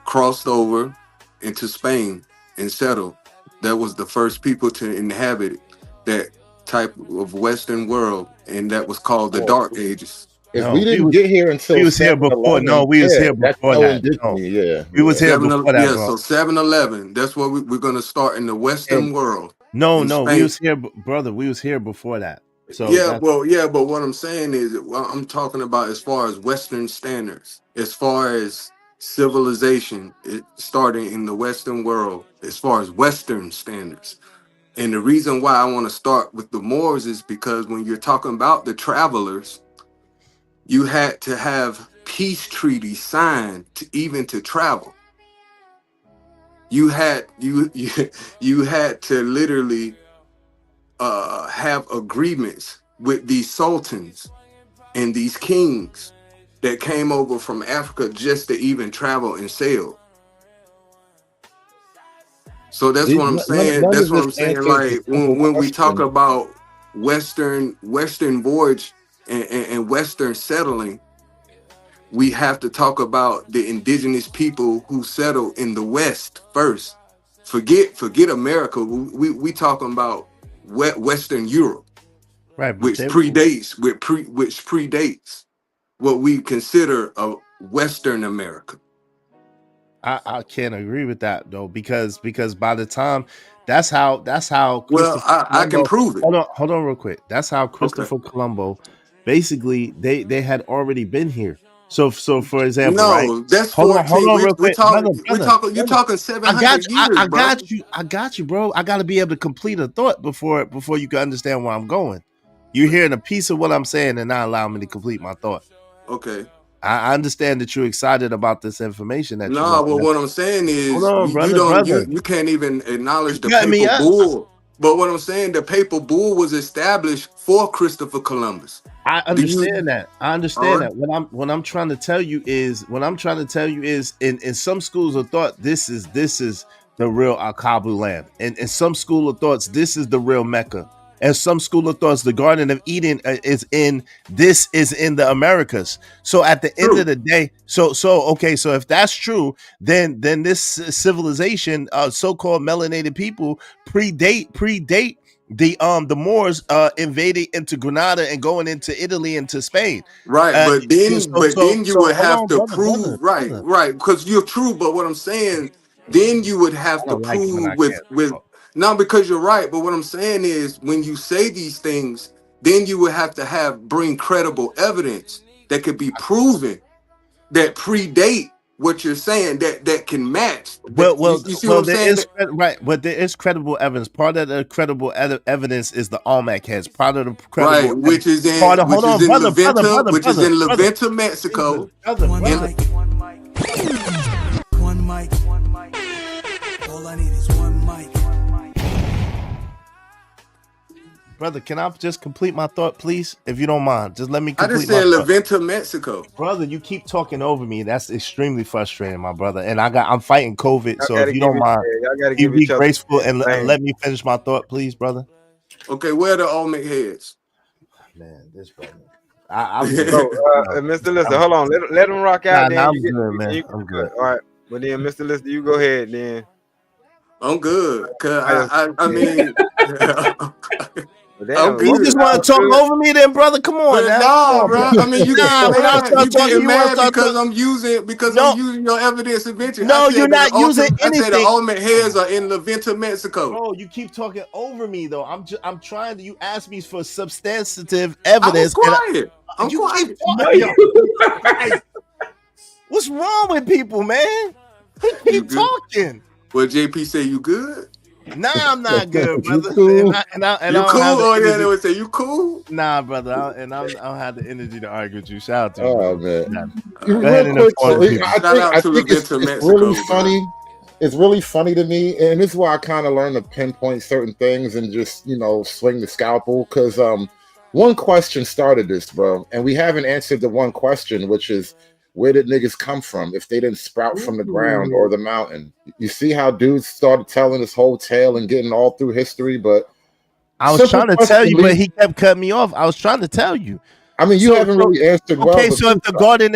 crossed over into Spain and settled. That was the first people to inhabit that type of Western world, and that was called the Dark Ages. If we didn't get here until we was here before. No, we was here before that. Yeah, we was here before that. Yeah, so 7-Eleven. That's what we're going to start in the Western world. No, we was here, brother. We was here before that. So but what I'm saying is, I'm talking about as far as Western standards, as far as civilization, it starting in the Western world, as far as Western standards. And the reason why I want to start with the Moors is because when you're talking about the travelers, you had to have peace treaties signed to travel. You had to literally have agreements with these sultans and these kings that came over from Africa just to even travel and sail. So that's what I'm saying. That's what I'm saying. Like when we talk about Western voyage and Western settling, we have to talk about the indigenous people who settled in the West first. Forget America. We talking about Western Europe, right? Which predates what we consider a Western America. I can't agree with that though, because by the time that's how I can prove it. Hold on real quick. That's how Christopher Colombo basically they had already been here. So for example, right? That's hold on real quick. You're talking 700 years. I got you, bro. I got to be able to complete a thought before you can understand where I'm going. You're hearing a piece of what I'm saying and not allowing me to complete my thought. Okay. I understand that you're excited about this information. What I'm saying is, you can't even acknowledge the paper bull. But what I'm saying, the papal bull was established for Christopher Columbus. I understand that. I understand Alright. that. What I'm trying to tell you is in some schools of thought, this is the real Al-Kabu land. And in some school of thoughts, this is the real Mecca. And some school of thoughts, the Garden of Eden is in the Americas. So at the end of the day, so if that's true, then this civilization, so-called melanated people, predate the Moors invading into Granada and going into Italy and to Spain. Right, but then you would have to brother, prove right, because you're true. But what I'm saying, then you would have to prove with no, because you're right. But what I'm saying is, when you say these things, then you would have to bring credible evidence that could be proven that predate what you're saying, that can match. You see what I'm saying? Right, but there is credible evidence. Part of the credible evidence is the Olmec heads. Part of the credible which is in Levanta, Mexico. One mic. All I need is one mic. Brother, can I just complete my thought, please? If you don't mind, just let me I complete just said my thought. Levanta, Mexico. Brother, you keep talking over me. That's extremely frustrating, my brother. And I'm fighting COVID, so if you don't mind, you be graceful and let me finish my thought, please, brother. Okay, where are the Olmec heads? Man, this brother. I'm Mr. Lister, hold on. Let him rock out. Nah, I'm good, man. I'm good. All right. Well, then, Mr. Lister, you go ahead, then. I'm good. Cause I mean, you just want to talk over me, then, brother? Come on, no, bro. I mean, you getting mad because I'm using your evidence invention. No, you're not using anything. I said the Olmec heads are in Levanta, Mexico. Bro, you keep talking over me though. I'm trying to. You asked me for substantive evidence. I'm quiet. What's wrong with people, man? Keep talking. Well, JP say you good. Nah, I'm not good, brother. You cool? You cool? Oh yeah, they would say you cool. Nah, brother, I don't have the energy to argue with you. Shout out to you. Oh man, Go ahead and inform people. I think it's really funny. It's really funny to me, and this is why I kind of learned to pinpoint certain things and just swing the scalpel. Because one question started this, bro, and we haven't answered the one question, which is, where did niggas come from if they didn't sprout from the ground or the mountain? You see how dudes started telling this whole tale and getting all through history, but I was trying to tell you, but he kept cutting me off. I was trying to tell you. I mean, you haven't really answered well. Okay, so if the Garden,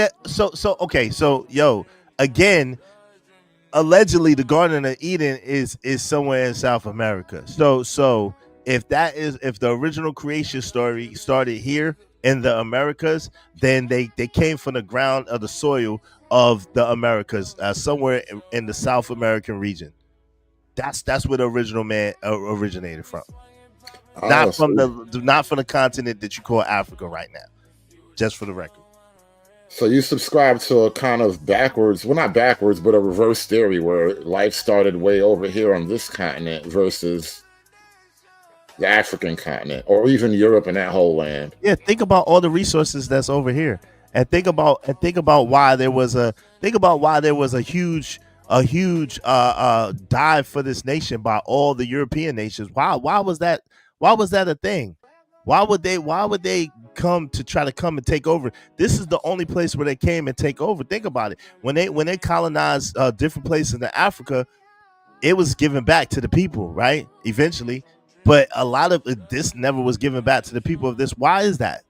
again, allegedly the Garden of Eden is somewhere in South America. So if the original creation story started here in the Americas, then they came from the ground of the soil of the Americas, somewhere in the South American region. That's where the original man originated from. Not from the continent that you call Africa right now. Just for the record. So you subscribe to a kind of backwards, well, not backwards, but a reverse theory where life started way over here on this continent versus the African continent, or even Europe and that whole land. Yeah, think about all the resources that's over here, and think about why there was a huge dive for this nation by all the European nations. Why was that a thing? Why would they come and take over? This is the only place where they came and take over. Think about it. When they colonized different places in Africa, it was given back to the people, right? Eventually. But a lot of this never was given back to the people of this. Why is that?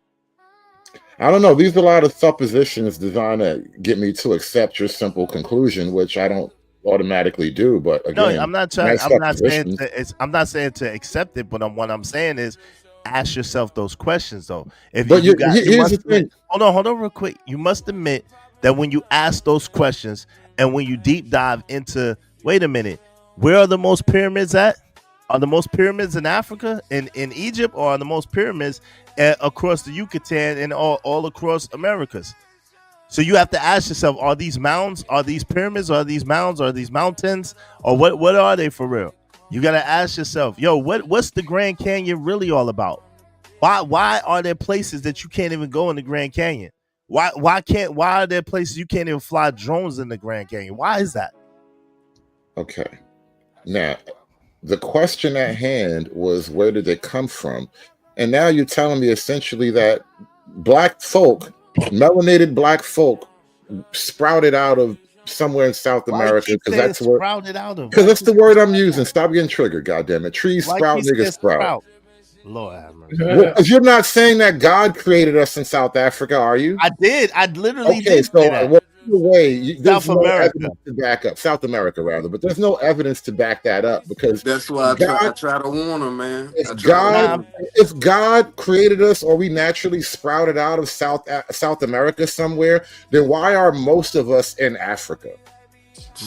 I don't know. These are a lot of suppositions designed to get me to accept your simple conclusion, which I don't automatically do. But again, no, I'm not saying to accept it. But what I'm saying is, ask yourself those questions, though. Here's the thing. Hold on, real quick. You must admit that when you ask those questions and when you deep dive into, wait a minute, where are the most pyramids at? Are the most pyramids in Africa, in Egypt, or are the most pyramids across the Yucatan and all across Americas? So you have to ask yourself, are these mounds, are these pyramids, are these mounds, are these mountains, or what are they for real? You got to ask yourself, what's the Grand Canyon really all about? Why are there places that you can't even go in the Grand Canyon? Why are there places you can't even fly drones in the Grand Canyon? Why is that? Okay. Now, The question at hand was, where did they come from? And now you're telling me essentially that black folk, melanated black folk, sprouted out of somewhere in South Why you America, keep because saying that's where, sprouted out of? because Why that's you the keep word I'm saying using. that? Stop getting triggered, goddamn it. Trees Why sprout, keep saying niggas sprout. sprout? Lord have mercy. Because you're not saying that God created us in South Africa, are you? I did. I literally Okay, did so say that. well, either way, there's South no America. evidence to back up South America, rather, but there's no evidence to back that up because That's why I God, try to warn them, man. I if try to God, warn them. if God created us, or we naturally sprouted out of South America somewhere, then why are most of us in Africa?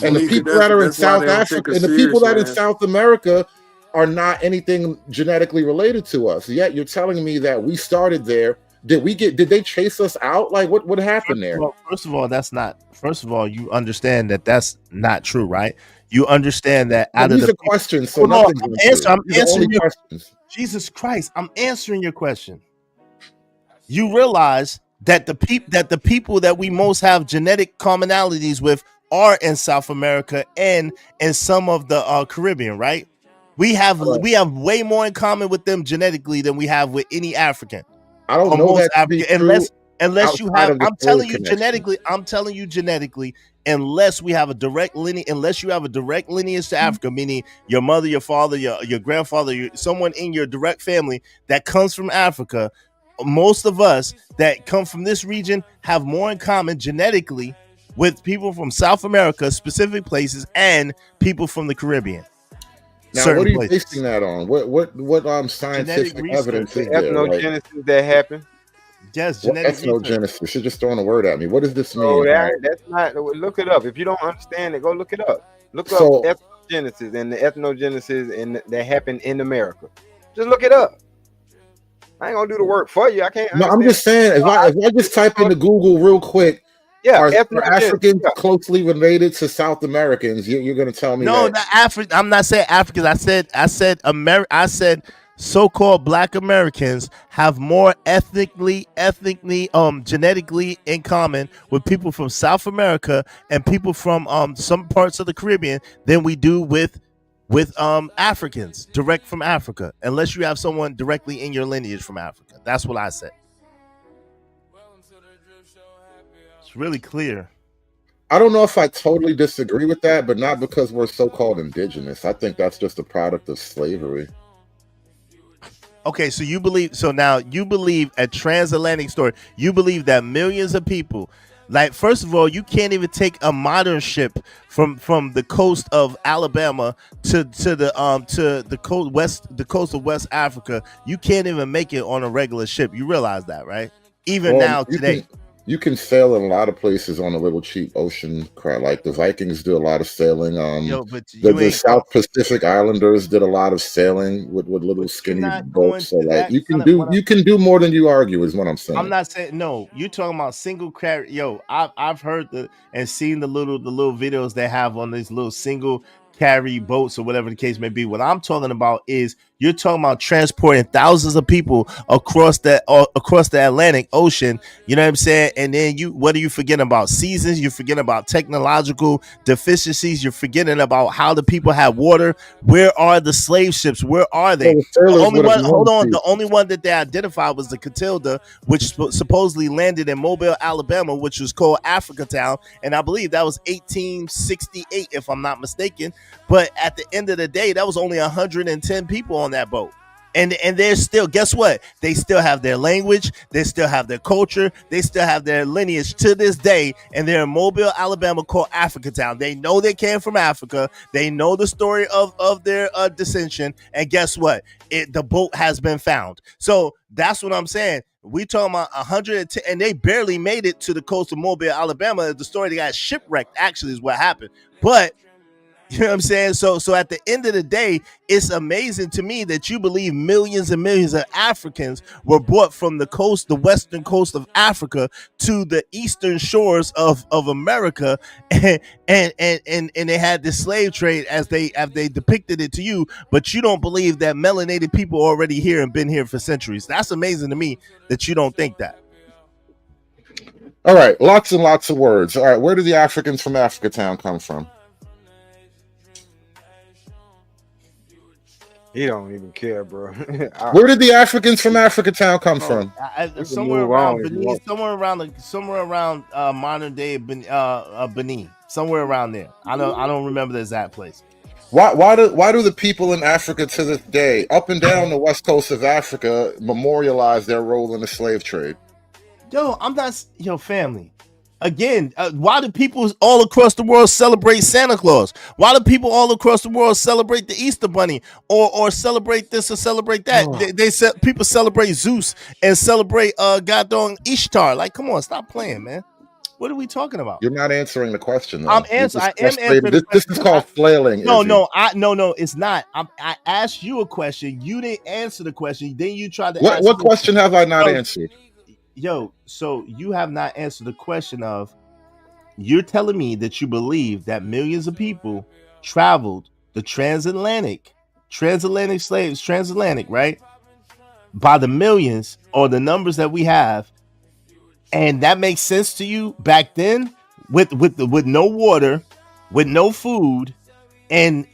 And the Monica, people that are in that's why South they don't take Africa, us and the people serious, that in man. South America are not anything genetically related to us. Yet you're telling me that we started there. Did they chase us out? Like what happened there? Well, first of all, that's not. First of all, you understand that that's not true, right? You understand that Well, out of these the are questions, so hold on, nothing's answered. I'm These are only answering your questions. Jesus Christ. I'm answering your question. You realize that the people that we most have genetic commonalities with are in South America and in some of the Caribbean, right? We have way more in common with them genetically than we have with any African. I don't Or know most that to be African, true unless you outside have. of the I'm fluid telling you connection. genetically, unless we have a direct lineage, to Africa, meaning your mother, your father, your grandfather, someone in your direct family that comes from Africa. Most of us that come from this region have more in common genetically with people from South America, specific places, and people from the Caribbean. Now, Certain what are you places. basing that on? What scientific Genetic evidence research. is there? Like, Ethnogenesis that happened. Yes, what genetic research. ethnogenesis? You're just throwing a word at me. What does this Oh, mean? that's not. Look it up. If you don't understand it, go look it up. Look So- up ethnogenesis and the ethnogenesis that happened in America. Just look it up. I ain't gonna do the work for you. I can't. No, I'm just saying, if I just type into Google real quick, are Africans closely related to South Americans? You're going to tell me No, that? not African. I'm not saying Africans. I said so-called Black Americans have more ethnically, genetically in common with people from South America and people from some parts of the Caribbean than we do with Africans direct from Africa, unless you have someone directly in your lineage from Africa. That's what I said. It's really clear. I don't know if I totally disagree with that, but not because we're so-called indigenous. I think that's just a product of slavery. Okay, so you believe a transatlantic story. You believe that millions of people, like, first of all, you can't even take a modern ship from the coast of Alabama to the coast of West Africa. You can't even make it on a regular ship. You realize that, right? Even Well, now today. You can sail in a lot of places on a little cheap ocean craft. Like the Vikings do a lot of sailing. But The South Pacific Islanders did a lot of sailing with little skinny boats. So like you can do more than you argue, is what I'm saying. I'm not saying no. You're talking about single carry. Yo, I've heard and seen the little videos they have on these little single carry boats or whatever the case may be. What I'm talking about is you're talking about transporting thousands of people across the Atlantic Ocean. You know what I'm saying? And then what are you forgetting about? Seasons. You're forgetting about technological deficiencies. You're forgetting about how the people have water. Where are the slave ships? Where are they? The only one that they identified was the Catilda, which supposedly landed in Mobile, Alabama, which was called Africa Town, and I believe that was 1868, if I'm not mistaken. But at the end of the day, that was only 110 people on that boat. And they're still, guess what? They still have their language, they still have their culture, they still have their lineage to this day, and they're in Mobile, Alabama, called Africa Town. They know they came from Africa, they know the story of their dissension, and guess what? The boat has been found. So that's what I'm saying. We talking about 110, and they barely made it to the coast of Mobile, Alabama. The story, they got shipwrecked, actually, is what happened. But you know what I'm saying? So at the end of the day, it's amazing to me that you believe millions and millions of Africans were brought from the western coast of Africa to the eastern shores of America, and they had the slave trade as they depicted it to you, but you don't believe that melanated people are already here and been here for centuries. That's amazing to me that you don't think that. All right, lots and lots of words. All right, where do the Africans from Africa Town come from? He don't even care, bro. Where did the Africans from Africa Town come from? Somewhere around Benin, somewhere around modern day Benin, somewhere around there. I don't remember the exact place. Why do the people in Africa to this day, up and down the west coast of Africa, memorialize their role in the slave trade? Family. Again, why do people all across the world celebrate Santa Claus? Why do people all across the world celebrate the Easter Bunny or celebrate this or celebrate that? People celebrate Zeus and celebrate goddamn Ishtar. Like, come on, stop playing, man. What are we talking about? You're not answering the question, though. I am answering. This is called flailing. No, it's not. I asked you a question. You didn't answer the question. Then you tried to. What question have I not answered? So you have not answered the question of, you're telling me that you believe that millions of people traveled the transatlantic slaves, right? By the millions or the numbers that we have. And that makes sense to you back then with no water, with no food, and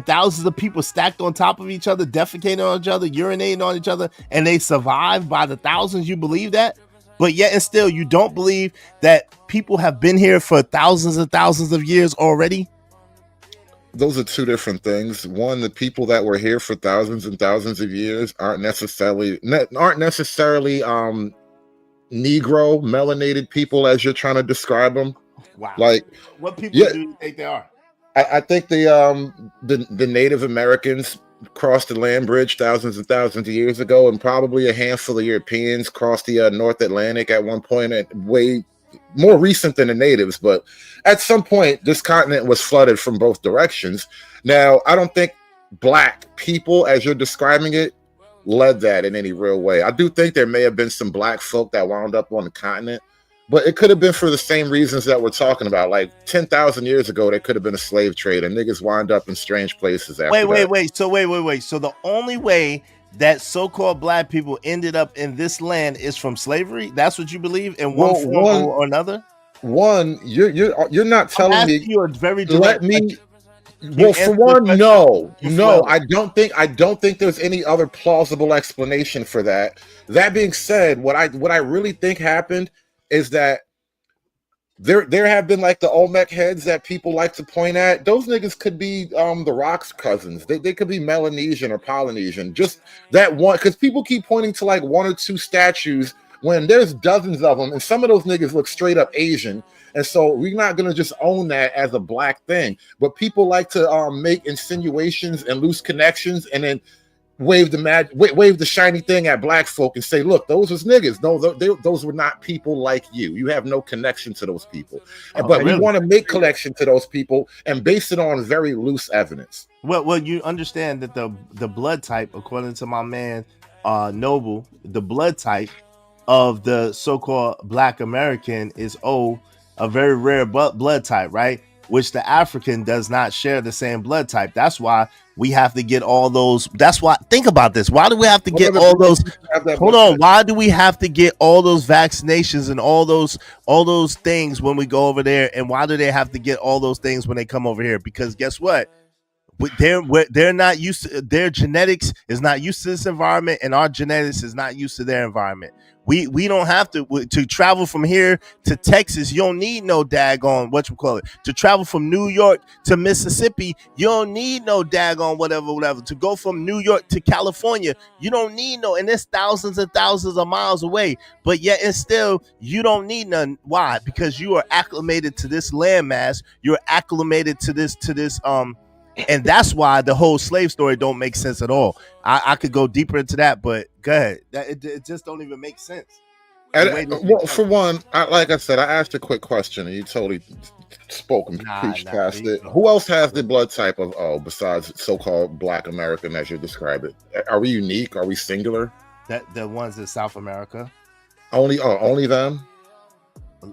thousands of people stacked on top of each other, defecating on each other, urinating on each other, and they survived by the thousands. You believe that? But yet and still you don't believe that people have been here for thousands and thousands of years already? Those are two different things. One, the people that were here for thousands and thousands of years aren't necessarily Negro, melanated people as you're trying to describe them. Wow. Like, what people do you think they are? I think the Native Americans crossed the land bridge thousands and thousands of years ago, and probably a handful of Europeans crossed the North Atlantic at one point, at way more recent than the natives. But at some point, this continent was flooded from both directions. Now, I don't think black people, as you're describing it, led that in any real way. I do think there may have been some black folk that wound up on the continent, but it could have been for the same reasons that we're talking about. Like 10,000 years ago, there could have been a slave trade, and niggas wind up in strange places after that. Wait. So the only way that so-called black people ended up in this land is from slavery? That's what you believe in one form or another? One, you're not telling me. You are very direct. Let me. Well, for one, no, I don't think there's any other plausible explanation for that. That being said, what I really think happened is that there have been like the Olmec heads that people like to point at. Those niggas could be the Rock's cousins. They could be Melanesian or Polynesian. Just that one, because people keep pointing to like one or two statues when there's dozens of them, and some of those niggas look straight up Asian. And so we're not going to just own that as a black thing. But people like to make insinuations and loose connections and then wave the shiny thing at black folk and say, look, those was niggas. No, those were not people like you. You have no connection to those people. But we want to make connection to those people and base it on very loose evidence. Well, you understand that the blood type, according to my man Noble, the blood type of the so-called Black American is a very rare blood type, right? Which the African does not share the same blood type. That's why we have to get all those. That's why, think about this. Why do we have to get all those? Hold on. Why do we have to get all those vaccinations and all those things when we go over there? And why do they have to get all those things when they come over here? Because guess what? They're not used to, their genetics is not used to this environment, and our genetics is not used to their environment. We don't have to travel from here to Texas. You don't need no daggone to travel from New York to Mississippi. You don't need no daggone whatever. To go from New York to California, you don't need no. And it's thousands and thousands of miles away. But yet and still, you don't need none. Why? Because you are acclimated to this landmass. You're acclimated to this. And that's why the whole slave story don't make sense at all. I could go deeper into that, but go ahead. It just don't even make sense. Well, for one, like I said, I asked a quick question and you totally spoke and preached past it. Who else has the blood type of besides so-called Black American as you describe it? Are we unique? Are we singular? The ones in South America. Only them?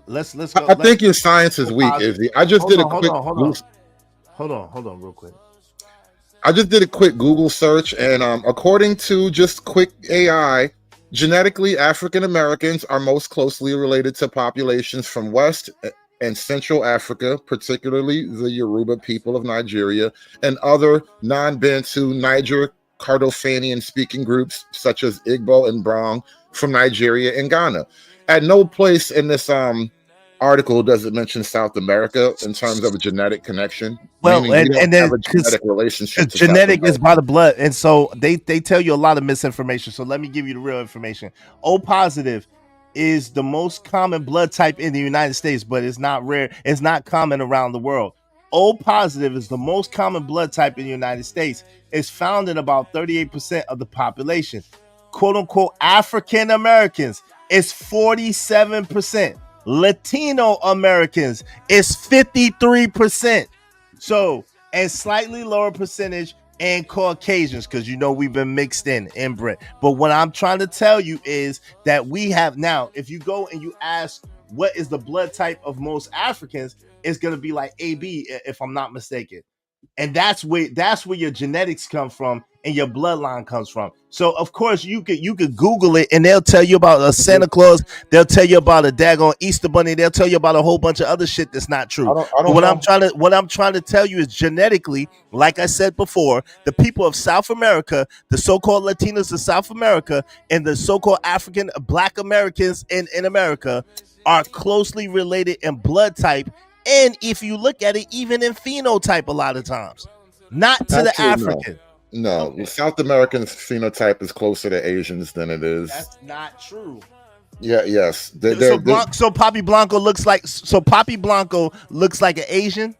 Let's go. I think your science is weak, Izzy. I just did a quick. Hold on, real quick. I just did a quick Google search, and according to just quick AI, genetically African Americans are most closely related to populations from West and Central Africa, particularly the Yoruba people of Nigeria and other non-Bantu Niger Cardofanian speaking groups such as Igbo and Brong from Nigeria and Ghana. At no place in this article does it mention South America in terms of a genetic connection. Well, Meaning we don't and then have a genetic relationship. To genetic South is by the blood, and so they tell you a lot of misinformation. So let me give you the real information. O positive is the most common blood type in the United States, but it's not rare. It's not common around the world. O positive is the most common blood type in the United States. It's found in about 38% of the population. Quote unquote African Americans is 47%. Latino Americans is 53%. So, and slightly lower percentage and Caucasians, because you know we've been mixed in Brit. But what I'm trying to tell you is that we have now, if you go and you ask what is the blood type of most Africans, it's gonna be like AB, if I'm not mistaken. And that's where your genetics come from and your bloodline comes from. So of course you could Google it and they'll tell you about a Santa Claus, they'll tell you about a daggone Easter bunny, they'll tell you about a whole bunch of other shit that's not true. What I'm trying to tell you is genetically, like I said before, the people of South America, the so-called Latinos of South America, and the so-called African Black Americans in America are closely related in blood type. And if you look at it, even in phenotype, a lot of times, not to the African. No, the South American phenotype is closer to Asians than it is. That's not true. Yeah, yes. So Papi Blanco looks like an Asian.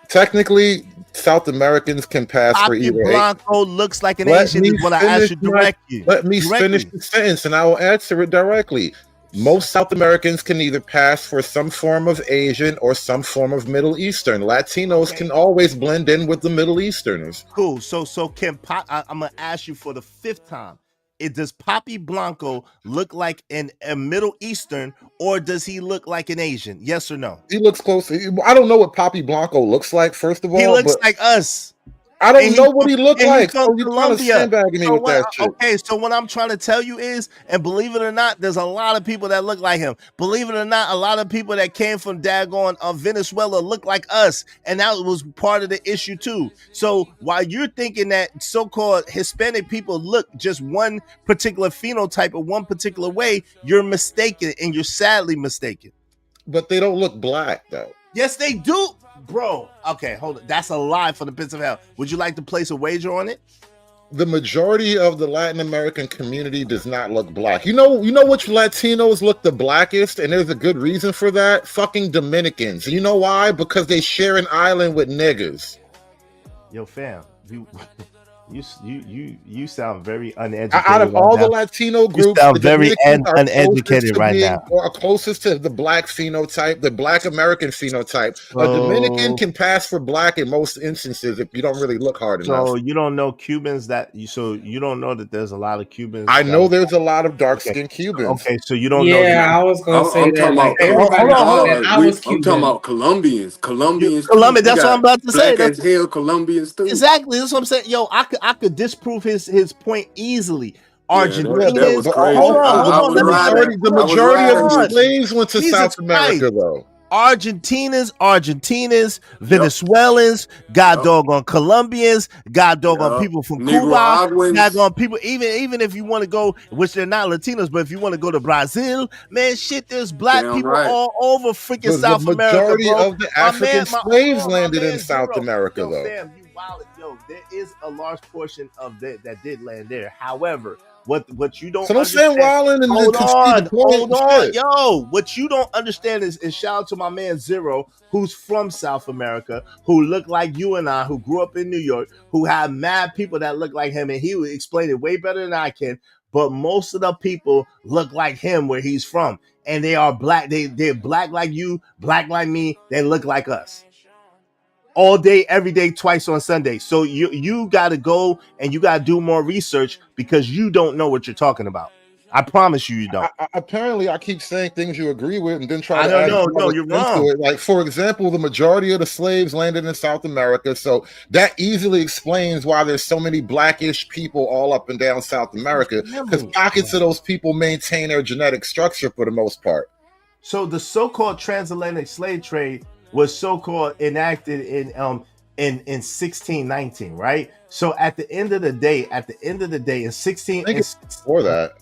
Technically, South Americans can pass for either. Papi Blanco looks like an Asian. Is what I asked you directly. Let me finish the sentence, and I will answer it directly. Most South Americans can either pass for some form of Asian or some form of Middle Eastern. Latinos can always blend in with the Middle Easterners. Cool. So I'm gonna ask you for the 5th time. Does Papi Blanco look like a Middle Eastern, or does he look like an Asian? Yes or no? He looks close. I don't know what Papi Blanco looks like. First of all, he looks like us. I don't know what he looked like. So you're trying to sandbag me with that shit. Okay, so what I'm trying to tell you is, and believe it or not, there's a lot of people that look like him. Believe it or not, a lot of people that came from daggone Venezuela look like us, and that was part of the issue too. So while you're thinking that so-called Hispanic people look just one particular phenotype or one particular way, you're mistaken, and you're sadly mistaken. But they don't look black though. Yes, they do. Bro, okay, hold on. That's a lie for the pits of hell. Would you like to place a wager on it? The majority of the Latin American community does not look black. You know which Latinos look the blackest, and there's a good reason for that. Fucking Dominicans. You know why? Because they share an island with niggas. Yo, fam, you sound very uneducated. Out of all the Latino groups, you sound very uneducated right now. Or closest to the black phenotype, the Black American phenotype. A Dominican can pass for black in most instances if you don't really look hard enough. So you don't know Cubans you don't know that there's a lot of Cubans. I know there's a lot of dark-skinned Cubans. Okay, so you don't know. Yeah, I was gonna say that. I'm talking about Colombians. Colombia. That's what I'm about to say. Black as hell Colombians too. Exactly. That's what I'm saying. Yo, I could disprove his point easily. Argentina. That was crazy. Hold on. The majority of the slaves went to South America, though. Argentinians, Venezuelans, God doggone Colombians, God doggone people from Cuba, doggone people, even if you want to go, which they're not Latinos, but if you want to go to Brazil, man, shit, there's black people all over freaking South America. The majority of the African slaves landed in South America, though. Fam, there is a large portion of that did land there. However, what you don't understand, hold on, yo. What you don't understand is shout out to my man Zero, who's from South America, who look like you and I, who grew up in New York, who have mad people that look like him, and he would explain it way better than I can. But most of the people look like him where he's from, and they are black. They're black like you, black like me. They look like us. All day, every day, twice on Sunday. So you got to go and you got to do more research because you don't know what you're talking about. I promise you don't. Apparently, I keep saying things you agree with and then try to add no, you're wrong. It. Like, for example, the majority of the slaves landed in South America. So that easily explains why there's so many blackish people all up and down South America, because pockets of those people maintain their genetic structure for the most part. So the so-called transatlantic slave trade was so-called enacted in in 1619, right? So at the end of the day, in 16 I think it's before that.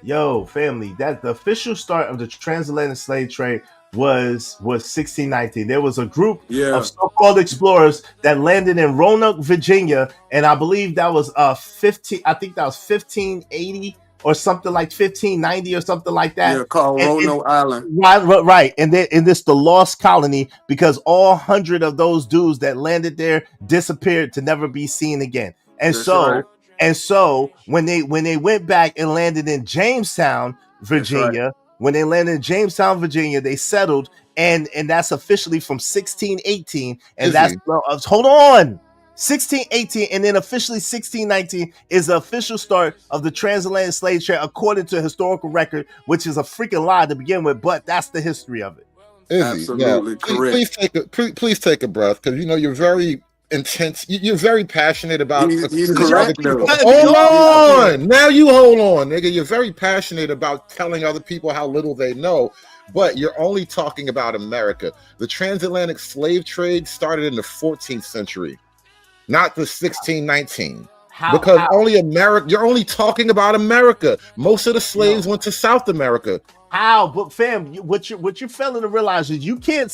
Yo, family, that the official start of the transatlantic slave trade was 1619. There was a group of so-called explorers that landed in Roanoke, Virginia, and I believe that was 1580 or something like 1590 or something like that. Yeah, called Roanoke Island. Right. And this the lost colony, because all 100 of those dudes that landed there disappeared to never be seen again. And That's so right. and so when they went back and landed in Jamestown, Virginia, they settled, and that's officially from 1618, and that's hold on. 1618, and then officially 1619 is the official start of the transatlantic slave trade according to historical record, which is a freaking lie to begin with, but that's the history of it. Izzy, Absolutely correct. Please take a breath, because you know you're very intense. You're very passionate about. He's correct, though. Hold on, now you hold on, nigga. You're very passionate about telling other people how little they know, but you're only talking about America. The transatlantic slave trade started in the 14th century, not the 1619. Because only America. You're only talking about America. Most of the slaves went to South America. How? But fam, what you're failing to realize is you can't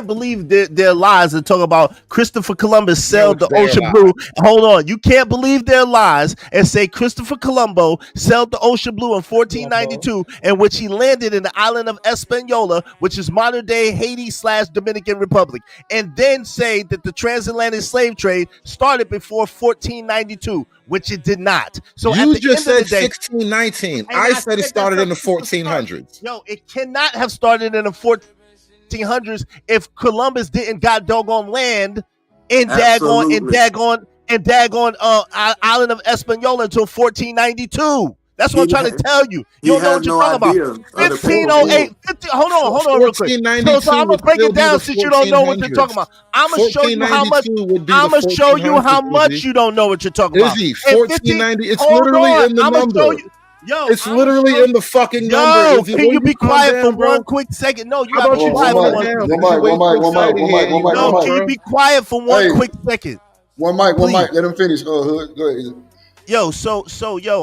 believe their lies and talk about Christopher Columbus sailed the ocean blue. Hold on, you can't believe their lies and say Christopher Colombo sailed the ocean blue in 1492, in which he landed in the island of Hispaniola, which is modern day Haiti / Dominican Republic, and then say that the transatlantic slave trade started before 1492. Which it did not. So you at the just end said of the day, 1619. I said it started in the 1400s. Yo, it cannot have started in the 1400s if Columbus didn't got doggone land in daggone island of Hispaniola until 1492. That's what I'm trying to tell you. You don't know what you're talking about. 1508. Hold on, real quick. So I'm gonna break it down since you don't know what you're talking about. I'm gonna show you how much. I'm gonna show you how much you don't know what you're talking about. Izzy, 1490. It's literally in the number. It's literally in the fucking number. Can you be quiet for one quick second? No, you gotta be quiet for one. No, can you be quiet for one quick second? One mic. Let him finish. Hood, go ahead. Yo, so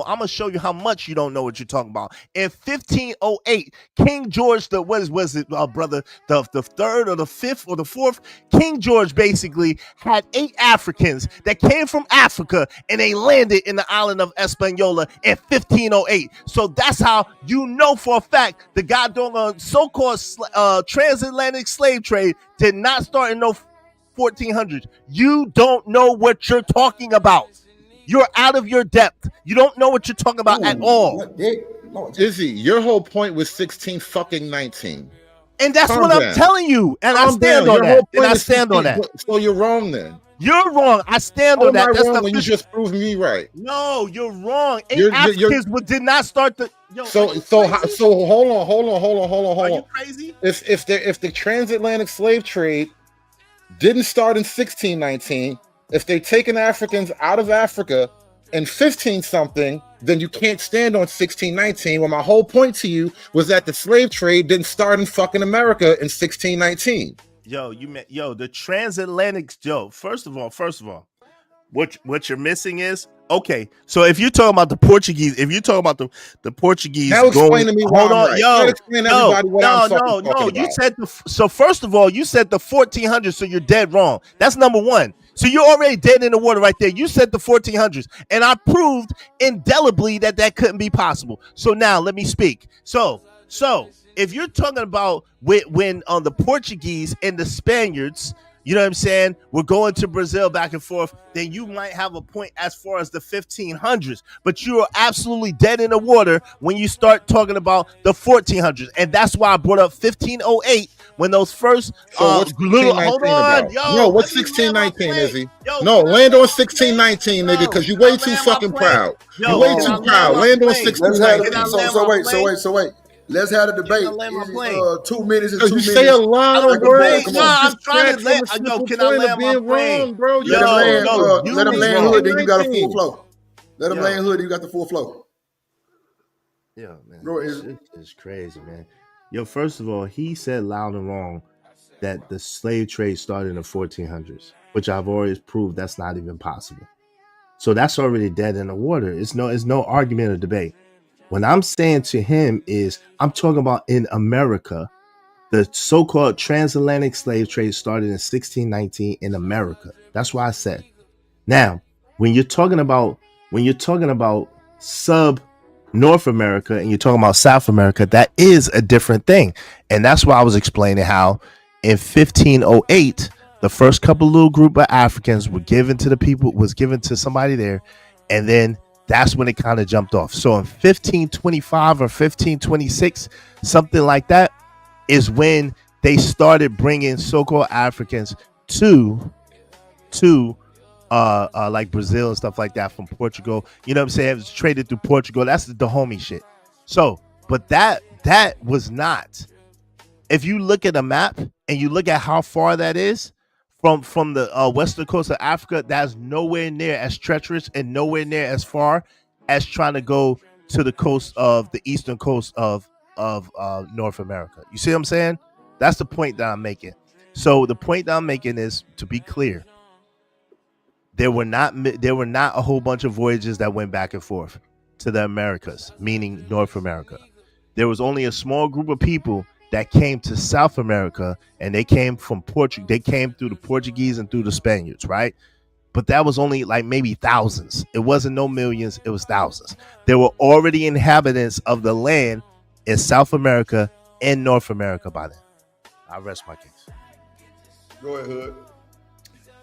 I'm gonna show you how much you don't know what you're talking about. In 1508, King George was it, brother, the third or the fifth or the fourth? King George basically had 8 Africans that came from Africa, and they landed in the island of Hispaniola in 1508. So that's how you know for a fact the goddamn so-called transatlantic slave trade did not start in no 1400s. You don't know what you're talking about. You're out of your depth. You don't know what you're talking about at all. Izzy, your whole point was 1619. And that's what I'm telling you. And I stand on that. So you're wrong then. You're wrong. I stand on that. That's wrong when you just proved me right. No, you're wrong. 8 Africans did not start the. So hold on. Are you crazy? If the transatlantic slave trade didn't start in 1619. If they're taking Africans out of Africa in 15 something, then you can't stand on 1619. Well, my whole point to you was that the slave trade didn't start in fucking America in 1619. The transatlantic. First of all, what you're missing is, okay, so if you're talking about the Portuguese, the Portuguese, now explain to me why I'm right. No. You said so. First of all, you said the 1400s, so you're dead wrong. That's number one. So you're already dead in the water right there. You said the 1400s, and I proved indelibly that couldn't be possible. So now let me speak. So if you're talking about when on the Portuguese and the Spaniards, you know what I'm saying, we're going to Brazil back and forth, then you might have a point as far as the 1500s, but you are absolutely dead in the water when you start talking about the 1400s. And that's why I brought up 1508 when those first what's hold on, what's 1619, Izzy? Land on 1619, nigga, because you're way too fucking proud. You're way too proud. Land on 1619. So wait. Let's have a debate. 2 minutes and 2 minutes. You say a lot of words. I'm trying to let. Can I land my plane, bro? Let him land hood. Then you got a full flow. Let him land hood. You got the full flow. Yeah, man. It's crazy, man. First of all, he said loud and wrong that the slave trade started in the 1400s, which I've always proved that's not even possible. So that's already dead in the water. It's no argument or debate. What I'm saying to him is, I'm talking about in America, the so-called transatlantic slave trade started in 1619 in America. That's why I said. Now, when you're talking about sub North America and you're talking about South America, that is a different thing. And that's why I was explaining how in 1508, the first couple little group of Africans was given to somebody there, and then that's when it kind of jumped off. So in 1525 or 1526, something like that, is when they started bringing so-called Africans to like Brazil and stuff like that from Portugal. You know what I'm saying? It was traded through Portugal. That's the homie shit. So, but that was not. If you look at a map and you look at how far that is from the western coast of Africa, that's nowhere near as treacherous and nowhere near as far as trying to go to the coast of the eastern coast of North America. You see what I'm saying? That's the point that I'm making. So the point that I'm making is, to be clear, there were not a whole bunch of voyages that went back and forth to the Americas, meaning North America. There was only a small group of people that came to South America, and they came from Portugal. They came through the Portuguese and through the Spaniards, right? But that was only like maybe thousands. It wasn't no millions. It was thousands. There were already inhabitants of the land in South America and North America by then. I rest my case. Go ahead, Hood.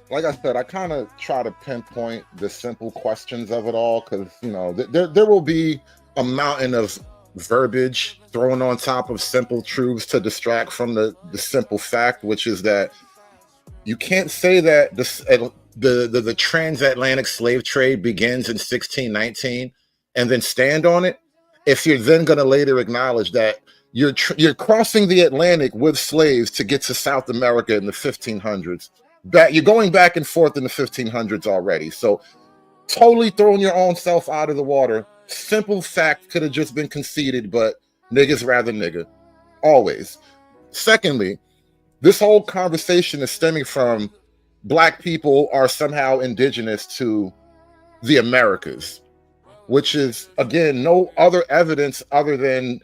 Like I said, I kind of try to pinpoint the simple questions of it all, because, you know, there will be a mountain of verbiage thrown on top of simple truths to distract from the simple fact, which is that you can't say that the transatlantic slave trade begins in 1619 and then stand on it if you're then going to later acknowledge that you're crossing the Atlantic with slaves to get to South America in the 1500s. That you're going back and forth in the 1500s already. So totally throwing your own self out of the water. Simple fact could have just been conceded, but niggas rather nigga. Always. Secondly, this whole conversation is stemming from black people are somehow indigenous to the Americas, which is, again, no other evidence other than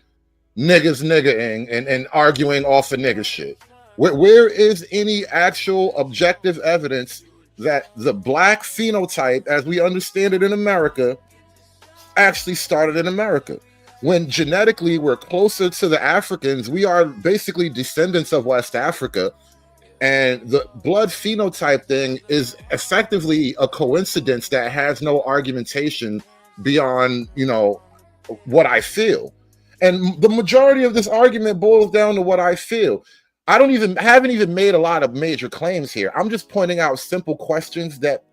niggas niggaing and arguing off of nigga shit. Where is any actual objective evidence that the black phenotype, as we understand it in America, actually started in America? When genetically we're closer to the Africans, we are basically descendants of West Africa, and the blood phenotype thing is effectively a coincidence that has no argumentation beyond, you know, what I feel. And the majority of this argument boils down to what I feel. I haven't even made a lot of major claims here. I'm just pointing out simple questions that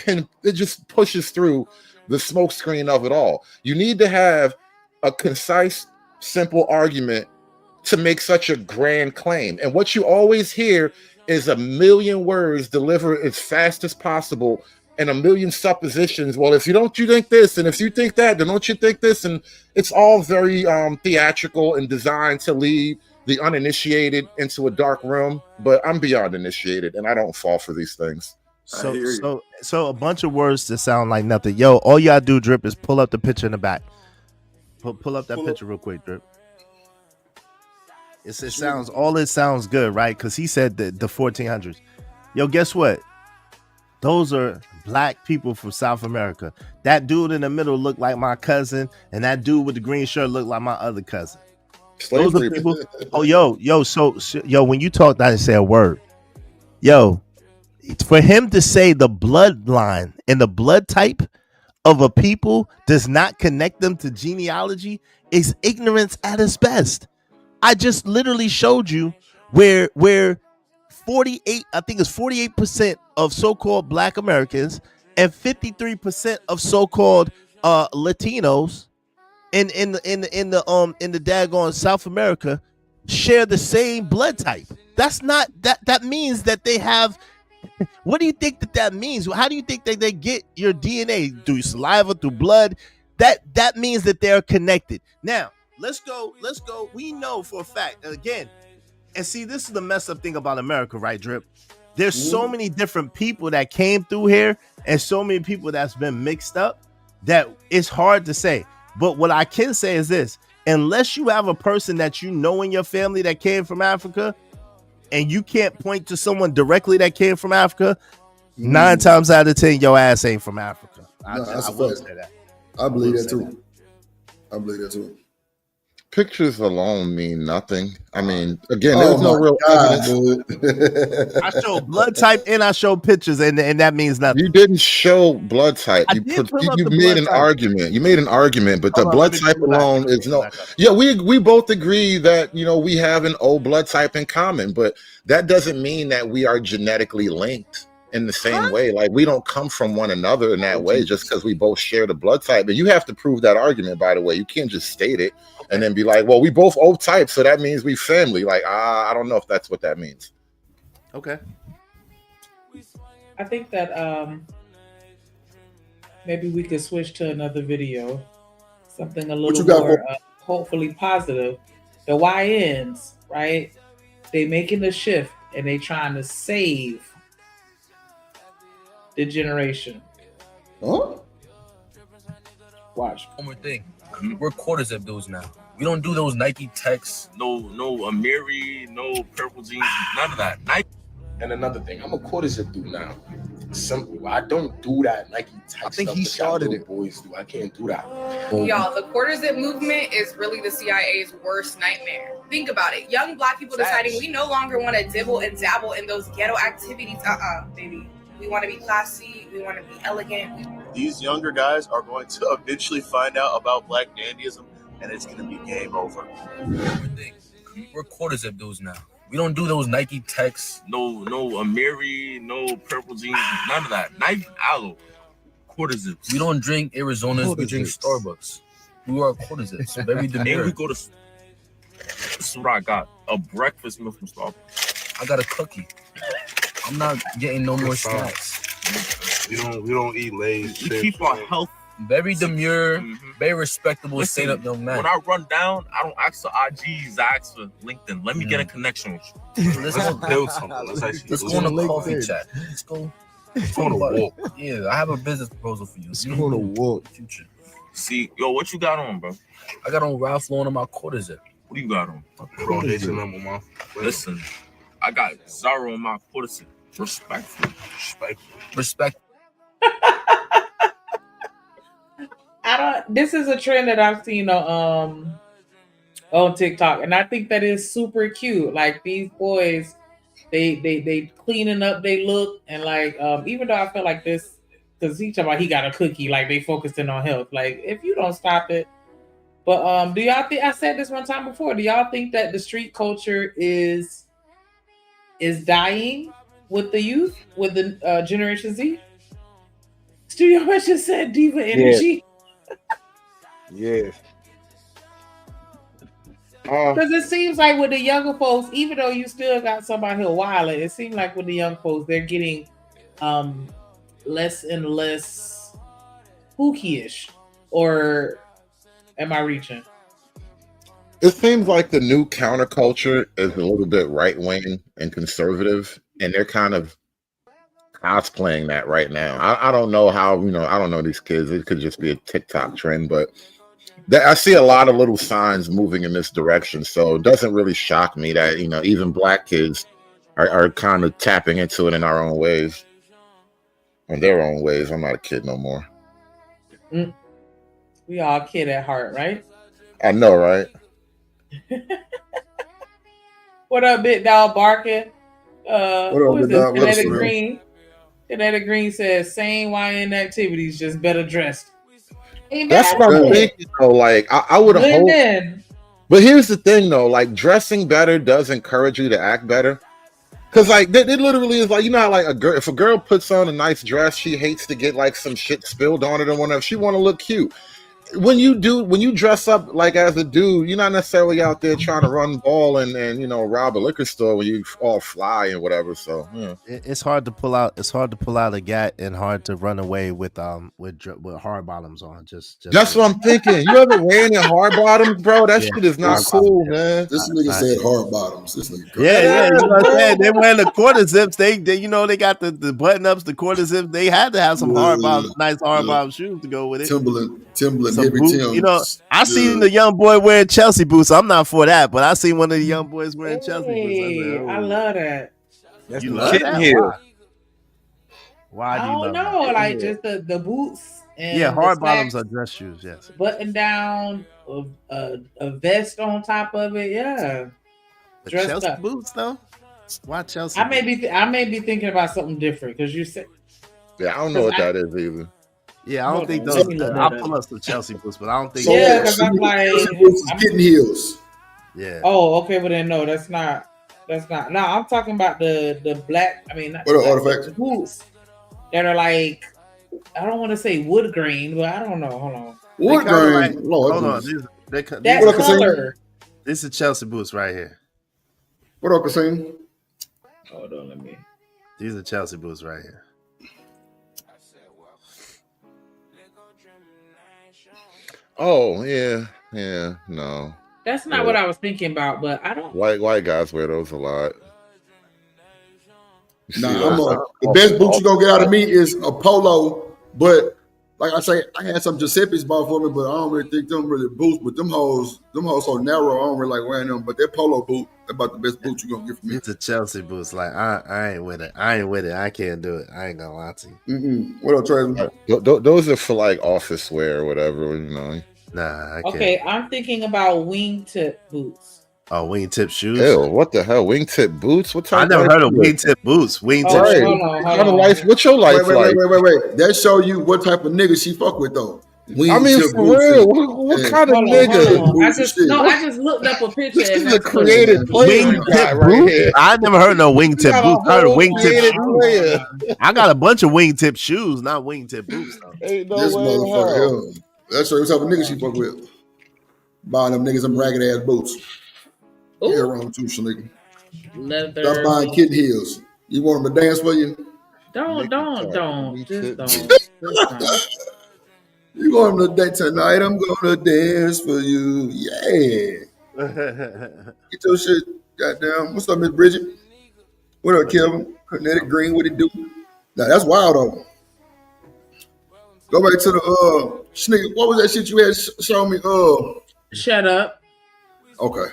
it just pushes through the smoke screen of it all. You need to have a concise, simple argument to make such a grand claim. And what you always hear is a million words delivered as fast as possible and a million suppositions. Well, if you think this, and if you think that, then don't you think this? And it's all very theatrical and designed to lead the uninitiated into a dark room. But I'm beyond initiated, and I don't fall for these things. So a bunch of words that sound like nothing. Yo, all you gotta do, Drip, is pull up the picture in the back. Pull up that picture real quick, Drip. It sounds good, right? Because he said the 1400s. Yo, guess what? Those are black people from South America. That dude in the middle looked like my cousin, and that dude with the green shirt looked like my other cousin. Those are people. Oh, yo, so when you talk, I didn't say a word. Yo, for him to say the bloodline and the blood type of a people does not connect them to genealogy is ignorance at its best. I just literally showed you where 48, I think it's 48% of so-called Black Americans and 53% of so-called Latinos in the daggone South America share the same blood type. That's not that means that they have. What do you think that means? How do you think that they get your DNA? Through saliva, through blood? That means that they're connected. Now let's go. We know for a fact, and again, And see, this is the messed up thing about America, right, Drip? There's so many different people that came through here and so many people that's been mixed up that it's hard to say. But what I can say is this: unless you have a person that you know in your family that came from Africa, and you can't point to someone directly that came from Africa, 9 times out of 10, your ass ain't from Africa. I will say that. I believe that too. I believe that too. Pictures alone mean nothing. I mean, again, there's no real evidence. I show blood type and I show pictures, and that means nothing. You didn't show blood type. You made an type. argument. You made an argument, but the blood type alone is no. Yeah, we both agree that we have an O blood type in common, but that doesn't mean that we are genetically linked in the same way. Like, we don't come from one another in that way just because we both share the blood type. And you have to prove that argument, by the way. You can't just state it and then be like, well, we both O type, so that means we family. Like, I don't know if that's what that means. Okay. I think that maybe we could switch to another video, something a little more hopefully positive. The YNs, right? They making the shift and they trying to save the generation. Huh? Watch. One more thing. We're quarter zip dudes now. We don't do those Nike Techs, no Amiri, no purple jeans, none of that. Nike. And another thing, I'm a quarter zip dude now. Simple. I don't do that Nike Tech. I think stuff he that started little boys do. I can't do that. Y'all, the quarter zip movement is really the CIA's worst nightmare. Think about it. Young black people deciding we no longer want to dibble and dabble in those ghetto activities. Baby. We want to be classy. We want to be elegant. These younger guys are going to eventually find out about black dandyism, and it's going to be game over. We're quarter zip dudes now. We don't do those Nike Techs, no Amiri, no purple jeans, none of that. Nike Aloe, quarter zips. We don't drink Arizonas. We drink Starbucks. We are quarter zips. Very demure. And we go to. This is what I got: a breakfast meal from Starbucks. I got a cookie. I'm not getting no more snacks. We don't eat Lay's. We keep our health very demure, very respectable, straight up young man. When I run down, I don't ask for IGs, I ask for LinkedIn. Let me get a connection with you. Let's build something. Let's go on a coffee chat. Let's go on a walk. Yeah, I have a business proposal for you. Let's go on a walk. Future. See, yo, what you got on, bro? I got on Ralph Lauren on my quarter zip. What do you got on? Listen, I got Zara on my quarter zip. Respect. This is a trend that I've seen on TikTok, and I think that is super cute. Like, these boys, they cleaning up they look, and like even though I feel like this, because he talking about he got a cookie, like they focusing on health. Like, if you don't stop it. But do y'all think, I said this one time before, do y'all think that the street culture is dying with the youth, with the Generation Z? Studio West just said diva energy. Yes. Because it seems like with the younger folks, even though you still got somebody here wilding, it seems like with the young folks, they're getting less and less spooky-ish. Or am I reaching? It seems like the new counterculture is a little bit right-wing and conservative, and they're kind of cosplaying that right now. I don't know how, I don't know these kids. It could just be a TikTok trend, but I see a lot of little signs moving in this direction. So it doesn't really shock me that, even black kids are kind of tapping into it in our own ways. In their own ways. I'm not a kid no more. We all kid at heart, right? I know, right? What up, Big Dog barking? Who is this? Kinetic Green. Kinetic Green says, same YN activities, just better dressed. That's what I'm thinking, though. Like, I would hope. But here's the thing, though. Like, dressing better does encourage you to act better. Because, like, it literally is like, how, like, if a girl puts on a nice dress, she hates to get, like, some shit spilled on it or whatever. She want to look cute. when you dress up like as a dude, you're not necessarily out there trying to run ball and rob a liquor store when you all fly and whatever. So yeah. It's hard to pull out. It's hard to pull out a gat and hard to run away with hard bottoms on. Just that's what I'm thinking. You ever ran in hard bottoms, bro? That shit is not cool, man. This nigga said hard bottoms. This nigga Yeah, you know what I'm saying? They wearing the quarter zips. They they got the button ups, the quarter zips. They had to have some hard bottoms, nice hard bottom shoes to go with it. Timberland, Some heavy boots. Timbs. You know, I seen the young boy wearing Chelsea boots. I'm not for that, but I seen one of the young boys wearing Chelsea boots. I love that. You love that? Why do I you don't love know, that? like just the boots and Yeah, hard the bottoms slacks, are dress shoes. Yes. button down, a vest on top of it. Yeah, But dressed Chelsea up. boots though. Why Chelsea? I may be thinking about something different because you said. Yeah, I don't know what that is either. Yeah, I don't think Hold on, those. let me look I'll that pull up some Chelsea boots, but I don't think. Yeah, because I'm like, Kitten heels. Yeah. oh, okay, but then no, that's not. No, I'm talking about the black. I mean, not What are black, artifacts? the boots that are like, I don't want to say wood grain, but I don't know. Hold on. Wood grain. Lord Hold on. Jesus. That color. This is Chelsea boots right here. What up, Kasim? Hold on, let me. These are Chelsea boots right here. Oh yeah, no. That's not Yeah. what I was thinking about, but I don't. White guys wear those a lot. You Nah, see those? the best boot you gonna get out of me is a polo. But like I say, I had some Giuseppe's bought for me, but I don't really think them really boots. But them hoes so narrow, I don't really like wearing them. But that polo boot, about the best boot you gonna get from me. It's a Chelsea boots. Like I ain't with it. I can't do it. I ain't gonna lie to you. What up, Travis? Those are for like office wear or whatever, you know. Nah, I can't. Okay, I'm thinking about wingtip boots. Oh, wingtip shoes. Ew, what the hell? Wingtip boots? What type? I never heard of wingtip boots. Wingtip Oh, shoes. hold on, What kind of life? What's your life like? Wait. That show you what type of nigga she fuck with though. I mean, for real, what kind of nigga? Hold on. I just looked up a picture. This and is a creative player you got Wingtip right boots? here. I never heard no wingtip got a boots. I heard of whole wingtip creative shoes. player. I got a bunch of wingtip shoes, not wingtip boots. Though. Ain't no This way in motherfucker hell. here. That's what type of nigga she fuck with. Buying them niggas some ragged ass boots. Yeah, wrong too, nigga. Leather. Stop buying kitten heels. You want them to dance for you? Don't. Just don't. You want them to dance tonight? I'm gonna dance for you. Yeah. Get your shit, goddamn. What's up, Miss Bridget? What up, Kevin? Kinetic Green, what it do? Now that's wild though. Go back to the nigga. What was that shit you had shown me? Shut up. Okay.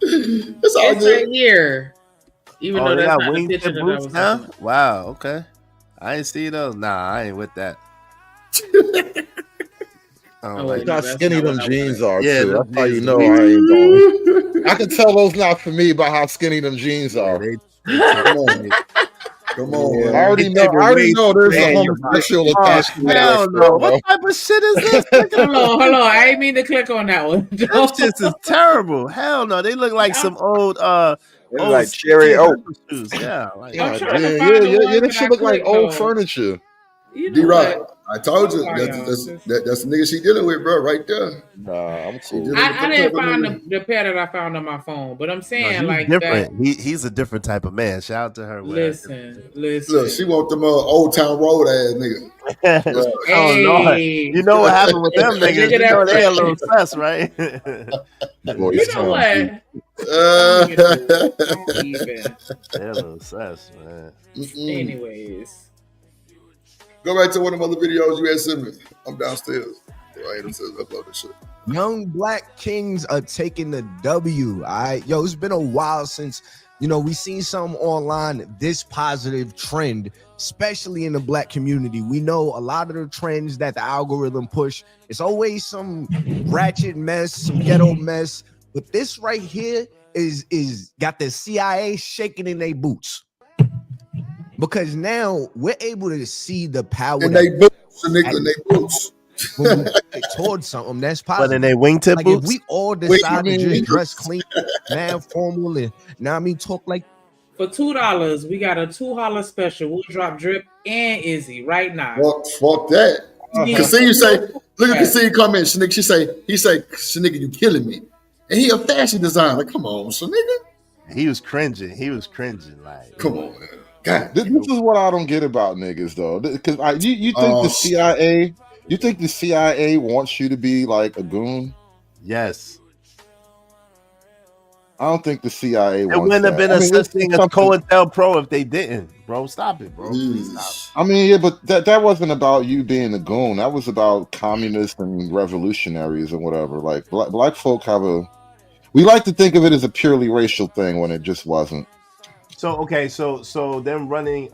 It's all good. right here. Even though they that's got not the picture wingtip that I boots was now? looking at. Wow, okay. I ain't see those. Nah, I ain't with that. Look how skinny them jeans are Yeah, too. them That's how you jeans know are- I ain't going. I can tell those not for me by how skinny them jeans are. Come on. Yeah, I already know there's a homosexual attached to that. Hell no. What type of shit is this? Hold on. I ain't mean to click on that one. This shit is terrible. Hell no. They look like some old old like cherry oak. shoes. Yeah, like, Yeah, trying to find the one that that shit I look like clicked old on. furniture. You know D-Rock, what? I told you Sorry, that's y'all. that's the nigga she dealing with, bro, right there. Nah, I'm cool. I didn't find the pair that I found on my phone, but I'm no, saying he's like different. that. He's a different type of man. Shout out to her. Listen. Look, she want them Old Town Road ass nigga. Oh Lord. You know what happened with them niggas? You know they a little sus, right? You know what? They're a little sus, man. Anyways, Go back to one of them other videos you had sent me. I'm downstairs. Right, it says upload this shit. Young Black Kings are taking the W. All right, yo, it's been a while since we seen something online. This positive trend, especially in the Black community. We know a lot of the trends that the algorithm push. It's always some ratchet mess, some ghetto mess. But this right here is got the CIA shaking in their boots. Because now we're able to see the power And they boots, nigga, and they boots. when we get towards something that's positive. But in they wingtip like boots? if we all decide to just dress clean, man, formal, and now I mean talk like For $2, we got a $2 special. We'll drop Drip and Izzy right now. Fuck that. Yeah. Cassini say, look at Cassini comment, Shanika. He say, Shanika, you killing me. And he a fashion designer. Like, come on, Shanika. He was cringing. Like, come on, man. God, this is what I don't get about niggas though. Because you think the CIA, you think the CIA wants you to be like a goon? Yes. I don't think the CIA wants It wouldn't have been a such thing as COINTELPRO if they didn't, bro. Stop it, bro. Please stop. I mean, yeah, but that wasn't about you being a goon. That was about communists and revolutionaries and whatever. Like black folk we like to think of it as a purely racial thing when it just wasn't. So okay, so them running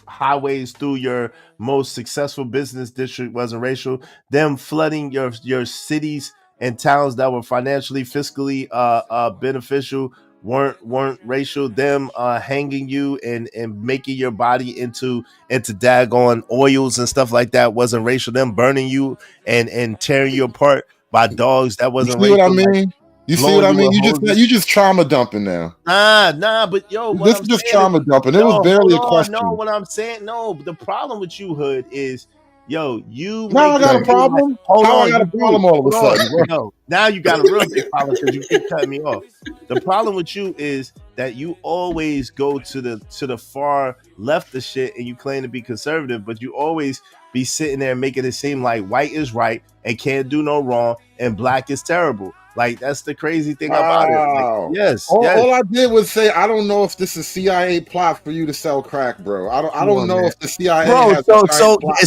highways through your most successful business district wasn't racial. Them flooding your cities and towns that were financially, fiscally beneficial weren't racial. Them hanging you and making your body into daggone oils and stuff like that wasn't racial. Them burning you and tearing you apart by dogs, that wasn't racial. What I mean? You see what I mean? You just trauma dumping now. Nah, but yo, this is just trauma dumping. It was barely a question. No, what I'm saying, but the problem with you, Hood, is you. Now I got a problem. I got a problem all of a sudden. No, now you got a real big problem because you keep cutting me off. The problem with you is that you always go to the far left of shit and you claim to be conservative, but you always be sitting there making it seem like white is right and can't do no wrong and black is terrible. Like, that's the crazy thing about it. Like, yes. All I did was say, I don't know if this is CIA plot for you to sell crack, bro. I don't know if the CIA has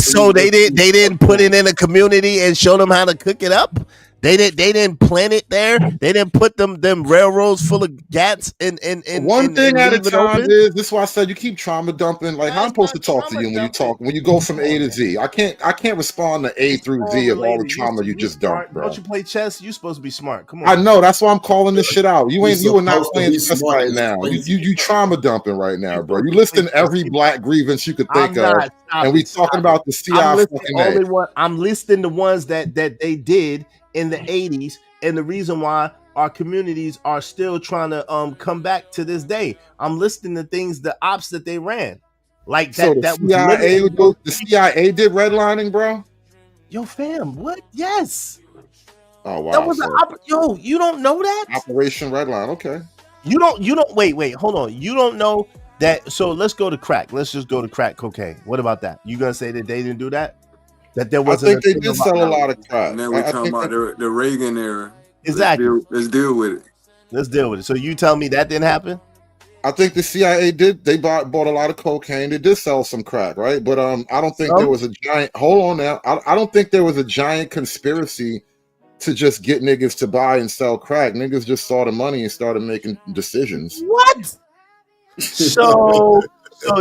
so they didn't put it in a community and show them how to cook it up. They didn't plant it there. They didn't put them railroads full of gats and one thing at a time. Is this is why I said you keep trauma dumping. Like, how I'm supposed to talk to you when you go from A to Z? I can't respond to A through Z of all the trauma you just dumped, bro. Don't you play chess? You're supposed to be smart. Come on. I know. That's why I'm calling this shit out. You are not playing chess right now. You trauma dumping right now, bro. You listing every black grievance you could think of, and we talking about the CIA. I'm listing the ones that they did in the 80s, and the reason why our communities are still trying to come back to this day. I'm listing the things, the ops that they ran, like that. So the CIA did redlining, bro. Yo, fam, what? Yes. Oh wow. That was you don't know that? Operation Redline. Okay. You don't. Wait. Hold on. You don't know that. So let's go to crack. Let's just go to crack cocaine. What about that? You gonna say that they didn't do that? That there wasn't. I think they did sell a lot of crack. And then we're talking about the Reagan era. Exactly. Let's deal with it. Let's deal with it. So you tell me that didn't happen? I think the CIA did. They bought a lot of cocaine. They did sell some crack, right? But I don't think there was a giant. Hold on now. I don't think there was a giant conspiracy to just get niggas to buy and sell crack. Niggas just saw the money and started making decisions. What? So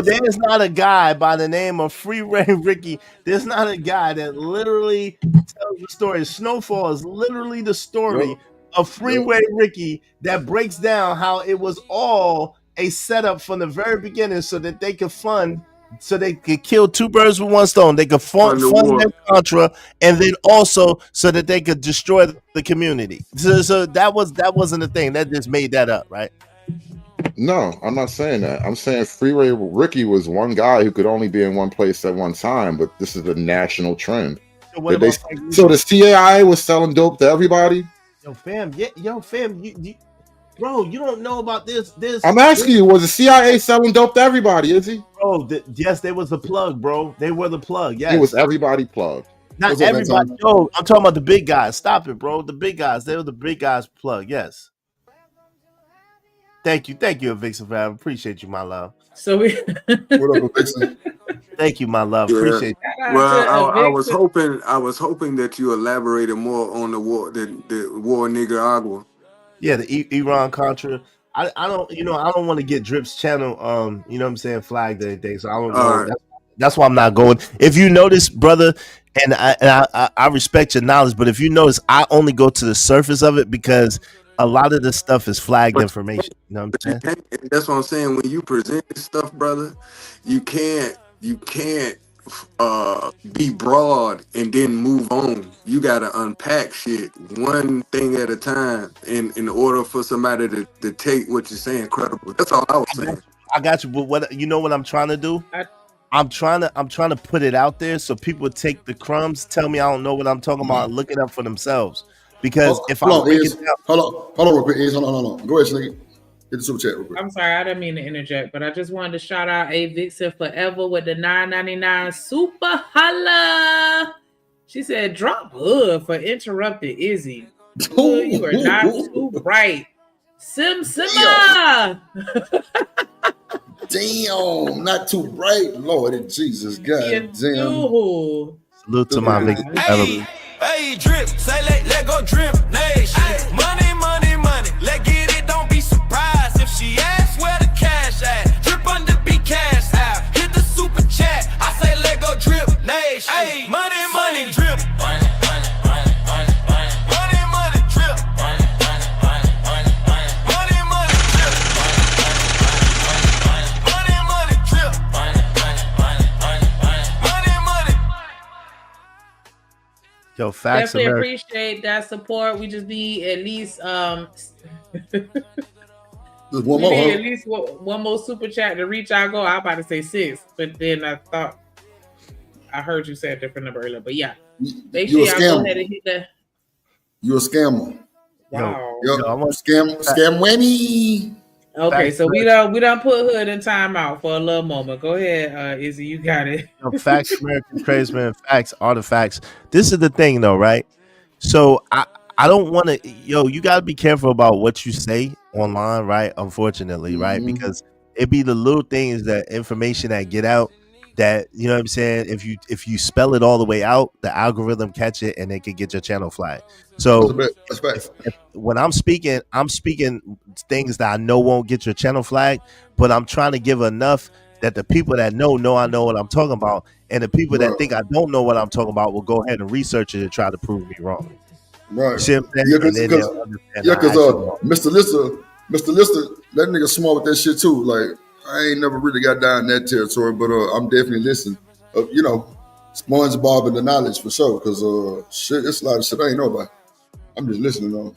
there's not a guy by the name of Freeway Ricky. There's not a guy that literally tells the story. Snowfall is literally the story of Freeway Ricky that breaks down how it was all a setup from the very beginning so that they could so they could kill two birds with one stone. They could fund their Contra, and then also so that they could destroy the community. So that wasn't a thing. That just made that up, right? No, I'm not saying that. I'm saying Freeway Ricky was one guy who could only be in one place at one time, but this is a national trend. So the CIA was selling dope to everybody? Yo, fam, bro, you don't know about this. I'm asking you, was the CIA selling dope to everybody, is he? Bro, yes, they was the plug, bro. They were the plug, yes. It was everybody plugged. Not everybody. Yo, I'm talking about the big guys. Stop it, bro. The big guys. They were the big guys plug, yes. Thank you, Vixen. I appreciate you, my love. So we. What up, Vixen? Thank you, my love. Appreciate you. Well, I was hoping that you elaborated more on the war in Nicaragua. Yeah, the Iran Contra. I don't want to get Drip's channel you know what I'm saying, flagged or anything. So I don't know. Right. That's why I'm not going. If you notice, brother, and I respect your knowledge, but if you notice, I only go to the surface of it because a lot of this stuff is flagged information. You know what I'm saying? That's what I'm saying. When you present this stuff, brother, you can't be broad and then move on. You gotta unpack shit one thing at a time in order for somebody to take what you're saying credible. That's all I was saying. I got you. But what you know what I'm trying to do? I'm trying to put it out there so people take the crumbs, tell me I don't know what I'm talking about, and look it up for themselves. Because if I hold on, break Iz. it down, hold on, real quick, Iz. Hold on. Go ahead, Sneaky. Hit the super chat real quick. I'm sorry, I didn't mean to interject, but I just wanted to shout out A Vixen Forever with the $9.99 super holla. She said, "Drop hood for interrupted Izzy. Hood, you are not too bright." Simma. Damn, not too bright. Lord Jesus, God damn. salute to my big Hey, drip, say let go drip nation. Money, let get it, don't be surprised if she asks where the cash at. Drip under be cash out. Hit the super chat, I say let go drip nation. Hey, money, drip. Money, drip. Money, drip. Money. Yo, facts. Definitely America. appreciate that support. We just need at least There's one we more, need huh? at least one more super chat to reach our goal. I'm about to say 6, but then I thought I heard you say a different number earlier. But yeah, make sure You a y'all go scammer. ahead and hit that. You a scammer. Wow. Yo, scam whammy. Okay, Facts, so we done put Hood in timeout for a little moment. Go ahead, Izzy, you got it. Yo, facts, American tradesmen, facts, artifacts. This is the thing, though, right? So I don't want to. Yo, you got to be careful about what you say online, right? Unfortunately, right? Because it be the little things, that information that get out, that, you know what I'm saying, if you spell it all the way out, the algorithm catch it and it can get your channel flagged. So That's facts. when I'm speaking things that I know won't get your channel flagged, but I'm trying to give enough that the people that know I know what I'm talking about, and the people that think I don't know what I'm talking about will go ahead and research it and try to prove me wrong. Right. You see what I'm saying? Yeah, And then because they'll understand how I Mr. Lister, that nigga smart with that shit too. Like, I ain't never really got down that territory, but I'm definitely listening. You know, SpongeBob and the knowledge for sure. Because shit, it's a lot of shit I ain't know about. I'm just listening on.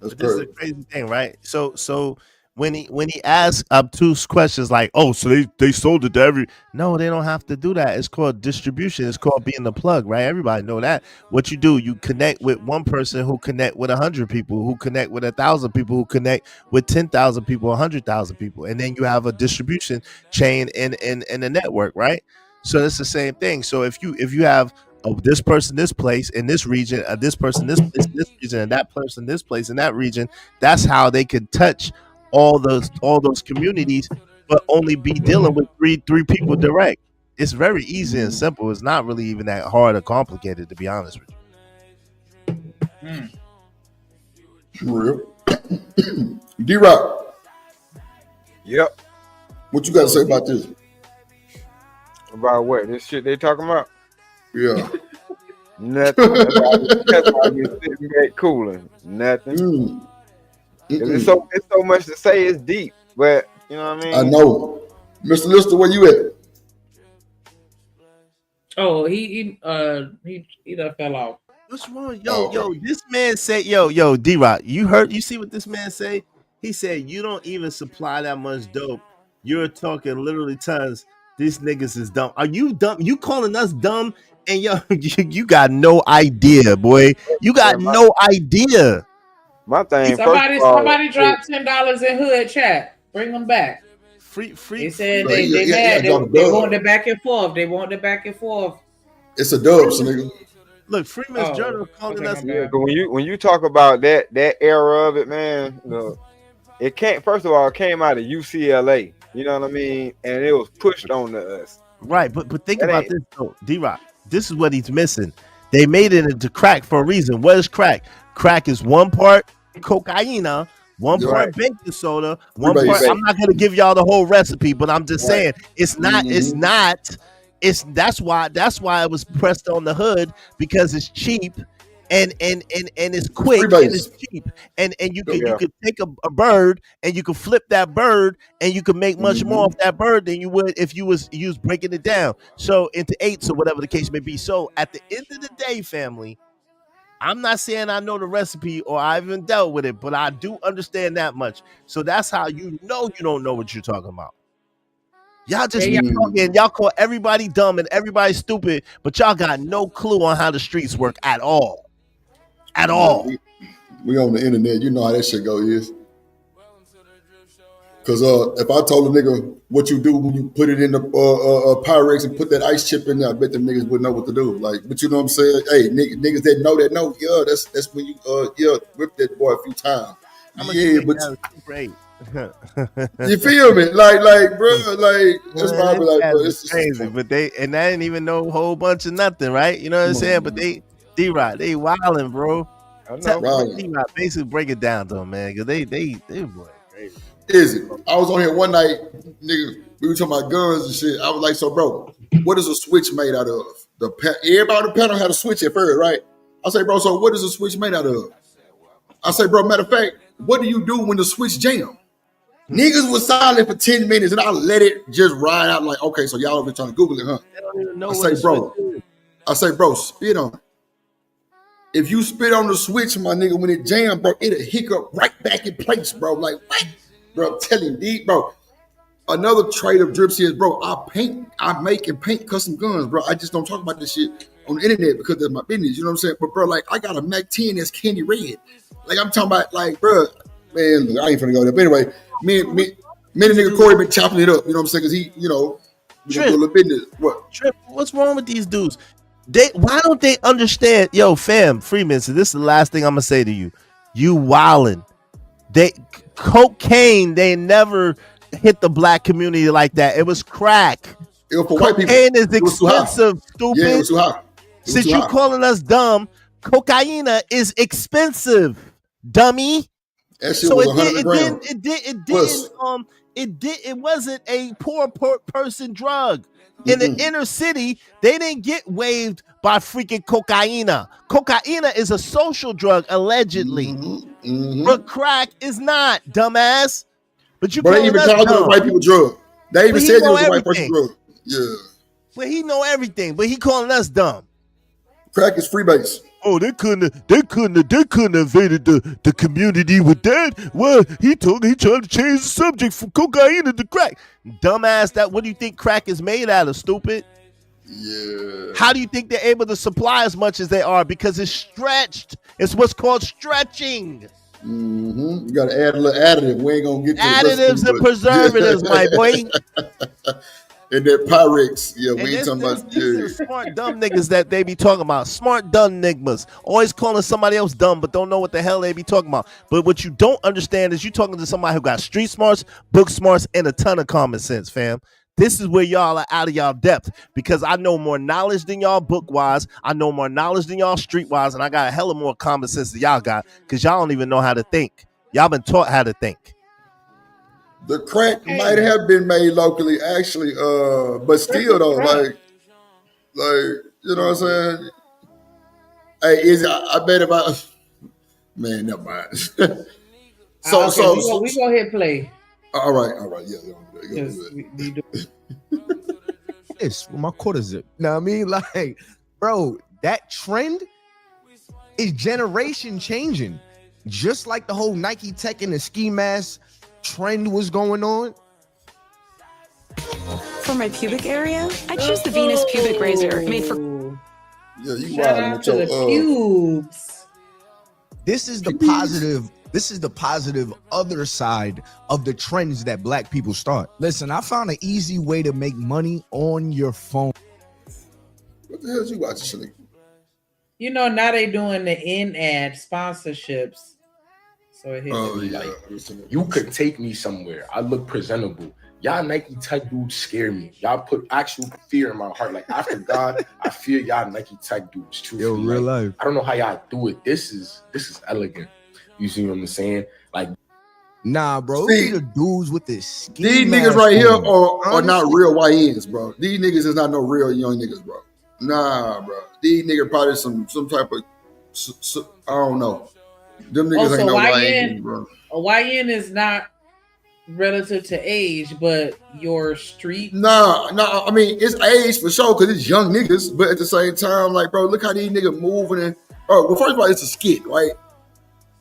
That's But this is crazy. the crazy thing, right? So when he asks obtuse questions like, "Oh, so they sold it to every," no, they don't have to do that. It's called distribution. It's called being the plug, right? Everybody know that. What you do, you connect with one person who connect with 100 people, who connect with 1,000 people, who connect with 10,000 people, 100,000 people, and then you have a distribution chain in a network, right? So it's the same thing. So if you have this person this place in this region, this person this place in this region, and that person this place in that region, that's how they could touch all those communities, but only be dealing with three people direct. It's very easy and simple. It's not really even that hard or complicated, to be honest with you. Real. D-Rock. Yep. What you got to say about this? About what? This shit they talking about? Yeah. Nothing. That's why you sitting back cooling. Nothing. It's so much to say. It's deep, but you know what I mean. I know. Mr. Lister, where you at? Oh, he done fell off. What's wrong? Yo, this man said, yo, D-Rock, you see what this man say? He said, you don't even supply that much dope. You're talking literally tons. These niggas is dumb. Are you dumb? You calling us dumb? And yo, you got no idea, boy. You got no idea. My thing. Somebody dropped $10 in Hood chat. Bring them back. Free. They said they mad. They want the back and forth. They want the back and forth. It's a dub, so nigga. Look, Freeman's Journal calling us. Yeah, but when you talk about that era of it, man, look, it can't. First of all, it came out of UCLA. You know what I mean, and it was pushed on to us. Right, but think about this though, D-Rock. This is what he's missing. They made it into crack for a reason. What is crack? Crack is one part cocaine, one part baking soda, one part. I'm not gonna give y'all the whole recipe, but I'm just saying it's not. It's not. That's why it was pressed on the hood, because it's cheap and it's quick and it's cheap, and you could take a bird and you can flip that bird and you can make much more off that bird than you would if you was breaking it down into eighths or whatever the case may be. So at the end of the day, family, I'm not saying I know the recipe or I even dealt with it, but I do understand that much. So that's how you know you don't know what you're talking about. Y'all just be talking, y'all call everybody dumb and everybody stupid, but y'all got no clue on how the streets work at all. At all. We on the internet, you know how that shit go is. Cause if I told a nigga what you do when you put it in the Pyrex and put that ice chip in there, I bet them niggas wouldn't know what to do. Like, but you know what I'm saying? Hey, niggas that know, yeah, that's when you whip that boy a few times. Yeah, but great. You feel me? Like, bro, like it's probably like, bro, it's crazy. But they didn't even know a whole bunch of nothing, right? You know what I'm saying? But D-Rod, they wilding, bro. I know. D-Rod, basically break it down to them, man, because they boy crazy. Is it? I was on here one night, nigga. We were talking about guns and shit. I was like, so, bro, what is a switch made out of? Everybody on the panel had a switch at first, right? I say, bro, so what is a switch made out of? I say, bro, matter of fact, what do you do when the switch jam? Niggas was silent for 10 minutes and I let it just ride out like, okay, so y'all over trying to Google it, huh? I say, bro, spit on it. If you spit on the switch, my nigga, when it jam, bro, it'll hiccup right back in place, bro. Like, what? Bro, I'm telling you, bro. Another trait of Dripsy is, bro, I make and paint custom guns, bro. I just don't talk about this shit on the internet because that's my business, you know what I'm saying? But, bro, like, I got a Mac 10 that's candy red. Like, I'm talking about, like, bro, man, look, I ain't finna go there. But anyway, me and nigga Corey been chopping it up, you know what I'm saying? Because he, you know, do a little business. What? Trip, what's wrong with these dudes? Why don't they understand? Yo, fam, Freeman, so this is the last thing I'm going to say to you. You wildin'. Cocaine, they never hit the black community like that. It was crack. It was for white people. Cocaine is expensive, stupid. Yeah, it was too high. Since you calling us dumb, cocaine is expensive, dummy. That shit was 100 grams. It wasn't a poor person drug. In the inner city, they didn't get waived by freaking cocaine. Cocaine is a social drug, allegedly. But crack is not, dumbass. But you they even called it a white people drug. They even said it was a white person drug. Yeah. But he know everything, but he calling us dumb. Crack is freebase. Oh, they couldn't have invaded the community with that. Well, he tried to change the subject from cocaine to crack. Dumbass, what do you think crack is made out of, stupid? Yeah. How do you think they're able to supply as much as they are? Because it's stretched. It's what's called stretching. You got to add a little additive. We ain't gonna get to additives and preservatives, my boy. And that Pyrex, yeah, we ain't talking about. These are smart dumb niggas that they be talking about. Smart dumb nigmas, always calling somebody else dumb, but don't know what the hell they be talking about. But what you don't understand is you talking to somebody who got street smarts, book smarts, and a ton of common sense, fam. This is where y'all are out of y'all depth because I know more knowledge than y'all book wise. I know more knowledge than y'all street wise, and I got a hella more common sense than y'all got because y'all don't even know how to think. Y'all been taught how to think. The crack might have been made locally, actually, but still though, like you know what I'm saying? Hey, I bet if I man, never mind. We go ahead and play. All right, yeah. This my quarter zip. Know what I mean? Like, bro, that trend is generation changing. Just like the whole Nike Tech and the ski mask trend was going on. For my pubic area, I choose the Venus pubic razor made for. Yeah, you shout out to the pubes. This is the positive. This is the positive other side of the trends that black people start. Listen, I found an easy way to make money on your phone. What the hell is you watching, Shalik? You know, now they doing the in-ad sponsorships. So it you could take me somewhere. I look presentable. Y'all Nike Tech dudes scare me. Y'all put actual fear in my heart. Like after God, I fear y'all Nike Tech dudes. Truthfully. Real life. I don't know how y'all do it. This is elegant. You see what I'm saying? Like, nah, bro. See, the dudes with this ski these niggas right here are not real YNs, bro. These niggas is not no real young niggas, bro. Nah, bro. These niggas probably some type of I don't know. Them niggas ain't no YN, bro. A YN is not relative to age, but your street. Nah. I mean, it's age for sure because it's young niggas, but at the same time, like, bro, look how these niggas moving and Oh, well, first of all, it's a skit, right?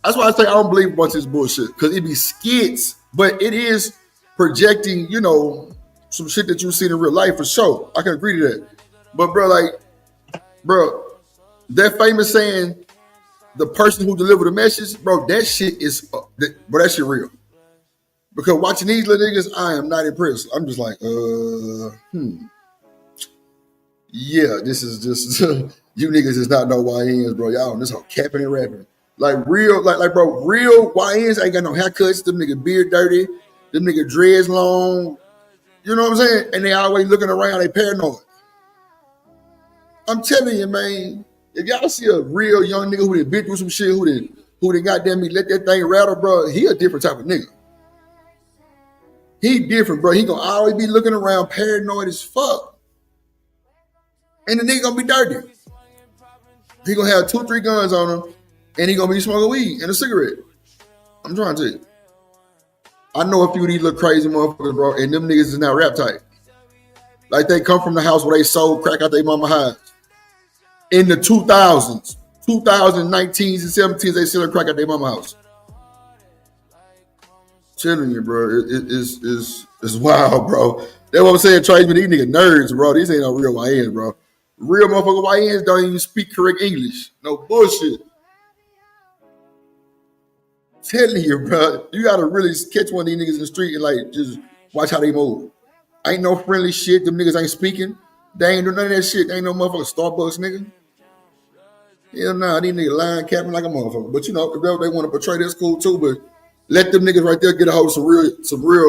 That's why I say I don't believe a bunch of this bullshit, because it be skits, but it is projecting, you know, some shit that you see in real life for sure. I can agree to that. But bro, that famous saying, the person who delivered the message, bro, that shit is, that shit real. Because watching these little niggas, I am not impressed. I'm just like, yeah, this is just, you niggas is not no YNs, bro. Y'all on this whole capping and rapping. Like real, bro, real YNs ain't got no haircuts. Them nigga beard dirty. Them nigga dreads long. You know what I'm saying? And they always looking around, they paranoid. I'm telling you, man, if y'all see a real young nigga who done been through some shit, who done goddamn me let that thing rattle, bro, he a different type of nigga. He different, bro. He gonna always be looking around paranoid as fuck. And the nigga gonna be dirty. He gonna have 2-3 guns on him, and he gonna be smoking weed and a cigarette. I'm trying to tell you. I know a few of these little crazy motherfuckers, bro, and them niggas is now rap type. Like they come from the house where they sold crack out their mama hides. In the 2000s, 2019s and 17s, they selling crack at their mama house. Telling you, bro, it's wild, bro. That's what I'm saying, tradesmen, these niggas nerds, bro. These ain't no real YNs, bro. Real motherfucker YNs don't even speak correct English. No bullshit. Telling you, bro, you gotta really catch one of these niggas in the street and like just watch how they move. Ain't no friendly shit. Them niggas ain't speaking. They ain't doing none of that shit. They ain't no motherfucker Starbucks nigga. Hell nah, these niggas lying, capping like a motherfucker. But you know, if they want to portray, that's cool too. But let them niggas right there get a hold of some real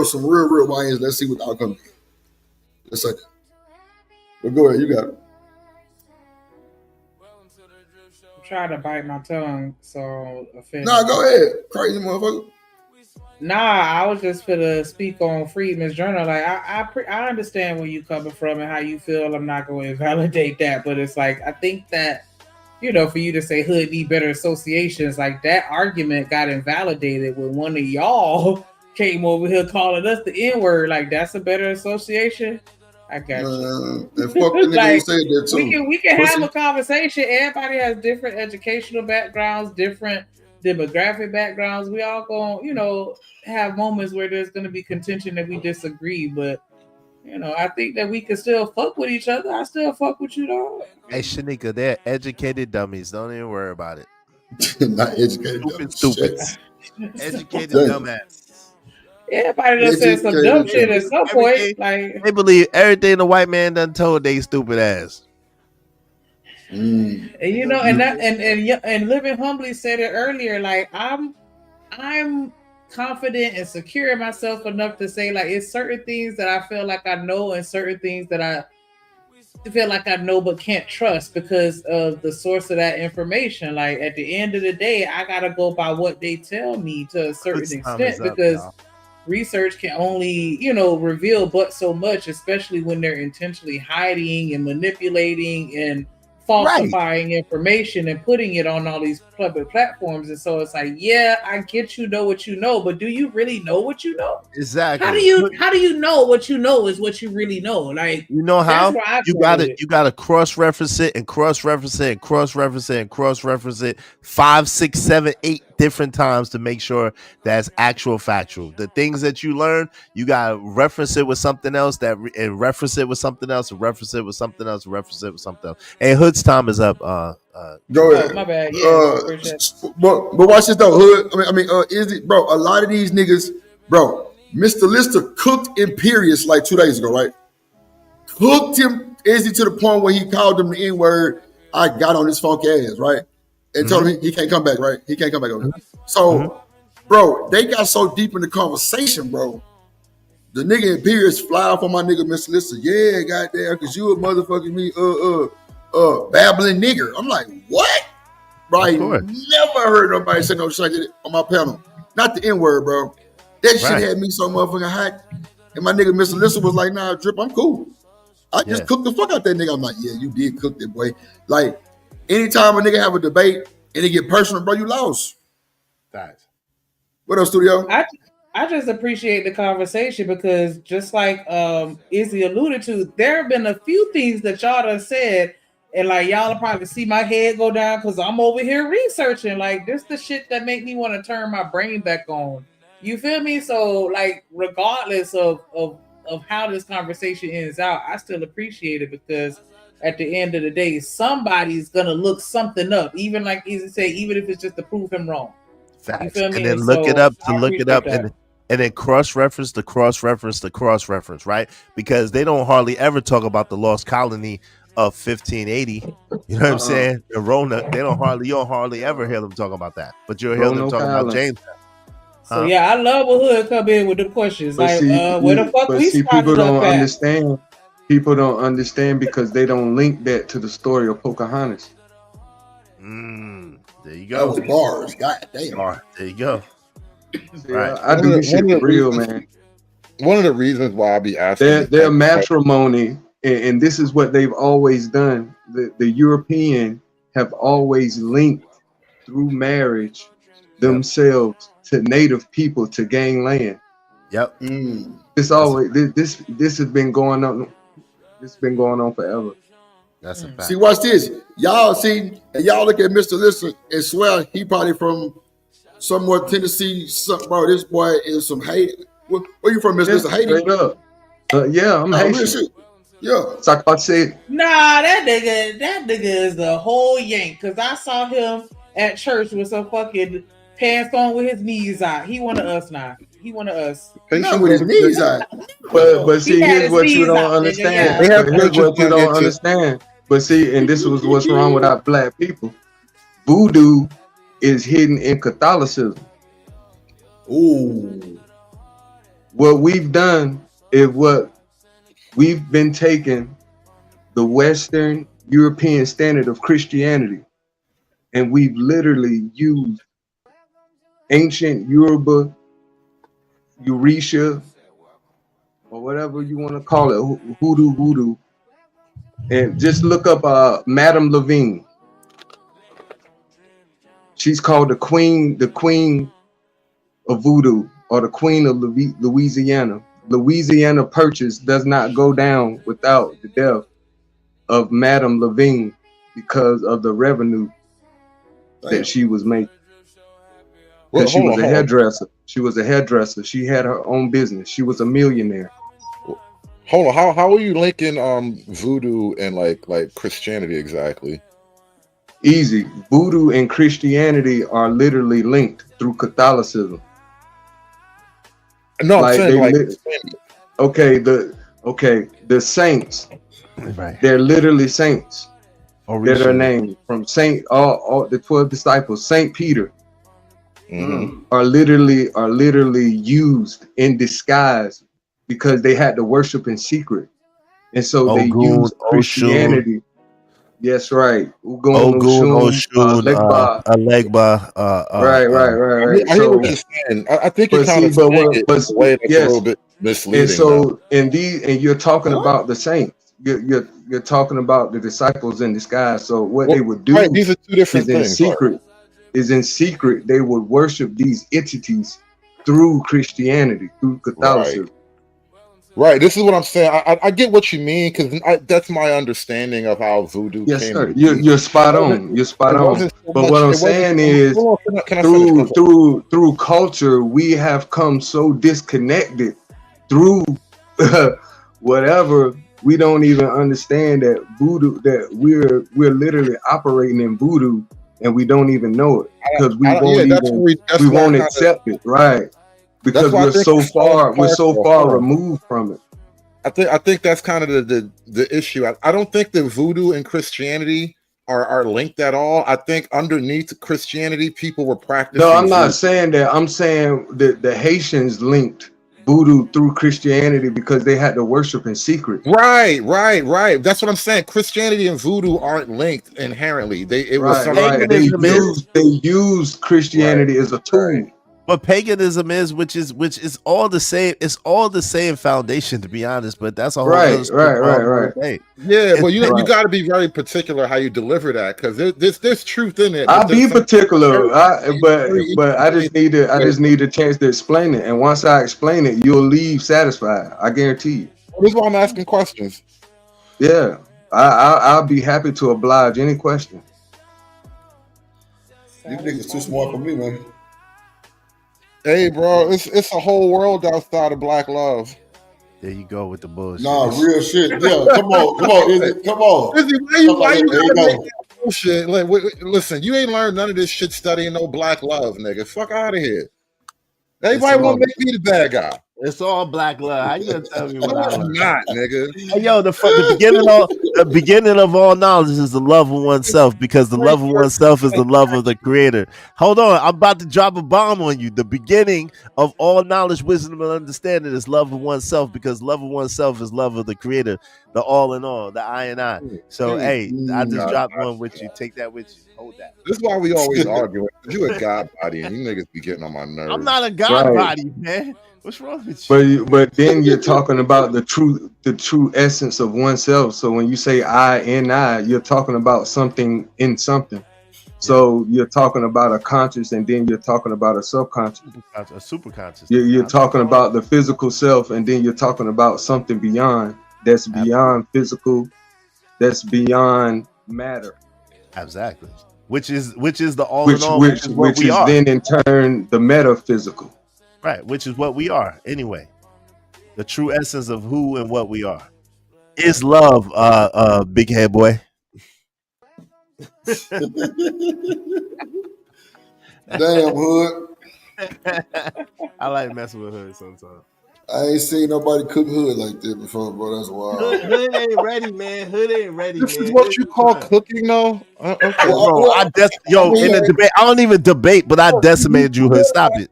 YNs. Let's see what the outcome is. Let's say that. But go ahead, you got it. I'm trying to bite my tongue, so offended. Nah, go ahead, crazy motherfucker. Nah, I was just finna speak on Freedman's Journal. Like I understand where you coming from and how you feel. I'm not going to invalidate that, but it's like I think that, you know, for you to say hood need better associations, like that argument got invalidated when one of y'all came over here calling us the N-word. Like that's a better association. I got you. And fuck the nigga Like, who said that too. we can have a conversation. Everybody has different educational backgrounds, different demographic backgrounds. We all gonna, you know, have moments where there's gonna be contention that we disagree, but you know, I think that we can still fuck with each other. I still fuck with you, though. Hey, Shanika, they're educated dummies. Don't even worry about it. Not educated Stupid. Educated dumbass. Everybody done said some dumb shit at some point. Like they believe everything the white man done told they stupid ass. And you know, and Living Humbly said it earlier. Like I'm confident and secure in myself enough to say like it's certain things that I feel like I know and certain things that I feel like I know but can't trust because of the source of that information. Like at the end of the day, I gotta go by what they tell me to a certain extent because research can only, you know, reveal but so much, especially when they're intentionally hiding and manipulating and falsifying information and putting it on all these public platforms. And so it's like, yeah, I get you know what you know, but do you really know what you know? Exactly. How do you know what you know is what you really know? Like, you know how you gotta cross-reference it and cross-reference it and cross-reference it and cross-reference it 5, 6, 7, 8 different times to make sure that's actual factual. The things that you learn, you gotta reference it with something else and reference it with something else and reference it with something else and reference it with something else. Hey, Hood's time is up. Go ahead. My bad. Yeah, but watch this though, Hood. I mean, is it, bro? A lot of these niggas, bro. Mr. Lister cooked Imperious like 2 days ago, right? Cooked him, Izzy, to the point where he called him the N-word. I got on his funk ass, right? And told him he can't come back, right? He can't come back over there. So, bro, they got so deep in the conversation, bro. The nigga Imperious fly off on my nigga Mr. Lister. Yeah, goddamn, cause you a motherfucking me, babbling nigger. I'm like, what? Bro, I never heard nobody say no shit like that on my panel. Not the N-word, bro. That shit had me so motherfucking hot. And my nigga Mr. Lister was like, nah, Drip, I'm cool. I just cooked the fuck out that nigga. I'm like, yeah, you did cook that, boy. Like, anytime a nigga have a debate and it get personal, bro, you lost. Thanks. What else, studio? I just appreciate the conversation because just like Izzy alluded to, there have been a few things that y'all done said And like y'all will probably see my head go down because I'm over here researching. Like this the shit that make me want to turn my brain back on. You feel me? So like regardless of how this conversation ends out, I still appreciate it because at the end of the day, somebody's gonna look something up, even like Easy say, even if it's just to prove him wrong. Facts. You feel me? And then look it up to I look it up appreciate and then cross-reference the cross-reference, right? Because they don't hardly ever talk about the lost colony of 1580. You know what I'm saying? The Rona, you'll hardly ever hear them talk about that. But you'll hear them talk about James. So yeah, I love when Hood come in with the questions. But Like, see, where the fuck we people started don't up at? understand. People don't understand because they don't link that to the story of Pocahontas. There you go. That was bars. God damn. There you go. Right. I do this shit for real, man. One of the reasons why I be asking their matrimony, and this is what they've always done. The European have always linked through marriage themselves to native people to gain land. Yep. This always this has been going on. This has been going on forever. That's a fact. See, watch this. Y'all see, and y'all look at Mr. Lister and swear he probably from somewhere Tennessee. Bro, this boy is some Haiti. Where you from, Mr. Lister? Haiti? Straight up. Yeah, I'm Haitian. Yeah. Sakpatse. Nah, that nigga is the whole yank. Cause I saw him at church with some fucking pants on with his knees out. He one of us now. He one of us. Not with his knees out. But see, here's what you don't out, understand. nigga, But here's what you don't understand. But see, and this was what's wrong with our black people. Voodoo is hidden in Catholicism. Ooh. What we've done is we've been taking the Western European standard of Christianity, and we've literally used ancient Yoruba, Eurisha, or whatever you want to call it, hoodoo, and just look up Madame Levine. She's called the queen of voodoo, or the queen of Louisiana. Louisiana Purchase does not go down without the death of Madame Levine because of the revenue that she was making. Well, She was a hold on. hairdresser. She was a hairdresser. She had her own business. She was a millionaire. Hold on, how are you linking voodoo and like Christianity exactly? Easy. Voodoo and Christianity are literally linked through Catholicism. No, I'm saying like the saints. Right. They're literally saints. Orisha. That are named from Saint all the 12 disciples. Saint Peter are literally used in disguise because they had to worship in secret, and so they Ogun, used Christianity. Oshun. Yes, right. Ogun, Oshun, Legba. Right. I hear what you're saying. I think you kind of saying it in a way that's a little bit misleading. And so, and you're talking about the saints. You're talking about the disciples in disguise. So what they would do these are two different is in things. secret. Is in secret. They would worship these entities through Christianity, through Catholicism. Right. This is what I'm saying. I get what you mean because that's my understanding of how voodoo Yes, came. sir. You're spot on. You're spot on. But what I'm saying is, through culture, we have come so disconnected through whatever. We don't even understand that voodoo, that we're literally operating in voodoo, and we don't even know it because we won't accept it, right? Because we're so far removed from it. I think that's kind of the issue. I don't think that voodoo and Christianity are linked at all. I think underneath Christianity, people were practicing. No, I'm not saying that. I'm saying that the Haitians linked voodoo through Christianity because they had to worship in secret. Right. That's what I'm saying. Christianity and voodoo aren't linked inherently. They used Christianity as a tool. But paganism is, which is all the same. It's all the same foundation, to be honest. But that's a whole other story. Right. Yeah, but you got to be very particular how you deliver that because there's truth in it. I'll be particular, but I just need a chance to explain it. And once I explain it, you'll leave satisfied. I guarantee you. This is why I'm asking questions. Yeah. I'll be happy to oblige any question. You niggas too smart for me, man. Hey, bro, it's a whole world outside of black love. There you go with the bullshit. Nah, real shit. Yeah, come on, Izzy, come on. Izzy, why you gotta make that bullshit? Like, listen, you ain't learned none of this shit studying no black love, nigga. Fuck out of here. Everybody want to make me the bad guy. It's all black love. How you gonna tell me what No, I it's love? not, nigga. Hey, yo, the beginning of all knowledge is the love of oneself, because the love of oneself is the love of the creator. Hold on, I'm about to drop a bomb on you. The beginning of all knowledge, wisdom, and understanding is love of oneself, because love of oneself is love of the creator, the all in all, the I and I. So, hey, I just dropped one with you. Take that with you. Hold that. This is why we always argue. You a god body, and you niggas be getting on my nerves. I'm not a god body, man. What's wrong with you? But then you're talking about the true essence of oneself. So when you say I and I, you're talking about something in something. So you're talking about a conscious, and then you're talking about a subconscious, a super conscious. You're talking about the physical self, and then you're talking about something beyond, that's beyond physical, that's beyond matter. Exactly. Which is the all in all, which is then in turn the metaphysical. Right, which is what we are anyway. The true essence of who and what we are is love, big head boy. Damn, Hood. I like messing with Hood sometimes. I ain't seen nobody cook Hood like that before, bro. That's wild. Hood ain't ready, man. Hood ain't ready. This is what you call cooking, though. Okay. Bro, in the debate, I don't even debate, but I decimated you, Hood. Stop it.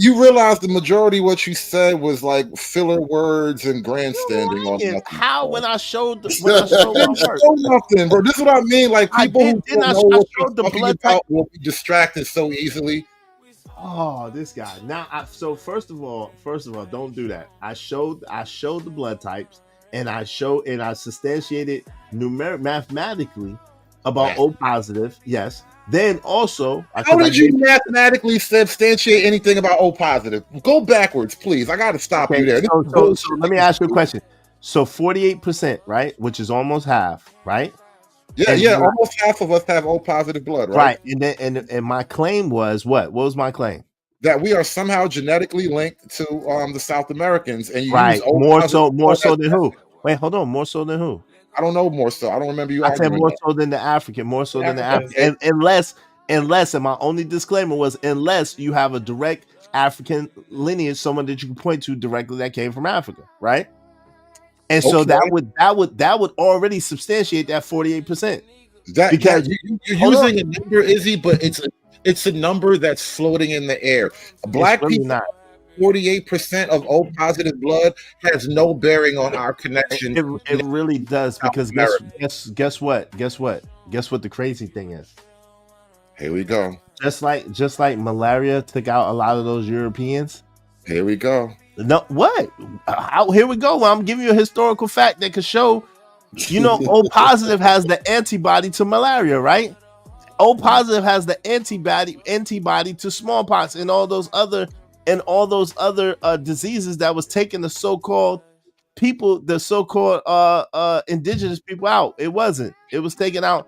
You realize the majority of what you said was like filler words and grandstanding on nothing. How when I showed my work? Nothing, bro. This is what I mean. Like people who don't know what you're the talking blood about will be distracted so easily. Oh, this guy. Now, so first of all, don't do that. I showed the blood types, and I substantiated mathematically about O positive. Yes. Then also, how did you mathematically substantiate anything about O positive? Go backwards, please. I got to stop you there. So let me ask you a question. So 48%, right? Which is almost half, right? Yeah, almost half of us have O positive blood, right? Right. And my claim was what? What was my claim? That we are somehow genetically linked to the South Americans, and you use O more so than who? Wait, hold on. More so than who? I don't know more so. I don't remember you. I said more so than the African, more so than the African. Unless, and my only disclaimer was unless you have a direct African lineage, someone that you can point to directly that came from Africa, right? And so that would already substantiate that 48%. Because you're using a number, Izzy, but it's a number that's floating in the air. Black people. Not. 48% of O positive blood has no bearing on our connection. It really does, because guess what? Guess what the crazy thing is? Here we go. Just like malaria took out a lot of those Europeans. Here we go. No, what? Here we go. Well, I'm giving you a historical fact that could show. O positive has the antibody to malaria, right? O positive has the antibody to smallpox and all those other diseases that was taking the so-called people, the so-called indigenous people out. It wasn't. It was taking out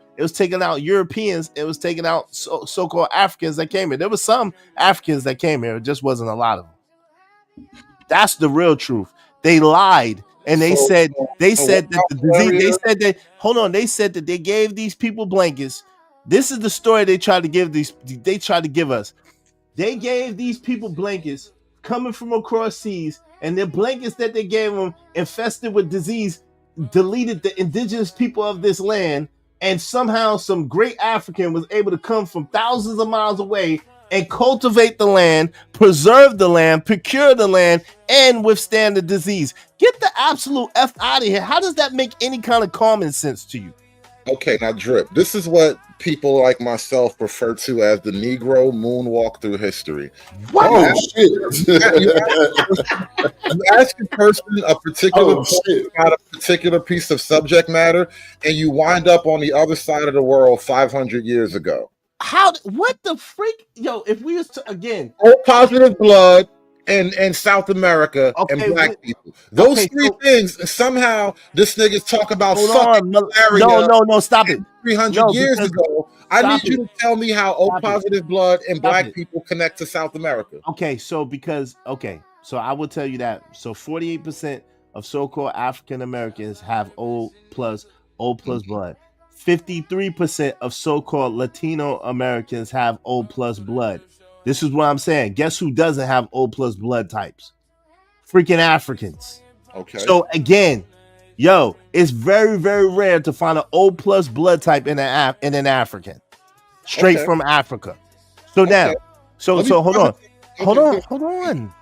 Europeans. It was taking out so-called Africans that came here. There was some Africans that came here. It just wasn't a lot of them. That's the real truth. They lied, and they said that the disease. They said that. Hold on. They said that they gave these people blankets. This is the story they tried to give these. They tried to give us. They gave these people blankets coming from across seas, and the blankets that they gave them, infested with disease, deleted the indigenous people of this land, and somehow some great African was able to come from thousands of miles away and cultivate the land, preserve the land, procure the land, and withstand the disease. Get the absolute F out of here. How does that make any kind of common sense to you? Okay, now Drip, this is what people like myself refer to as the Negro moonwalk through history. What? Oh, shit. You ask a person a particular about a particular piece of subject matter, and you wind up on the other side of the world 500 years ago. What the freak? Yo, if we was to, again, O positive blood and South America and Okay, black people. Those okay, three so things, somehow this niggas talk about hold fucking on. malaria No, stop it. 300 No, years because ago. I stop need you it. to tell me how O Stop it. positive blood and Stop black it. people connect to South America. Okay, so so I will tell you that. So 48% of so-called African Americans have O plus blood. 53% of so-called Latino Americans have O plus blood. This is what I'm saying. Guess who doesn't have O plus blood types? Freaking Africans. Okay. So again, yo, it's very, very rare to find an O plus blood type in an African, straight Okay. from Africa. So now, Okay. so Let me- hold on. Okay. Hold on.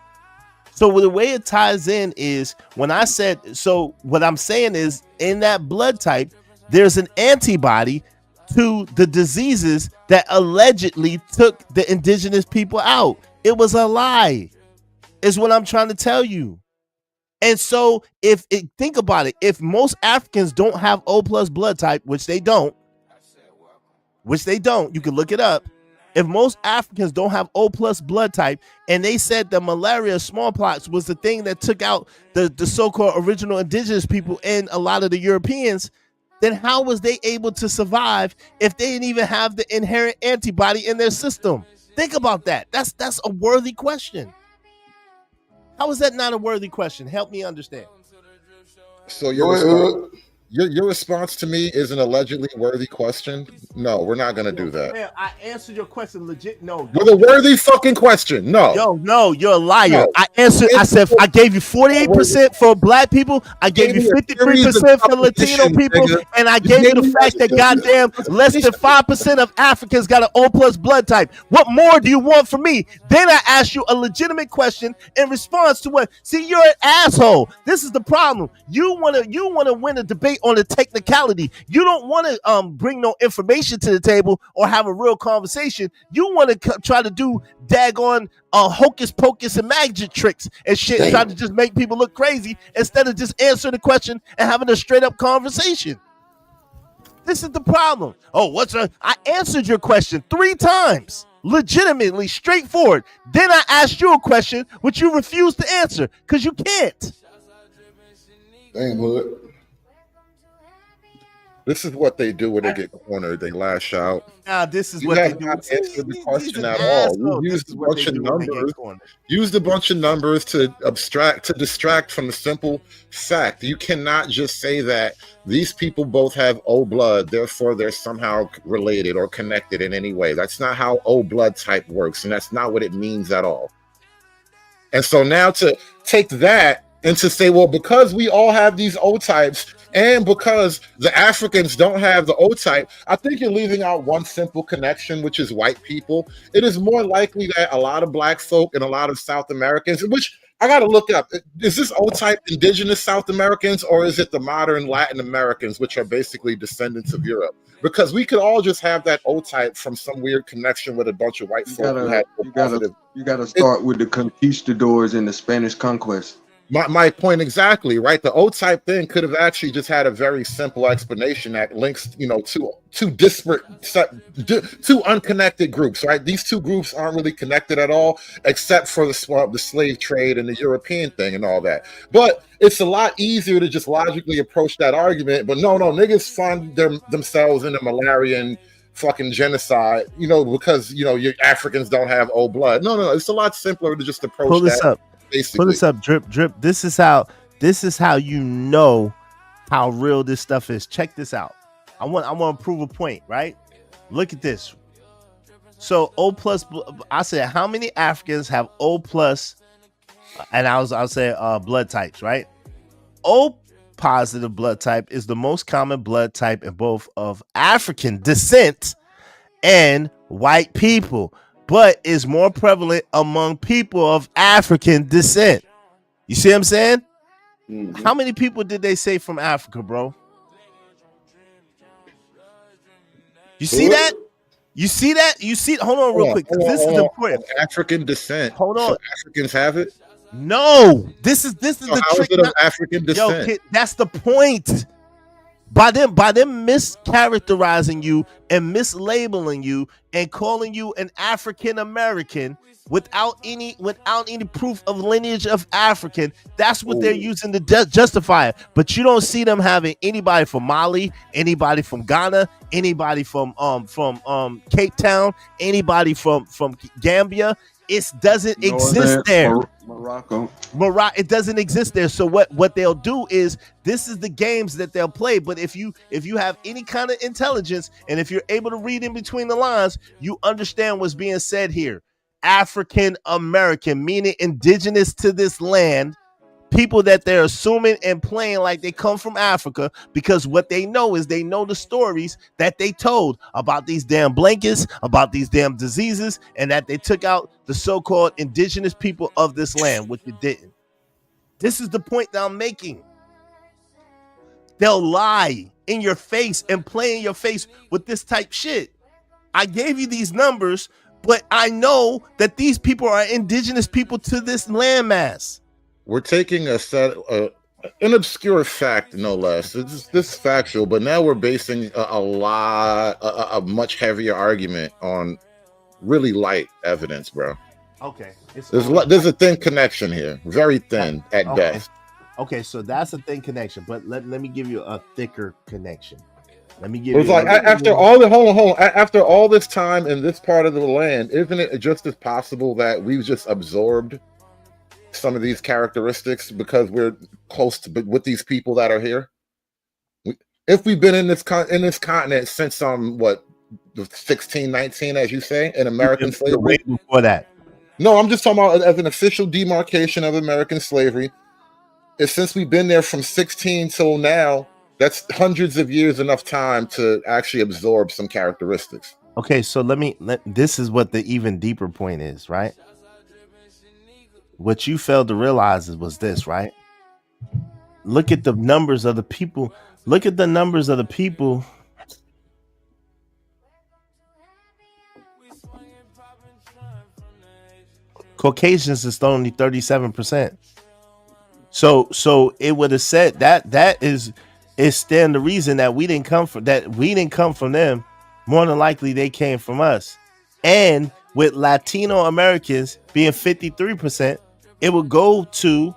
So the way it ties in is when I said, so what I'm saying is in that blood type, there's an antibody to the diseases that allegedly took the indigenous people out. It was a lie, is what I'm trying to tell you. And so think about it, if most Africans don't have O plus blood type, which they don't, you can look it up. If most Africans don't have O plus blood type, and they said that malaria, smallpox was the thing that took out the so-called original indigenous people and a lot of the Europeans, then how was they able to survive if they didn't even have the inherent antibody in their system? Think about that. That's a worthy question. How is that not a worthy question? Help me understand. So Go ahead. your response to me is an allegedly worthy question? No, we're not gonna do that. Man, I answered your question legit. No. With a worthy fucking question. No. No, you're a liar. No. I said I gave you 48% for black people. I gave you 53% for Latino people, and I gave you the fact that goddamn less than 5% of Africans got an O plus blood type. What more do you want from me? Then I asked you a legitimate question in response to what? See, you're an asshole. This is the problem. You wanna win a debate on the technicality. You don't want to bring no information to the table or have a real conversation. You want to try to do daggone hocus pocus and magic tricks and shit, and try to just make people look crazy instead of just answering the question and having a straight up conversation. This is the problem. I answered your question 3 times, legitimately, straightforward. Then I asked you a question which you refused to answer because you can't. Damn, Hood. This is what they do when they get cornered. They lash out. Now this is You what they have do. not answered the question an at all. asshole. You This used is a what bunch they of do when they get numbers. cornered. Used a bunch of numbers to distract from the simple fact. You cannot just say that these people both have O blood, therefore they're somehow related or connected in any way. That's not how O blood type works, and that's not what it means at all. And so now to take that and to say, well, because we all have these O types, and because the Africans don't have the O type, I think you're leaving out one simple connection, which is white people. It is more likely that a lot of black folk and a lot of South Americans, which I got to look up, is this O type indigenous South Americans, or is it the modern Latin Americans, which are basically descendants of Europe? Because we could all just have that O type from some weird connection with a bunch of white folk who had O positive. You gotta start with the conquistadors and the Spanish conquest. My point exactly, right? The O-type thing could have actually just had a very simple explanation that links, two disparate, two unconnected groups, right? These two groups aren't really connected at all, except for the slave trade and the European thing and all that. But it's a lot easier to just logically approach that argument. But no, niggas find themselves in a Malarian fucking genocide, because your Africans don't have O blood. No, it's a lot simpler to just approach Pull this that. up. Basically. Pull this up, drip. This is how you know how real this stuff is. Check this out. I want to prove a point, right? Look at this. So O plus, I said how many Africans have O plus, and I'll say blood types, right? O positive blood type is the most common blood type in both of African descent and white people, but is more prevalent among people of African descent. You see what I'm saying? Mm-hmm. How many people did they say from Africa, bro? You see that? You see that? You see? Hold on real quick. This is important. African descent. Hold on. So Africans have it? No. This is so the how trick. Is it of African descent? Yo, kid, that's the point. By them mischaracterizing you and mislabeling you and calling you an African American without any proof of lineage of African. That's what they're using to justify it. But you don't see them having anybody from Mali, anybody from Ghana, anybody from Cape Town, anybody from Gambia. It doesn't exist there. Morocco. It doesn't exist there. So what they'll do is, this is the games that they'll play. But if you have any kind of intelligence, and if you're able to read in between the lines, you understand what's being said here. African American, meaning indigenous to this land, people that they're assuming and playing like they come from Africa, because what they know is they know the stories that they told about these damn blankets, about these damn diseases, and that they took out the so-called indigenous people of this land, which it didn't. This is the point that I'm making. They'll lie in your face and play in your face with this type shit. I gave you these numbers, but I know that these people are indigenous people to this landmass. We're taking an obscure fact, no less. This is factual, but now we're basing a much heavier argument on really light evidence, bro. Okay. There's a thin connection here, very thin at best. Okay, so that's a thin connection, but let me give you a thicker connection. Let me give you. It's like after all after all this time in this part of the land, isn't it just as possible that we've just absorbed some of these characteristics because we're close to with these people that are here? If we've been in this continent since 1619, as you say, in American slavery. Way before that. No, I'm just talking about as an official demarcation of American slavery. It's since we've been there from 16 till now. That's hundreds of years, enough time to actually absorb some characteristics. Okay, so this is what the even deeper point is, right? What you failed to realize was this, right? Look at the numbers of the people. Look at the numbers of the people. Caucasians is only 37%. So it would have said that is stand the reason that we didn't come from them. More than likely they came from us. And with Latino Americans being 53%, it would go to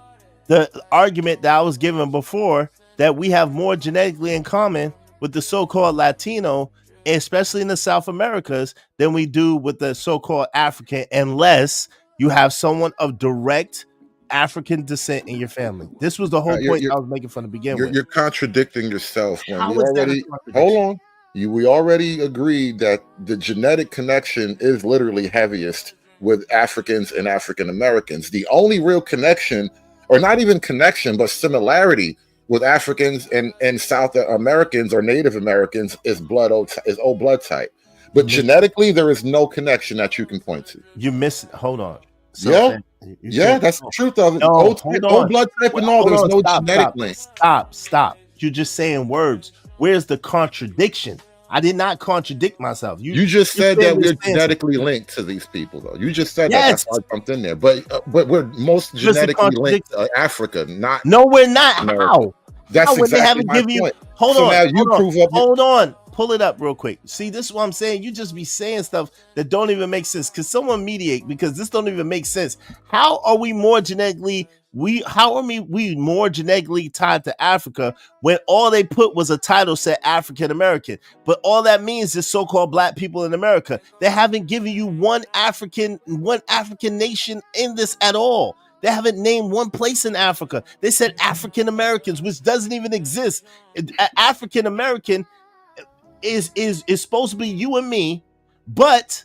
the argument that I was given before, that we have more genetically in common with the so-called Latino, especially in the South Americas, than we do with the so-called African, unless you have someone of direct African descent in your family. This was the whole point I was making from the beginning. You're contradicting yourself. We already agreed that the genetic connection is literally heaviest with Africans and African Americans. The only real connection, or not even connection, but similarity with Africans and South Americans or Native Americans is old blood type. But genetically, there is no connection that you can point to. You miss. Hold on. So that's the truth of it. No, old blood type and all. There's no genetic link. Stop. You're just saying words. Where's the contradiction? I did not contradict myself. You just said that we're genetically linked to these people, though. You just said that. That's why I jumped in there. But we're most genetically linked to Africa, not. No, we're not. America. How? That's how exactly they haven't my given point. You. Hold so on. Now you prove up. Hold on. Pull it up real quick. See, this is what I'm saying. You just be saying stuff that don't even make sense. Because someone mediate, because this don't even make sense. How are we more genetically? How are we more genetically tied to Africa when all they put was a title said African American? But all that means is so-called black people in America. They haven't given you one African nation in this at all. They haven't named one place in Africa. They said African Americans, which doesn't even exist. African American is supposed to be you and me, but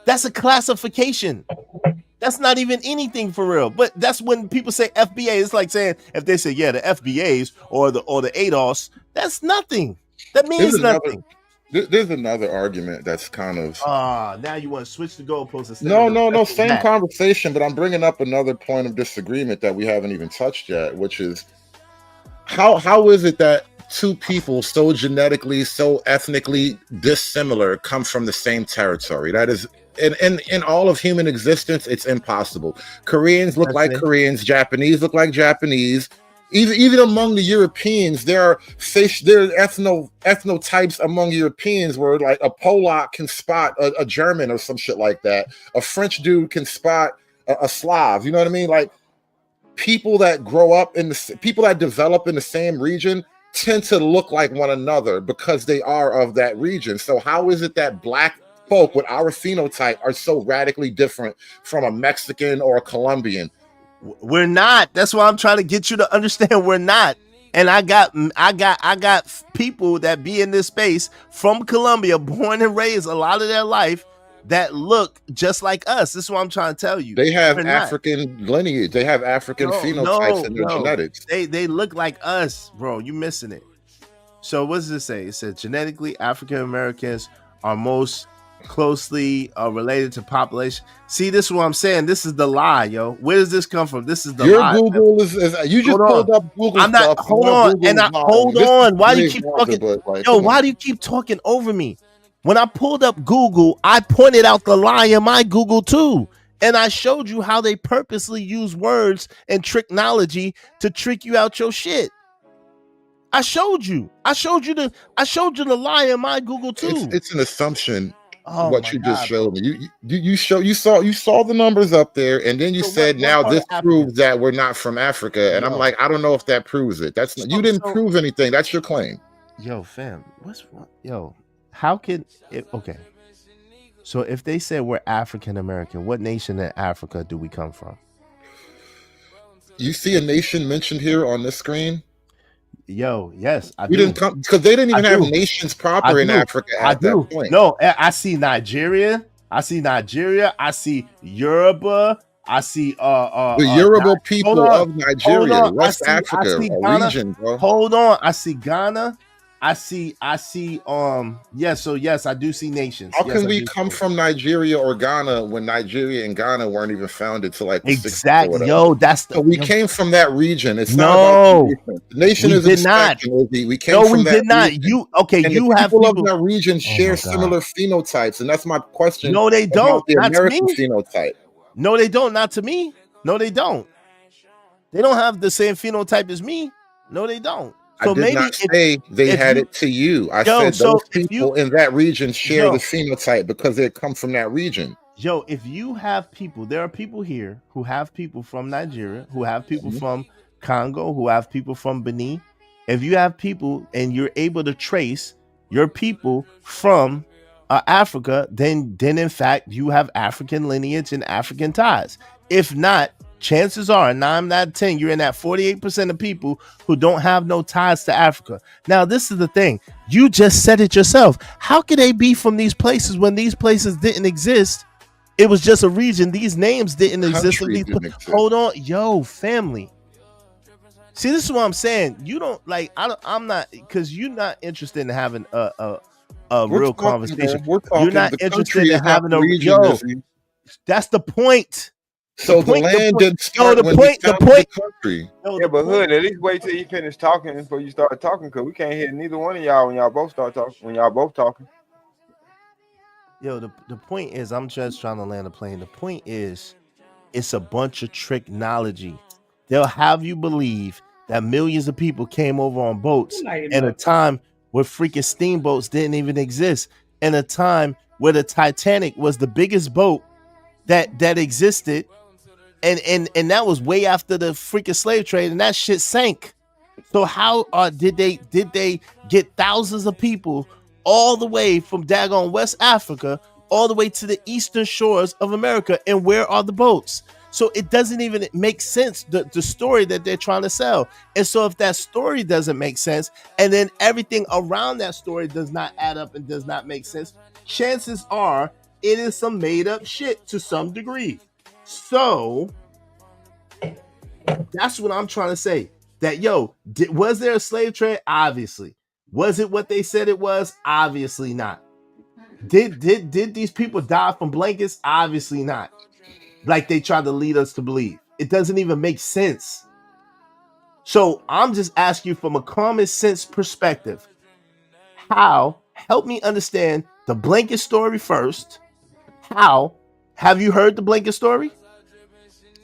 that's a classification. That's not even anything for real. But that's when people say FBA. It's like saying, if they say, yeah, the FBAs or the ADOS, that's nothing. That means nothing. There's another argument that's kind of now you want to switch the goalposts. No, same conversation, but I'm bringing up another point of disagreement that we haven't even touched yet, which is how is it that two people so genetically, so ethnically dissimilar come from the same territory? That is, in all of human existence, it's impossible. Koreans look like Koreans, Japanese look like Japanese, Even among the Europeans, there are ethnotypes among Europeans where like a Polak can spot a German or some shit like that. A French dude can spot a Slav. You know what I mean? Like people that grow up people that develop in the same region tend to look like one another because they are of that region. So how is it that black folk with our phenotype are so radically different from a Mexican or a Colombian? We're not. That's why I'm trying to get you to understand we're not. And I got people that be in this space from Colombia, born and raised a lot of their life, that look just like us. This is what I'm trying to tell you. They have African lineage. They have African phenotypes in their genetics. They look like us, bro. You missing it. So what does it say? It said genetically African Americans are most closely related to population. See, this is what I'm saying. This is the lie, yo. Where does this come from? This is the lie. Your Google is you just pulled up Google. I'm not. Stuff, hold on, and hold on. Why do you keep talking? Like, yo, why do you keep talking over me? When I pulled up Google, I pointed out the lie in my Google too, and I showed you how they purposely use words and technology to trick you out your shit. I showed you the lie in my Google too. It's an assumption. Oh, what you just showed me. You saw the numbers up there, and then you said now this proves that we're not from Africa. And I'm like, I don't know if that proves it. That's you didn't prove anything. That's your claim. Yo, fam, what's wrong? Yo, how can it? Okay, so if they said we're African American, what nation in Africa do we come from? You see a nation mentioned here on this screen? Yo, yes, I didn't come because they didn't even have nations proper in Africa at that point. No, I see Nigeria. I see Yoruba. I see the Yoruba people of Nigeria, West Africa, a region, bro. Hold on, I see Ghana. I see yes, so yes, I do see nations. How can we come from Nigeria or Ghana when Nigeria and Ghana weren't even founded till like exactly? Yo, that's the we came from that region. It's not about the nation is did not. We came from that region. You okay? And you have people of that region share similar phenotypes, and that's my question. No, they don't. The American phenotype. No, they don't. Not to me. No, they don't. They don't have the same phenotype as me. No, they don't. So I did not say they had it to you. I said those people in that region share the phenotype because they come from that region. Yo, if you have people, there are people here who have people from Nigeria, who have people from Congo, who have people from Benin. If you have people and you're able to trace your people from Africa, then in fact you have African lineage and African ties. If not, chances are 9 out of 10 you're in that 48% of people who don't have no ties to Africa. Now this is the thing, you just said it yourself. How could they be from these places when these places didn't exist? It was just a region. These names didn't exist. Hold on, yo, family. See, this is what I'm saying. You don't like. I'm not, because you're not interested in having a real conversation. You're not interested in having a yo. That's the point. So the land didn't start when we founded the country. Yeah, but Hood, at least wait till you finish talking before you start talking, because we can't hear neither one of y'all when y'all both start talking. When y'all both talking. Yo, the point is, I'm just trying to land a plane. The point is, it's a bunch of technology. They'll have you believe that millions of people came over on boats in a time where freaking steamboats didn't even exist, in a time where the Titanic was the biggest boat that existed. And that was way after the freaking slave trade, and that shit sank. So how did they get thousands of people all the way from daggone West Africa all the way to the eastern shores of America, and where are the boats? So it doesn't even make sense, the story that they're trying to sell. And so if that story doesn't make sense, and then everything around that story does not add up and does not make sense, chances are it is some made up shit to some degree. So that's what I'm trying to say. That, yo, was there a slave trade? Obviously. Was it what they said it was? Obviously not. Did these people die from blankets? Obviously not. Like they tried to lead us to believe. It doesn't even make sense. So I'm just asking you from a common sense perspective, help me understand the blanket story first. How have you heard the blanket story?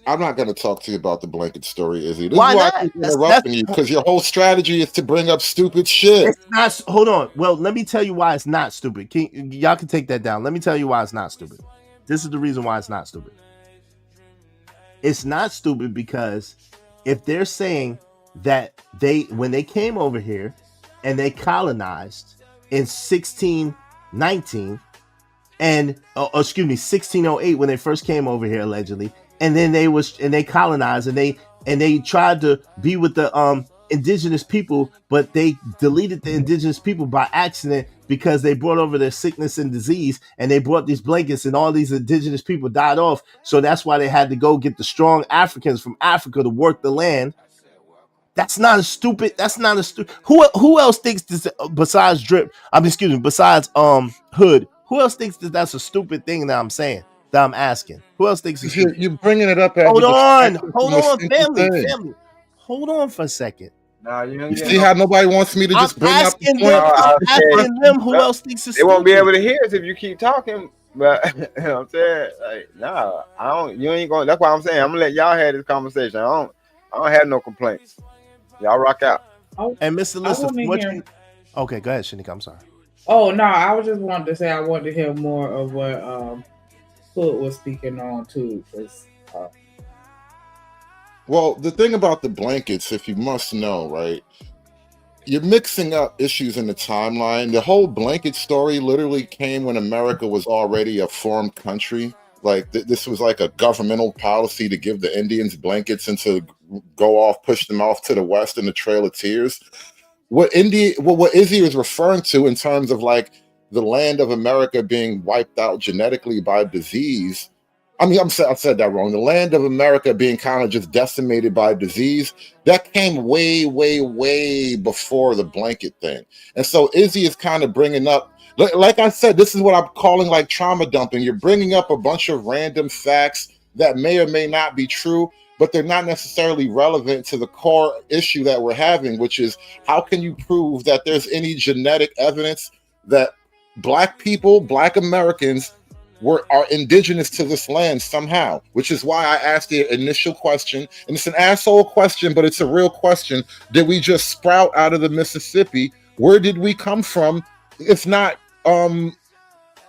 I'm not going to talk to you about the blanket story, Izzy. This Why is why not? I keep interrupting you, because your whole strategy is to bring up stupid shit. It's not. Hold on. Well, let me tell you why it's not stupid. Y'all can take that down. Let me tell you why it's not stupid. This is the reason why it's not stupid. It's not stupid because if they're saying that when they came over here and they colonized in 1619 and 1608 when they first came over here allegedly, and then they colonized and they tried to be with the indigenous people, but they deleted the indigenous people by accident because they brought over their sickness and disease, and they brought these blankets and all these indigenous people died off. So that's why they had to go get the strong Africans from Africa to work the land. That's not a stupid. Who else thinks this besides Drip? Besides Hood. Who else thinks that that's a stupid thing that I'm saying? That I'm asking. Who else thinks it's You're bringing it up? Hold on, family. Hold on for a second. Nah, you see how nobody wants me to just bring up the point? I'm asking them who else thinks it's They won't be able to hear us if you keep talking. But you know what I'm saying, like, nah, I don't. You ain't going. That's why I'm saying I'm gonna let y'all have this conversation. I don't have no complaints. Y'all rock out. And Mr. Listen, okay, go ahead, Shanika. I'm sorry. Oh no, I was just wanted to say I wanted to hear more of what Hood was speaking on too. Well, the thing about the blankets, if you must know, right? You're mixing up issues in the timeline. The whole blanket story literally came when America was already a formed country. Like this was like a governmental policy to give the Indians blankets and to push them off to the west in the Trail of Tears. What Izzy is referring to in terms of like the land of America being wiped out genetically by disease. I said that wrong. The land of America being kind of just decimated by disease, that came way, way, way before the blanket thing. And so Izzy is kind of bringing up, like I said, this is what I'm calling like trauma dumping. You're bringing up a bunch of random facts that may or may not be true, but they're not necessarily relevant to the core issue that we're having, which is how can you prove that there's any genetic evidence that Black people, Black Americans, are indigenous to this land somehow, which is why I asked the initial question, and it's an asshole question, but it's a real question. Did we just sprout out of the Mississippi? Where did we come from? If not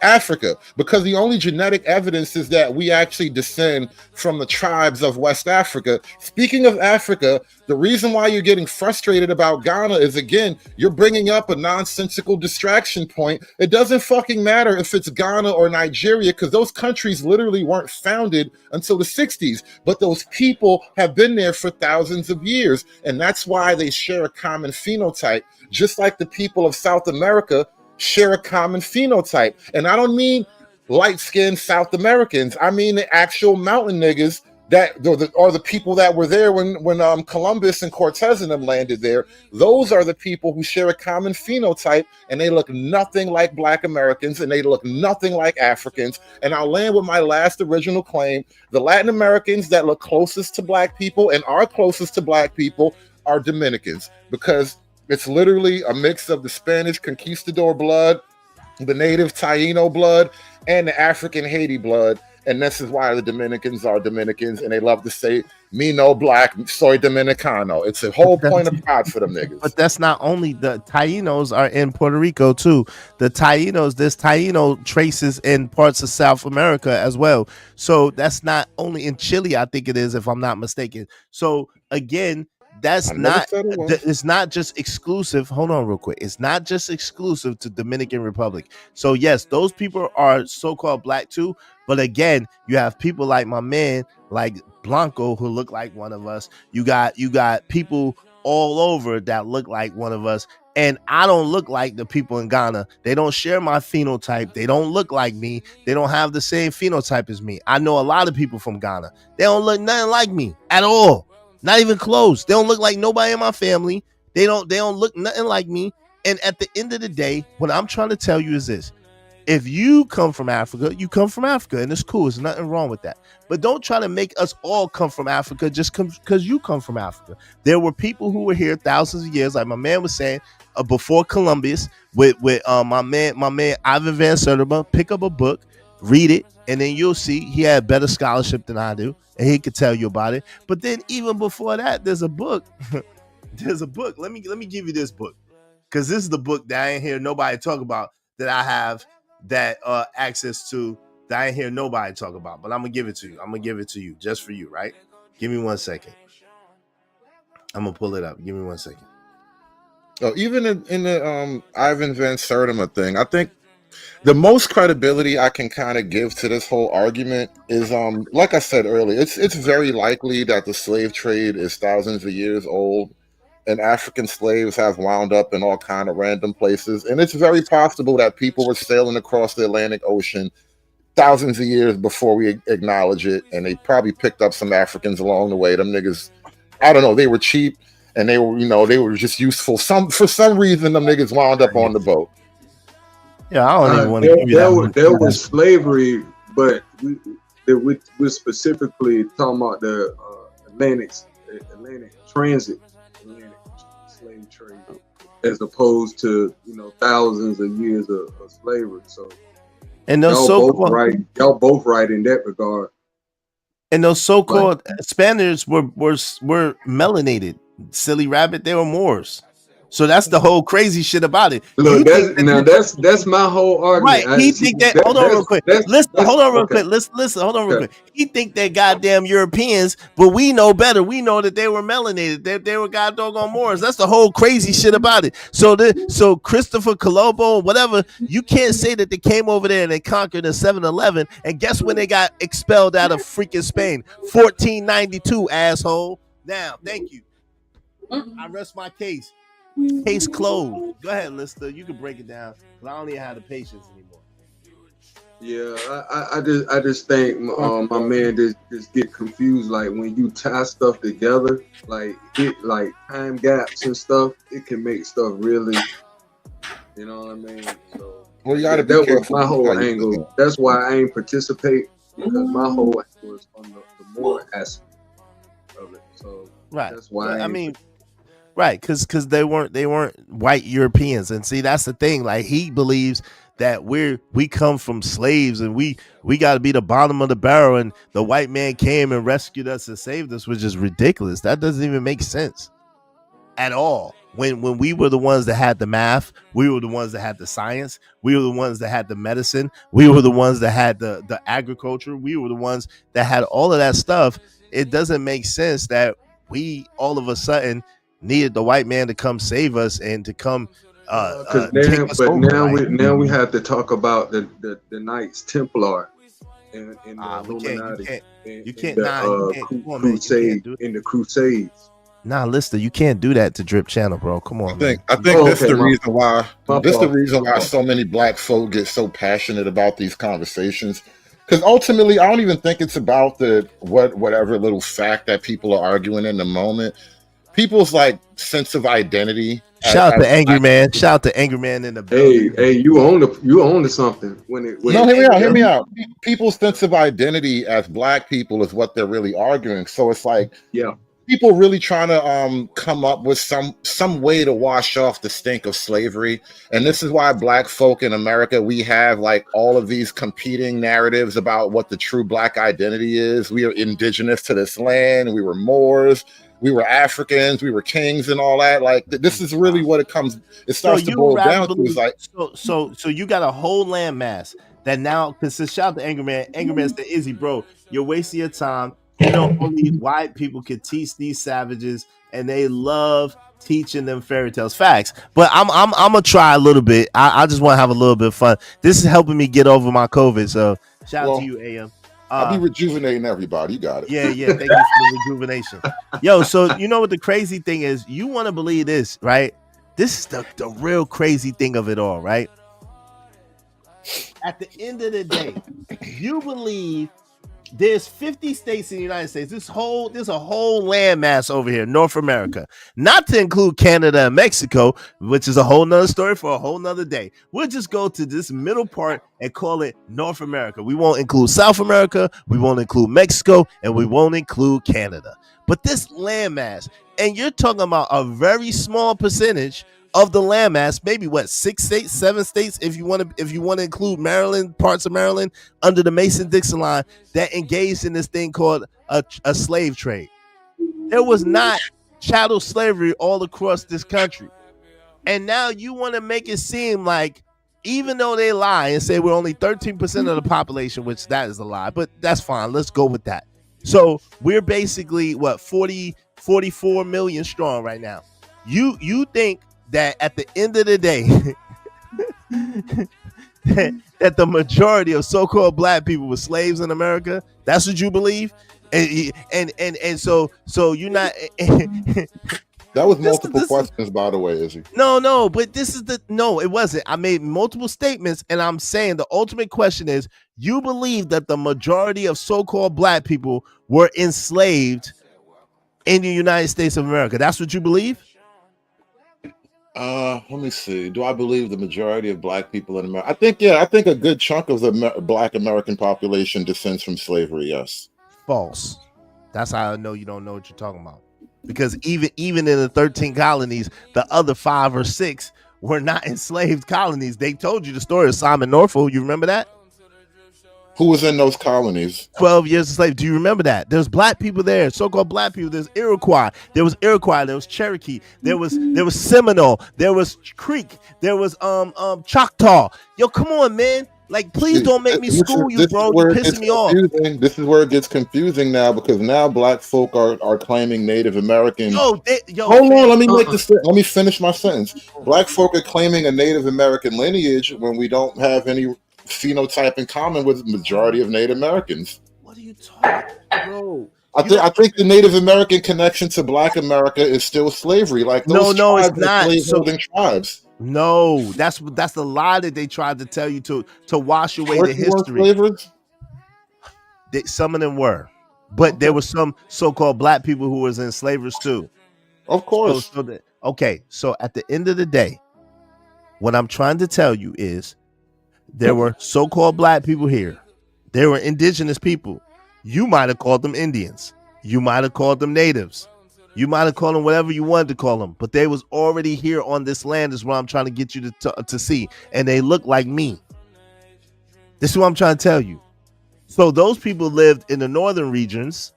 Africa, because the only genetic evidence is that we actually descend from the tribes of West Africa. Speaking of Africa, the reason why you're getting frustrated about Ghana is, again, you're bringing up a nonsensical distraction point. It doesn't fucking matter if it's Ghana or Nigeria, because those countries literally weren't founded until the 60s, but those people have been there for thousands of years, and that's why they share a common phenotype, just like the people of South America share a common phenotype. And I don't mean light-skinned South Americans. I mean the actual mountain niggas that are the people that were there when Columbus and Cortez and them landed there. Those are the people who share a common phenotype, and they look nothing like Black Americans, and they look nothing like Africans. And I'll land with my last original claim. The Latin Americans that look closest to Black people and are closest to Black people are Dominicans, because it's literally a mix of the Spanish conquistador blood, the native Taino blood, and the African Haiti blood. And this is why the Dominicans are Dominicans, and they love to say, me no black, soy Dominicano. It's a whole point of pride for them niggas. But that's not only the Tainos are in Puerto Rico too. The Tainos, there's Taino traces in parts of South America as well. So that's not only in Chile, I think it is, if I'm not mistaken. So again, it's not just exclusive. Hold on real quick. It's not just exclusive to Dominican Republic. So yes, those people are so-called Black too. But again, you have people like my man, like Blanco, who look like one of us. You got people all over that look like one of us. And I don't look like the people in Ghana. They don't share my phenotype. They don't look like me. They don't have the same phenotype as me. I know a lot of people from Ghana. They don't look nothing like me at all. Not even close. They don't look like nobody in my family. They don't look nothing like me. And at the end of the day, what I'm trying to tell you is this. If you come from Africa, you come from Africa, and it's cool. There's nothing wrong with that. But don't try to make us all come from Africa just because you come from Africa. There were people who were here thousands of years, like my man was saying, before Columbus, with my man Ivan Van Sertima. Pick up a book, read it, and then you'll see he had better scholarship than I do, and he could tell you about it. But then even before that, there's a book. There's a book. Let me give you this book, because this is the book that I ain't hear nobody talk about, that I have that access to, that I ain't hear nobody talk about. But I'm gonna give it to you. I'm gonna give it to you just for you, right? Give me 1 second. I'm gonna pull it up. Give me 1 second. Oh, even in the Ivan Van Sertima thing, I think the most credibility I can kind of give to this whole argument is, like I said earlier, it's very likely that the slave trade is thousands of years old, and African slaves have wound up in all kind of random places, and it's very possible that people were sailing across the Atlantic Ocean thousands of years before we acknowledge it, and they probably picked up some Africans along the way. Them niggas, I don't know, they were cheap and they were, they were just useful. For some reason, them niggas wound up on the boat. Yeah, I don't even want to give you that. There was slavery, but we're specifically talking about the Atlantic transit, Atlantic slave trade, as opposed to thousands of years of slavery. So, and those y'all both right in that regard. And those so-called Spaniards were melanated. Silly rabbit, they were Moors. So that's the whole crazy shit about it. Look, that's my whole argument. Right. He think that, hold on real quick. Listen, hold on real quick. Listen, hold on real quick. He think they're goddamn Europeans, but we know better. We know that they were melanated. They were goddamn Moors. That's the whole crazy shit about it. So Christopher Colombo, whatever, you can't say that they came over there and they conquered in 711. And guess when they got expelled out of freaking Spain? 1492, asshole. Now, thank you. I rest my case. Case closed. Go ahead, Lister. You can break it down, because I don't even have the patience anymore. Yeah, I just think my man just get confused. Like when you tie stuff together, like time gaps and stuff, it can make stuff really, you know what I mean? So well, you gotta be that careful. was my whole angle. That's why I ain't participate, because my whole angle is on the more aspect of it. So right. That's why I mean. Right, because they weren't white Europeans, and see, that's the thing. Like, he believes that we come from slaves, and we got to be the bottom of the barrel, and the white man came and rescued us and saved us, which is ridiculous. That doesn't even make sense at all. When we were the ones that had the math, we were the ones that had the science, we were the ones that had the medicine, we were the ones that had the agriculture, we were the ones that had all of that stuff. It doesn't make sense that we all of a sudden needed the white man to come save us and to come take us over, now we have to talk about the Knights Templar and the Illuminati. You can't in the Crusades. Nah, Lister, you can't do that to Drip Channel, bro. Come on. I think that's the reason why. This is the reason why so many black folk get so passionate about these conversations. Because ultimately, I don't even think it's about whatever little fact that people are arguing in the moment. People's like sense of identity. Shout out to Angry Man. Shout out to Angry Man in the building. Hey, you own to something. Hear me out. People's sense of identity as black people is what they're really arguing. So it's like, people really trying to come up with some way to wash off the stink of slavery. And this is why black folk in America, we have like all of these competing narratives about what the true black identity is. We are indigenous to this land. We were Moors. We were Africans, we were kings, and all that. Like, this is really what it starts to boil down to. Is like, so you got a whole landmass that now, because shout out to Angry Man. Angry Man said, Izzy, bro, you're wasting your time. Only white people could teach these savages, and they love teaching them fairy tales. Facts. But I'm gonna try a little bit. I just want to have a little bit of fun. This is helping me get over my COVID. So shout out to you, AM. I'll be rejuvenating everybody. You got it. Yeah. Thank you for the rejuvenation. Yo, so you know what the crazy thing is? You want to believe this, right? This is the real crazy thing of it all, right? At the end of the day, you believe there's 50 states in the United States. There's a whole landmass over here, North America, not to include Canada and Mexico, which is a whole nother story for a whole nother day. We'll just go to this middle part and call it North America. We won't include South America, we won't include Mexico, and we won't include Canada. But this landmass, and you're talking about a very small percentage of the landmass, maybe what 6 states, 7 states, if you want to include Maryland, parts of Maryland under the Mason-Dixon line, that engaged in this thing called a slave trade. There was not chattel slavery all across this country. And now you want to make it seem like, even though they lie and say we're only 13% of the population, which that is a lie, but that's fine. Let's go with that. So we're basically what 44 million strong right now. You think that at the end of the day that the majority of so-called black people were slaves in America? That's what you believe? And so you're not That was multiple questions, by the way, Izzy. No, but this is no, it wasn't. I made multiple statements, and I'm saying the ultimate question is: you believe that the majority of so-called black people were enslaved in the United States of America? That's what you believe? Let me see. Do I believe the majority of black people in America? I think a good chunk of the black American population descends from slavery. Yes. False. That's how I know you don't know what you're talking about. Because even in the 13 colonies, the other 5 or 6 were not enslaved colonies. They told you the story of Simon Norfolk. You remember that? Who was in those colonies? 12 years of slavery. Do you remember that? There's black people there, so-called black people. There's Iroquois. There was Cherokee. There was Seminole. There was Creek. There was Choctaw. Yo, come on, man. Like, please don't make me school you, bro. You're pissing me off. This is where it gets confusing now, because now black folk are claiming Native American. Hold on, let me finish my sentence. Black folk are claiming a Native American lineage when we don't have any phenotype in common with the majority of Native Americans. What are you talking, bro? I think the Native American connection to Black America is still slavery. Like those tribes it's not. slave-holding tribes. No, that's the lie that they tried to tell you to wash away the history. Some of them were, but there were some so-called black people who was enslavers too. Of course. So at the end of the day, what I'm trying to tell you is there were so-called black people here. There were indigenous people. You might have called them Indians. You might have called them natives. You might have called them whatever you wanted to call them, but they was already here on this land is what I'm trying to get you to see. And they look like me. This is what I'm trying to tell you. So those people lived in the northern regions,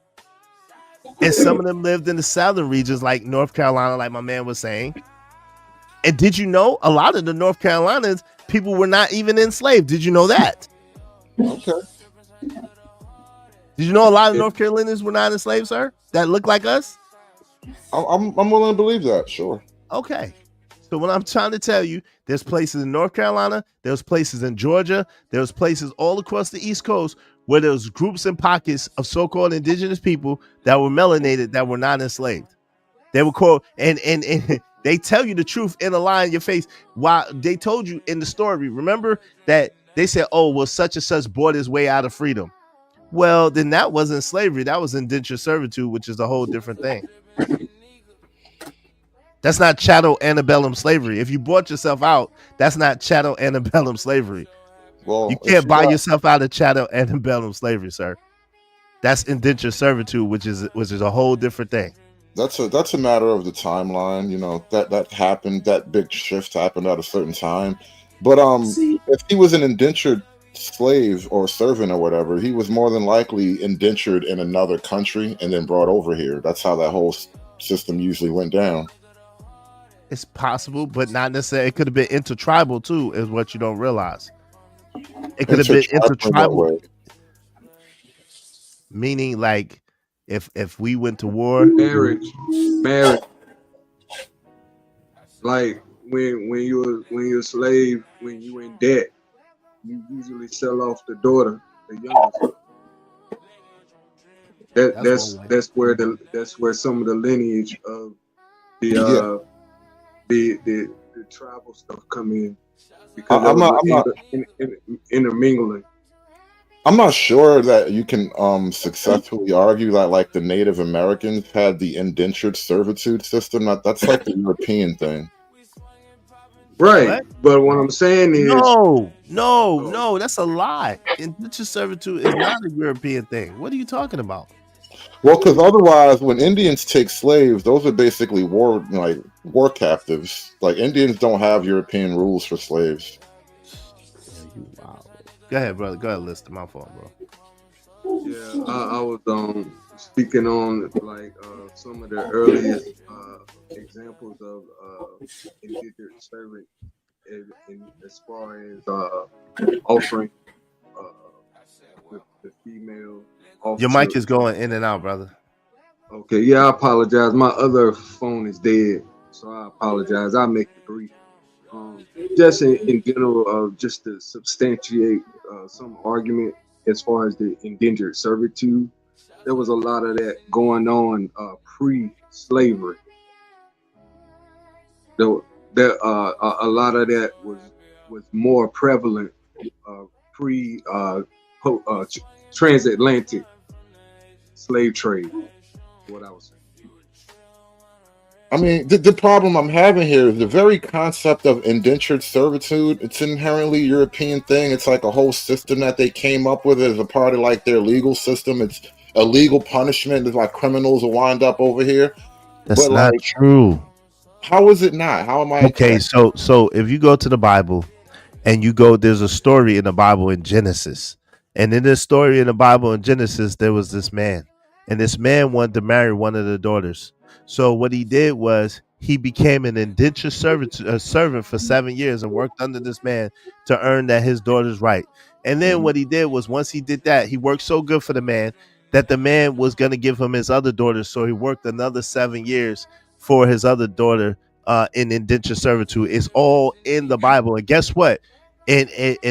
and some of them lived in the southern regions like North Carolina, like my man was saying. And did you know a lot of the North Carolinas people were not even enslaved? Did you know that? Okay. Did you know a lot of North Carolinians were not enslaved, sir? That look like us? I'm willing to believe that, sure. Okay. So what I'm trying to tell you, there's places in North Carolina, there's places in Georgia, there's places all across the East Coast where there's groups and pockets of so-called indigenous people that were melanated that were not enslaved. They were called, and they tell you the truth in a lie in your face. While they told you in the story, remember that they said, oh, well, such and such bought his way out of freedom. Well, then that wasn't slavery. That was indentured servitude, which is a whole different thing. That's not chattel antebellum slavery. If you bought yourself out, that's not chattel antebellum slavery. Well, you can't buy yourself out of chattel antebellum slavery, sir. That's indentured servitude, which is a whole different thing. That's a matter of the timeline. You know, that happened. That big shift happened at a certain time. But if he was an indentured slave or servant or whatever, he was more than likely indentured in another country and then brought over here. That's how that whole system usually went down. It's possible, but not necessarily. It could have been intertribal too, is what you don't realize. It could have been intertribal, meaning like if we went to war, marriage. Like when you're a slave, when you in debt, you usually sell off the daughter, the youngest. That's where some of the lineage of the tribal stuff come in, because I'm not intermingling. I'm not sure that you can successfully argue that like the Native Americans had the indentured servitude system. That's like the European thing. Right. What? But what I'm saying is no, that's a lie. Indentured servitude is not a European thing. What are you talking about? Well, because otherwise, when Indians take slaves, those are basically war captives. Like Indians don't have European rules for slaves. Wow. Go ahead, brother. Go ahead, Lister. My fault, bro. Yeah, I was speaking on like some of the earliest examples of indentured servant, in as far as offering the female. Your mic is going in and out, brother. Okay, yeah, I apologize. My other phone is dead, so I apologize. I'll make it brief. Just in general, just to substantiate some argument as far as the indentured servitude, there was a lot of that going on pre-slavery. A lot of that was more prevalent pre transatlantic slave trade. What I was saying. I mean, the problem I'm having here is the very concept of indentured servitude. It's an inherently European thing. It's like a whole system that they came up with as a part of like their legal system. It's a legal punishment. It's like criminals will wind up over here. That's not true. How is it not? How am I? Okay, so if you go to the Bible and you go, there's a story in the Bible in Genesis. And in this story in the Bible in Genesis, there was this man. And this man wanted to marry one of the daughters. So what he did was he became an indentured servant for 7 years and worked under this man to earn that his daughter's right. And then what he did was, once he did that, he worked so good for the man that the man was going to give him his other daughter. So he worked another 7 years for his other daughter in indentured servitude. It's all in the Bible. And guess what? And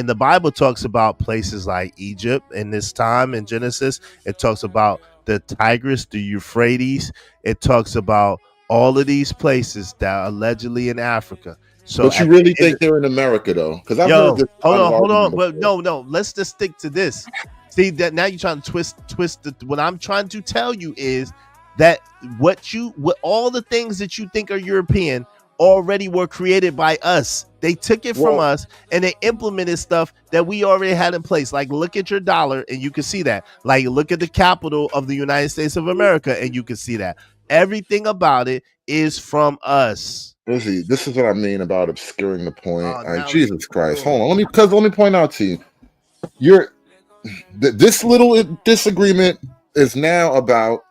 the Bible talks about places like Egypt in this time in Genesis. It talks about the Tigris, the Euphrates. It talks about all of these places that are allegedly in Africa. So, but you really think they're in America though? Because I've heard this. Hold on. But no. Let's just stick to this. See that now you're trying to twist the, what I'm trying to tell you is that what all the things that you think are European already were created by us. They took it from us and they implemented stuff that we already had in place. Like, look at your dollar and you can see that. Like, look at the capital of the United States of America and you can see that. Everything about it is from us. Lizzie, this is what I mean about obscuring the point. Jesus Christ. Hold on. Let me point out to you. This little disagreement is now about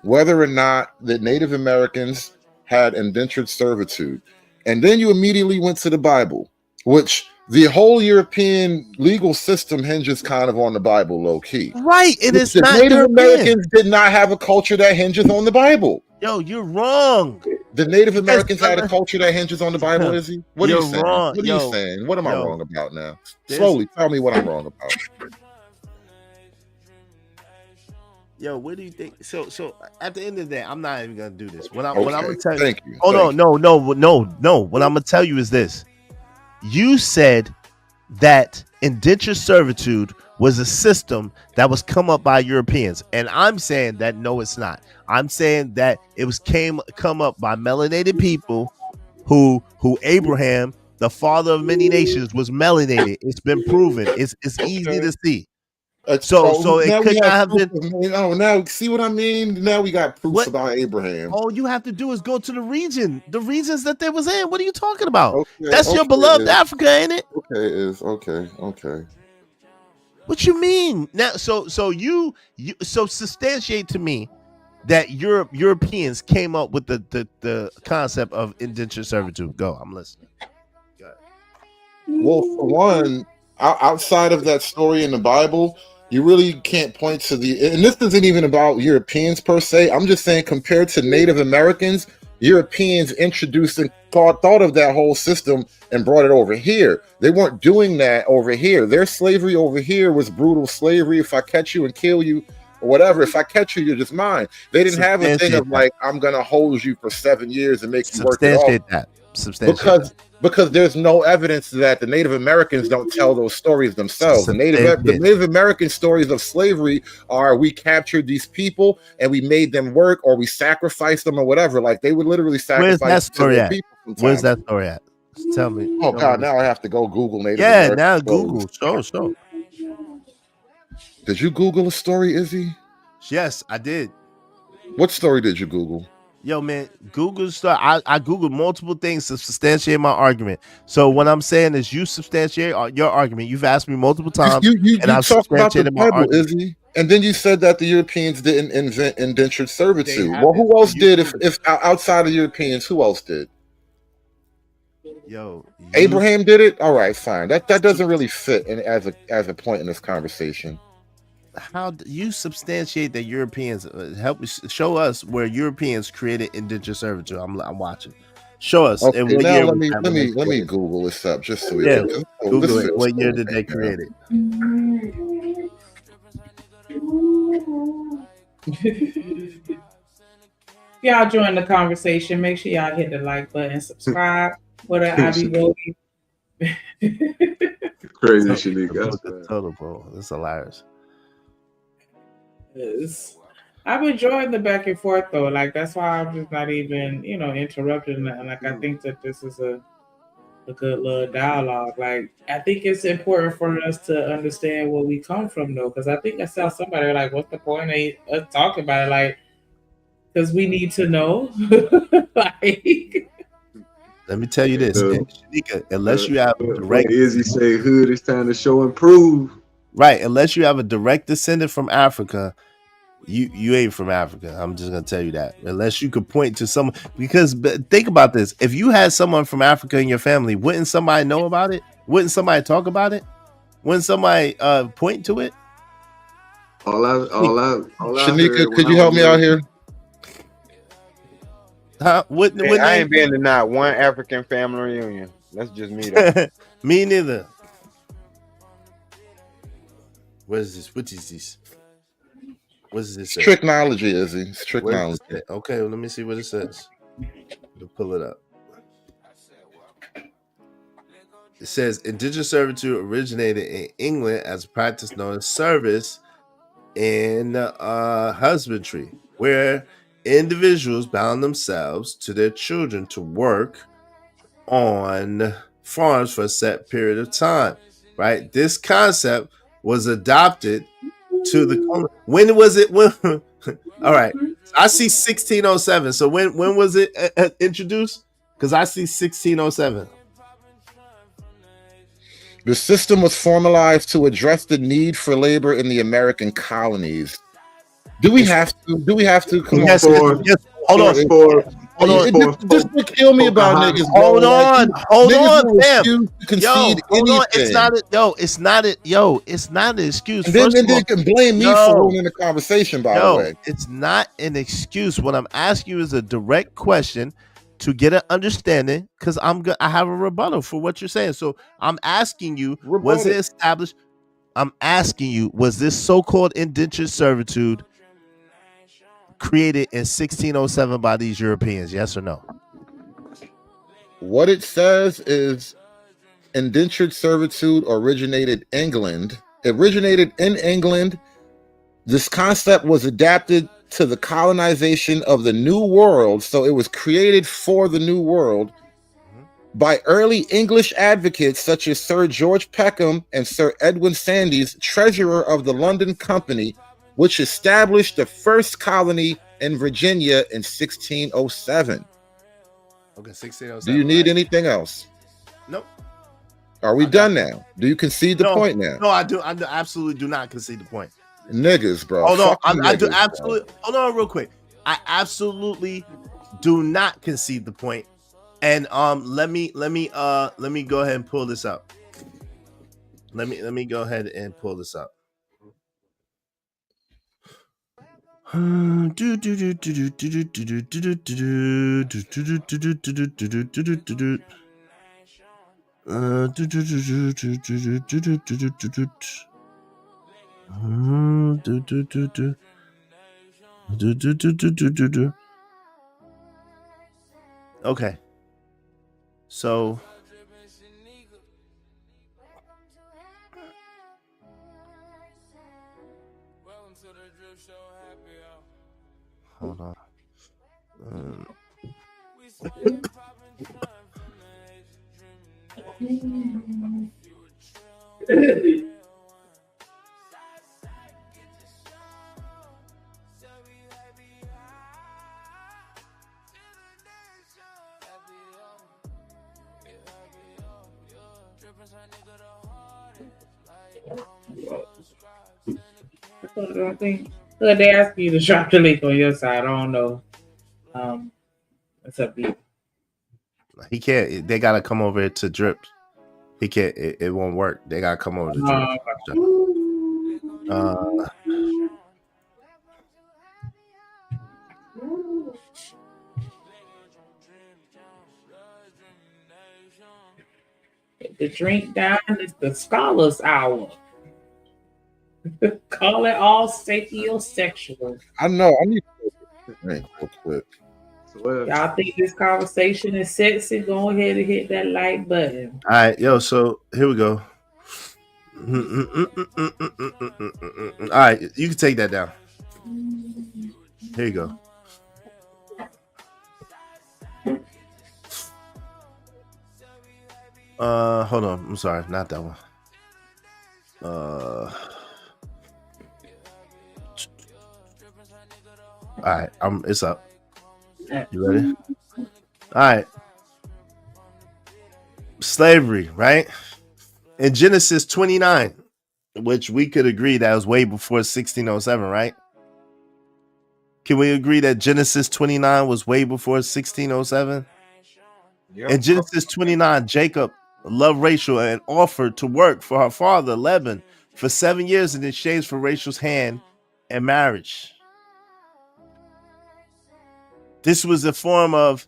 whether or not the Native Americans had indentured servitude. And then you immediately went to the Bible, which the whole European legal system hinges kind of on the Bible, low key. Right. It is the not Native European. Americans did not have a culture that hinges on the Bible. Yo, you're wrong. The Native Americans had a culture that hinges on the Bible, Izzy. What are you saying? Wrong. What are you saying? What am I wrong about now? Slowly tell me what I'm wrong about. Yo, what do you think? So at the end of the day, I'm not even gonna do this. What I'm Okay, gonna tell you. thank you. Oh Thank no. What I'm gonna tell you is this. You said that indentured servitude was a system that was come up by Europeans, and I'm saying that no, it's not. I'm saying that it was come up by melanated people who Abraham, the father of many nations, was melanated. It's been proven. It's easy to see. So it could not have been. Oh, now see what I mean? Now we got proofs about Abraham. All you have to do is go to the regions that they was in. What are you talking about? That's your beloved Africa, ain't it? Okay, it is. Okay. What you mean? Now, so you substantiate to me that Europeans came up with the concept of indentured servitude. Go, I'm listening. Go ahead. Well, for one, outside of that story in the Bible, you really can't point to and this isn't even about Europeans per se. I'm just saying, compared to Native Americans, Europeans introduced and thought of that whole system and brought it over here. They weren't doing that over here. Their slavery over here was brutal slavery. If I catch you and kill you or whatever, if I catch you, you're just mine. They didn't have a thing of like, I'm going to hold you for 7 years and make you work it off. Because there's no evidence that the Native Americans don't tell those stories themselves. The Native American stories of slavery are, we captured these people and we made them work, or we sacrificed them or whatever. Like, they would literally sacrifice. Where's that story at? People. Where's that story at? Tell me. Oh God! Now I have to go Google Native. Yeah, American now stories. Google. Show. Did you Google a story, Izzy? Yes, I did. What story did you Google? Yo, man, Google stuff. I Googled multiple things to substantiate my argument. So what I'm saying is, you substantiate your argument. You've asked me multiple times, You and I've talk about the substantiated my Bible, argument. Izzy, and then you said that the Europeans didn't invent indentured servitude. They Well, who haven't. else You did? proved If outside of Europeans, who else did? Yo, Abraham did it. All right, fine. That doesn't really fit as a point in this conversation. How do you substantiate that Europeans help show us where Europeans created indentured servitude? I'm watching. Show us. Okay, And what now year let was me that let when they me let me created it? Google this up just so we Yeah, can. Google it. What year did they create it? Y'all join the conversation. Make sure y'all hit the like button, subscribe. What I be voting. Crazy, Shanika. Total, bro. That's hilarious. I've enjoyed the back and forth though. Like that's why I'm just not even, interrupting. Like I think that this is a good little dialogue. Like I think it's important for us to understand where we come from though, because I think I saw somebody like, what's the point of us talking about it? Like, because we need to know. Like, let me tell you this, Shanika, unless you have direct, Izzy say hood, it's time to show and prove. Right, unless you have a direct descendant from Africa, you ain't from Africa. I'm just gonna tell you that. Unless you could point to someone, because think about this: if you had someone from Africa in your family, wouldn't somebody know about it? Wouldn't somebody talk about it? Wouldn't somebody point to it? Shanika, could you help me out here? Huh? I ain't been to not one African family reunion. That's just me though. Me neither. What is this? What is this? What is this? Tricknology, Izzy. It's tricknology. Okay, well, let me see what it says. We'll pull it up. It says indentured servitude originated in England as a practice known as service in husbandry, where individuals bound themselves to their children to work on farms for a set period of time. Right? This concept was adopted to the. When was it? When? All right, I see 1607. So when was it introduced? Because I see 1607. The system was formalized to address the need for labor in the American colonies. Do we have to? Come on. Yes, hold on. Just kill me about niggas. Hold on, fam. It's not an excuse. And then they can blame me for ruining the conversation, by the way. It's not an excuse. What I'm asking you is a direct question to get an understanding, because I have a rebuttal for what you're saying. So I'm asking you, was it established? I'm asking you, was this so-called indentured servitude created in 1607 by these Europeans? Yes or no? What it says is indentured servitude originated in England. This concept was adapted to the colonization of the New World, so it was created for the New World by early English advocates such as Sir George Peckham and Sir Edwin Sandys, treasurer of the London Company, which established the first colony in Virginia in 1607. Okay, 1607. Do you need anything else? Nope. Are we done now? Do you concede the point now? No, I do. I absolutely do not concede the point. Niggas, bro. Hold on. I do niggas, absolutely. Bro. Hold on, real quick. I absolutely do not concede the point. And let me go ahead and pull this up. Let me go ahead and pull this up. Okay. So hold on. I think they ask you to drop the link on your side. I don't know. What's up, B? He can't. They gotta come over to Drip. He can't. It won't work. They gotta come over to Drip. The drink down is the Scholars Hour. Call it all sapiosexual. I know. I need to drink real quick. Y'all think this conversation is sexy? Go ahead and hit that like button. All right, yo. So here we go. All right, you can take that down. Here you go. Hold on. I'm sorry, not that one. All right, it's up. You ready? All right. Slavery, right? In Genesis 29, which we could agree that was way before 1607, right? Can we agree that Genesis 29 was way before 1607? Yep. In Genesis 29, Jacob loved Rachel and offered to work for her father, Laban, for 7 years in exchange for Rachel's hand and marriage. This was a form of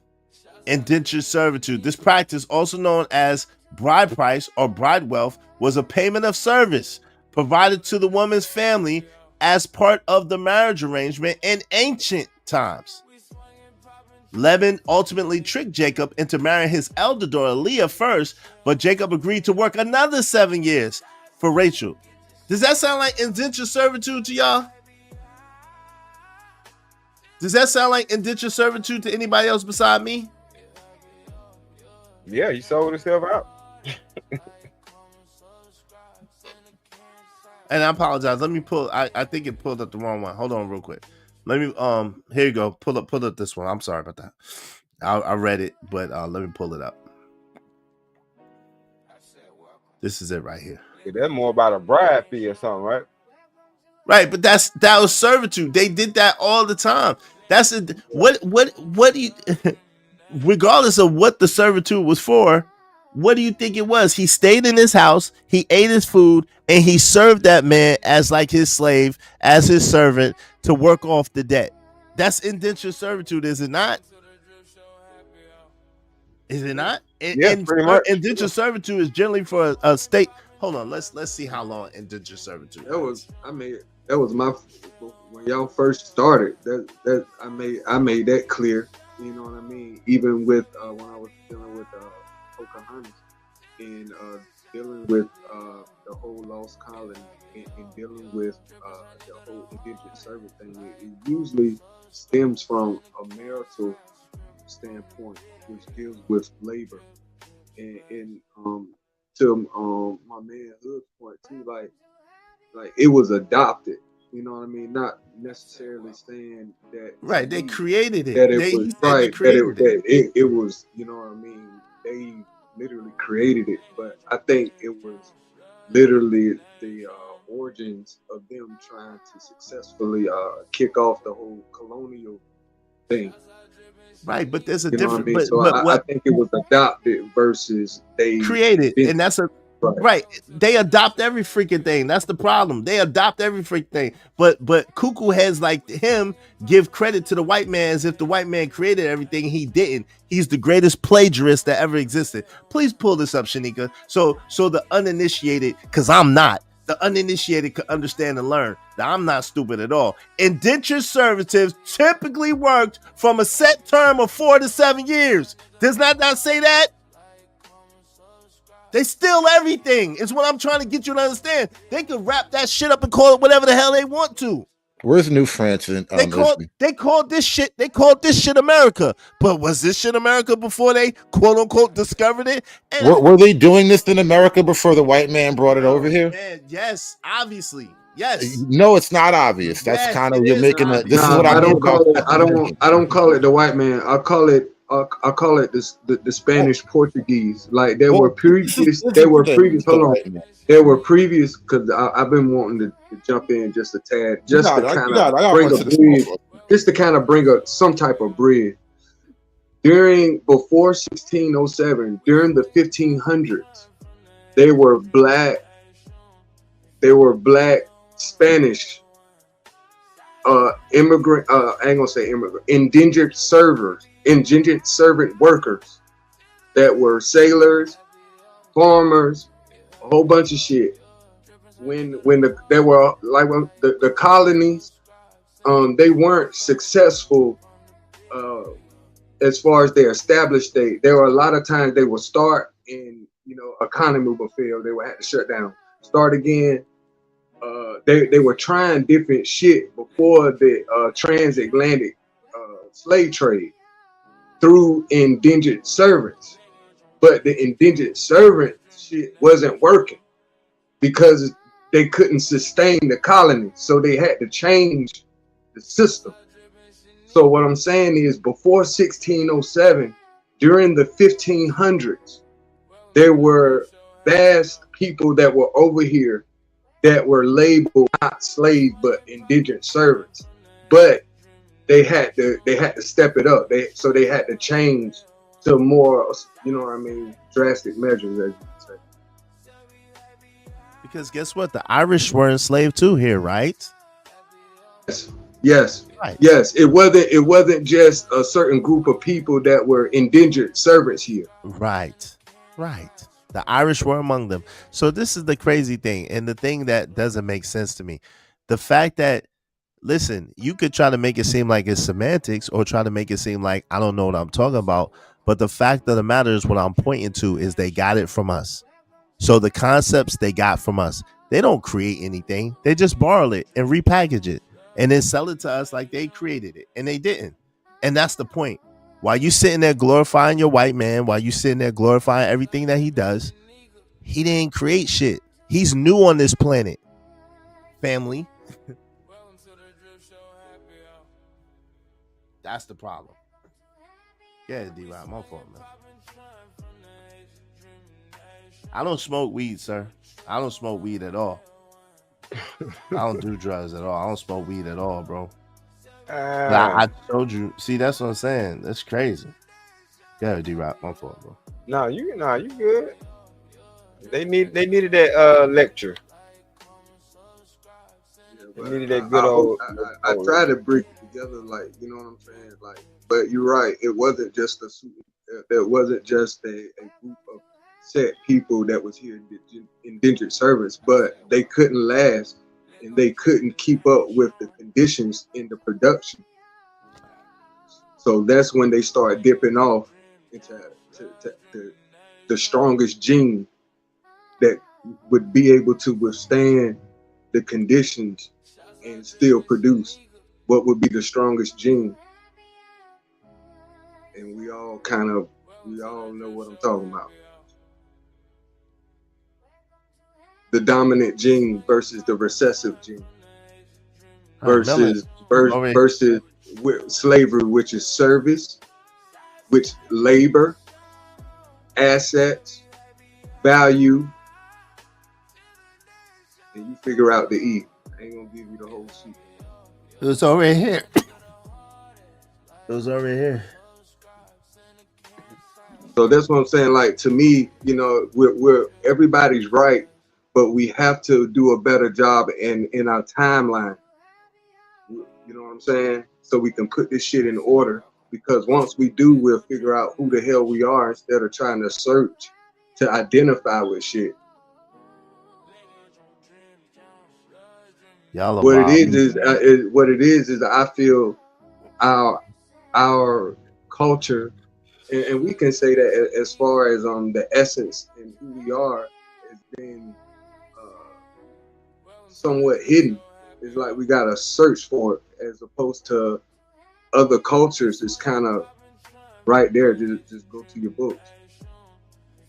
indentured servitude. This practice, also known as bride price or bride wealth, was a payment of service provided to the woman's family as part of the marriage arrangement in ancient times. Laban ultimately tricked Jacob into marrying his elder daughter Leah first, but Jacob agreed to work another 7 years for Rachel. Does that sound like indentured servitude to y'all? Does that sound like indentured servitude to anybody else beside me? Yeah, he sold himself out. And I apologize. Let me pull. I think it pulled up the wrong one. Hold on real quick. Let me here you go. Pull up this one. I'm sorry about that. I read it, but let me pull it up. This is it right here. Yeah, that's more about a bride fee or something, right? Right, but that was servitude. They did that all the time. That's what do you regardless of what the servitude was for, what do you think it was? He stayed in his house, he ate his food, and he served that man as like his slave, as his servant to work off the debt. That's indentured servitude, is it not? Is it not? Pretty much. Indentured servitude is generally for a state. Hold on, let's see how long indentured servitude. That was my when y'all first started. That I made that clear. You know what I mean? Even with when I was dealing with Pocahontas and dealing with the whole lost colony and dealing with the whole indentured servant thing, it usually stems from a marital standpoint, which deals with labor. And to my man Hood's point too, like it was adopted. You know what I mean? Not necessarily saying that. Right, they created it. That it was right. That it was. You know what I mean? They literally created it, but I think it was literally the origins of them trying to successfully kick off the whole colonial thing. Right, but there's a you different. But, so I think it was adopted versus they created, and that's a. Right. They adopt every freaking thing. That's the problem. They adopt every freaking thing. But cuckoo heads like him give credit to the white man as if the white man created everything. He didn't. He's the greatest plagiarist that ever existed. Please pull this up, Shanika. So the uninitiated, because I'm not, the uninitiated could understand and learn that I'm not stupid at all. Indentured servitudes typically worked from a set term of 4 to 7 years. Does that not say that? They steal everything. It's what I'm trying to get you to understand. They could wrap that shit up and call it whatever the hell they want to. Where's New France? They called this shit America. But was this shit America before they quote unquote discovered it? Were they doing this in America before the white man brought it over here? Man, yes, obviously. Yes. No, it's not obvious. That's kind of you're making a. This is what I don't call it. I don't call it the white man. I call it I call it the Spanish Portuguese. Like there were previous. Hold on. There were previous because I've been wanting to jump in just a tad, just to kind of bring a bridge, just to kind of bring some type of bridge. Before 1607, during the 1500s, they were black Spanish immigrant. I ain't gonna say immigrant. Indentured servant workers that were sailors, farmers, a whole bunch of shit. When the colonies, they weren't successful as far as their established state. There were a lot of times they would start and economy would fail. They would have to shut down, start again. They were trying different shit before the transatlantic slave trade through indentured servants, but the indentured servant shit wasn't working because they couldn't sustain the colony, so they had to change the system. So what I'm saying is, before 1607, during the 1500s, there were vast people that were over here that were labeled not slaves but indentured servants, but they had to step it up. They had to change to more, drastic measures, as you could say. Because guess what? The Irish were enslaved too here, right? Yes. Right. Yes. It wasn't just a certain group of people that were indentured servants here. Right. The Irish were among them. So this is the crazy thing, and the thing that doesn't make sense to me. The fact that, listen, you could try to make it seem like it's semantics or try to make it seem like I don't know what I'm talking about. But the fact of the matter is, what I'm pointing to is they got it from us. So the concepts they got from us, they don't create anything. They just borrow it and repackage it and then sell it to us like they created it, and they didn't. And that's the point. While you sitting there glorifying your white man, while you sitting there glorifying everything that he does, he didn't create shit. He's new on this planet. Family. That's the problem. Yeah, D-Rock, my fault, man. I don't smoke weed, sir. I don't smoke weed at all. I don't do drugs at all. I don't smoke weed at all, bro. I told you. See, that's what I'm saying. That's crazy. Yeah, D-Rock, my fault, bro. No, you good. They needed that lecture. They needed that good old. I try to bring it together, like, you know what I'm saying, like. But you're right. It wasn't just a group of set people that was here, indentured servants, but they couldn't last and they couldn't keep up with the conditions in the production. So that's when they started dipping off into the strongest gene that would be able to withstand the conditions and still produce what would be the strongest gene. And we all know what I'm talking about. The dominant gene versus the recessive gene versus slavery, which is service, which labor, assets, value, and you figure out the E. I ain't gonna give you the whole sheet. It was already here. So that's what I'm saying. Like, to me, we're everybody's right, but we have to do a better job in our timeline. You know what I'm saying? So we can put this shit in order, because once we do, we'll figure out who the hell we are instead of trying to search to identify with shit. Y'all what it is I feel our culture, and we can say that as far as the essence and who we are has been somewhat hidden. It's like we gotta search for it, as opposed to other cultures. It's kind of right there. Just go to your books.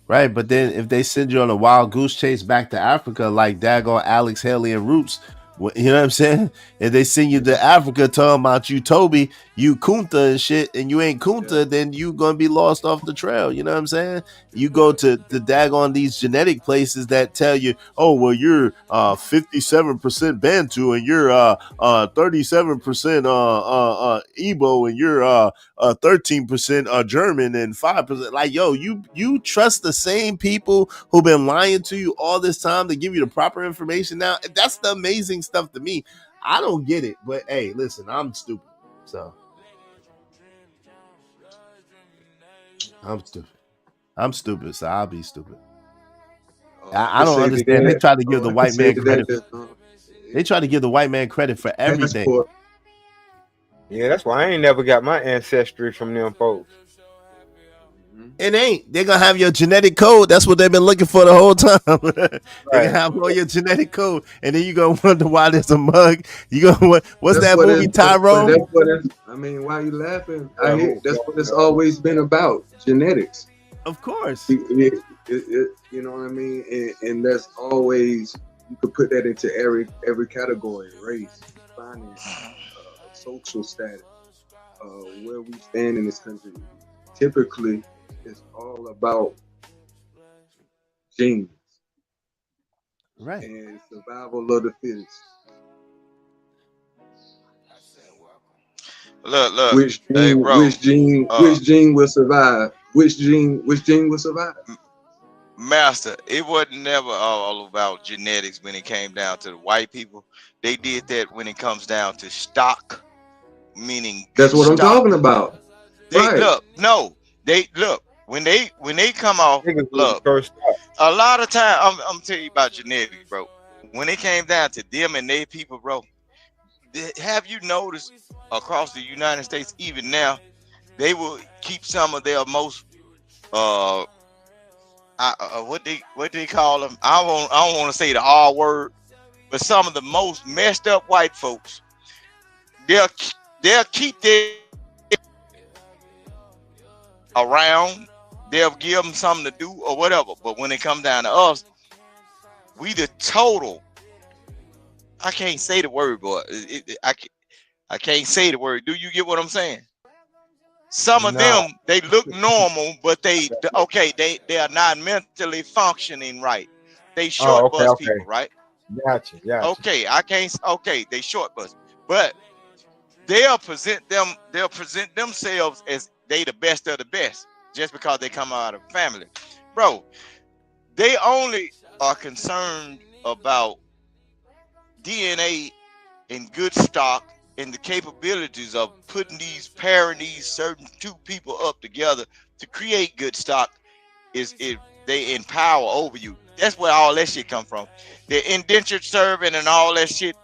Right, but then if they send you on a wild goose chase back to Africa like daggone Alex Haley and Roots, You know what I'm saying? If they send you to Africa talking about you Toby, you Kunta and shit, and you ain't Kunta, then you gonna be lost off the trail. You know what I'm saying? You go to the daggone these genetic places that tell you, oh well, you're 57% Bantu and you're 37% Igbo and you're 13% German and 5%. Like, yo, you trust the same people who've been lying to you all this time to give you the proper information now? That's the amazing stuff to me. I don't get it, but hey, listen, I'm stupid. So I'm stupid, so I'll be stupid. I don't understand. They try to give the white man credit. They try to give the white man credit for everything. Yeah, that's why I ain't never got my ancestry from them folks. It ain't. They're gonna have your genetic code. That's what they've been looking for the whole time. They're gonna have all your genetic code, and then you gonna wonder why there's a mug. You gonna what's that movie, Tyrone? I mean, why are you laughing? That's what it's always been about, genetics. Of course. You know what I mean? And that's always, you could put that into every category: race, finance, social status, where we stand in this country. Typically, it's all about genes, right? And survival of the fittest. Look. Which gene, hey, bro. which gene will survive? Which gene will survive? Master, it wasn't never all about genetics when it came down to the white people. They did that when it comes down to stock, meaning that's what stock. I'm talking about. They Right. look when they come off. Look, a lot of time I'm telling you about genetics, bro. When it came down to them and their people, bro, have you noticed across the United States, even now, they will keep some of their most what they call them? I don't want to say the R word, but some of the most messed up white folks, they'll keep their around, they'll give them something to do or whatever. But when it comes down to us, we the total. I can't say the word, boy. I can't say the word. Do you get what I'm saying? Some of them, they look normal, but they are not mentally functioning right. They short bus people, right? Gotcha. Okay, they short bus, but they'll present themselves as they the best of the best just because they come out of a family. Bro, they only are concerned about DNA and good stock and the capabilities of putting pairing these certain two people up together to create good stock. They empower over you. That's where all that shit come from. The indentured serving and all that shit,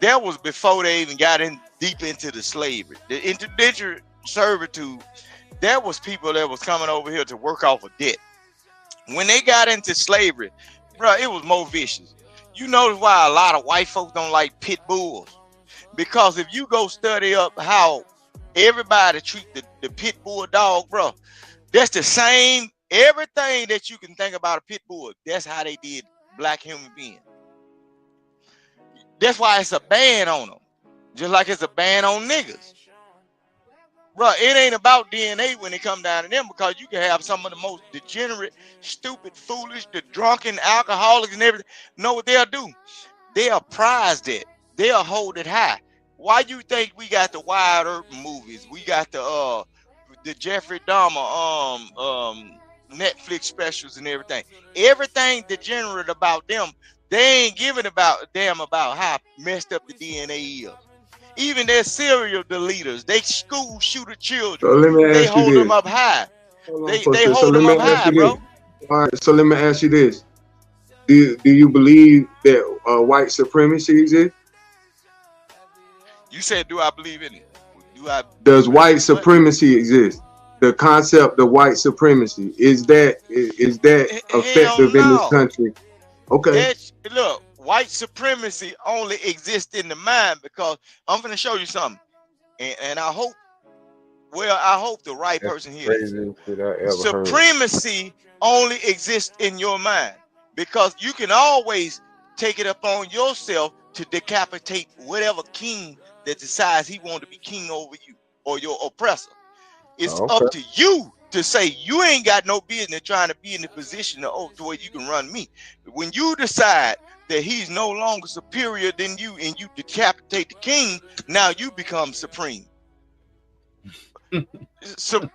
that was before they even got in deep into the slavery. The indentured servitude, that was people that was coming over here to work off a debt. When they got into slavery, bro, it was more vicious. You notice why a lot of white folks don't like pit bulls? Because if you go study up how everybody treat the pit bull dog, bro, that's the same, everything that you can think about a pit bull, that's how they did black human beings. That's why it's a ban on them, just like it's a ban on niggas. Bro, it ain't about DNA when it come down to them, because you can have some of the most degenerate, stupid, foolish, the drunken, alcoholics and everything. Know what they'll do? They'll prize that. They'll hold it high. Why you think we got the Wide Open movies? We got the Jeffrey Dahmer Netflix specials and everything. Everything degenerate about them, they ain't giving a damn about how messed up the DNA is. Even their serial deleters, they school shooter children. So let me They ask you hold this. them up high. They So hold them let up me ask high, you bro. this. All right, so let me ask you this. Do you believe that white supremacy exists? You said, do I believe in it? Does white supremacy exist? The concept of white supremacy, is that effective in this country? Okay. Look, white supremacy only exists in the mind, because I'm going to show you something. And I hope the right person hears this. Supremacy only exists in your mind, because you can always take it upon yourself to decapitate whatever king that decides he want to be king over you or your oppressor. It's up to you to say you ain't got no business trying to be in the position to where you can run me. When you decide that he's no longer superior than you and you decapitate the king, now you become supreme. So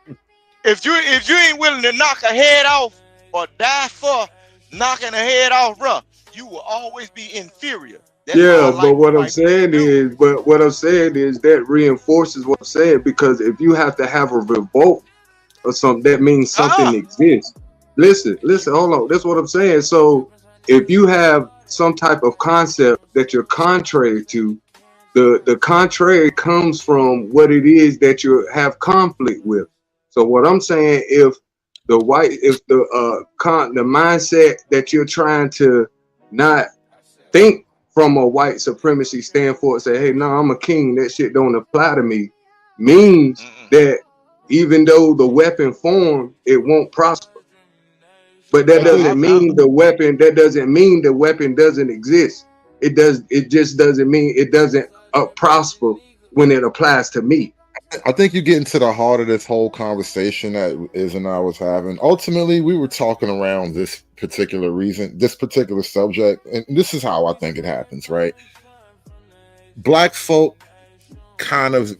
if you ain't willing to knock a head off or die for knocking a head off, bro, you will always be inferior. That's but what I'm saying is that reinforces what I'm saying, because if you have to have a revolt or something, that means something exists. Listen, hold on. That's what I'm saying. So if you have some type of concept that you're contrary to, the contrary comes from what it is that you have conflict with. So what I'm saying, if the mindset that you're trying to not think from a white supremacy standpoint, say, hey, no, I'm a king, that shit don't apply to me, means that even though the weapon form, it won't prosper. But that doesn't mean the weapon doesn't exist. It just doesn't mean it doesn't prosper when it applies to me. I think you get into the heart of this whole conversation that Iz and I was having. Ultimately, we were talking around this particular subject, and this is how I think it happens, right? Black folk kind of,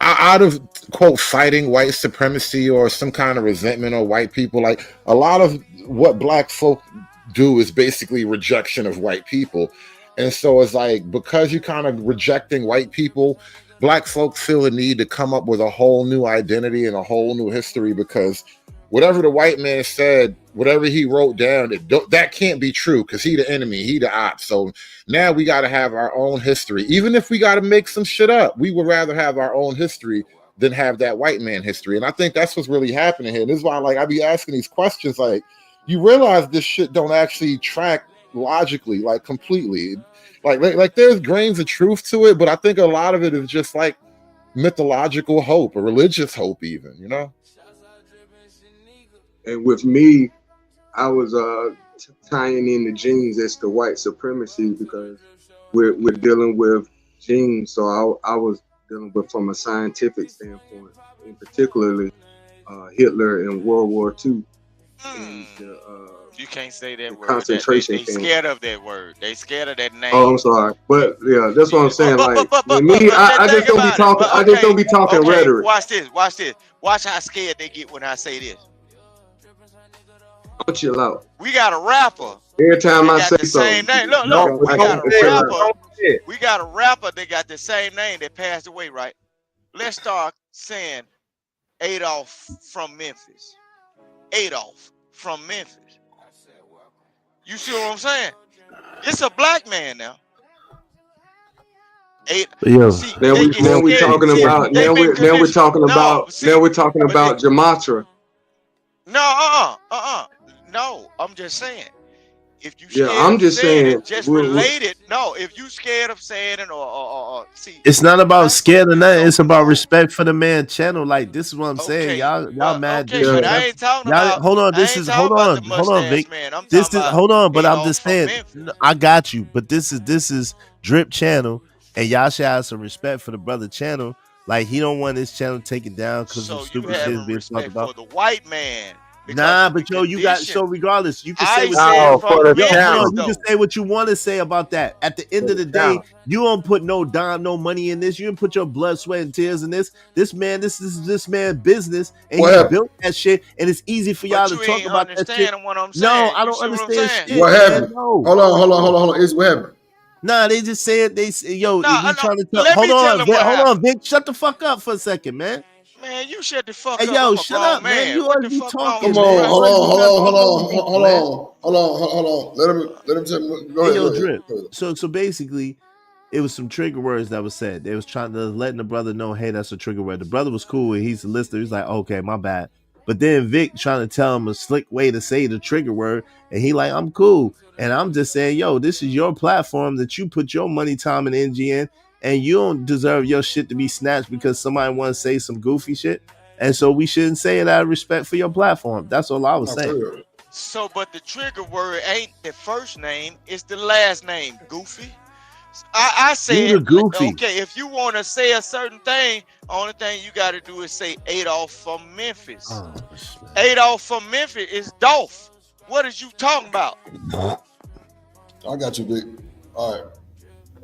out of, quote, fighting white supremacy or some kind of resentment of white people, like a lot of what black folk do is basically rejection of white people. And so it's like, because you're kind of rejecting white people, black folk feel the need to come up with a whole new identity and a whole new history, because whatever the white man said, whatever he wrote down, that can't be true, because he the enemy, he the op. So now we got to have our own history. Even if we got to make some shit up, we would rather have our own history than have that white man history. And I think that's what's really happening here. And this is why, like, I be asking these questions, like, you realize this shit don't actually track logically, like, completely. Like there's grains of truth to it, but I think a lot of it is just like mythological hope or religious hope, even, you know. And with me, I was tying in the genes as to white supremacy, because we're dealing with genes. So I was dealing with from a scientific standpoint, and particularly Hitler in World War II. You can't say that word. Concentration they scared of that word. They scared of that name. Oh, I'm sorry, but yeah, that's what I'm saying. With me, I just don't be talking. I just don't be talking rhetoric. Watch this. Watch how scared they get when I say this. Don't chill out. We got a rapper. Every time I say something, look, we got a rapper. We got a rapper that got the same name that passed away, right? Let's start saying Adolf from Memphis. Adolf from Memphis. You see what I'm saying? It's a black man now. Now we're talking about Jamatra. No, I'm just saying. If you scared I'm just saying. Just related. No, if you scared of saying it or see. It's not about scared or nothing. It's about respect for the man channel. Like, this is what I'm saying. Y'all mad. Okay, but I ain't talking about. Hold on. Hold on, Vic. Hold on. But I'm just saying. I got you. But this is Drip Channel, and y'all should have some respect for the brother channel. Like, he don't want his channel taken down because of stupid shit being talked about. For the white man. Nah, but yo, you got, so regardless, you can say what you want to say about that. At the end of the day, you don't put no dime, no money in this. You didn't put your blood, sweat, and tears in this. This is this man's business, and he built that shit. And it's easy for y'all to talk about that shit. No, I don't understand shit. What happened? Hold on. It's what happened. Nah, they just said yo. Trying to hold on, Vic. Shut the fuck up for a second, man. Man, you shut the fuck up. Hey, yo, shut up, man. You already be talking. Come on, hold on. Let him tell me. Go ahead. Yo, Drip. So basically, it was some trigger words that was said. They was trying to letting the brother know, hey, that's a trigger word. The brother was cool. He's a listener. He's like, okay, my bad. But then Vic trying to tell him a slick way to say the trigger word, and he like, I'm cool. And I'm just saying, yo, this is your platform that you put your money, time, and energy in. And you don't deserve your shit to be snatched because somebody want to say some goofy shit. And so we shouldn't say it out of respect for your platform. That's all I was saying. So, but the trigger word ain't the first name; it's the last name. Goofy. I said, You're goofy. okay, if you want to say a certain thing, only thing you got to do is say Adolf from Memphis. Oh, Adolf from Memphis is Dolph. What is you talking about? I got you, Vic. All right.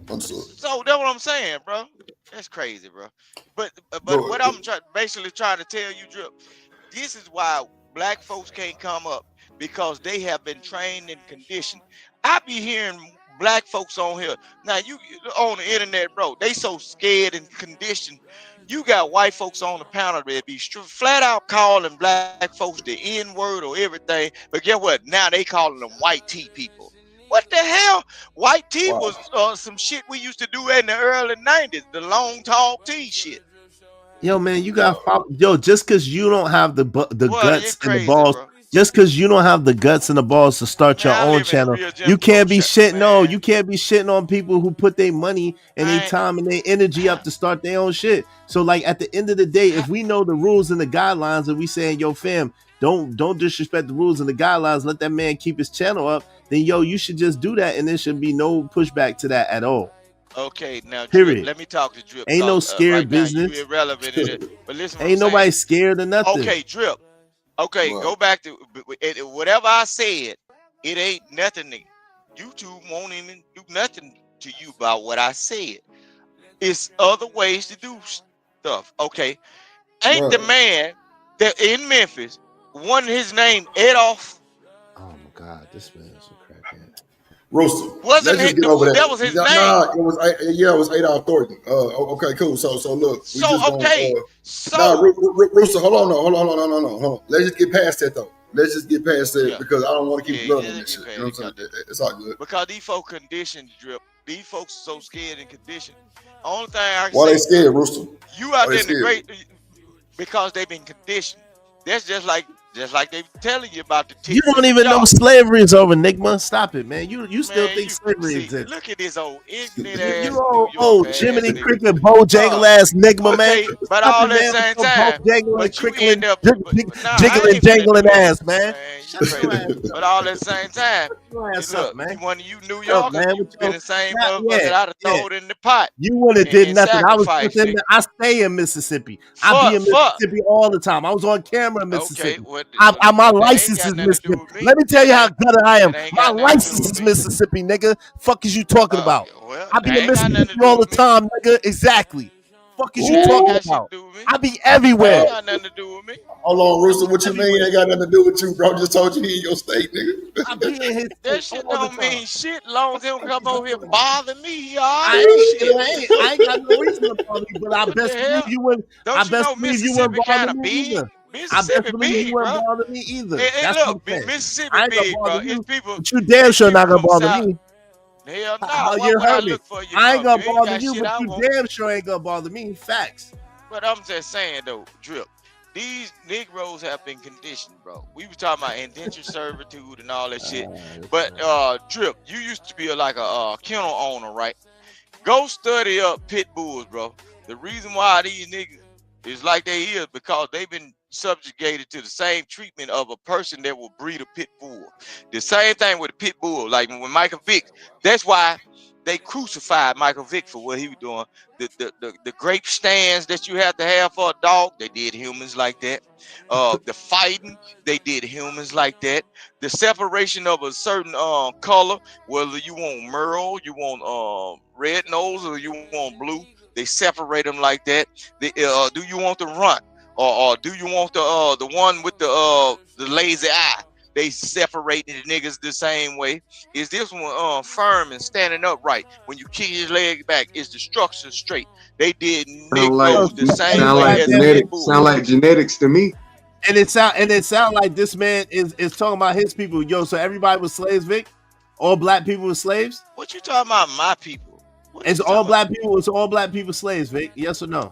Understood. So that's what I'm saying, bro. That's crazy, bro. But what I'm basically trying to tell you, Drip, this is why black folks can't come up, because they have been trained and conditioned. I be hearing black folks on here now. You on the internet, bro? They so scared and conditioned. You got white folks on the panel that be flat out calling black folks the N-word or everything. But guess what? Now they calling them white tea people. What the hell? White tea was some shit we used to do in the early 90s. The long tall tea shit. Yo, man, you got just because you don't have the guts and the balls. Bro. Just because you don't have the guts and the balls to start your own channel, you can't be shitting. No, you can't be shitting on people who put their money and their time and their energy up to start their own shit. So, like, at the end of the day, if we know the rules and the guidelines, and we saying, yo, fam, don't disrespect the rules and the guidelines, let that man keep his channel up, then yo, you should just do that, and there should be no pushback to that at all. Okay, now period. Drip, let me talk to Drip. Ain't no scared right business. Now, you irrelevant in it. But listen, ain't nobody scared of nothing. Okay, Drip. Okay, go back to whatever I said. It ain't nothing. YouTube won't even do nothing to you about what I said. It's other ways to do stuff. Okay, ain't the man that in Memphis, one his name Adolf. Oh my God, this man is a crackhead. Rooster. Wasn't it? That was his name. Nah, it was Adolf Thornton. Okay, cool. So look. Rooster, hold on. Let's just get past that though. Let's just get past that because I don't want to keep loving this shit. You know what I'm saying? It's all good. Because these folks conditioned, Drip. These folks are so scared and conditioned. Only thing I can Why say, they scared, Rooster? You out there in the great because they've been conditioned. That's just like they telling you about the You don't even know slavery is over, Nigma. Stop it, man. You still think slavery exists. Look at this old ignorant ass. You old Jiminy Cricket, Bojangle ass Nigma, man. But all at the same time, but you end up jangling ass, man. But all at the same time, look, when you New York, you been the same motherfucker I'd have thrown in the pot. You wouldn't have did nothing. I stay in Mississippi. I be in Mississippi all the time. I was on camera in Mississippi. My license is Mississippi. Let me tell you how good I am. My license is Mississippi, nigga. Fuck is you talking about? I be in Mississippi all the time, nigga. Exactly. Fuck is you talking about? I be everywhere. Got nothing to do with me. Hold on, Rooster. What you mean? Ain't got nothing to do with you, bro? Just told you he in your state, nigga. I be in his that shit don't mean shit. Long as he don't come over here bother me, y'all. I ain't got no reason to bother you, but I best believe you wouldn't. I best believe you wouldn't bother me either. Mississippi big, you wouldn't bother me either. Hey, look, Mississippi big, bro. It's people. But you damn sure not gonna bother me. Hell no. You heard me. I ain't gonna bother you, but you damn sure ain't gonna bother me. Facts. But I'm just saying though, Drip. These Negroes have been conditioned, bro. We were talking about indentured servitude and all that shit. But Drip, you used to be like a kennel owner, right? Go study up pit bulls, bro. The reason why these niggas is like they is because they've been subjugated to the same treatment of a person that will breed a pit bull. The same thing with a pit bull. Like when Michael Vick, that's why they crucified Michael Vick for what he was doing. The grape stands that you have to have for a dog, they did humans like that. The fighting, they did humans like that. The separation of a certain color, whether you want merle, you want red nose, or you want blue, they separate them like that. Do you want the runt, or do you want the one with the lazy eye? They separated the niggas the same way. Is this one firm and standing upright? When you kick his leg back, is the structure straight? They did niggas the same way as genetics. Sound like genetics to me. And it sound like this man is talking about his people. Yo, so everybody was slaves, Vic? All black people were slaves? What you talking about, my people? It's all black people. It's all black people slaves, Vic. Yes or no?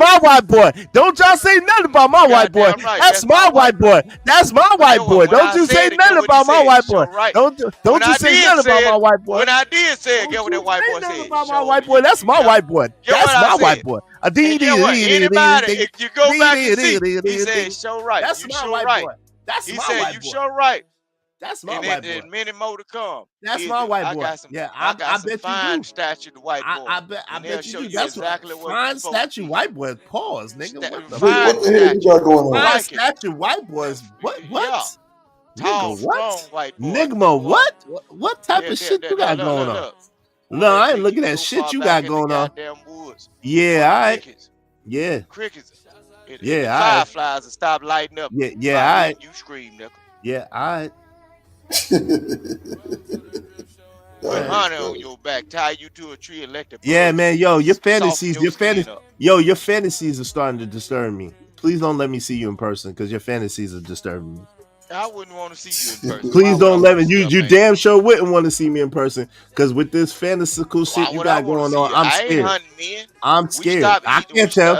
my white boy. Don't y'all say nothing about my white boy. right. That's my white boy. That's my white boy. Don't you say nothing about my white boy. Don't you say nothing about my white boy. When I did say it, get what that white boy said. About my white boy. That's my white boy. That's my white boy. Anybody, if you go back and see, he said, show right. That's you my show white right. boy. That's he my said, white you boy. show right. That's my and white then, boy. many more to come. That's my white boy. I got some fine statured white boy. I bet you do. That's exactly what fine statue white boys. Pause, nigga. What the hell you got going on? Fine statue white boys. What? Tall, Nigga, what? strong white boy. Nigma, what? What type of shit you got going on? No, I ain't looking at shit you got going on. Yeah, all right. Yeah. Crickets. Yeah, the all right. fireflies will stop lighting up. Yeah, by all right. hearing you scream, nigga. Yeah, all right. Put honey on your back, tie you to a tree, and let the Yeah, bugs man. Yo, your soften fantasies, your skin up. your fantasies are starting to disturb me. Please don't let me see you in person because your fantasies are disturbing me. I wouldn't want to see you in person. Please don't let me. You damn sure wouldn't want to see me in person because with this fantastical shit you got going on, I'm I ain't scared. hunting men. I'm scared. I can't tell.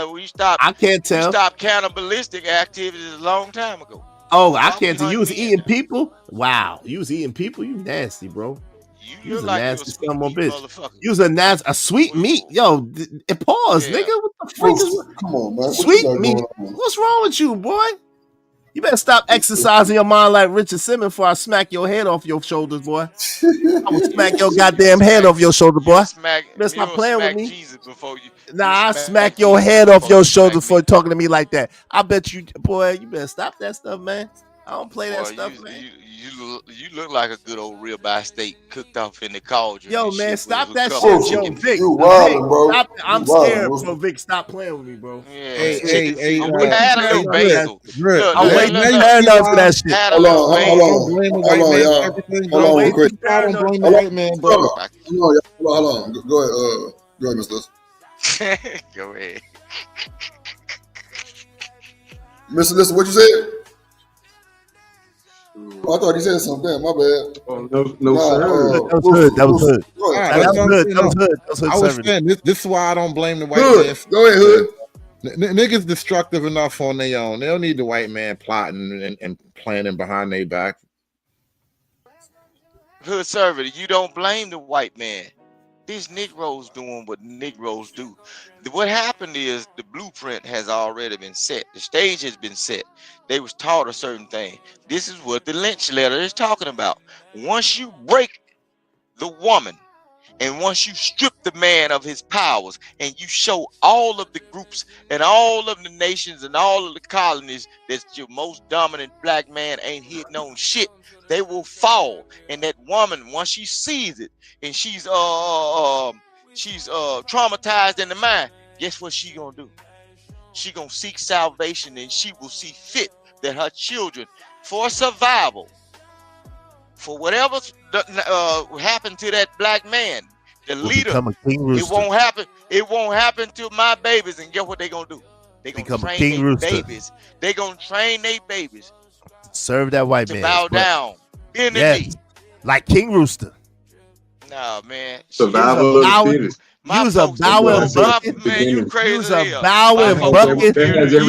I can't tell. We stopped cannibalistic activities a long time ago. Oh, I can't tell. You was eating people? Wow. You was eating people? You nasty, bro. You was a nasty son of a bitch. You was a sweet meat. Yo, pause, nigga. What the freak is Come on, man. What you sweet got meat? going on? What's wrong with you, boy? You better stop exercising your mind like Richard Simmons before I smack your head off your shoulders, boy. I will smack your goddamn head off your shoulder, boy. You better stop playing with me. Jesus before you. Nah, I smack your head off your shoulder before you talking to me like that. I bet you, boy, you better stop that stuff, man. I don't play that stuff, man. You look like a good old ribeye steak cooked off in the cauldron. Yo, and man, shit stop with a that couple shit. of Yo, chicken Vic, You wildin', bro. stop. I'm You wildin', scared, bro. bro. Vic, stop playing with me, bro. Yeah, Hey, add a little basil. Dre, I'm now waiting you to see turn up for why- that shit. Add a Hold little on, basil. hold Don't on. blame the Hold white on, man y'all. for everything, Hold bro. on, real quick. I don't blame the Hold on. white man, Hold bro. on, y'all. Hold on. Go ahead. Go ahead, Mr. Lester. Go ahead. Mr. Lester, what you said? Oh, I thought he said something. My bad. Oh, no, Nah, sir. That was good. That was good. Go ahead. All right, That that's what was I'm good. saying. That was No, good. That was good. I was serving. saying this is why I don't blame the white Hood. man. Go ahead, Hood. Niggas destructive enough on their own. They don't need the white man plotting and planning behind their back. Hood server, you don't blame the white man. These Negroes doing what Negroes do. What happened is the blueprint has already been set. The stage has been set. They was taught a certain thing. This is what the Lynch letter is talking about. Once you break the woman, and once you strip the man of his powers, and you show all of the groups and all of the nations and all of the colonies that your most dominant black man ain't hitting on shit, they will fall. And that woman, once she sees it, and she's traumatized in the mind, guess what she gonna do? She gonna seek salvation, and she will see fit that her children, for survival, for whatever happened to that black man, the Will leader, become a king rooster. it won't happen. It won't happen to my babies. And guess what they gonna do? They gonna Become a train king their rooster. babies. They gonna train their babies Serve that white to man. bow But- down, bend the Yes. knee. Like King Rooster. Nah, man. Survival of the bowing- fittest. My Use a folks, bowing bucket. man, you crazy Use as a hell. bowing My folks bucket. That has everything to do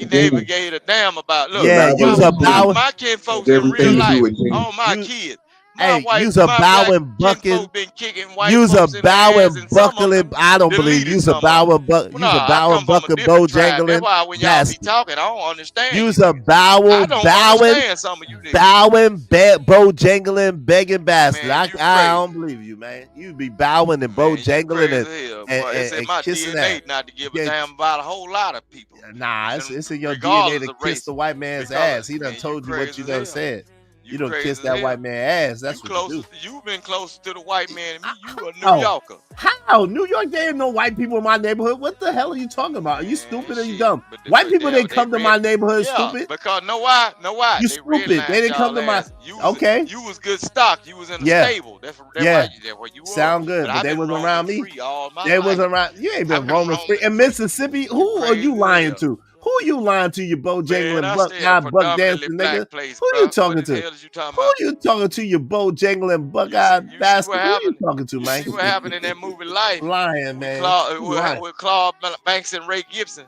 with They genes. gave a damn about. Look, Yeah, use a bowing. my kin folks Has in real everything to do life. with genes. All my Use- kids. Hey, use a bowing bucket. Been kicking white Use a folks in the ass, bowing and some of bucket. them I don't believe. deleted Use a some of them. bowing bucket. Use Nah, a I bowing come from a bucket. different tribe. Bojangling. That's why when y'all Yes. be talking, I don't understand. Use you a niggas. bowing, I don't bowing, understand some of you niggas. bowing, Bojangling, begging bastard. Man, you I crazy. don't believe you, man. You be bowing and Man, you Bojangling crazy and, as hell, and, boy. It's and, in my kissing DNA that. not to give a Yeah. damn about a whole lot of people. Nah, it's in your regardless DNA to of kiss race. the white man's Because, ass. He done man, you told you what crazy you as done hell. said. You You done crazy kiss as that hell. white man's ass. That's You what you do. closest. You've been closer to the white man than me. You a New Oh. Yorker. How? New York, there ain't no white people in my neighborhood. What the hell are you talking about? Are you stupid or you dumb? White people didn't come to my neighborhood, stupid. Because know why? You They stupid. redlined They didn't come y'all to my. ass. Okay. You was good stock. You was in the Yeah. stable. That's Yeah. where you were. Sound good, but I've they been wasn't roaming around me. free all my They life. wasn't around. You ain't been roaming free in Mississippi. Who are you lying to? Who you lying to? You Bojangling I buck stay in a buck predominantly dancing black nigga. place, Who bro. you talking What to? the hell is you talking Who about? you talking to? You Bojangling buck eyed bastard. Who you talking to, man? See what happened in that movie Life? Lying, man. You lying. With Claude Banks and Ray Gibson.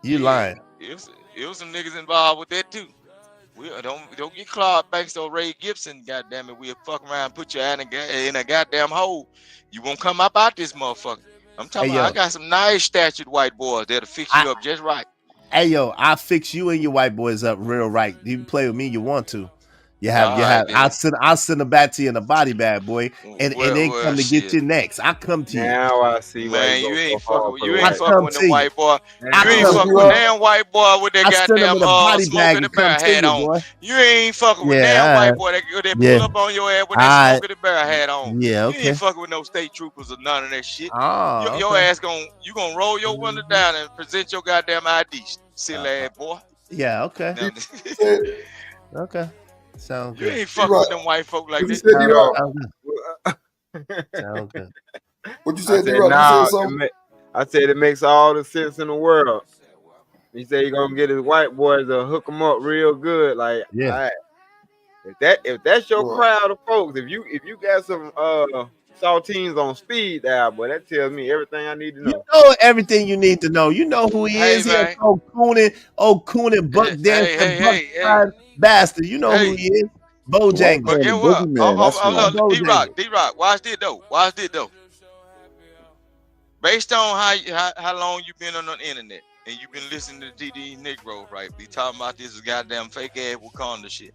You lying. It was some niggas involved with that too. We don't get Claude Banks or Ray Gibson. Goddamn it, we'll fuck around and put you in a goddamn hole. You won't come up out this motherfucker. I'm talking Hey, about. yo. I got some nice statured white boys that'll fix you up just right. Hey yo, I fix you and your white boys up real right. You can play with me, you want to. You have. Alright, then. I'll send them back to you in a body bag, boy, and they come to get you next. I come to you. Now I see why Man, you ain't fucking with I come with to the you. white boy. I You ain't come fucking to with you. damn white boy with that I send them goddamn in a body smoke bag in the and come bear to hat you, on. boy. You ain't fucking with Yeah, damn alright. white boy that Yeah. pull up on your ass with that Alright. smoke in the bear hat on. Yeah, You okay. ain't fucking with no state troopers or none of that shit. Oh, Your okay. ass you gonna roll your window down and present your goddamn ID, silly ass boy. Yeah, okay. Now, Okay. Sounds you good. ain't fucking with them white folk like What you that. said, D-Rock? Sounds good. What you I said, said, D-Rock? nah, You said something? I said it makes all the sense in the world. He said he gonna get his white boys to hook them up real good. Like, Yeah. all right, if that's your Well, crowd of folks, if you got some saltines on speed dial, boy, that tells me everything I need to You know. know everything you need to know. You know who he Hey, is. He man. a old cooning, buck dancing, buck fried bastard. You know who he is. Bojangles. But get what? Look, D-Rock, watch this though. Watch this though. Based on how long you been on the internet and you've been listening to TD Negro, right? Be talking about this goddamn fake ass Wakanda shit.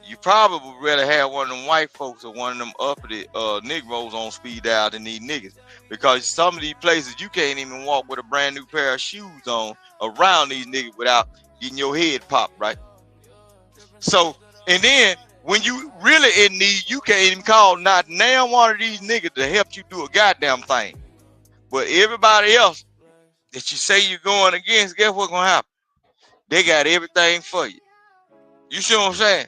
You probably would rather have one of them white folks or one of them uppity Negroes on speed dial than these niggas. Because some of these places you can't even walk with a brand new pair of shoes on around these niggas without getting your head popped, right? So, and then when you really in need, you can't even call not now one of these niggas to help you do a goddamn thing. But everybody else that you say you're going against, guess what's gonna happen? They got everything for you. You see what I'm saying?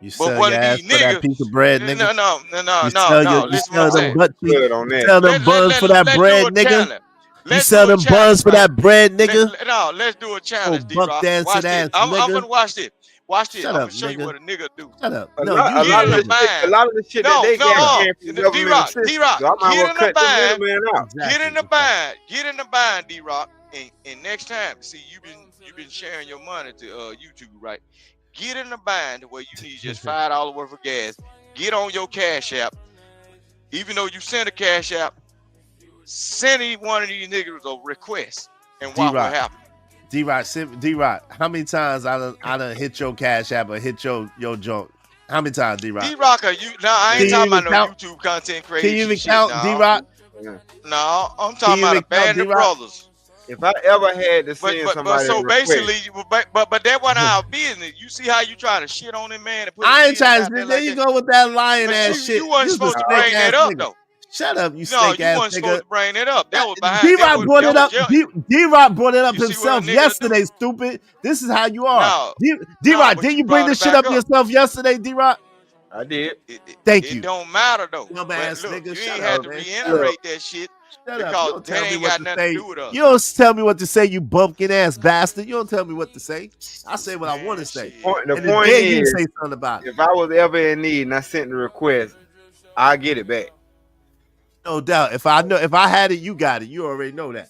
You But sell one your of ass these for that niggas, piece of bread, nigga. no. You Listen what I'm sell them saying. butt cheeks. Good on You that. sell them buns for that bread, nigga. You sell them buns for that bread, nigga. Let's do a challenge, Oh, D-Rock. buck dancing Watch this. ass I'm nigga. gonna watch this. Watch this. Shut I'm up, gonna show you nigga. what a nigga do. Shut up. A No, lot you of nigga. the shit that they got came from government D-Rock, assistance. D-Rock, So I might get well in the cut them bind. middleman out. Get in the bind, D-Rock. And next time, see, you've been sharing your money to YouTube, right? Get in the bind where you need just $5 worth of gas. Get on your Cash App. Even though you send a Cash App, send one of these niggas a request and watch what happens. D-Rock, how many times I done hit your Cash App or hit your joint? How many times, D-Rock? D-Rock, I ain't talking about no YouTube content creation. Can you even shit, count, no. D-Rock? No, I'm talking about a band of brothers. If I ever had to send somebody so a request, basically, but that wasn't our business. You see how you try to shit on him, man? And put I his ain't trying business to. out There like you that. go with that lying But ass shit. You wasn't You's a supposed to snake bring that ass up, nigga. though. Shut up, you No, snake you ass wasn't supposed nigga. to bring that up. That was behind. D-Rock brought it up. D-Rock brought it up You see what a himself nigga yesterday, stupid. This is how you are. No, D-Rock, but didn't you you bring brought this it shit back up up. yourself yesterday, D-Rock? I did. Thank It you. don't matter though. Dumb But ass look, nigga. you Shut ain't up, had to man. reiterate that shit Shut up. You because don't that tell me ain't what got to nothing say. to do with us. You don't tell me what to say, you bumpkin ass bastard. You don't tell me what to say. I say what I want to say. The And point then you is, say something about it. if I was ever in need and I sent the request, I get it back. No doubt. If I had it, you got it. You already know that.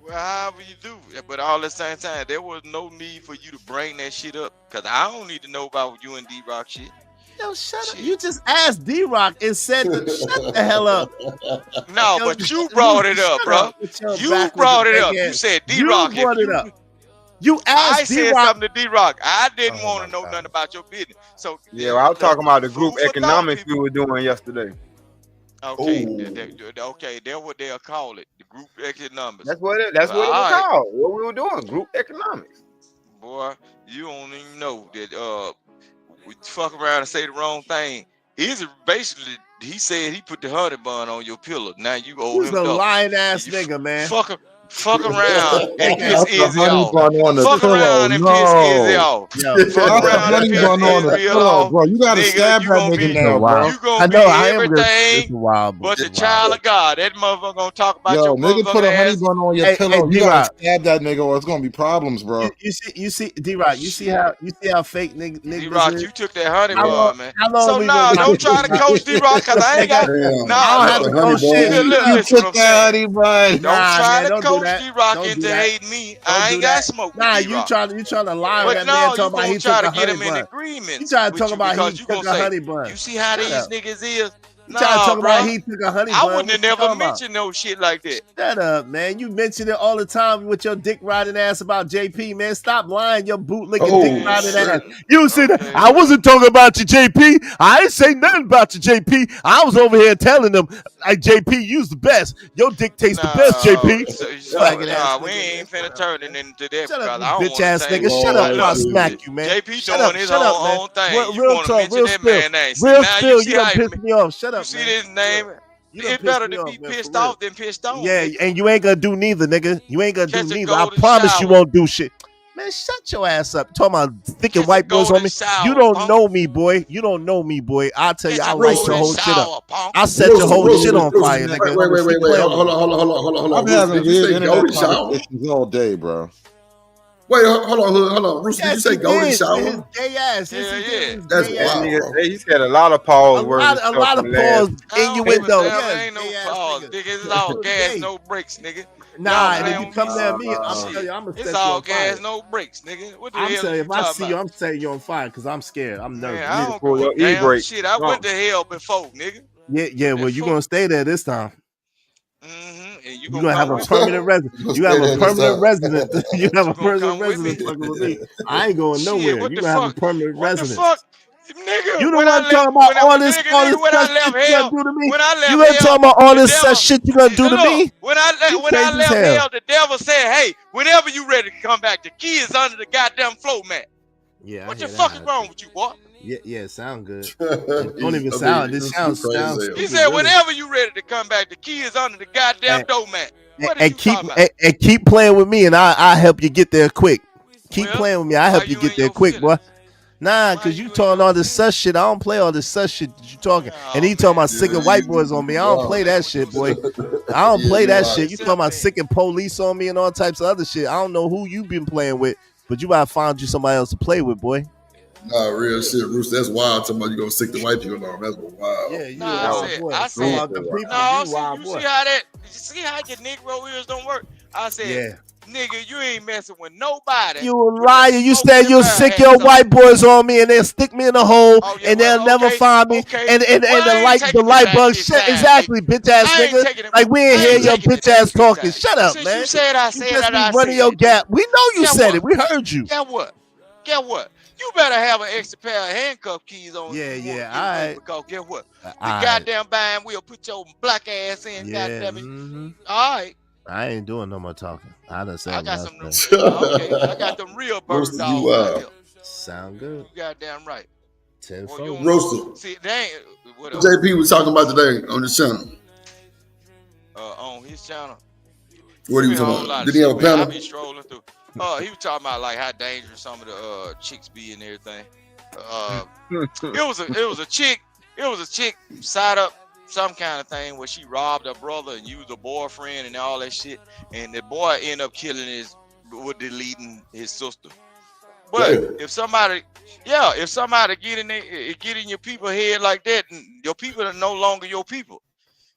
Well, however you do, but all at the same time, there was no need for you to bring that shit up because I don't need to know about you and D-Rock shit. Yo, shut up. You just asked D-Rock and said, shut the hell up. No, Yo, but you brought it up, shut bro. up with your You backwards brought it big up. You ass. said D-Rock. You brought it up. You asked I said D-Rock. something to D-Rock. I didn't want to know nothing about your business. So Yeah, well, I was talking about the group food for thought, economics we were doing yesterday. Okay, okay, that's what they'll call it. The group economics. That's what it was called. What we were doing, group economics. Boy, you don't even know that we fuck around and say the wrong thing. He's basically he said he put the honey bun on your pillow. Now you owe Who's him a double. lying ass nigga, man? Fuck around and piss That's the Izzy honey off. bun on the Fuck pillow. around and No. piss Izzy off. Yo, Fuck around and piss Izzy off. Bro, you gotta Nigga, stab you that gonna nigga be- now, bro. You gonna be everything but the child of God. That motherfucker gonna talk about Yo, your nigga, put a motherfucking honey ass. bun on your Hey, pillow. hey, You gotta D-Rock. stab that nigga, or it's gonna be problems, bro. You see, D-Rock, you see how fake niggas D-Rock, is? you took that honey How bun, long- man. how long So we nah, been- don't try to coach D-Rock because I ain't got Damn. nah. I don't have look, to coach shit. listen what I'm saying. bun. Don't Nah, try man, to don't do coach that. D-Rock Don't do into that. hating me. Don't I do ain't got that. smoke Nah, with you D-Rock. trying to lie on But that no, man you talking about gonna he try took to a get honey him in bun. agreement. You trying to talk with you about he because you took gonna a say, honey bun. you see how Shut these up. niggas is? You trying to talk bro. about he took a honey I bun? wouldn't have What you never talking about? mentioned no shit like that. Shut up, man. You mention it all the time with your dick riding ass about JP, man. Stop lying, your bootlicking dick riding ass. You said I wasn't talking about you, JP. I ain't say nothing about you, JP. I was over here telling them, like, JP, you's the best. Your dick tastes the best, JP. We ain't finna turn it into that. Shut up, I don't bitch ass wanna nigga. Shut up, I'll smack you, man. JP Shut doing up, his shut up, own thing. You Real wanna talk, mention real that spill. man name. Real Now spill, you see you done how pissed me off. Shut you up, see man. this name? You done It's better pissed me to off, be man, pissed for real. off than pissed on. Yeah, nigga. and you ain't gonna do neither, nigga. You ain't gonna do Catch a neither. I golden promise you shower. won't do shit. Man, shut your ass up. Talking about thinking white boys on golden me. shower, You don't punk. know me, boy. You don't know me, boy. I'll tell you, Catch I a light your golden whole shit shower, up. punk. I set your whole shit on fire, Wait, nigga. wait. Hold on. I've been having Did you weird say internet golden shower? conversations all day, bro. Wait, hold on. Rooster, did you say golden His shower? gay ass. Yes, he did. His That's gay wild, ass. bro. He said a lot of pause words. A lot of pause, innuendo. There Yes, ain't no gay ass pause, nigga. nigga. It's all gas, Gay. no brakes, nigga. Nah, Y'all and if playing you with come me, near me, I'm shit. telling you, I'm gonna It's set you all on fire. gas, no brakes, nigga. What the I'm hell saying, you if I talking see about? you, I'm setting you on fire because I'm scared. I'm nervous. Man, I don't pull give your a damn e-brake. shit. I went to hell before, nigga. Yeah. Well, you're gonna stay there this time. And you You're gonna gonna have come a with permanent resident. You have a permanent resident. You have a permanent come with me? resident fucking with me. I ain't going Shit, nowhere. what You the gonna have a fuck? permanent What the resident. fuck? Nigga, You the when one I talking left, about all this when such I shit left you hell, gonna do to me. when I left You gonna hell, talk about all the this such shit you gonna do to look, me? when I crazy as left hell. hell, the devil said, "Hey, whenever you ready to come back, the key is under the goddamn floor mat." Yeah. What the fuck is wrong with you, boy? Yeah, sound good. Don't even sound. This sounds He said, "Whenever you ready to come back, the key is under the goddamn door mat." What are you talking about? And keep playing with me, and I help you get there quick. Keep playing with me. I help you get there quick, boy. Nah, cause you talking all this sus shit. I don't play all this sus shit that you talking. And he talking about sicking white boys on me. I don't play that shit, boy. I don't play that shit. You talking about sicking police on me and all types of other shit. I don't know who you been playing with, but you gotta find you somebody else to play with, boy. Nah, real shit, Rooster. That's wild. Talking about you gonna sick the white people on. That's wild. Yeah, you I said, you see how that? You see how your Negro ears don't work? I said, Yeah. nigga, you ain't messing with nobody. You a liar. You said you'll sick your white boys on me and they'll stick me in a hole and they'll never find me. And the light bug shit. Exactly, bitch ass nigga. Like we ain't hear your bitch ass talking. Shut up, man. You said I You said just that. be I running said your it. gap. We know you Get said what? it. We heard you. Get what? Get what? You better have an extra pair of handcuff keys on. Yeah, all all right. Because get what? The all right. goddamn buying wheel put your black ass in. Yeah, Goddamn it. All right. I ain't doing no more talking. I done said I got enough, some. man. Okay, I got them real bird Roasted, dogs you out here. Sound good. You goddamn right. 10-4. Roasted. See, they ain't. What else? JP was talking about today on this channel. On his channel. What are you talking about? Did he have a panel? I be strolling through. He was talking about like how dangerous some of the chicks be and everything. It was a chick side up some kind of thing where she robbed her brother and used a boyfriend and all that shit, and the boy ended up deleting his sister. But if somebody get in your people head like that, your people are no longer your people.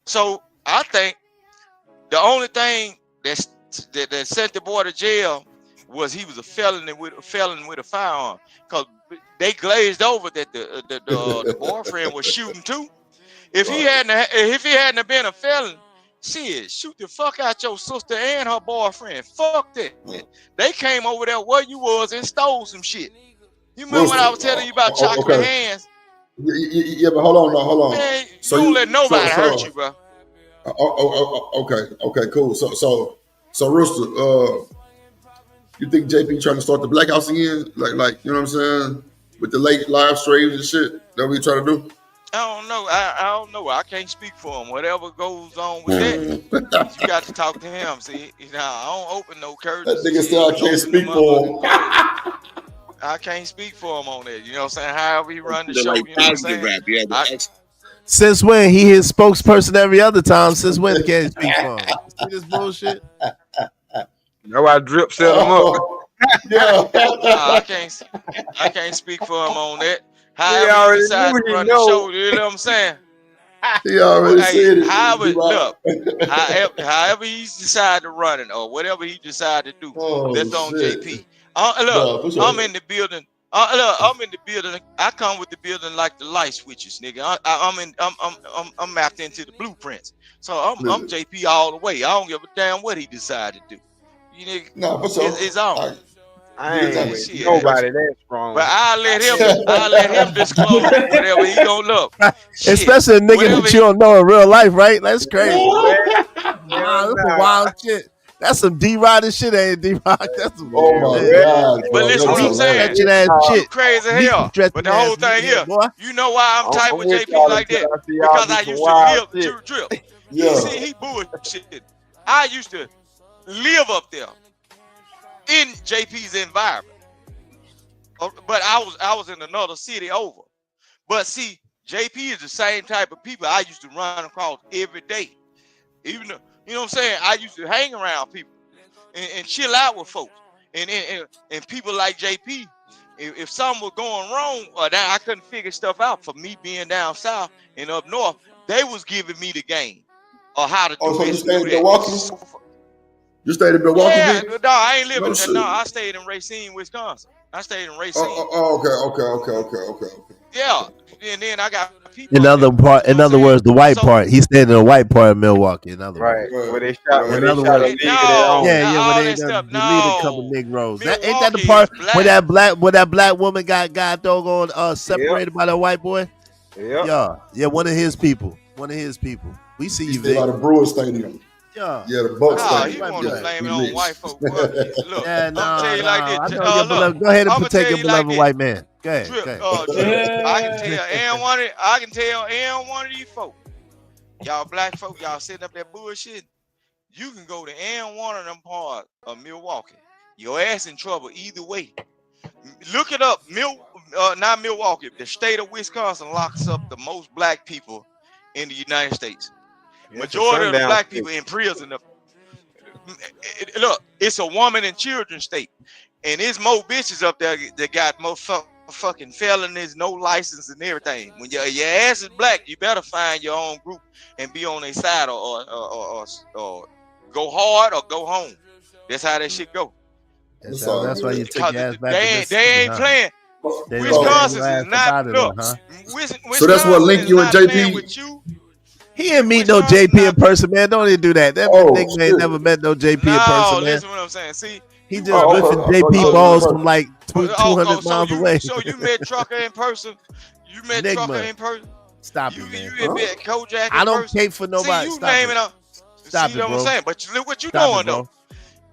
So I think the only thing that sent the boy to jail was he was a felon with a firearm, because they glazed over that the boyfriend was shooting too. If he hadn't been a felon, shit, shoot the fuck out your sister and her boyfriend. Fuck that. They came over there where you was and stole some shit. You remember when I was telling you about chocolate hands? Yeah, but hold on. Man, you don't let nobody hurt you, bro. Okay, cool. So Rooster, you think JP trying to start the Black House again? Like you know what I'm saying? With the late live streams and shit that we trying to do? I don't know. I don't know. I can't speak for him. Whatever goes on with that, you got to talk to him. See, I don't open no curtains. That nigga still I can't speak for him. I can't speak for him on that. You know what I'm saying? However he run the show, you know what I'm saying? Since when he his spokesperson every other time? Since when can't speak for him? See this bullshit? No, I drip set him up. I can't speak for him on that. However he decides to run the show, you know what I'm saying? He already said it. However he decide to run it or whatever he decide to do, that's on JP. Look, I'm in the building Look, I'm in the building. I come with the building like the light switches, nigga. I'm mapped into the blueprints. So I'm JP all the way. I don't give a damn what he decided to do. You nigga, no, but so it's on. I ain't with nobody that strong. But I'll let him disclose whatever he don't love. Especially a nigga whatever that you don't know in real life, right? That's crazy. Wow, that's some wild shit. That's some D-Rod shit, ain't D-Rock? That's some God. But listen what I'm saying. Shit. Crazy hell. But the whole thing here, you know why I'm tight with JP like that? Because I used to live drip. Yeah. See, he bullshit. I used to live up there in JP's environment. But I was in another city over. But see, JP is the same type of people I used to run across every day. Even though, you know what I'm saying? I used to hang around people and chill out with folks. And people like JP, if something was going wrong or that I couldn't figure stuff out for me being down south and up north, they was giving me the game or how to do so you this. stayed in Milwaukee? You stayed in Milwaukee? Yeah, no, I ain't living. No, I stayed in Racine, Wisconsin. I stayed in Racine. Okay. Yeah, and then I got people. In other words, the white part. He stayed in the white part of Milwaukee. In other words, where they shot. Where they shot a nigga they deleted a couple Negroes. That ain't that the part where that black woman got doggone separated by that white boy. Yeah, one of his people. We see you, Vic. By the Brewers Stadium. Yeah, the Bucks Stadium. You want to blame it on white folks. Look, I'm gonna tell you like this. Go ahead and protect your beloved white man. Go ahead. I can tell and one of these folks, y'all black folk, y'all sitting up there bullshit. You can go to and one of them parts of Milwaukee. Your ass in trouble either way. Look it up. Not Milwaukee. The state of Wisconsin locks up the most black people in the United States. Majority of the black people in prison. Look, it's a woman and children state, and there's more bitches up there that got more fucking felonies, no license, and everything. When your ass is black, you better find your own group and be on their side, or go hard or go home. That's how that shit go. That's why you take your ass back. They ain't playing. Wisconsin is not. Look, so that's what linked you and JP. He didn't meet no JP in person, man. Don't even do that. That nigga ain't never met no JP in person, man. Listen what I'm saying. See, he just whiffing JP balls from like 200 miles away. So you met Trucker in person? You met Trucker in person? Stop it, man. You met Kojak in I don't person? pay for nobody. See, you Stop name it. Stop See it, what bro. I'm saying? But look what you Stop doing, it, bro. though.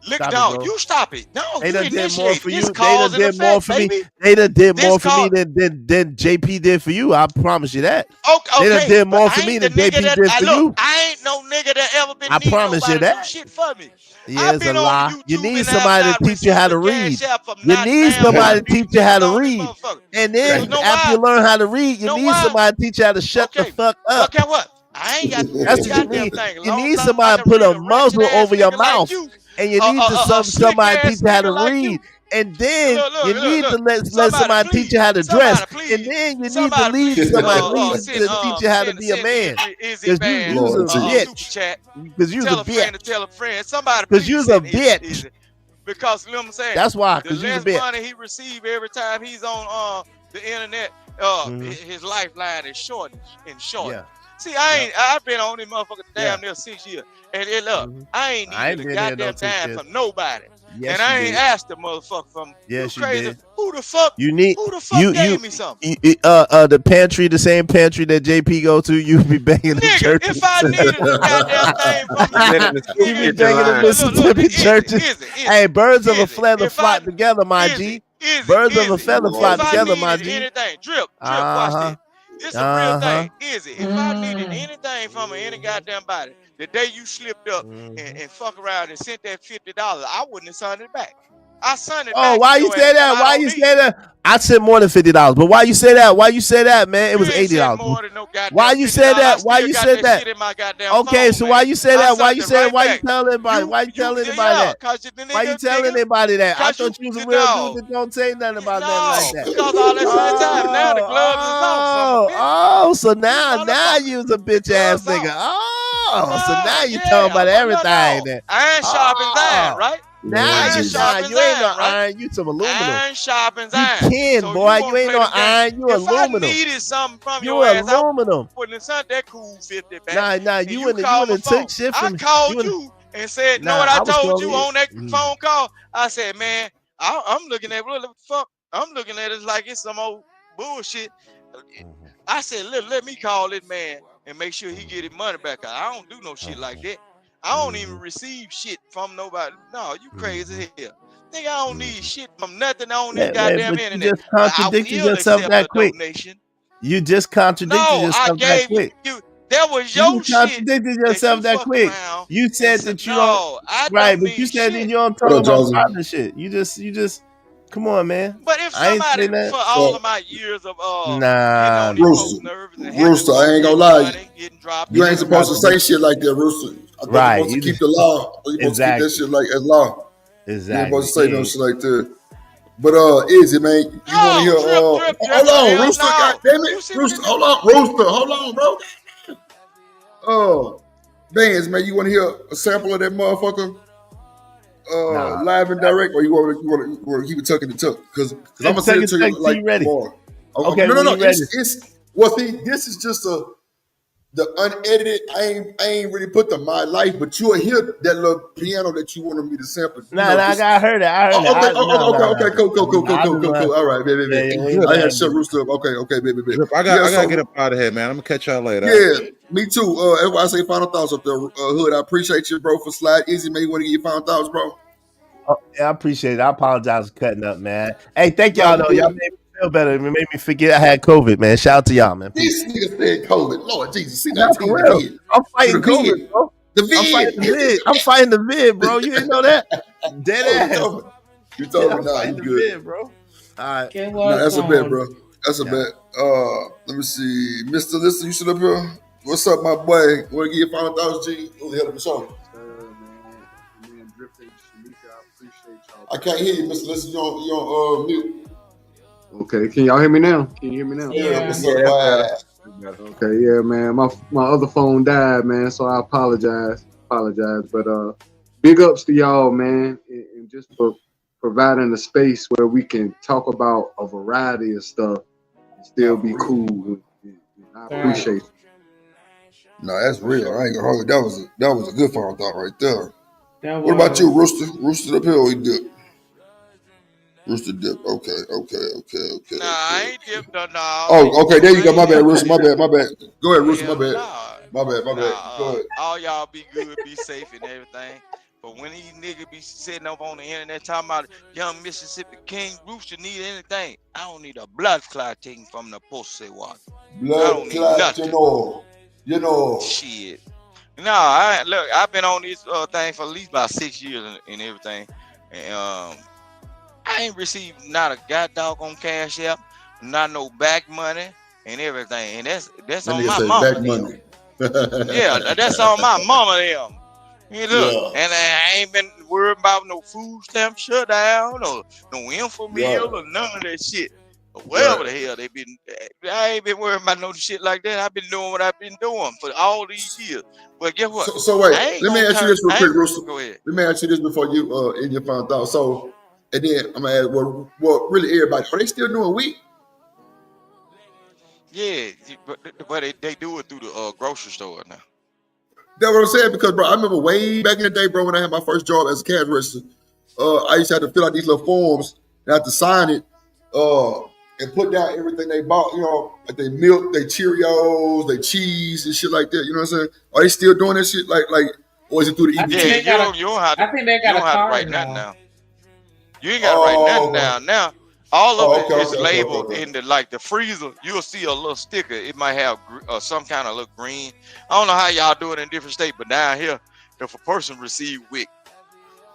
Look Stop down. it, bro. You stop it. No, They you done did more for you. They done did more for me. They done did more for me than JP did for you. I promise you that. Okay, they done did more for me than JP did for you. I ain't no nigga that ever been. I promise you that. Shit for me. Yeah, it's a lie. You need somebody to teach you how to read. You need somebody to teach you how to read. And then after you learn how to read, you need somebody to teach you how to shut the fuck up. Okay, what? I ain't got that's what you need. You need somebody to put a muzzle over your mouth. And you need somebody to teach you how to read. And then you need to let somebody teach you how to dress. And then you need to leave somebody to teach you how to be a man. Because you's a bitch. Because you's a bitch. Tell a friend. Somebody because you's a bitch. Because you know what I'm saying? That's why. Because you's a bitch. The less money he receives every time he's on the internet, his lifeline is short and short. Yeah. See, I've been on this motherfucker damn near 6 years. And look, I ain't needed a goddamn dime from nobody. Yes, and I ain't asked the motherfucker from yes, you crazy. Did. Who the fuck? You need who the fuck gave me something? The pantry, the same pantry that JP go to, you be banging the church. If I needed a goddamn thing from me, you be banging the Mississippi churches. Hey, birds of a feather flock together, my G. Birds of a feather flock together, my G. Anything, drip, watch this. It's a real thing. Is it? If I needed anything from any goddamn body, the day you slipped up and fuck around and sent that $50, I wouldn't have signed it back. I signed it back. Oh, why you say that? Why you say that? I sent more than $50. But why you say that? Why you say that, man? It was $80. Why you say that? Why you said that? Okay, so why you say that? Why you say that? Why you tell anybody? Why you tell anybody that? Why you tell anybody that? I thought you was a real dude that don't say nothing about nothing like that. Because all that time now the gloves is off. Oh, so now you was a bitch ass nigga. Oh, so now you talking about everything then. I ain't sharp as iron, right? Nah, you ain't no iron. You some aluminum. Iron sharpens You iron. can, So boy. you You ain't no iron. You if aluminum. I needed something from You your ass, I aluminum. wouldn't have sent that cool 50 back. Nah. And You wouldn't called my have phone. took shit I from. called you and said, know Nah, what I I was told you calling on that phone call? I said, man, I'm looking at what the fuck. I'm looking at it like it's some old bullshit. I said, let me call this man and make sure he get his money back. I don't do no shit like that. I don't even receive shit from nobody. No, you crazy as hell. Nigga, I don't need shit from nothing on this Man, goddamn but you internet. just But I contradicted will yourself accept that a quick. donation. You just contradicted No, I yourself that gave quick. you. That was You your just shit contradicted that yourself you that fucked quick. around. You said that you don't. I Right, don't but you need said that shit. you don't What talk up, about Johnson? partner shit. You just. Come on, man. But if I ain't somebody saying that. for all of my years of getting Nah. on these folks' nerves and having Rooster, I folks ain't gonna getting lie. money, getting dropped, You You ain't just supposed to say contradicted. shit like that, Rooster. I thought Right. you're supposed to keep the law. You're supposed to keep that shit like as law. You ain't Exactly. supposed to say no shit like that. But Izzy, man, you want to hear? Hold on, hell Rooster. no. God damn it, Rooster. Hold on, Rooster. Hold on, bro. Bands, man, you want to hear a sample of that motherfucker? Nah. Live and direct, or you want to keep it tucking and tuck? Because I'm gonna Tuck send it, it to tuck you it, like you ready. tomorrow. Okay, No. when you ready. It's well, see, this is just the unedited. I ain't really put my life, but you'll hear that little piano that you wanted me to sample. Nah, I heard it. Okay, cool. All right, baby. Yeah, I had to shut Rooster up. Okay, baby. I gotta get up out of here, man. I'm gonna catch y'all later. Yeah, me too. That's why I say final thoughts up there, Hood. I appreciate you, bro, for slide easy, man. You want to get your final thoughts, bro? Oh, yeah, I appreciate it. I apologize for cutting up, man. Hey, thank y'all though. Y'all made me feel better. It made me forget I had COVID, man. Shout out to y'all, man. This nigga said COVID. Lord Jesus, Not for real. I'm fighting COVID, bro. The vid. I'm fighting the vid, bro. You didn't know that? Dead ass. You told me I'm nah, fighting you the good. vid, bro. All right. Nah, that's a bet, bro. That's a bet. Let me see. Mr. Listen, you sit up here. What's up, my boy? Want to get your final thoughts, G? Who the hell of the show? I can't hear you, Mr. Listen. You on mute. Okay, can y'all hear me now? Can you hear me now? Yeah. What's up, boy? Okay, yeah, man. My other phone died, man, so I apologize. But big ups to y'all, man, and just for providing a space where we can talk about a variety of stuff and still be cool. And I appreciate it. No, that's real. I ain't gonna hold it. That was a good final thought right there. What about you, Rooster? Rooster up here or he dip? Rooster dip. Okay. Nah, I ain't dipped no. Oh, okay. There you go. My bad, Rooster. My bad. Go ahead, Rooster. My bad. My bad. Go ahead. All y'all be good, be safe and everything. But when these niggas be sitting up on the internet talking about young Mississippi King Rooster need anything, I don't need a blood clot taken from the pussy water. Blood clot, you know. Shit. No, I've been on this thing for at least about 6 years and everything. And I ain't received not a god doggone cash app, not no back money and everything. And that's on my mama. Back money. Yeah, that's on my mama them. You look, and I ain't been worried about no food stamp shutdown or no info meal or none of that shit. Or whatever the hell they been. I ain't been worried about no shit like that. I've been doing what I've been doing for all these years. But guess what? So wait, let me ask you this real quick, Rooster. Go ahead. Let me ask you this before you in your final thought. So, and then I'm gonna ask, well, really everybody, are they still doing wheat? Yeah, but they do it through the grocery store now. That's what I'm saying, because bro, I remember way back in the day, bro, when I had my first job as a cash register, I used to have to fill out these little forms and I have to sign it, and put down everything they bought, like they milk, they Cheerios, they cheese and shit like that. You know what I'm saying? Are they still doing that shit like, or is it through the EBT? Yeah, you don't have to. I think they got a card write now. nothing down. You ain't got to write nothing down now. All of it is labeled in the freezer. You'll see a little sticker. It might have some kind of little green. I don't know how y'all do it in different states, but down here, if a person receive WIC,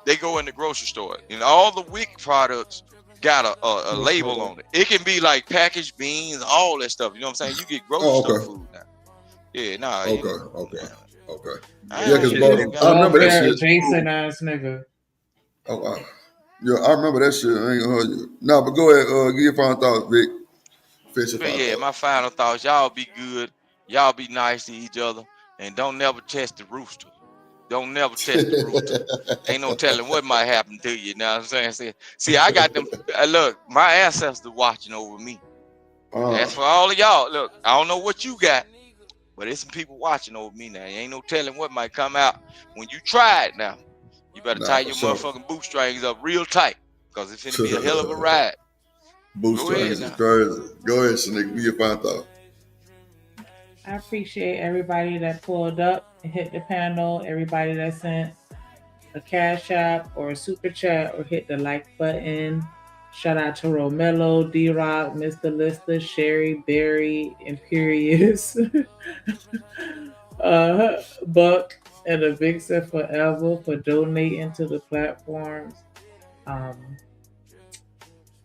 they go in the grocery store and all the WIC products got a label on it. It can be like packaged beans, all that stuff. You know what I'm saying? You get grocery store food now. Yeah, nah. Okay. Yeah, because I remember that shit. Jason ass nigga. Oh wow. Yeah, I remember that shit. I ain't gonna hold you. No, but go ahead, give your final thoughts, Vic. But my final thoughts, y'all be good. Y'all be nice to each other. And don't never test the rooster. Don't never test the rooster. Ain't no telling what might happen to you. You know what I'm saying? See, I got them. Look, my ancestors watching over me. That's for all of y'all. Look, I don't know what you got, but there's some people watching over me now. Ain't no telling what might come out when you try it now. You better tie your motherfucking bootstrings up real tight, because it's gonna be a hell of a ride. Bootstrings is crazy. Go ahead, Shanique. Be your final thought. I appreciate everybody that pulled up and hit the panel, everybody that sent a cash app or a super chat or hit the like button. Shout out to Romello, D-Rock, Mr. Lister, Sherry, Barry, Imperious, Buck, and the Vixen Forever for donating to the platforms.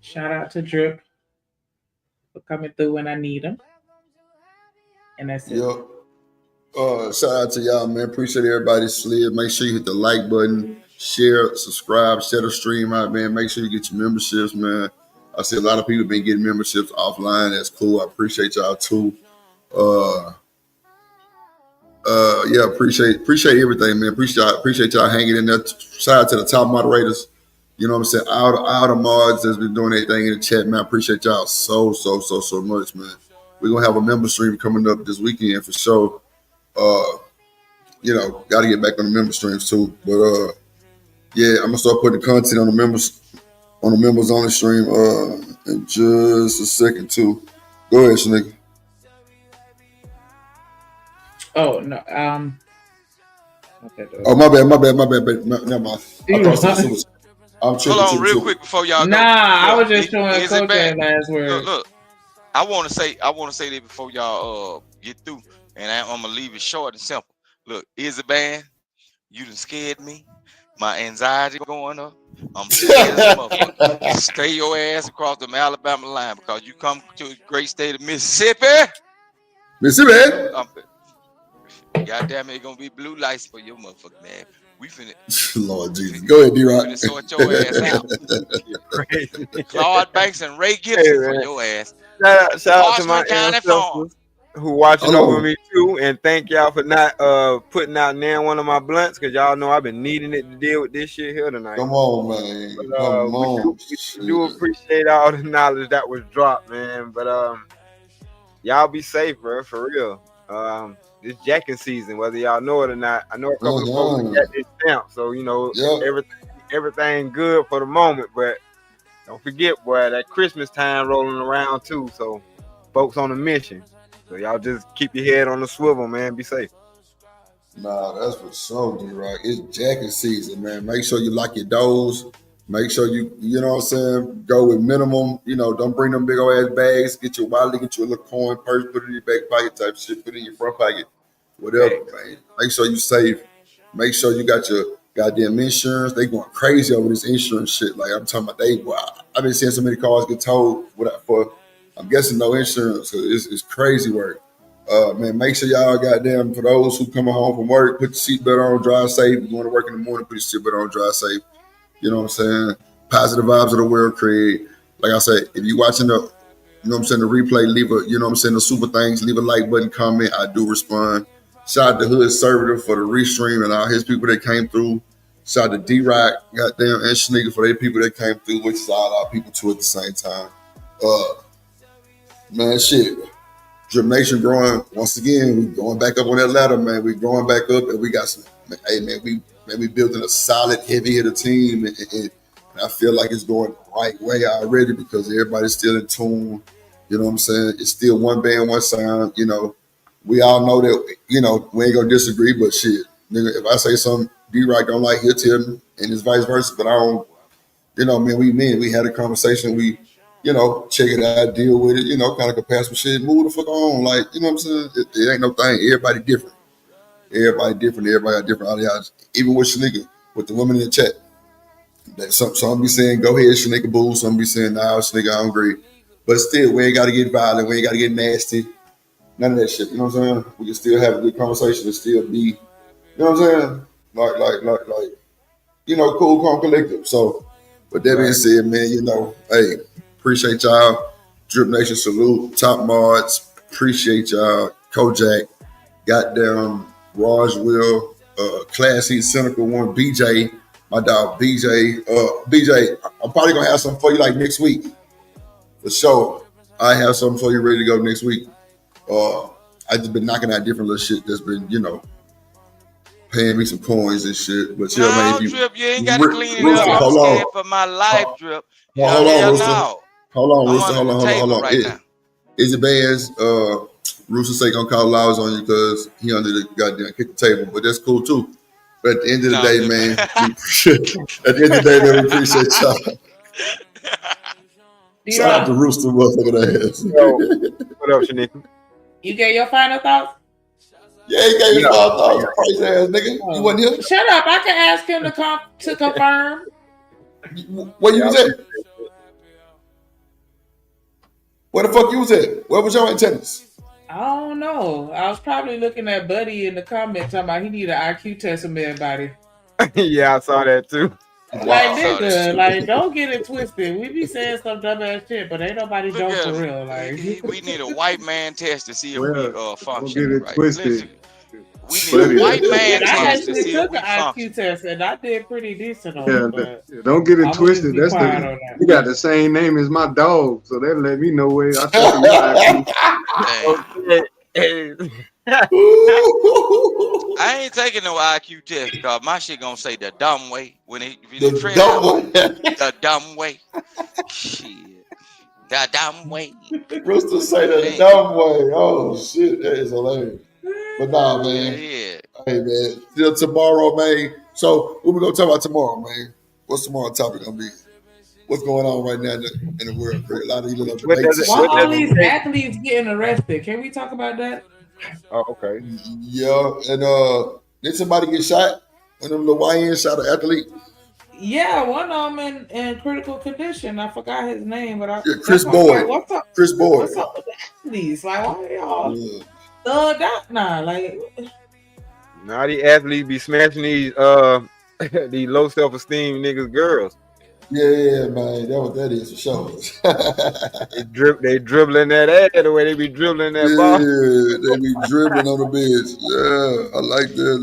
Shout out to Drip for coming through when I need him. And that's it. Shout out to y'all, man. Appreciate everybody's slid. Make sure you hit the like button, share, subscribe, share the stream out, man. Make sure you get your memberships, man. I see a lot of people been getting memberships offline. That's cool. I appreciate y'all too. Yeah, appreciate everything, man. Appreciate y'all hanging in there. Shout out to the top moderators. You know what I'm saying? All the mods that's been doing everything in the chat, man. I appreciate y'all so much, man. We're gonna have a member stream coming up this weekend for sure. You know, gotta get back on the member streams too. But yeah, I'm gonna start putting content on the members on the stream in just a second too. Go ahead, Shanique. Oh no, okay, oh my bad. Never mind. I'm hold on, real quick before y'all go. Nah, I was just showing Coach that last word. Look, I want to say this before y'all get through, and I'm gonna leave it short and simple. Look, is it bad? You done scared me. My anxiety going up. I'm scared as a motherfucker. Stay your ass across the Alabama line, because you come to the great state of Mississippi. God damn it, it's gonna be blue lights for your motherfucker, man. We finna. Lord Jesus. Go ahead, D-Rock. Finna sort your ass out. Claude Banks and Ray Gibson for your ass. Shout out to my ancestors who watching over me too, and thank y'all for not putting out near one of my blunts, because y'all know I've been needing it to deal with this shit here tonight. Come on, man. We do appreciate all the knowledge that was dropped, man. But y'all be safe, bro, for real. It's jacking season, whether y'all know it or not. I know a couple of folks that got this stamp, so you know everything good for the moment. But don't forget, boy, that Christmas time rolling around too. So folks on a mission. So y'all just keep your head on the swivel, man. Be safe. Nah, that's for sure, D-Rock. It's jacking season, man. Make sure you lock your doors. Make sure you know what I'm saying, go with minimum, don't bring them big old ass bags. Get your wallet, get your little coin purse, put it in your back pocket type shit, put it in your front pocket, whatever, man. Make sure you save. Make sure you got your goddamn insurance. They going crazy over this insurance shit. Like I'm talking about, I've been seeing so many cars get towed for, I'm guessing no insurance. So it's crazy work. Man, make sure y'all goddamn, for those who coming home from work, put your seatbelt on, drive safe. If you want to work in the morning, put your seatbelt on, drive safe. You know what I'm saying? Positive vibes of the world, Craig. Like I said, if you watching the, the replay, leave a, the super things, leave a like button, comment. I do respond. Shout out to Hood Servitor for the restream and all his people that came through. Shout out to D-Rock, goddamn, and Sneaker for their people that came through, which is all our people too at the same time. Man, shit. Drip Nation growing, once again, we going back up on that ladder, man. We growing back up, and we got some, hey, man, we building a solid, heavy hitter team, and I feel like it's going the right way already because everybody's still in tune. You know what I'm saying? It's still one band, one sound. We all know that, we ain't gonna disagree, but shit, nigga, if I say something D-Rock don't like, he'll tell me, and it's vice versa, but I don't, we had a conversation, we, check it out, deal with it, kind of compare some shit, move the fuck on, like, you know what I'm saying? It ain't no thing, everybody different. Everybody got different ideologies. Even with Shanika, with the women in the chat. Some be saying, go ahead, Shanika boo. Some be saying, nah, Shanika, I don't agree. But still, we ain't got to get violent. We ain't got to get nasty. None of that shit. You know what I'm saying? We can still have a good conversation and still be, you know what I'm saying? Like, cool, calm, collective. So, with that being said, man, hey, appreciate y'all. Drip Nation salute. Top mods. Appreciate y'all. Kojak. Goddamn. Raj Will, classy, cynical one, BJ, my dog BJ. BJ, I'm probably gonna have something for you like next week. For sure. I have something for you ready to go next week. I just been knocking out different little shit that's been, paying me some coins and shit. But No, man, Drip, you ain't got to clean it up. I'm hold scared on. for my life, Drip. Hold on, Rooster. No. Hold on, I'm Rooster. under the table right now. Izzy Bands, Rooster say gonna call laws on you because he under the goddamn kick the table, but that's cool too. But at the end of the day, man, we appreciate y'all. Shout out to Rooster, motherfucking ass. What up, Shanika? You get your final thoughts? Yeah, he gave me 5,000. Crazy ass nigga. You wasn't here? Shut up! I can ask him to confirm. Where you was at? Where the fuck you was at? Where was your attendance? I don't know. I was probably looking at Buddy in the comments talking about he need an IQ test from everybody. Yeah, I saw that too. Like nigga, like don't get it twisted. We be saying some dumbass shit, but ain't nobody Look joke at for him. real. Like We need a white man test to see if we function Don't get it right. twisted. Listen, we need a white man I test to actually see if took we an function. IQ test and I did pretty decent on Yeah, it. But don't get it I'm twisted. gonna That's be quiet on the that. you got the same name as my dog, so that let me know where I took I ain't taking no IQ test because my shit gonna say the dumb way when it if The you trade dumb out, way. the dumb way. Shit. The dumb way. Rooster say the dumb way. Oh shit, that is hilarious. But nah, man. Yeah. Hey man, till tomorrow, man. So what we gonna talk about tomorrow, man? What's tomorrow's topic gonna be? What's going on right now in the world? A lot of these little debates and why shit. all these athletes getting arrested? Can we talk about that? Oh, okay. Yeah, and did somebody get shot? One of them little YN shot an athlete? Yeah, one of them in critical condition. I forgot his name, but Yeah, Chris Boyd. What's up? Chris Boyd. What's up with the athletes? Like, why y'all thugged out now? Like, Now these athletes be smashing these these low self-esteem niggas girls. Yeah, man, that's what that is for sure. They dribbling that ass the way they be dribbling that ball. Yeah, they be dribbling on the bench. Yeah, I like that.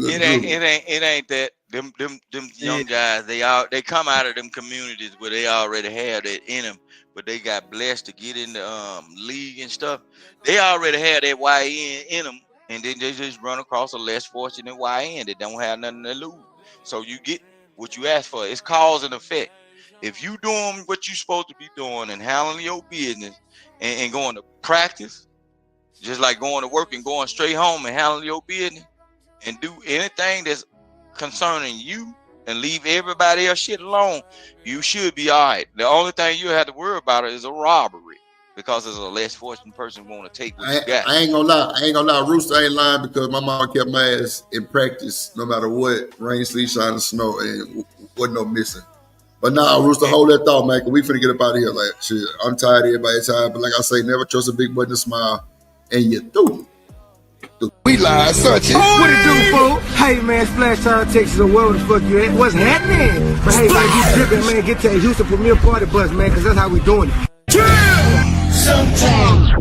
It ain't that. Them young guys, they come out of them communities where they already have that in them, but they got blessed to get in the league and stuff. They already had that YN in them, and then they just run across a less fortunate YN that don't have nothing to lose. So you get what you ask for. It's cause and effect. If you doing what you supposed to be doing and handling your business and going to practice, just like going to work and going straight home and handling your business and do anything that's concerning you and leave everybody else shit alone, you should be all right. The only thing you have to worry about is a robbery because there's a less fortunate person want to take what you got. I ain't gonna lie. Rooster ain't lying because my mom kept my ass in practice no matter what, rain, sleet, shine, and snow, and wasn't no missing. But nah, Rooster, hold that thought, man, because we finna get up out of here. Like, shit, I'm tired, everybody's tired. But like I say, never trust a big button to smile, and you do. We live, such it. What it do, fool? Hey, man, Splash Town, Texas, or wherever the fuck you at. What's happening? But hey, man, you tripping, man. Get to that Houston Premier Party bus, man, because that's how we doing it. Sometimes